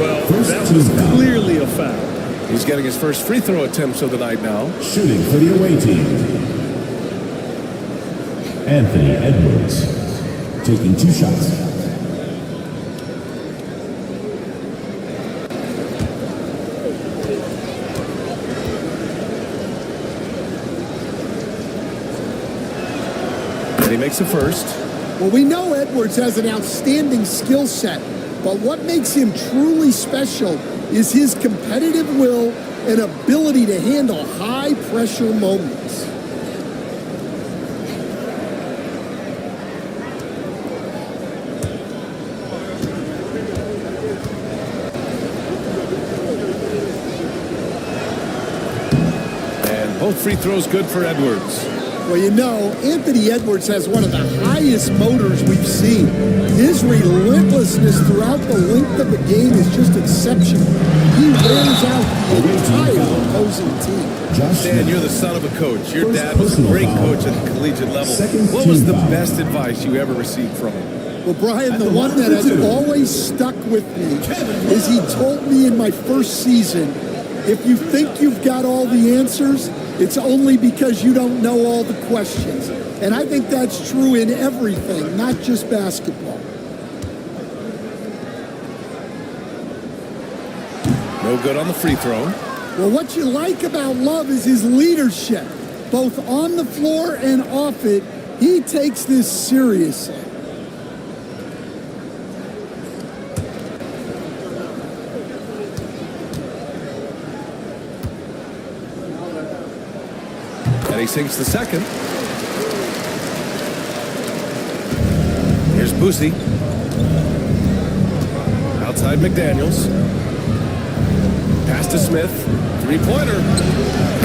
Well, that was clearly a foul. He's getting his first free throw attempts of the night now. Shooting for the away team, Anthony Edwards, taking 2 shots. He makes a first. Well, we know Edwards has an outstanding skill set, but what makes him truly special is his competitive will and ability to handle high-pressure moments. And both free throws good for Edwards. Well, you know, Anthony Edwards has one of the highest motors we've seen. His relentlessness throughout the length of the game is just exceptional. He wears out the entire opposing team. Dan, you're the son of a coach. Your dad was a great coach at the collegiate level. What was the best advice you ever received from him? Well, Brian, the one that has always stuck with me is he told me in my first season, if you think you've got all the answers, it's only because you don't know all the questions. And I think that's true in everything, not just basketball. No good on the free throw. Well, what you like about Love is his leadership, both on the floor and off it. He takes this seriously. And he sinks the second. Here's Boosie. Outside McDaniels. Pass to Smith. Three-pointer.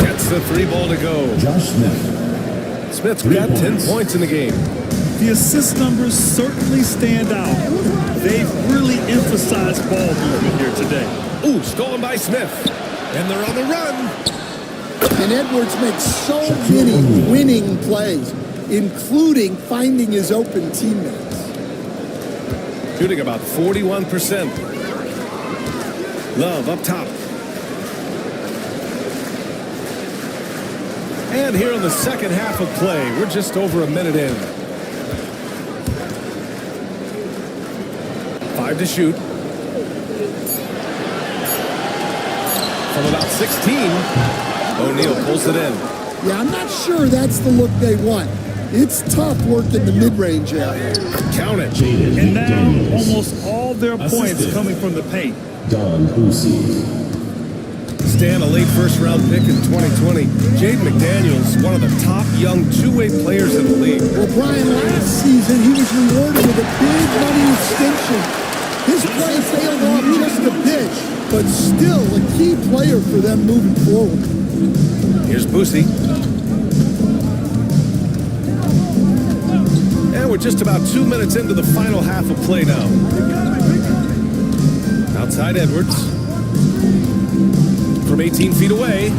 Gets the three ball to go. Josh Smith. Smith's got 10 points in the game. The assist numbers certainly stand out. They've really emphasized ball movement here today. Ooh, stolen by Smith. And they're on the run. And Edwards makes so many winning plays, including finding his open teammates. Shooting about 41%. Love up top. And here in the second half of play, we're just over a minute in. 5 to shoot. From about 16. O'Neal pulls it in. Yeah, I'm not sure that's the look they want. It's tough working the mid-range area. Count it. And now almost all their points coming from the paint. Don Boosie. Stan, a late first-round pick in 2020. Jaden McDaniels, one of the top young two-way players in the league. Well, Brian, last season he was rewarded with a big money extension. His play tailed off just a bit, but still a key player for them moving forward. Here's Boosie. And we're just about 2 minutes into the final half of play now. Outside Edwards. From 18 feet away,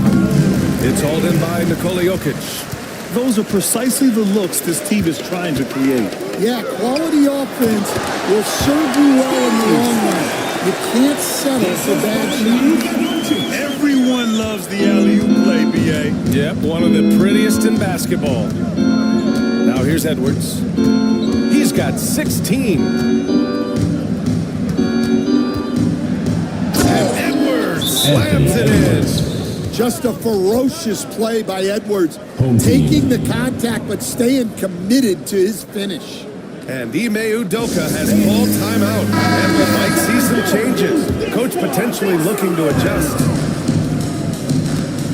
it's hauled in by Nikola Jokic. Those are precisely the looks this team is trying to create. Yeah, quality offense will serve you well in the long run. You can't settle for bad shooting. Everyone loves the alley-oop play, B.A. Yep, one of the prettiest in basketball. Now here's Edwards. He's got 16. And Edwards slams it in. Just a ferocious play by Edwards, taking the contact but staying committed to his finish. And Ime Udoka has called timeout, and we might see some changes. Coach potentially looking to adjust.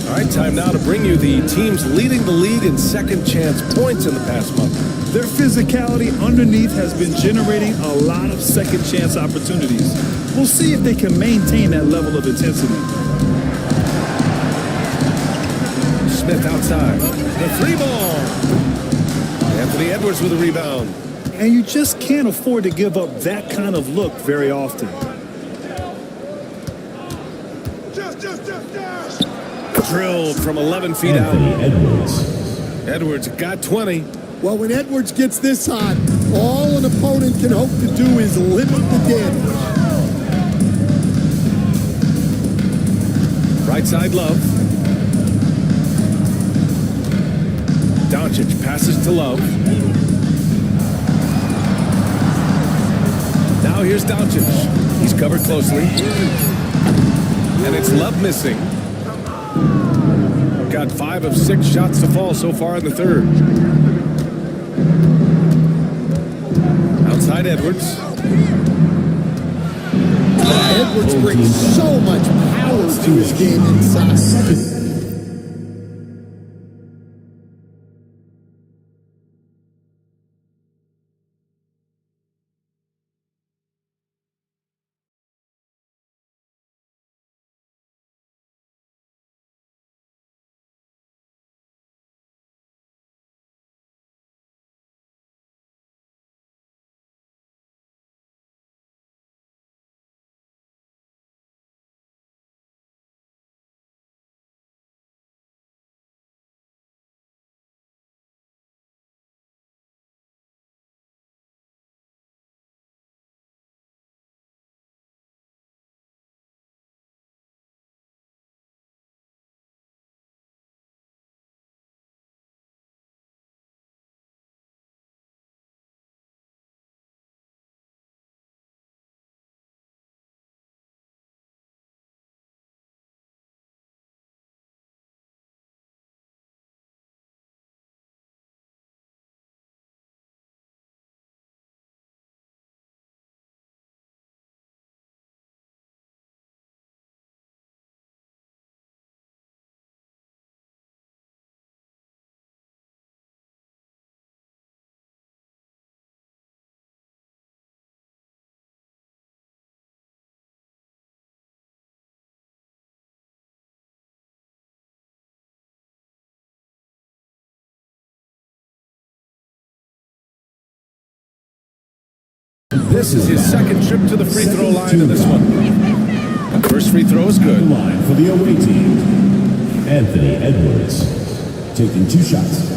All right, time now to bring you the teams leading the league in second chance points in the past month. Their physicality underneath has been generating a lot of second chance opportunities. We'll see if they can maintain that level of intensity. Smith outside. The three ball. Anthony Edwards with a rebound. And you just can't afford to give up that kind of look very often. Drilled from 11 feet out. Edwards got 20. Well, when Edwards gets this hot, all an opponent can hope to do is limit the damage. Right side Love. Doncic passes to Love. Now here's Doncic. He's covered closely. And it's Love missing. Got 5 of 6 shots to fall so far in the third. Outside Edwards. Edwards brings so much power to his game inside. This is his second trip to the free throw line in this one. First free throw is good. Line for the away team, Anthony Edwards, taking 2 shots.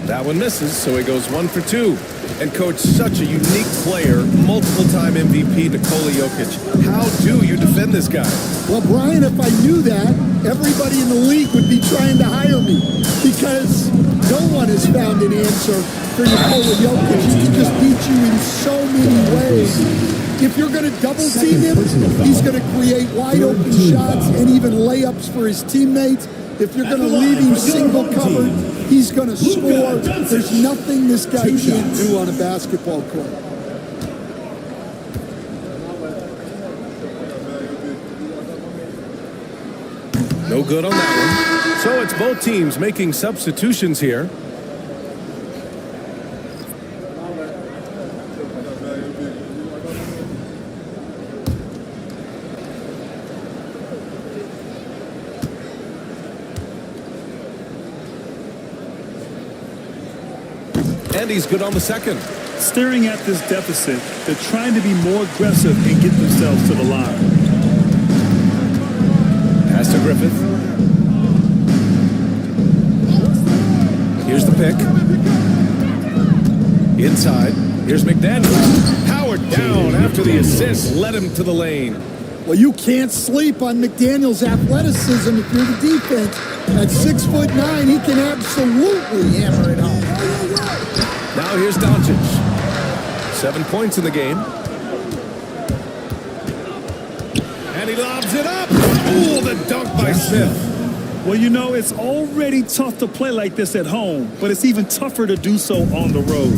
That one misses, so he goes 1 for 2. And coach, such a unique player, multiple-time MVP Nikola Jokic. How do you defend this guy? Well, Brian, if I knew that, everybody in the league would be trying to hire me because no one has found an answer for Nikola Jokic. He can just beat you in so many ways. If you're going to double team him, he's going to create wide open shots and even layups for his teammates. If you're going to leave him single covered, he's going to score. There's nothing this guy can't do on a basketball court. No good on that one. So it's both teams making substitutions here. And he's good on the second. Staring at this deficit, they're trying to be more aggressive and get themselves to the line. Pass to Griffith. Here's the pick. Inside. Here's McDaniels. Howard down after the assist led him to the lane. Well, you can't sleep on McDaniels' athleticism if you're the defense. At 6'9", he can absolutely hammer it home. Now here's Doncic. 7 points in the game. And he lobs it up. Ooh, the dunk by Smith. Well, you know, it's already tough to play like this at home, but it's even tougher to do so on the road.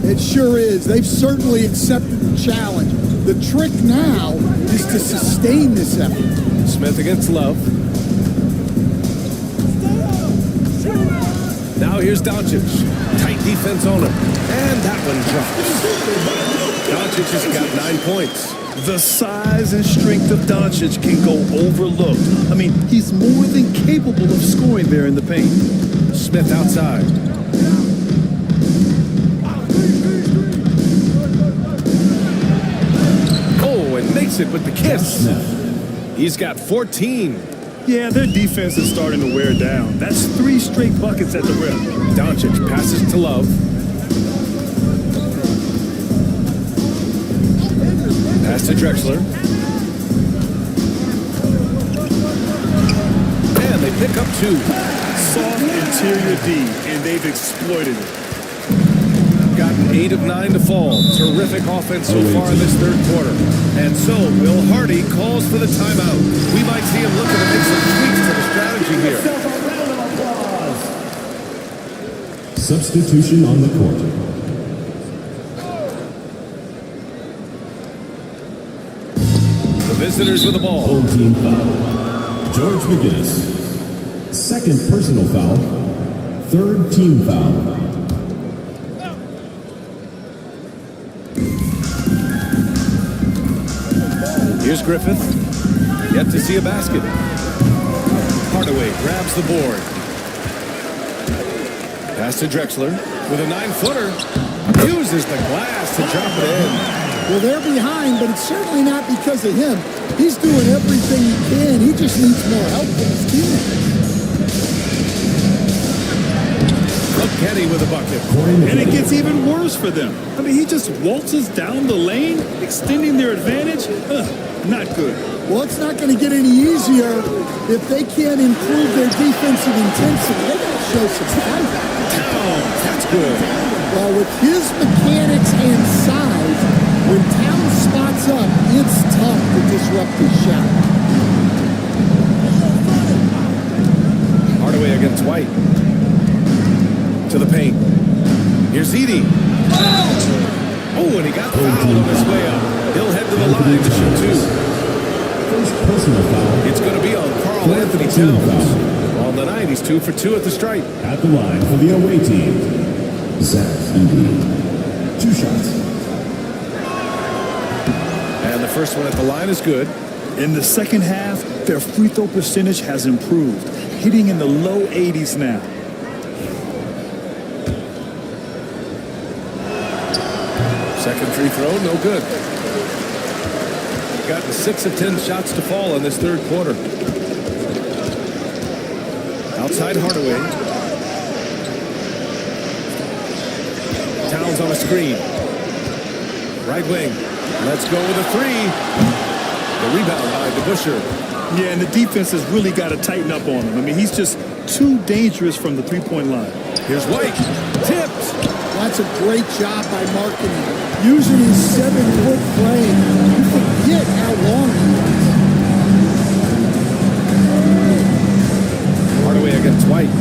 It sure is. They've certainly accepted the challenge. The trick now is to sustain this effort. Smith against Love. Now here's Doncic. Tight defense on him. And that one drops. Doncic has got 9 points. The size and strength of Doncic can go overlooked. I mean, he's more than capable of scoring there in the paint. Smith outside. Oh, and makes it with the kiss. He's got 14. Yeah, their defense is starting to wear down. That's 3 straight buckets at the rim. Doncic passes to Love. Pass to Drexler. And they pick up 2. Soft interior D, and they've exploited it. Gotten 8 of 9 to fall. Terrific offense so far in this third quarter. And so Will Hardy calls for the timeout. We might see him looking to make some tweaks to the strategy here. Substitution on the court. The visitors with the ball. Home team foul. George McGinnis. Second personal foul. Third team foul. Here's Griffith. Yet to see a basket. Hardaway grabs the board. Pass to Drexler with a 9-footer. Uses the glass to drop it in. Well, they're behind, but it's certainly not because of him. He's doing everything he can. He just needs more help from his teammates. Kenny with a bucket. And it gets even worse for them. I mean, he just waltzes down the lane, extending their advantage. Not good. Well, it's not going to get any easier if they can't improve their defensive intensity. They got to show some fight. That's good. Well, with his mechanics and size, when Town spots up, it's tough to disrupt his shot. Hardaway against White. To the paint. Here's Edey. Oh, and he got fouled on his way up. He'll head to the line to shoot 2. First personal foul. It's going to be on Karl Anthony Towns. On the night, he's 2 for 2 at the stripe. At the line for the away team, Zach Edey. 2 shots. And the first one at the line is good. In the second half, their free throw percentage has improved, hitting in the low 80s now. Second free throw, no good. Gotten 6 of 10 shots to fall in this third quarter. Outside Hardaway. Towns on a screen. Right wing. Let's go with a three. The rebound by DeBusschere. Yeah, and the defense has really got to tighten up on him. I mean, he's just too dangerous from the three-point line. Here's White. Tipped. That's a great job by Markkanen. Using his 7-foot frame, you forget how long he is. Hardaway against White.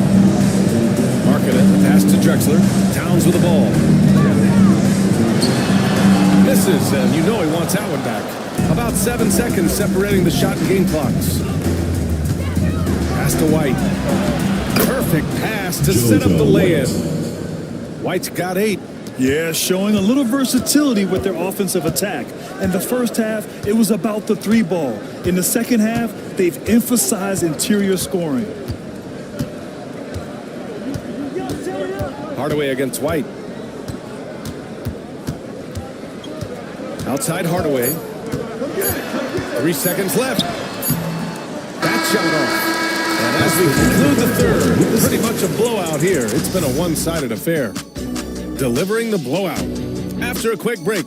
Markkanen, pass to Drexler. Towns with the ball. Misses, and you know he wants that one back. About 7 seconds separating the shot and game clocks. Pass to White. Perfect pass to set up the lay-in. White's got 8. Yeah, showing a little versatility with their offensive attack. In the first half, it was about the three ball. In the second half, they've emphasized interior scoring. Hardaway against White. Outside Hardaway. 3 seconds left. That shot off. And as we conclude the third, pretty much a blowout here. It's been a one-sided affair. Delivering the blowout. After a quick break,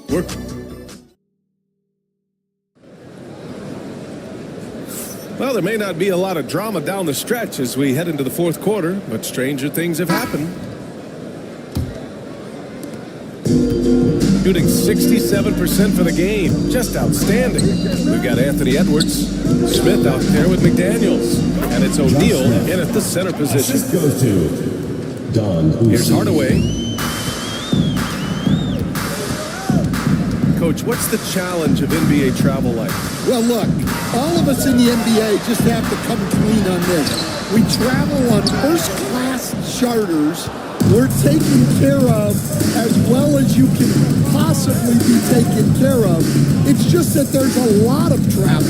well, there may not be a lot of drama down the stretch as we head into the fourth quarter, but stranger things have happened. Shooting 67% for the game. Just outstanding. We've got Anthony Edwards. Smith out there with McDaniels. And it's O'Neal in at the center position. Goes to Don. Here's Hardaway. Coach, what's the challenge of NBA travel like? Well, look, all of us in the NBA just have to come clean on this. We travel on first-class charters. We're taken care of as well as you can possibly be taken care of. It's just that there's a lot of travel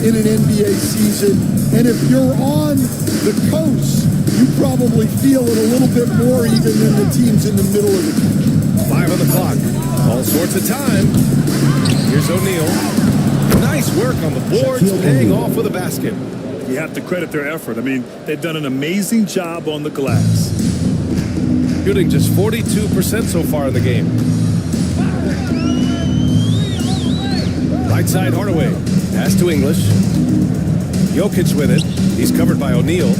in an NBA season, and if you're on the coast, you probably feel it a little bit more even than the teams in the middle of the country. 5 on the clock. All sorts of time. Here's O'Neal. Nice work on the boards, paying off with a basket. You have to credit their effort. I mean, they've done an amazing job on the glass. Shooting just 42% so far in the game. Right side Hardaway. Pass to English. Jokic with it. He's covered by O'Neal.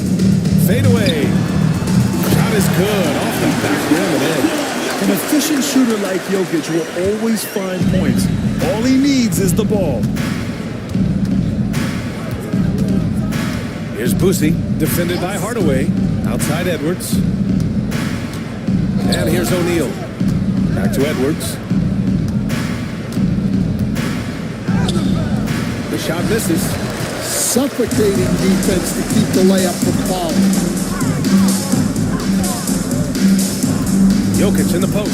Fade away. Shot is good. Off the back rim and in. An efficient shooter like Jokic will always find points. All he needs is the ball. Here's Boosie, defended by Hardaway. Outside Edwards. And here's O'Neal. Back to Edwards. The shot misses. Suffocating defense to keep the layup from falling. Jokic in the post.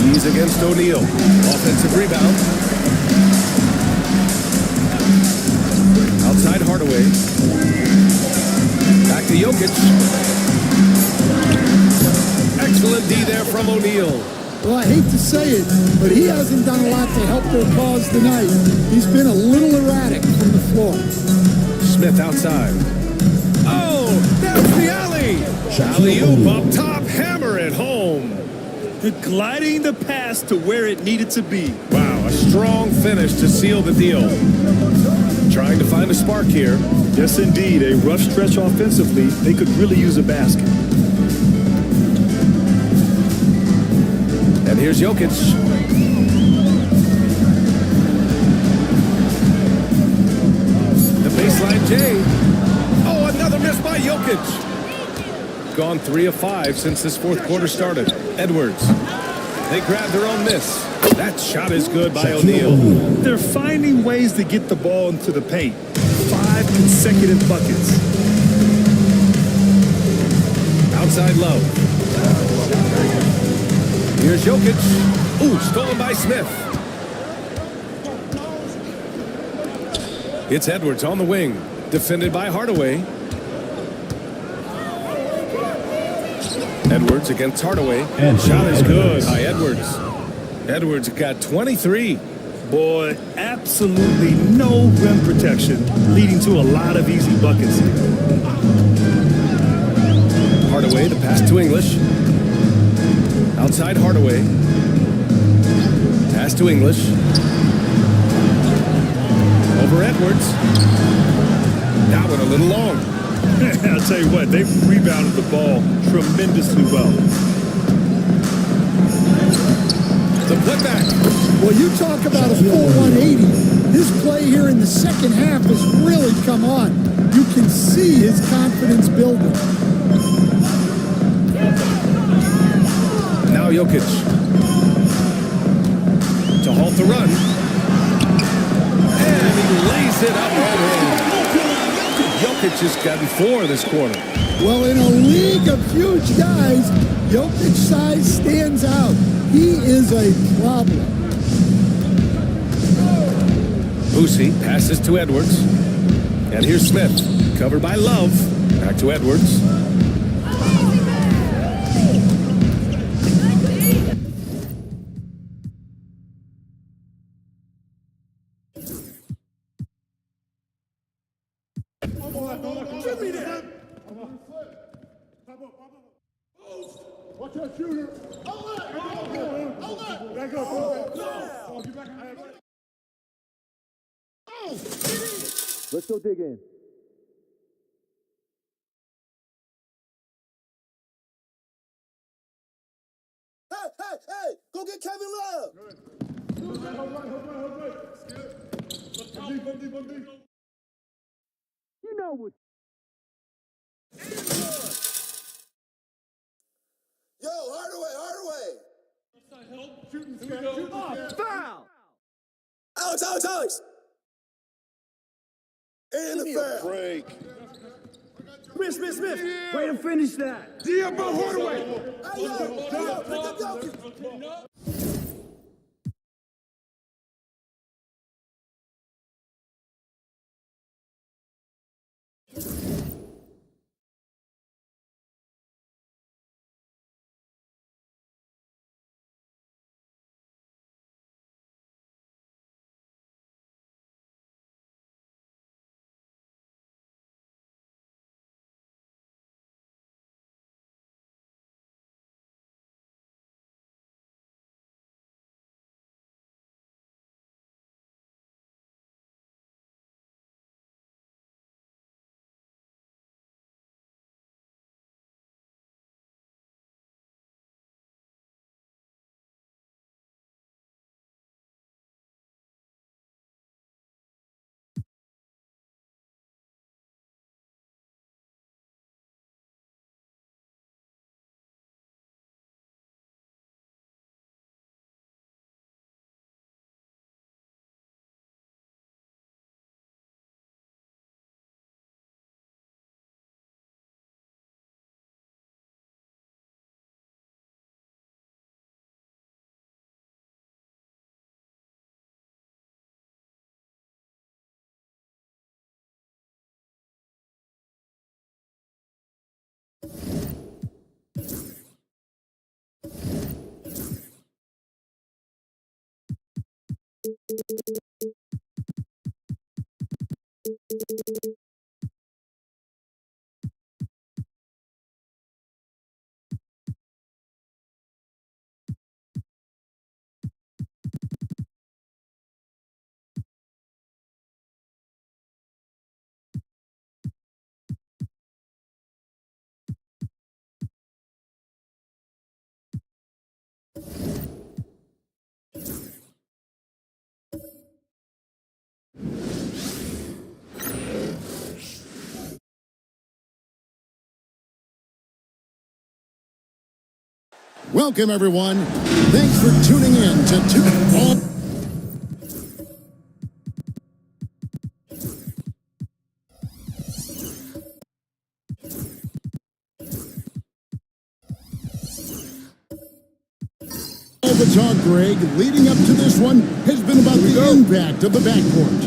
He's against O'Neal. Offensive rebound. Outside Hardaway. Back to Jokic. Excellent D there from O'Neal. Well, I hate to say it, but he hasn't done a lot to help their cause tonight. He's been a little erratic from the floor. Smith outside. Oh, that's the alley. Alley-oop up top, hammer it home. Gliding the pass to where it needed to be. Wow, a strong finish to seal the deal. Trying to find a spark here. Yes, indeed. A rough stretch offensively. They could really use a basket. And here's Jokic. The baseline J. Oh, another miss by Jokic. Gone 3 of 5 since this fourth quarter started. Edwards. They grab their own miss. That shot is good by O'Neal. They're finding ways to get the ball into the paint. 5 consecutive buckets. Outside Love. Here's Jokic. Ooh, stolen by Smith. It's Edwards on the wing. Defended by Hardaway. Edwards against Hardaway. And shot is good by Edwards. Edwards got 23. Boy, absolutely no rim protection, leading to a lot of easy buckets here. Hardaway, the pass to English. Outside Hardaway. Pass to English. Over Edwards. That one a little long. I'll tell you what, they've rebounded the ball tremendously well. The putback. Well, you talk about a full 180. His play here in the second half has really come on. You can see his confidence building. Now Jokic. To halt the run. And he lays it up and in. Jokic has gotten 4 this quarter. Well, in a league of huge guys, Jokic's size stands out. He is a problem. Boosie passes to Edwards. And here's Smith. Covered by Love. Back to Edwards. Watch that shooter. Back up. Let's go dig in. Hey! Go get Kevin Love. You know what? Yo, Hardaway. Foul! Alex. In the foul. Break. Smith. Way to finish that. Diabo Hardaway. Hey, yo, pick up Jokic. Welcome, everyone. Thanks for tuning in to All the talk, Greg, leading up to this one has been about the impact of the backcourt.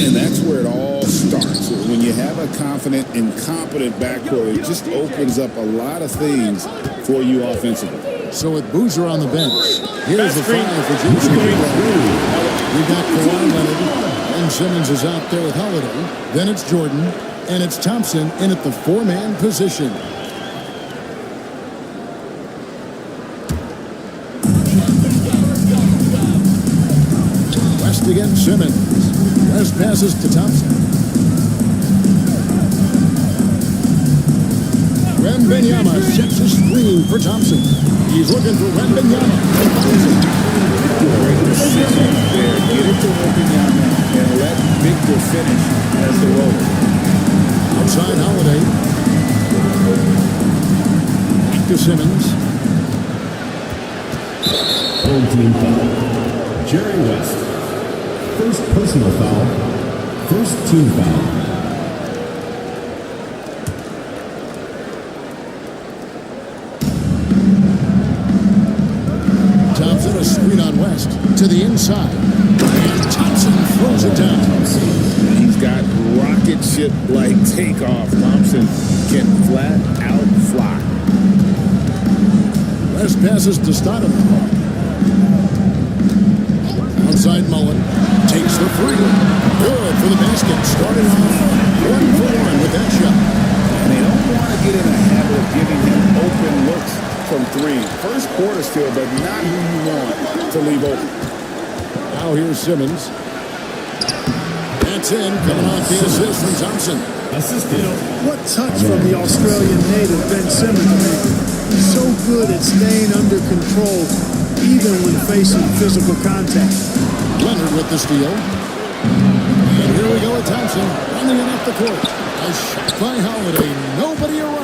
And that's where it all starts. When you have a confident and competent backcourt, it just opens up a lot of things for you offensively. So with Boozer on the bench, here's the foul for Jason. We got Kawhi Leonard, and Simmons is out there with Holiday. Then it's Jordan, and it's Thompson in at the 4-man position. West against Simmons. West passes to Thompson. Wembanyama sets a screen for Thompson. He's looking for Wembanyama. Great decision there. Get it to Wembanyama and let Victor finish as the roller. Outside Holiday. Back to Simmons. Home team foul. Jerry West. First personal foul. First team foul. A screen on West to the inside. And Thompson throws it down. He's got rocket ship-like takeoff. Thompson can flat out fly. West passes to Stoudemire. Outside Mullen. Takes the three. Good for the basket. Starting off 1-for-1 with that shot. And they don't want to get in the habit of giving him open looks from three. First quarter still, but not who you want to leave open. Now here's Simmons. That's in. Coming off the assist from Thompson. You know, what touch from the Australian native, Ben Simmons, man. He's so good at staying under control, even when facing physical contact. Leonard with the steal. And here we go with Thompson running it up the court. A shot by Holiday. Nobody around.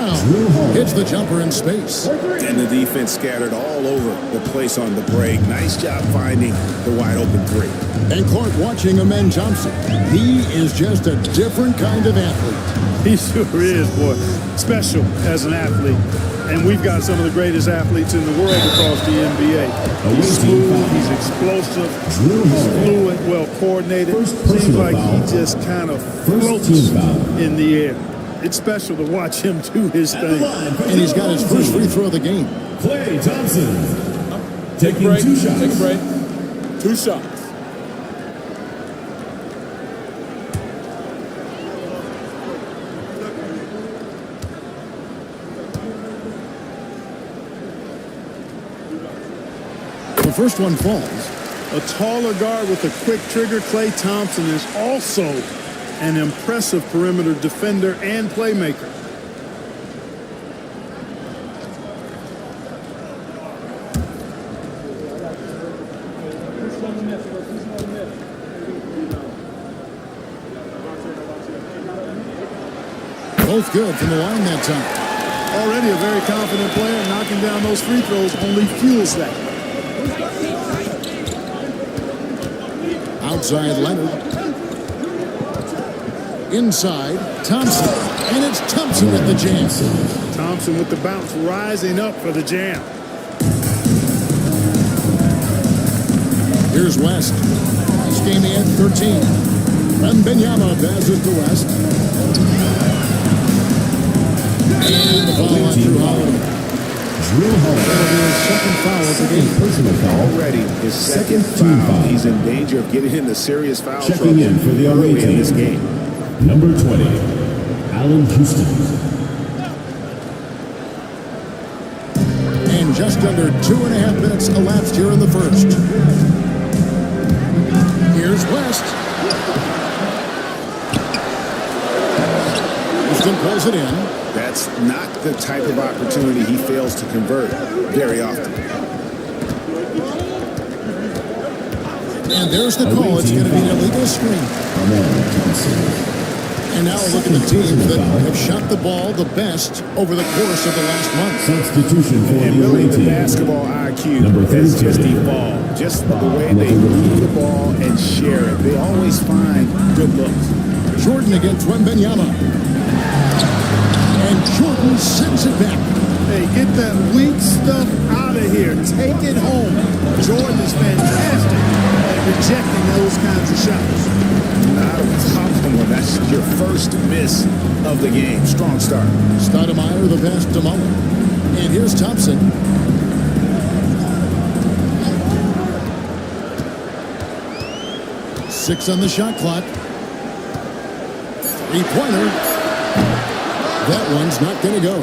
Hits the jumper in space. And the defense scattered all over the place on the break. Nice job finding the wide open three. And Clark watching Amen Thompson. He is just a different kind of athlete. He sure is, boy. Special as an athlete. And we've got some of the greatest athletes in the world across the NBA. He's smooth, he's explosive, he's fluid, well coordinated. Seems like he just kind of floats in the air. It's special to watch him do his thing. And he's got his first free throw of the game. Klay Thompson. Taking 2 shots. Take a break. 2 shots. The first one falls. A taller guard with a quick trigger, Klay Thompson, is also an impressive perimeter defender and playmaker. Both good from the line that time. Already a very confident player, knocking down those free throws only fuels that. Outside Leonard. Inside Thompson. And it's Thompson with the jam. Thompson with the bounce, rising up for the jam. Here's West. He's gaming at 13. Wembanyama passes to West. And the foul on Drew Holiday. Drew Holiday. His second foul of the game. Personal foul. Already his second foul. He's in danger of getting into serious foul trouble. Checking in for the away team in this game. Number 20, Allen Houston. And just under 2.5 minutes elapsed here in the first. Here's West. Houston pulls it in. That's not the type of opportunity he fails to convert very often. And there's the call. It's going to be an illegal screen. And now look at the teams that have shot the ball the best over the course of the last month. Substitution for and the really away the team. basketball IQ Number has 32. just evolved. Just the way they move the ball and share it. They always find good looks. Jordan against Wembanyama. And Jordan sends it back. Hey, get that weak stuff out of here. Take it home. Jordan is fantastic at rejecting those kinds of shots. Not a problem when that's your first miss of the game. Strong start. Stoudemire the pass to Mullen. And here's Thompson. 6 on the shot clock. Three-pointer. That one's not going to go.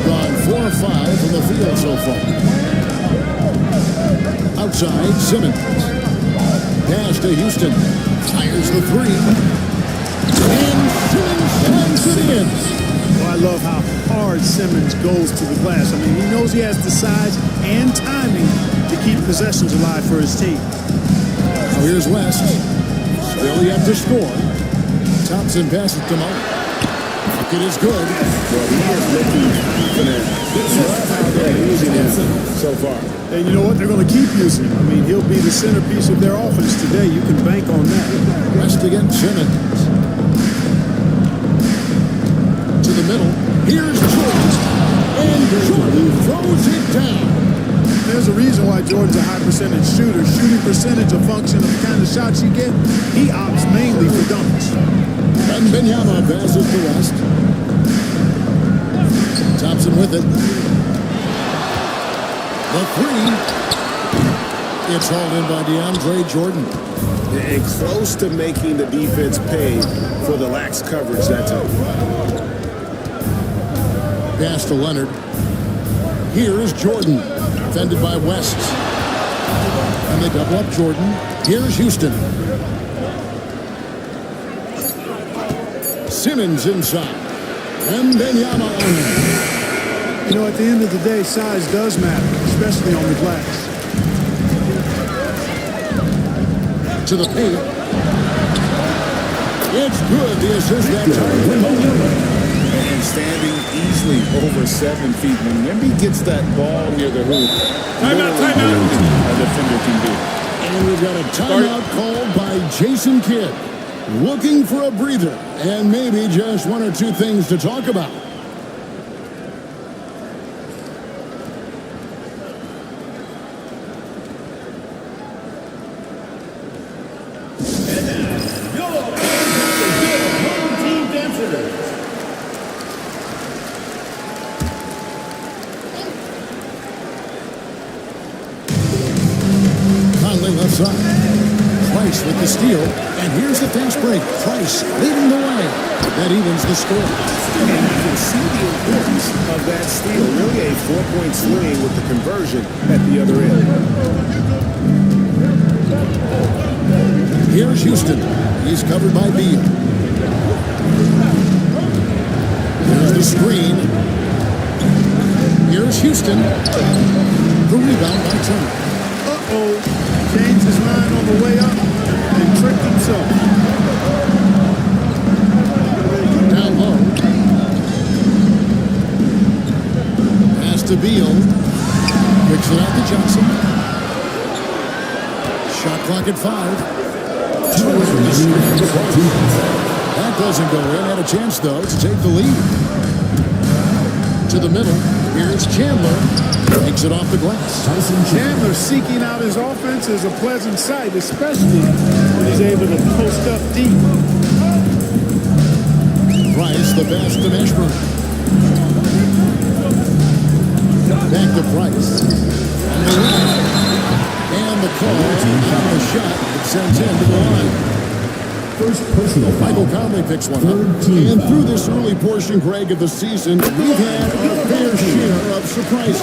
Gone 4 of 5 from the field so far. Outside, Simmons. Pass to Houston. Fires the three. And Simmons slams it in. Well, I love how hard Simmons goes to the glass. I mean, he knows he has the size and timing to keep possessions alive for his team. Now here's West. Still yet to score. Thompson passes to Monk. Bucket is good. Well, he is looking confident. Love how they're using him so far. And you know what? They're going to keep using him. I mean, he'll be the centerpiece of their offense today. You can bank on that. West against Simmons. To the middle. Here's Jordan. And Jordan throws it down. There's a reason why Jordan's a high percentage shooter. Shooting percentage a function of the kind of shots you get. He opts mainly for dunks. And Benyama passes to West. Thompson with it. The three. It's hauled in by DeAndre Jordan. And close to making the defense pay for the lax coverage that time. Pass to Leonard. Here is Jordan. Defended by West. And they double up Jordan. Here's Houston. Simmons inside. And Benyama on him. You know, at the end of the day, size does matter, especially on the glass. To the paint. It's good. The assist that time from Benyama. And standing easily over 7 feet. When Wemby gets that ball near the hoop, timeout. A defender can do. And we've got a timeout called by Jason Kidd. Looking for a breather and maybe just 1 or 2 things to talk about. Conley left side. Price with the steal, and here's the fast break. Price leading the way. That evens the score. And you can see the importance of that steal. Really a 4-point swing with the conversion at the other end. Here's Houston. He's covered by Beal. There's the screen. Here's Houston. The rebound by Turner. Uh-oh. Changed his mind on the way up and tricked himself. Down low. Pass to Beal. Kicks it out to Johnson. Shot clock at 5. That doesn't go in. Had a chance, though, to take the lead. To the middle. Here's Chandler. Takes it off the glass. Chandler seeking out his offense is a pleasant sight, especially when he's able to post up deep. Price, the pass to Mashburn. Back to Price. On the right. And the call on the shot. It sends him to the line. First personal foul. Michael Conley picks one up. And through this early portion, Greg, of the season, we've had our fair share of surprises.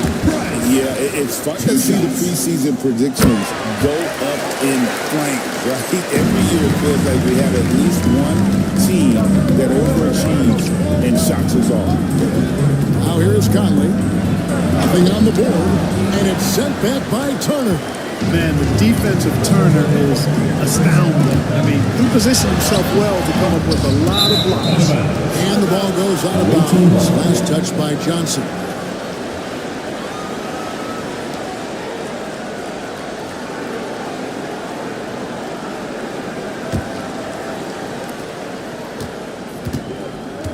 Yeah, it's fun to see the preseason predictions go up in flames, right? Every year it feels like we have at least one team that overachieves and shocks us all. Now here is Conley. Nothing on the board. And it's sent back by Turner. Man, the defense of Turner is astounding. I mean, he positioned himself well to come up with a lot of blocks. And the ball goes out of bounds. Last touch by Johnson.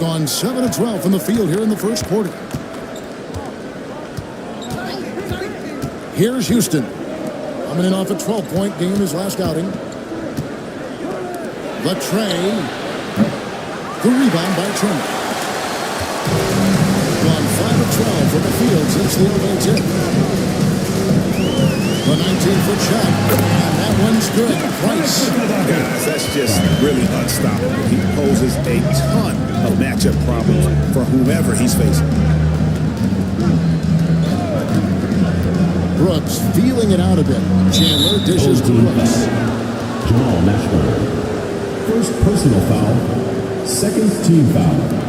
Gone 7 of 12 from the field here in the first quarter. Here's Houston. Coming in off a 12-point game his last outing. The tray. The rebound by Turner. Gone 5 of 12 from the field since the 0-8 tip. The 19-foot shot. And that one's good. Price. Guys, that's just really unstoppable. He poses a ton of matchup problems for whomever he's facing. Brooks feeling it out a bit. Chandler dishes to Brooks. Jamal Mashburn. First personal foul. Second team foul.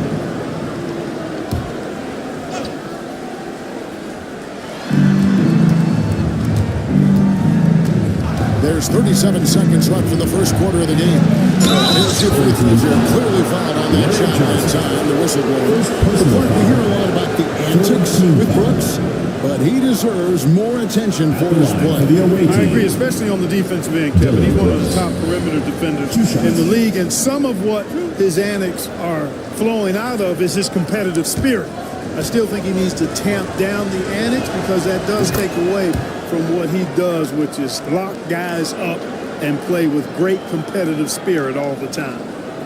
There's 37 seconds left for the first quarter of the game. Here's your free throws here. Clearly fouled on that shot that time. The whistle blows. We hear a lot about the antics with Brooks, but he deserves more attention for his play. I agree, especially on the defensive end, Kevin. He's one of the top perimeter defenders in the league, and some of what his antics are flowing out of is his competitive spirit. I still think he needs to tamp down the antics because that does take away from what he does, which is lock guys up and play with great competitive spirit all the time.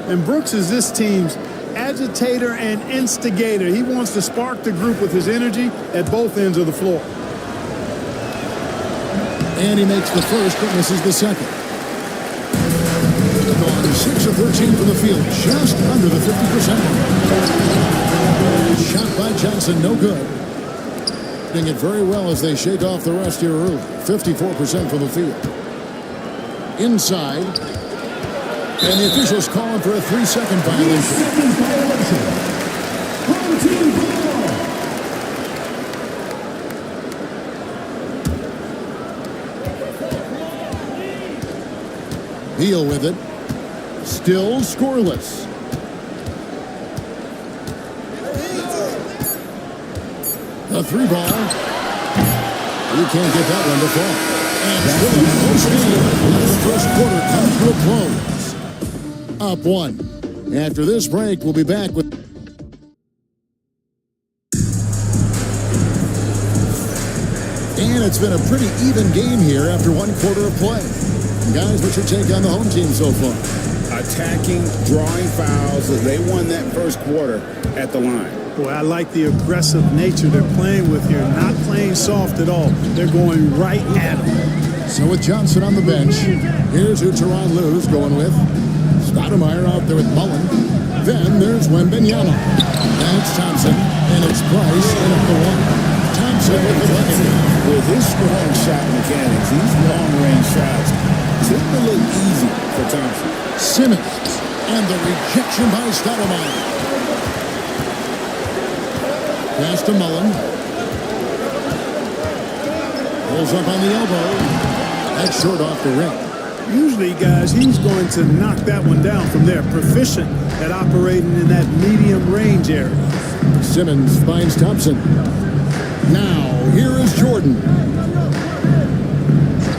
And Brooks is this team's agitator and instigator. He wants to spark the group with his energy at both ends of the floor. And he makes the first, but misses the second. Gone 6 of 13 from the field, just under the 50% mark. Shot by Johnson, no good. Doing it very well as they shake off the rest here early. 54% from the field. Inside. And the officials calling for a 3-second violation. Beal with it. Still scoreless. A 3-ball. You can't get that one to fall. And still a close game. The first quarter comes to a close. Up 1. After this break, we'll be back with... And it's been a pretty even game here after 1 quarter of play. Guys, what's your take on the home team so far? Attacking, drawing fouls. They won that first quarter at the line. Boy, I like the aggressive nature they're playing with here. Not playing soft at all. They're going right at him. So with Johnson on the bench, here's who Tyronn Lue's going with. Stoudemire out there with Mullen. Then there's Wembanyama. That's Thompson, and it's Price in at the 1. Thompson with the bucket. With his strong shot mechanics, these long-range shots tend to look easy for Thompson. Simmons, and the rejection by Stoudemire. Pass to Mullen. Pulls up on the elbow. That's short off the rim. Usually, guys, he's going to knock that one down from there. Proficient at operating in that medium range area. Simmons finds Thompson. Now, here is Jordan.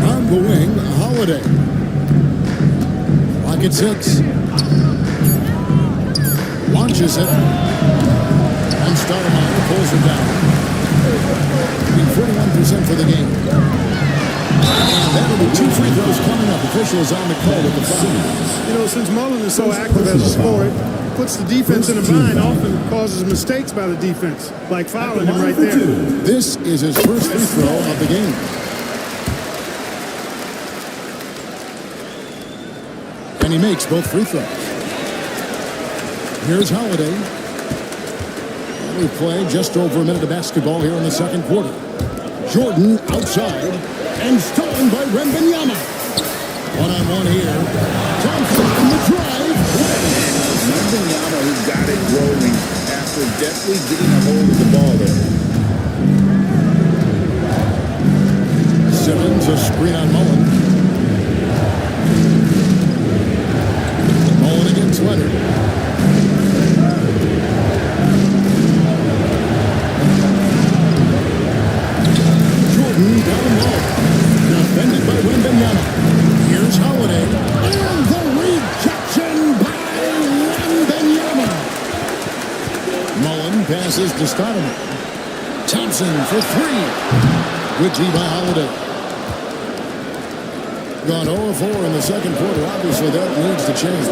On the wing, Holiday. Clock at 6. Launches it. And Stoudemire pulls it down. 41% for the game. And that'll be 2 free throws coming up. Officials on the call with the foul. You know, since Mullen is so active as a scorer, puts the defense in a bind, often causes mistakes by the defense, like fouling him right there. This is his first free throw of the game. And he makes both free throws. Here's Holiday. We've played just over a minute of basketball here in the second quarter. Jordan outside and stolen by Wembanyama. One-on-one here. Thompson in the drive. Wembanyama, who got it rolling after definitely getting a hold of the ball there. Simmons, a screen on Mullen. Mullen against Leonard. Down low. Defended by Wembanyama. Here's Holiday. And the rejection by Wembanyama. Mullen passes to Stoudemire. Thompson for 3. Good D by Holiday. Gone 0-4 in the second quarter. Obviously, that needs to change.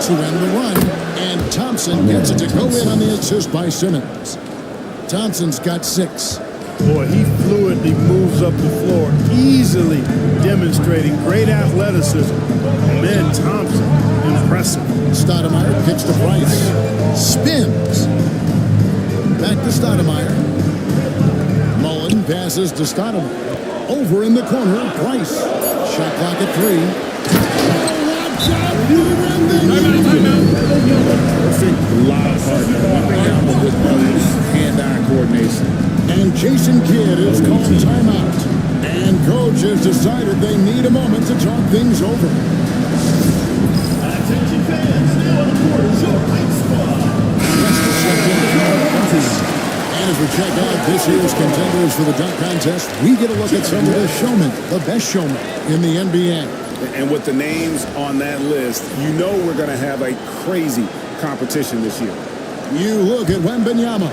To end the run. And Thompson gets it to go in on the assist by Simmons. Thompson's got 6. Boy, he fluidly moves up the floor, easily demonstrating great athleticism. Man, Thompson, impressive. Stoudemire kicks to Price. Spins. Back to Stoudemire. Mullen passes to Stoudemire. Over in the corner, Price. Shot clock at 3. Perfect lob partner. Wembanyama with those hand-eye coordination. And Jason Kidd is called timeout. And coach has decided they need a moment to talk things over. Attention fans, now on the court is your Ice Squad. And as we check out this year's contenders for the dunk contest, we get a look at some of the showmen, the best showmen in the NBA. And with the names on that list, you know we're going to have a crazy competition this year. You look at Wembanyama.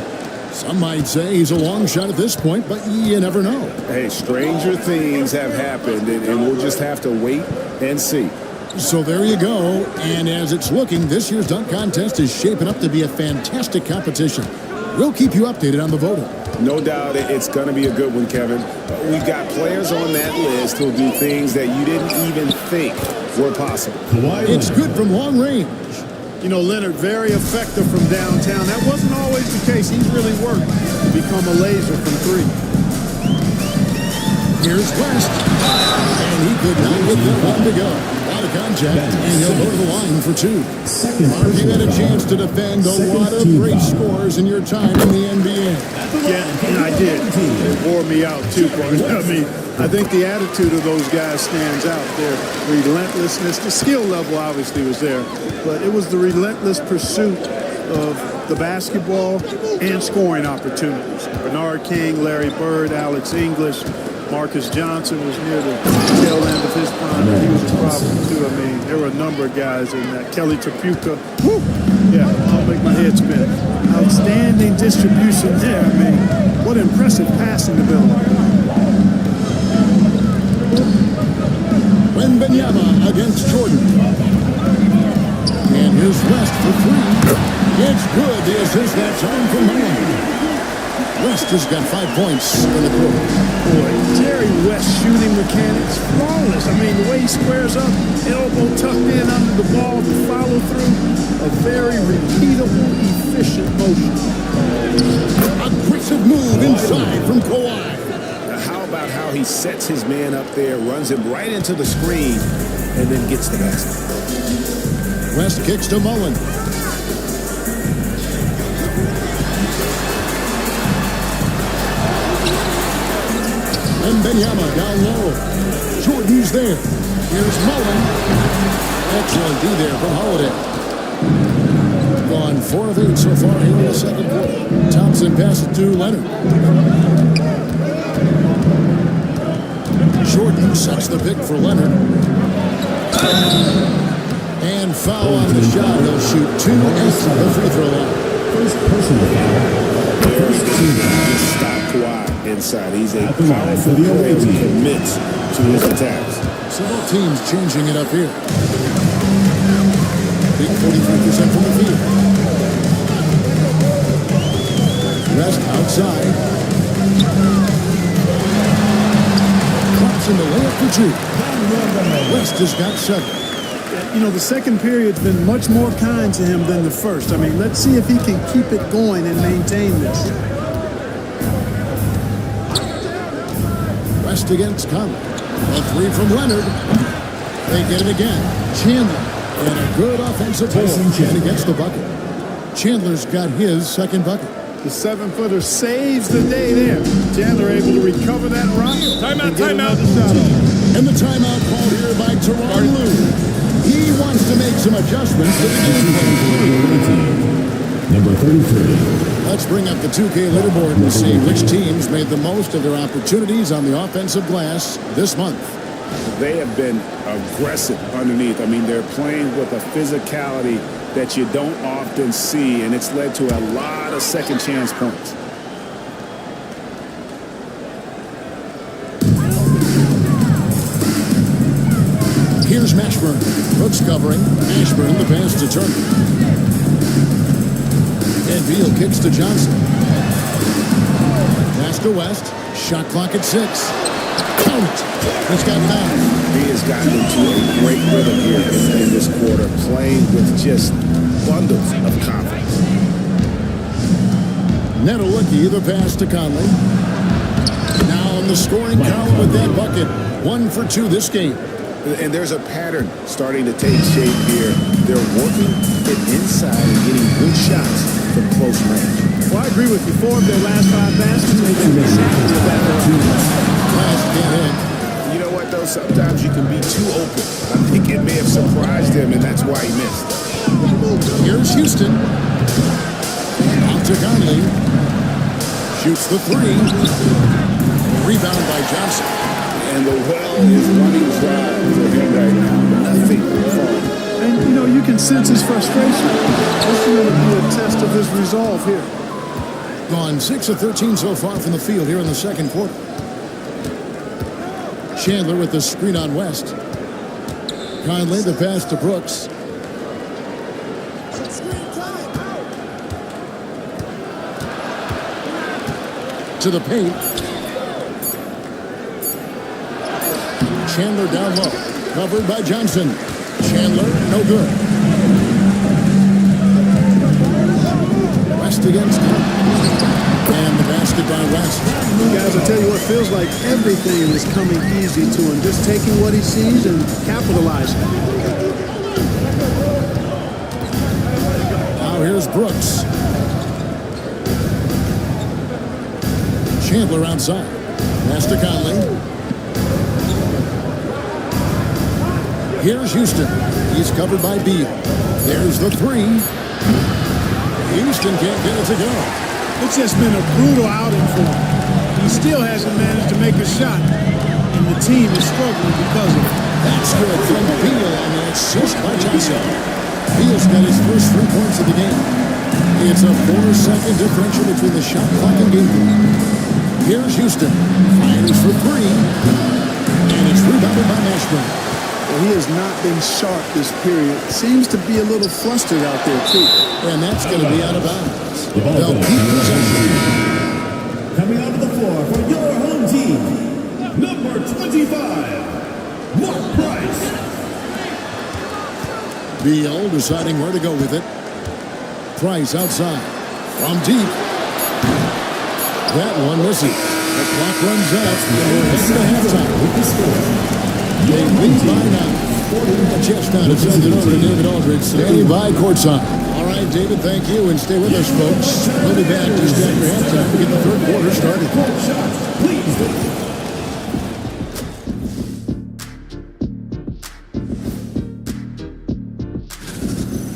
Some might say he's a long shot at this point, but you never know. Hey, stranger things have happened, and we'll just have to wait and see. So there you go. And as it's looking, this year's dunk contest is shaping up to be a fantastic competition. We'll keep you updated on the voting. No doubt it's going to be a good one, Kevin. We've got players on that list who'll do things that you didn't even think were possible. It's good from long range. You know, Leonard, very effective from downtown. That wasn't always the case. He's really worked to become a laser from 3. Here's West. And he could not get that one to go. Out of contact, and he'll go to the line for 2. You had a chance to defend a lot of great scores in your time in the NBA. Yeah, and I did. It wore me out, too, Coach. I mean, I think the attitude of those guys stands out. Their relentlessness, the skill level obviously was there, but it was the relentless pursuit of the basketball and scoring opportunities. Bernard King, Larry Bird, Alex English, Marcus Johnson was near the tail end of his prime. He was a problem, too. I mean, there were a number of guys in that. Kelly Tripucka. Woo! Yeah, I'll make my head spin. Outstanding distribution there. I mean, what impressive passing ability. Wembanyama against Jordan. And here's West for 3. It's good. The assist that time from Mullen. West has got 5 points in the quarter. Boy, Jerry West shooting mechanics, flawless. I mean, the way he squares up, elbow tucked in under the ball, the follow through, a very repeatable, efficient motion. Aggressive move inside from Kawhi. Now, how about how he sets his man up there, runs him right into the screen, and then gets the basket. West kicks to Mullen. Wembanyama down low. Jordan's there. Here's Mullen. Excellent D there from Holiday. Gone 4 of 8 so far here in the second quarter. Thompson passes to Leonard. Jordan sets the pick for Leonard. And foul on the shot. He'll shoot 2 at the free throw line. First personal foul. First team foul. Stop Kawhi inside. He's a powerful player who commits to his attacks. Several teams changing it up here. Big 43% from the field. West outside. Drops in the layup for 2. West has got 7. You know, the second period's been much more kind to him than the first. I mean, let's see if he can keep it going and maintain this. West against Conley. A 3 from Leonard. They get it again. Chandler. And a good offensive board. And he gets the bucket. Chandler's got his second bucket. The 7-footer saves the day there. Chandler able to recover that rock. Timeout. And the timeout called here by Tyronn Lue. He wants to make some adjustments to the game plan. Number 33. Let's bring up the 2K leaderboard and see which teams made the most of their opportunities on the offensive glass this month. They have been aggressive underneath. I mean, they're playing with a physicality that you don't often see, and it's led to a lot of second chance points. Here's Mashburn. Brooks covering. Mashburn the pass to Turner. And Beal kicks to Johnson. Pass to West. Shot clock at 6. Count it. He's got 9. He has gotten into a great rhythm here in this quarter, playing with just bundles of confidence. Nedelicki, the pass to Conley. Now in the scoring column with that bucket. 1 for 2 this game. And there's a pattern starting to take shape here. They're working it inside and getting good shots from close range. Well, I agree with you. 4 of their last 5 baskets, they've been exactly with that. You know what, though? Sometimes you can be too open. I think it may have surprised him, and that's why he missed. Here's Houston. Out to Conley. Shoots the 3. Rebound by Johnson. And the well is running dry for him right now. Nothing falling. And, you know, you can sense his frustration. This is going to be a test of his resolve here. Gone 6 of 13 so far from the field here in the second quarter. Chandler with the screen on West. Conley, the pass to Brooks. To the paint. Chandler down low. Covered by Johnson. Chandler, no good. West against Conley. And the basket by West. Guys, I tell you what, feels like everything is coming easy to him. Just taking what he sees and capitalizing. Now here's Brooks. Chandler outside. Pass to Conley. Here's Houston. He's covered by Beal. There's the 3. Houston can't get it to go. It's just been a brutal outing for him. He still hasn't managed to make a shot, and the team is struggling because of it. That's good from Beal on the assist by Johnson. Beal's got his first 3 points of the game. It's a 4-second differential between the shot clock and game clock. Here's Houston. Fires for 3. And it's rebounded by Mashburn. Well, he has not been sharp this period. Seems to be a little flustered out there, too. And that's going to be out of bounds. They'll keep possession. Coming out of the floor for your home team, number 25, Mark Price. Beal deciding where to go with it. Price outside. From deep. That one misses. The clock runs out. We're heading to halftime with the score. They lead by now. Just now to send it over to David Aldridge. Standing by courtside. All right, David, thank you. And stay with us, folks. We'll be back just after halftime to get the third quarter started.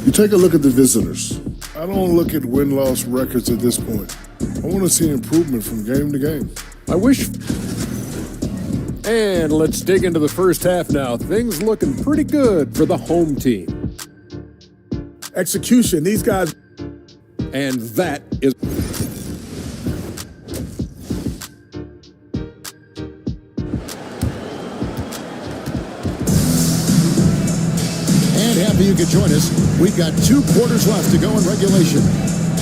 You take a look at the visitors. I don't look at win-loss records at this point. I want to see improvement from game to game. I wish... And let's dig into the first half now. Things looking pretty good for the home team. Execution, these guys... And that is... And happy you could join us. We've got 2 quarters left to go in regulation.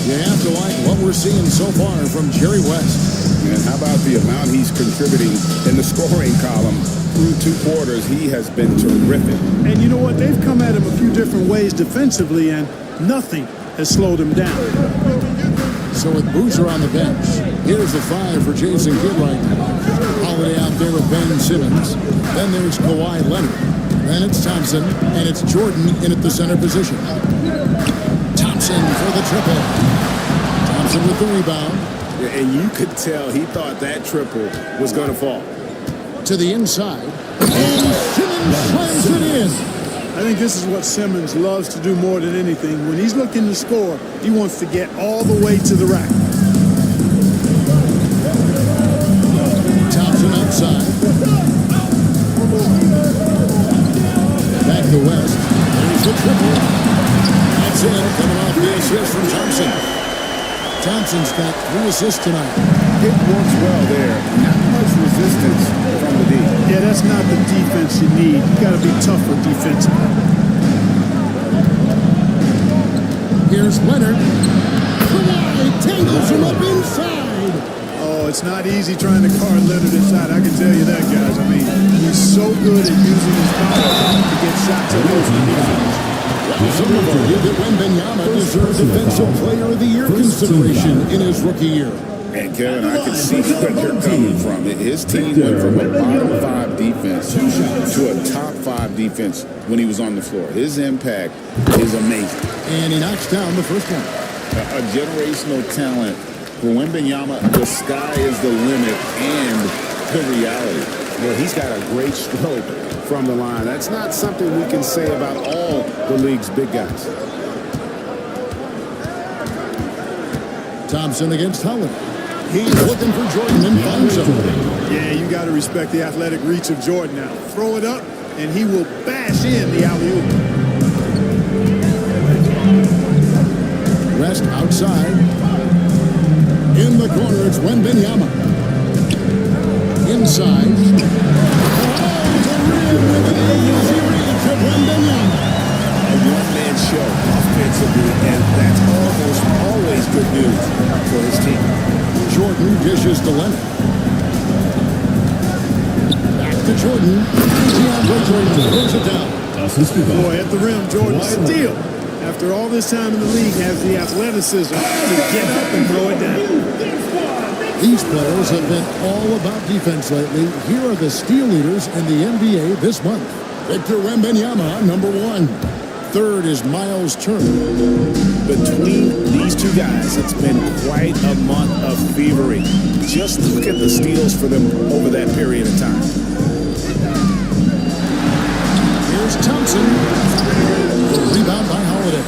You have to like what we're seeing so far from Jerry West. And how about the amount he's contributing in the scoring column? Through 2 quarters, he has been terrific. And you know what? They've come at him a few different ways defensively, and nothing has slowed him down. So with Boozer on the bench, here's the 5 for Jason Kidd right now. Holiday out there with Ben Simmons. Then there's Kawhi Leonard. Then it's Thompson, and it's Jordan in at the center position. Thompson for the triple. Thompson with the rebound. And you could tell he thought that triple was going to fall. To the inside. And Simmons slams it in. I think this is what Simmons loves to do more than anything. When he's looking to score, he wants to get all the way to the rack. Thompson outside. Back to West. There's the triple. That's it. Coming off the assist from Thompson. Thompson's got 3 assists tonight. It works well there. Not much resistance from the D. Yeah, that's not the defense you need. You got to be tougher defensively. Here's Leonard. Kawhi tangles him up inside. Oh, Oh, it's not easy trying to guard Leonard inside. I can tell you that, guys. I mean, he's so good at using his power to get shots at open defense. Some would argue that Wembanyama deserves Defensive Player of the Year consideration in his rookie year. And Kevin, I can see where they're coming from. His team went from a bottom 5 defense to a top 5 defense when he was on the floor. His impact is amazing. And he knocks down the first one. A generational talent for Wembanyama. The sky is the limit and the reality. Well, he's got a great stroke from the line. That's not something we can say about all the league's big guys. Thompson against Holiday. He's looking for Jordan and finds him. Yeah, you got to respect the athletic reach of Jordan now. Throw it up, and he will bash in the alley-oop. West outside. In the corner, it's Wembanyama. Inside. A one-man show offensively, and that's almost always good news for his team. Jordan dishes to Leonard. Back to Jordan. DeAndre Jordan throws it down. Boy, at the rim, Jordan steal. After all this time in the league, has the athleticism to get up and throw it down. These players have been all about defense lately. Here are the steal leaders in the NBA this month. Victor Wembanyama, number 1. Third is Miles Turner. Between these two guys, it's been quite a month of thievery. Just look at the steals for them over that period of time. Here's Thompson. The rebound by Holiday.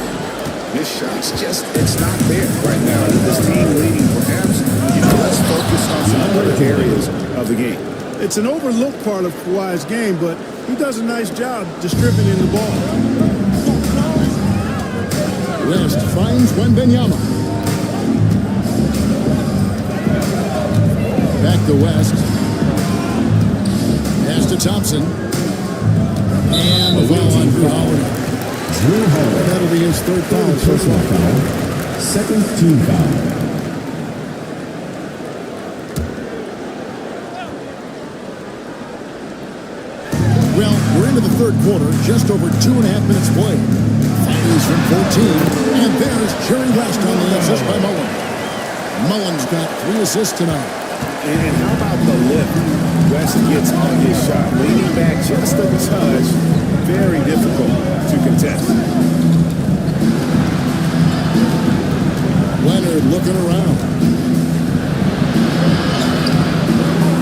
His shot's just, it's not there right now. With this team leading, perhaps, let's focus on some other areas of the game. It's an overlooked part of Kawhi's game, but he does a nice job distributing the ball. West finds Wembanyama. Back to West. Pass to Thompson. And the foul on Drew Holiday. That'll be his third foul. Personal foul. Second team foul. Well, we're into the third quarter, just over 2.5 minutes played. Finals from 14, and there's Jerry West on the assist by Mullen. Mullen's got 3 assists tonight. And how about the lift West gets on his shot? Leaning back just a touch, very difficult to contest. Leonard looking around.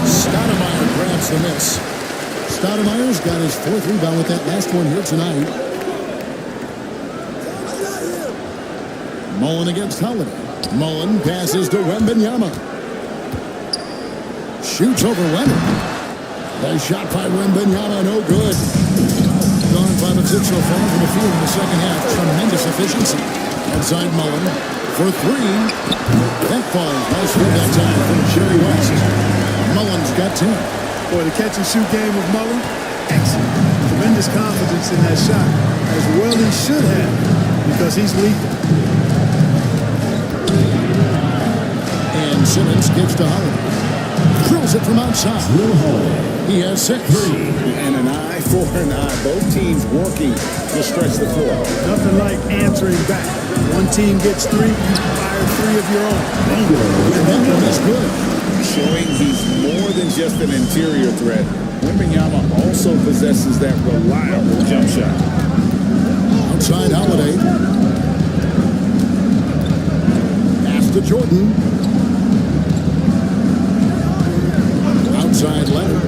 Stoudemire grabs the miss. Stoudemire's got his 4th rebound with that last one here tonight. Mullen against Holiday. Mullen passes to Wembanyama. Shoots over Leonard. Nice shot by Wembanyama, no good. Gone 5 of 6 so far from the field in the second half. Tremendous efficiency. Outside Mullen for 3. That falls. Nice move that time from Jerry West. Mullen's got 10. Boy, the catch-and-shoot game of Mullen, excellent. Tremendous confidence in that shot, as well he should have, because he's lethal. And Simmons gives to Holiday. Drills it from outside. He has 6. And an eye for an eye. Both teams working to stretch the floor. Nothing like answering back. One team gets 3, you fire 3 of your own. That one is good. Showing he's more than just an interior threat. Wembanyama also possesses that reliable jump shot. Outside Holiday. Pass to Jordan. Outside Leonard.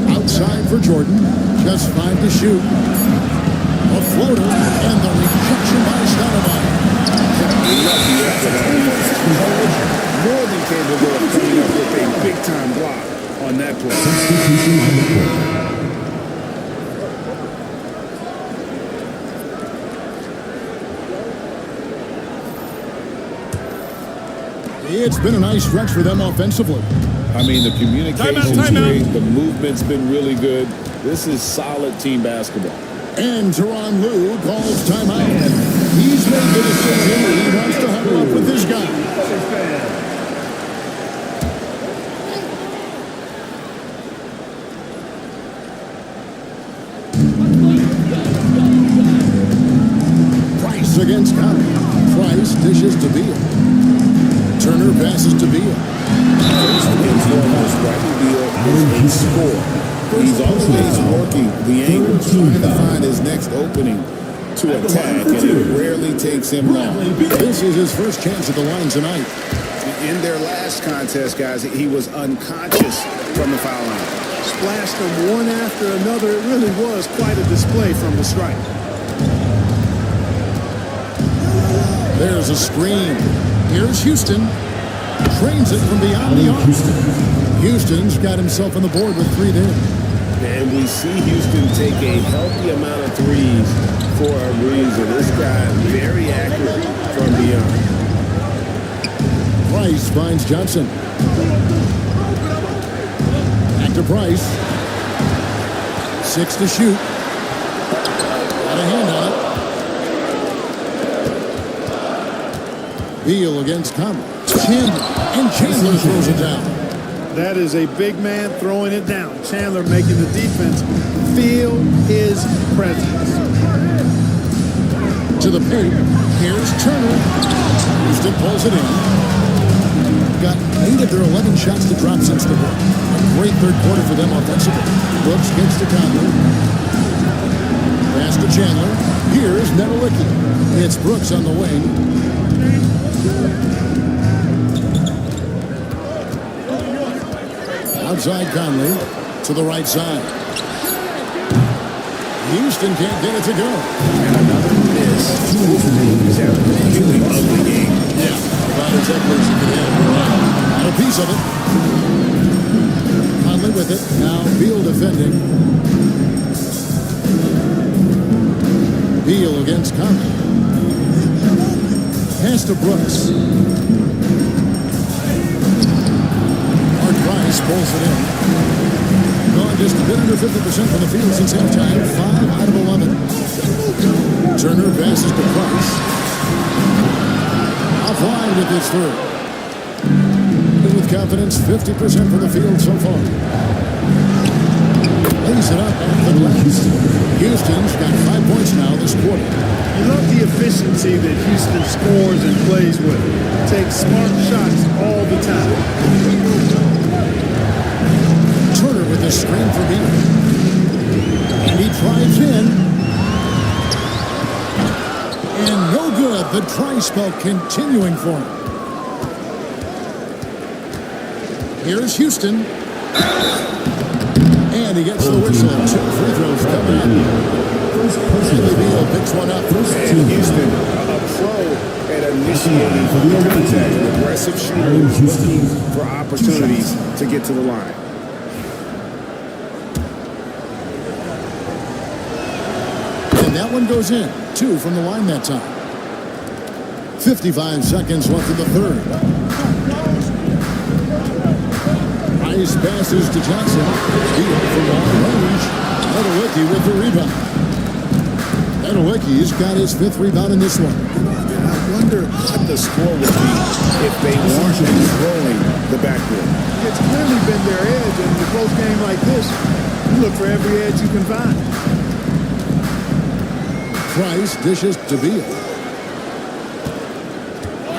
Outside for Jordan. Just 5 to shoot. A floater and the rejection by Stoudemire. More than capable of coming up with a big-time block on that play. It's been a nice stretch for them offensively. I mean, the communication's great. The movement's been really good. This is solid team basketball. And Tyronn Lue calls timeout. He's made the decision he wants to huddle up with this guy. Brooks against Conley. Price dishes to Beal. Turner passes to Beal. First and foremost, Bradley Beal is a scorer. He's always working the angle, trying to find his next opening to attack, and it rarely takes him long. This is his first chance at the line tonight. In their last contest, guys, he was unconscious from the foul line. Splashed them one after another. It really was quite a display from the stripe. There's a screen. Here's Houston. Trains it from beyond the arc. Houston's got himself on the board with 3 there. And we see Houston take a healthy amount of threes for a reason. This guy very accurate from beyond. Price finds Johnson. Back to Price. 6 to shoot. Got a hand on it. Beal against Conley. Chandler. And Chandler throws it down. That is a big man throwing it down. Chandler making the defense feel his presence. To the paint. Here's Turner. Houston pulls it in. Got 8 of their 11 shots to drop since the break. A great third quarter for them offensively. Brooks gets to Conley. Pass to Chandler. Here's Nedelicki. It's Brooks on the wing. Outside Conley to the right side. Houston can't get it to go. And another miss. He's having a really ugly game. Yeah, about as ugly as you can have. Got a piece of it. Conley with it. Now Beal defending. Beal against Conley. Pass to Brooks. Price pulls it in. Gone just a bit under 50% from the field since halftime. 5 out of 11. Turner passes to Price. Offline with this third. With confidence, 50% from the field so far. Lays it up at the glass. Houston's got 5 points now this quarter. You love the efficiency that Houston scores and plays with. Takes smart shots all the time. Turner with a screen for Beal. And he drives in. And no good. The try spell continuing for him. Here's Houston. And he gets the whistle. 2 free throws coming in. Bradley Beal picks one up. And Houston, a pro at initiating contact. Aggressive shooter looking for opportunities to get to the line. That one goes in. 2 from the line that time. 55 seconds left in the third. Price passes to Johnson. Beal from long range. Nedelicki with the rebound. Nedelicki's got his 5th rebound in this one. I wonder what the score would be if they weren't controlling the backcourt. It's clearly been their edge, and in a close game like this, you look for every edge you can find. Price dishes to Beal.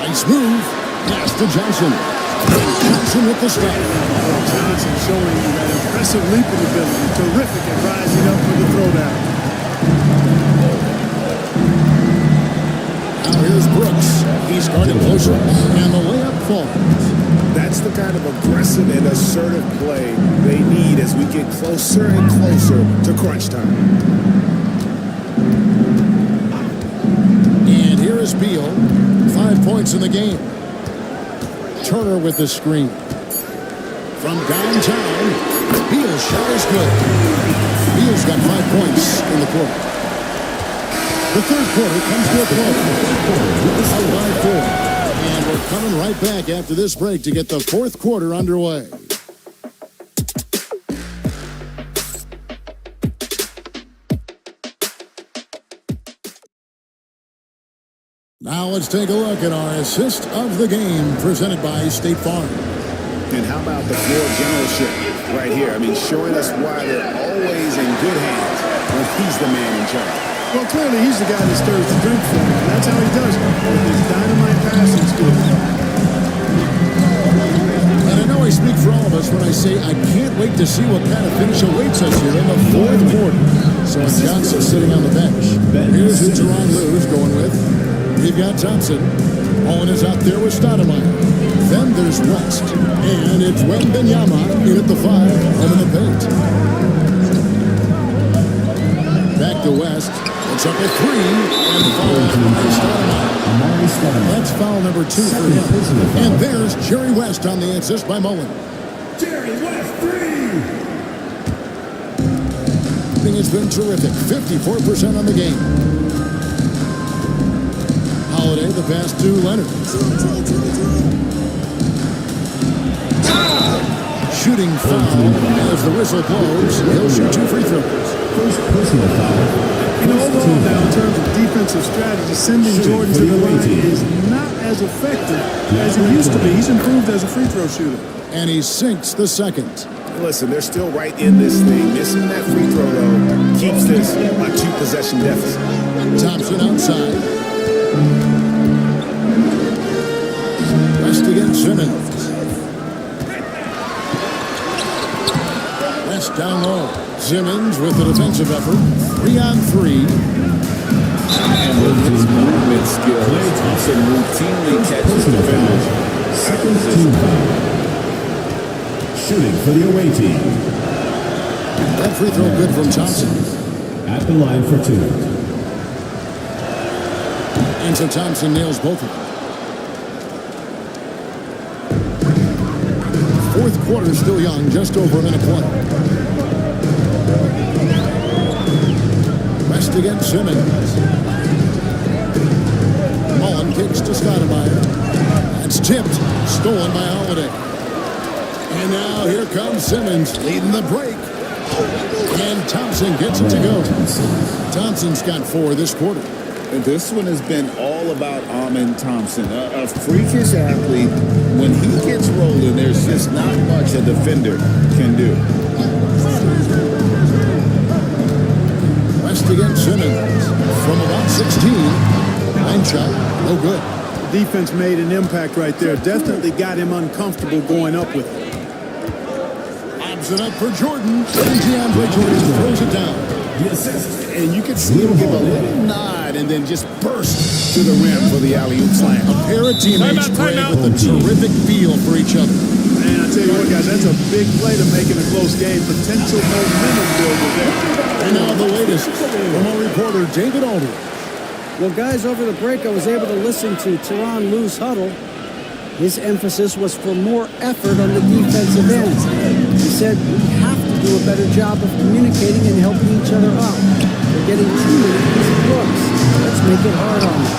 Nice move. Pass to Johnson. Johnson with the stop. Johnson showing that impressive leaping ability. Terrific at rising up for the throwdown. Now here's Brooks. He's guarded closer. And the layup falls. That's the kind of aggressive and assertive play they need as we get closer and closer to crunch time. Here's Beal, 5 points in the game. Turner with the screen. From downtown, Beal's shot is good. Beal's got 5 points in the quarter. The third quarter comes to a close. Out by 4. And we're coming right back after this break to get the fourth quarter underway. Now let's take a look at our assist of the game presented by State Farm. And how about the floor generalship right here? I mean, showing us why they're always in good hands when he's the man in charge. Well, clearly he's the guy that stirs the drink for him. And that's how he does it. With his dynamite passing skills. And I know I speak for all of us when I say I can't wait to see what kind of finish awaits us here in the fourth quarter. So Johnson sitting on the bench. Here's who Tyronn Lue's going with. We've got Thompson. Mullen is out there with Stoudemire. Then there's West. And it's Wembanyama in at the 5 and in the paint. Back to West. It's up at 3 and foul by Stoudemire. That's foul number 2 for him. And there's Jerry West on the assist by Mullen. Jerry West, 3. Shooting has been terrific. 54% on the game. Holiday, the pass to Leonard. Shooting foul as the whistle blows. He'll shoot 2 free throws. First personal foul. You know, overall now, in terms of defensive strategy, sending Jordan to the line is not as effective as he used to be. He's improved as a free throw shooter. And he sinks the second. Listen, they're still right in this thing. Missing that free throw, though, keeps this a 2-possession deficit. Thompson outside. West against Simmons. West down low. Simmons with the defensive effort. 3 on 3. And with his movement skills, Thompson routinely catches defenders. Second team foul. Shooting for the away team. That free throw good from Thompson. At the line for 2. And so Thompson nails both of them. Fourth quarter still young, just over a minute play. West against Simmons. Mullen kicks to Stoudemire. It's tipped, stolen by Holiday. And now here comes Simmons leading the break. And Thompson gets it to go. Thompson's got 4 this quarter. And this one has been all about Amen Thompson, a freakish athlete. When he gets rolling, there's just not much a defender can do. West against Simmons from about 16. 9 shot, no good. The defense made an impact right there. Definitely got him uncomfortable going up with it. Lobs it up for Jordan. And DeAndre Jordan throws it down. The assist. And you can see him give a little nod and then just burst to the rim for the alley-oop slam. A pair of teammates playing with a terrific feel for each other. Man, I tell you what, guys, that's a big play to make in a close game. Potential momentum builder there. And now the latest from our reporter, David Aldridge. Well, guys, over the break, I was able to listen to Tyronn Lue's huddle. His emphasis was for more effort on the defensive end. He said we have to do a better job of communicating and helping each other out. We're getting too many easy looks. Let's make it hard on them.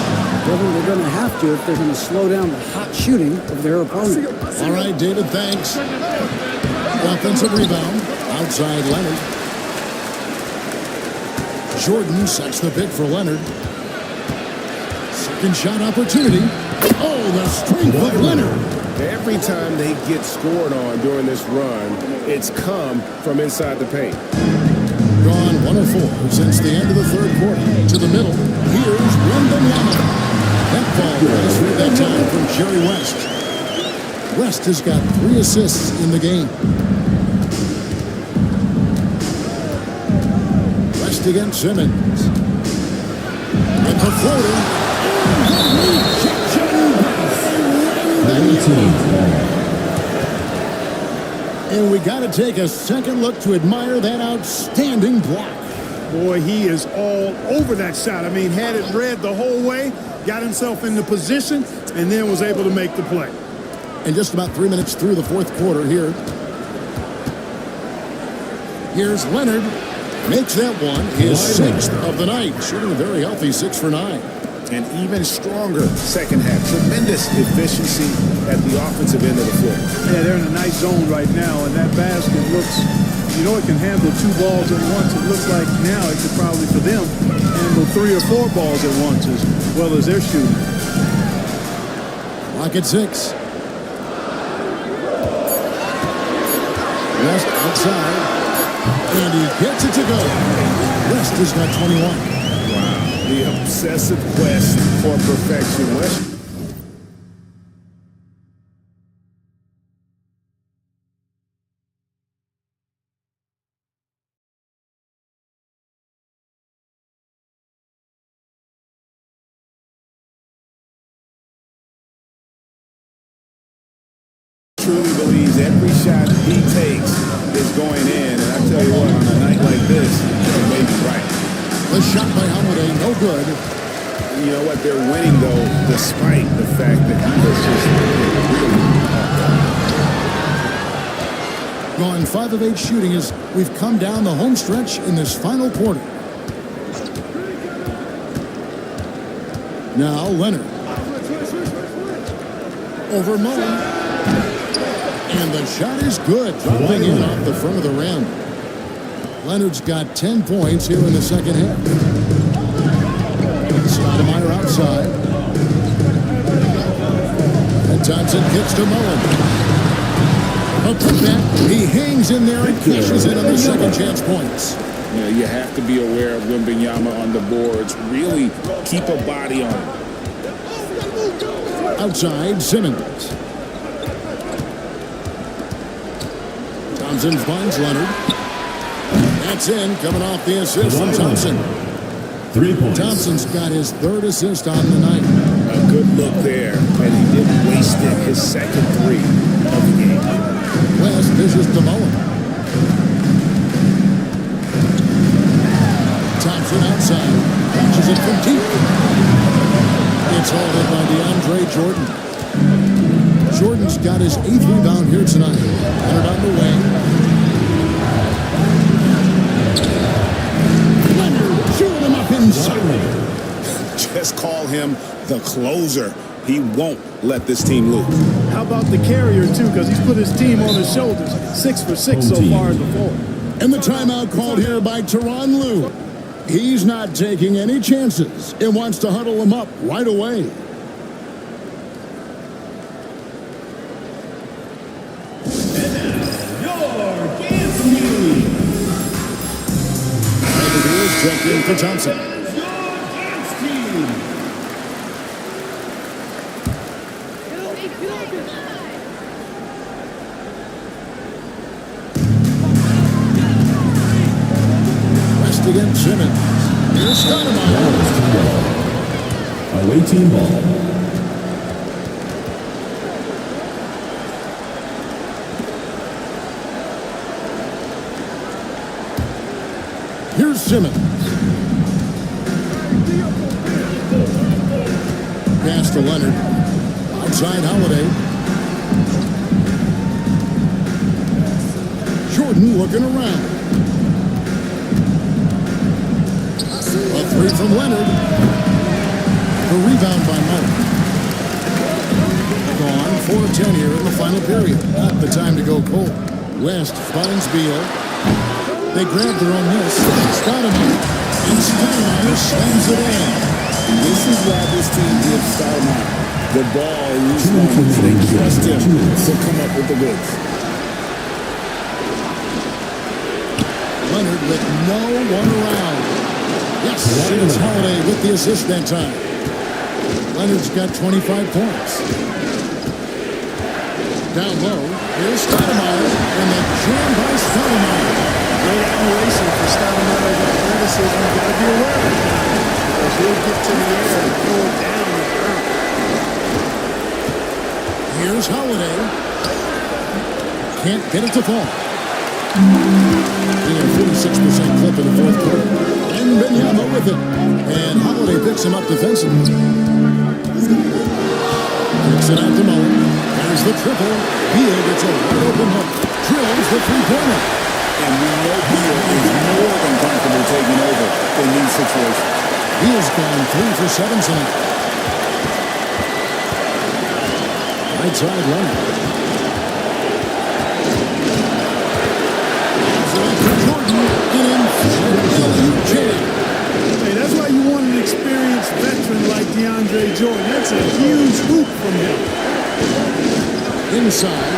They're going to have to if they're going to slow down the hot shooting of their opponent. All right, David, thanks. Offensive rebound. Outside Leonard. Jordan sets the pick for Leonard. Second shot opportunity. Oh, the strength of Leonard. Every time they get scored on during this run, it's come from inside the paint. Gone 104 since the end of the third quarter. To the middle. Here's Wembanyama. That ball was with that time from Jerry West. West has got 3 assists in the game. West against Simmons. And the floater. And we got to take a second look to admire that outstanding block. Boy, he is all over that shot. I mean, had it read the whole way, got himself in the position, and then was able to make the play. And just about 3 minutes through the fourth quarter here. Here's Leonard. Makes that one his 6th of the night. Shooting a very healthy 6 for 9. And even stronger second half. Tremendous efficiency at the offensive end of the floor. Yeah, they're in a nice zone right now, and that basket looks, you know, it can handle 2 balls at once. It looks like now it could probably, for them, handle 3 or 4 balls at once as well as they're shooting. Clock at 6. West outside. And he gets it to go. West has got 21. Wow, The obsessive quest for perfection. West. Truly believes every shot he takes is going in, and I tell you what, on a night like this, it may be right. The shot by Holiday, no good. You know what? They're winning though, despite the fact that he was just really Gone 5 of 8 shooting as we've come down the home stretch in this final quarter. Now Leonard. Over Mullen. And the shot is good, dropping in off the front of the rim. Leonard's got 10 points here in the second half. Stoudemire outside. And Thompson kicks to Mullen. A putback. He hangs in there and cashes in on the second chance points. You know, you have to be aware of Wembanyama on the boards. Really keep a body on him. Outside, Simmons. Thompson finds Leonard. That's in, coming off the assist from Thompson. 3 points. Thompson's got his 3rd assist on the night. a good look there, and he didn't waste it. His second 3 of the game. West dishes to Mullen. Thompson outside. Catches it from deep. It's hauled in by DeAndre Jordan. Jordan's got his 8th rebound here tonight. Leonard on the wing. Leonard shooting him up inside. Just call him the closer. He won't let this team lose. How about the carrier, too, because he's put his team on his shoulders. 6 for 6 so far in the fourth. And the timeout called here by Tyronn Lue. He's not taking any chances and wants to huddle him up right away. Checked in for Thompson. West against Simmons. Here's Stoudemire. Away team ball. Here's Simmons. Pass to Leonard. Outside Holiday. Jordan looking around. A 3 from Leonard. The rebound by Mullen. Gone 4 of 10 here in the final period. Not the time to go cold. West finds Beal. They grab their own miss. Stoudemire. And Stoudemire slams it in. This is why this team gives Stoudemire the ball in these moments. They trust him to come up with the goods. Leonard with no one around. Yes, it's Holiday with the assist that time. Leonard's got 25 points. Down low, here's Stoudemire, and the jam by Stoudemire. Great admiration for Stoudemire's athleticism. You've got to be aware of it now. Because he'll get to the air and pull it down and out. Here's Holiday. Can't get it to fall. Being a 46% clip in the fourth quarter. And Wembanyama with it. And Holiday picks him up defensively. Kicks it out to Mullen. There's the triple. Beal gets a wide open hook. Drills the three-pointer. And we know Beal is more than comfortable taking over in these situations. Beal's gone 3 for 7 tonight. Right side Leonard. Hey, that's why you want an experienced veteran like DeAndre Jordan. That's a huge hoop from him. Inside.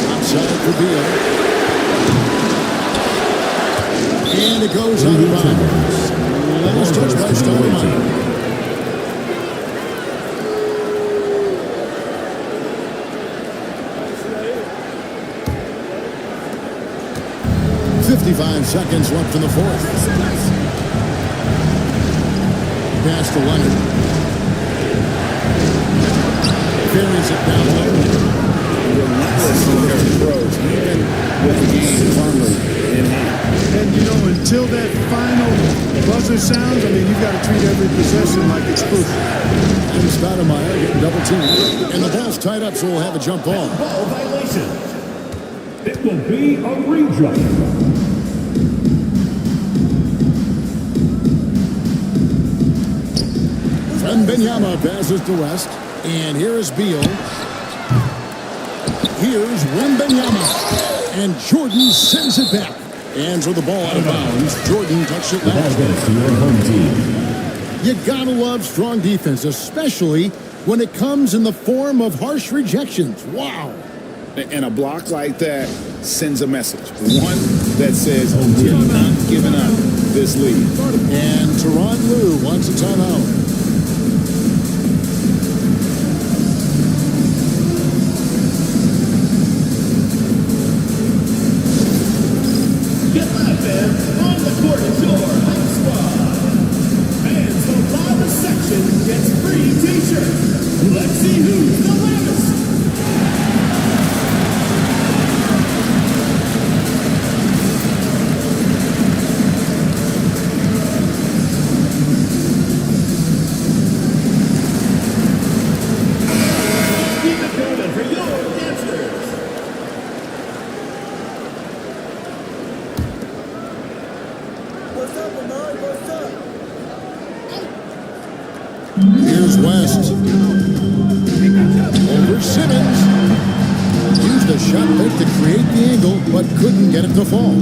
Outside for Beal. And it goes out of bounds. last touch by Stoudemire. 55 seconds left in the fourth. Pass to Leonard. Carries it down low. Relentless in their approach, even with the game firmly in hand. And, you know, until that final buzzer sounds, I mean, you've got to treat every possession like it's crucial. And Stoudemire getting double teamed. And the ball's tied up, so we'll have a jump ball. Ball violation. It will be a ring jump. Wembanyama passes to West. And here is Beal. Here's Wembanyama. And Jordan sends it back. And throw the ball out of bounds. Jordan touched it last. To your home team. You gotta love strong defense, especially when it comes in the form of harsh rejections. Wow. And a block like that sends a message. One that says, you're not giving up this lead. And Tyronn Lue wants a timeout. Get that, fans. On the court is your hype squad. Fans from loudest section gets free t-shirts. Let's see who's the loudest. Keep it coming for your answers. Here's West. Over Simmons. Used a shot fake to create the angle, but couldn't get it to fall.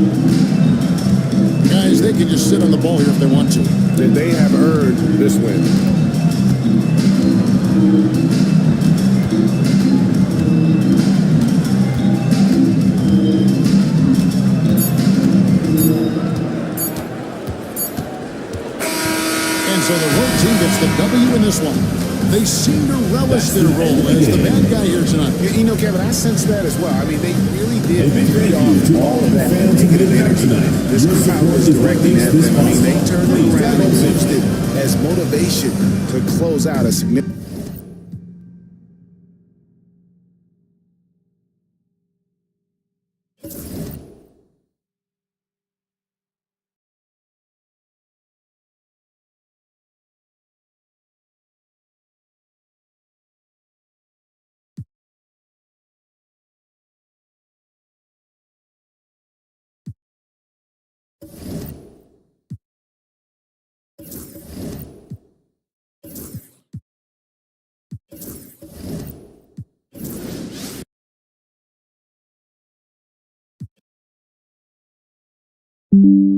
Guys, they can just sit on the ball here if they want to. Then they have earned this win. And so the road team gets the W in this one. They seem to relish their role as the bad guy here tonight. You know, Kevin, I sense that as well. I mean, they really did feed off all of that negative energy. This crowd was directing at them. I mean, they turned it around and used it as motivation to close out a significant. you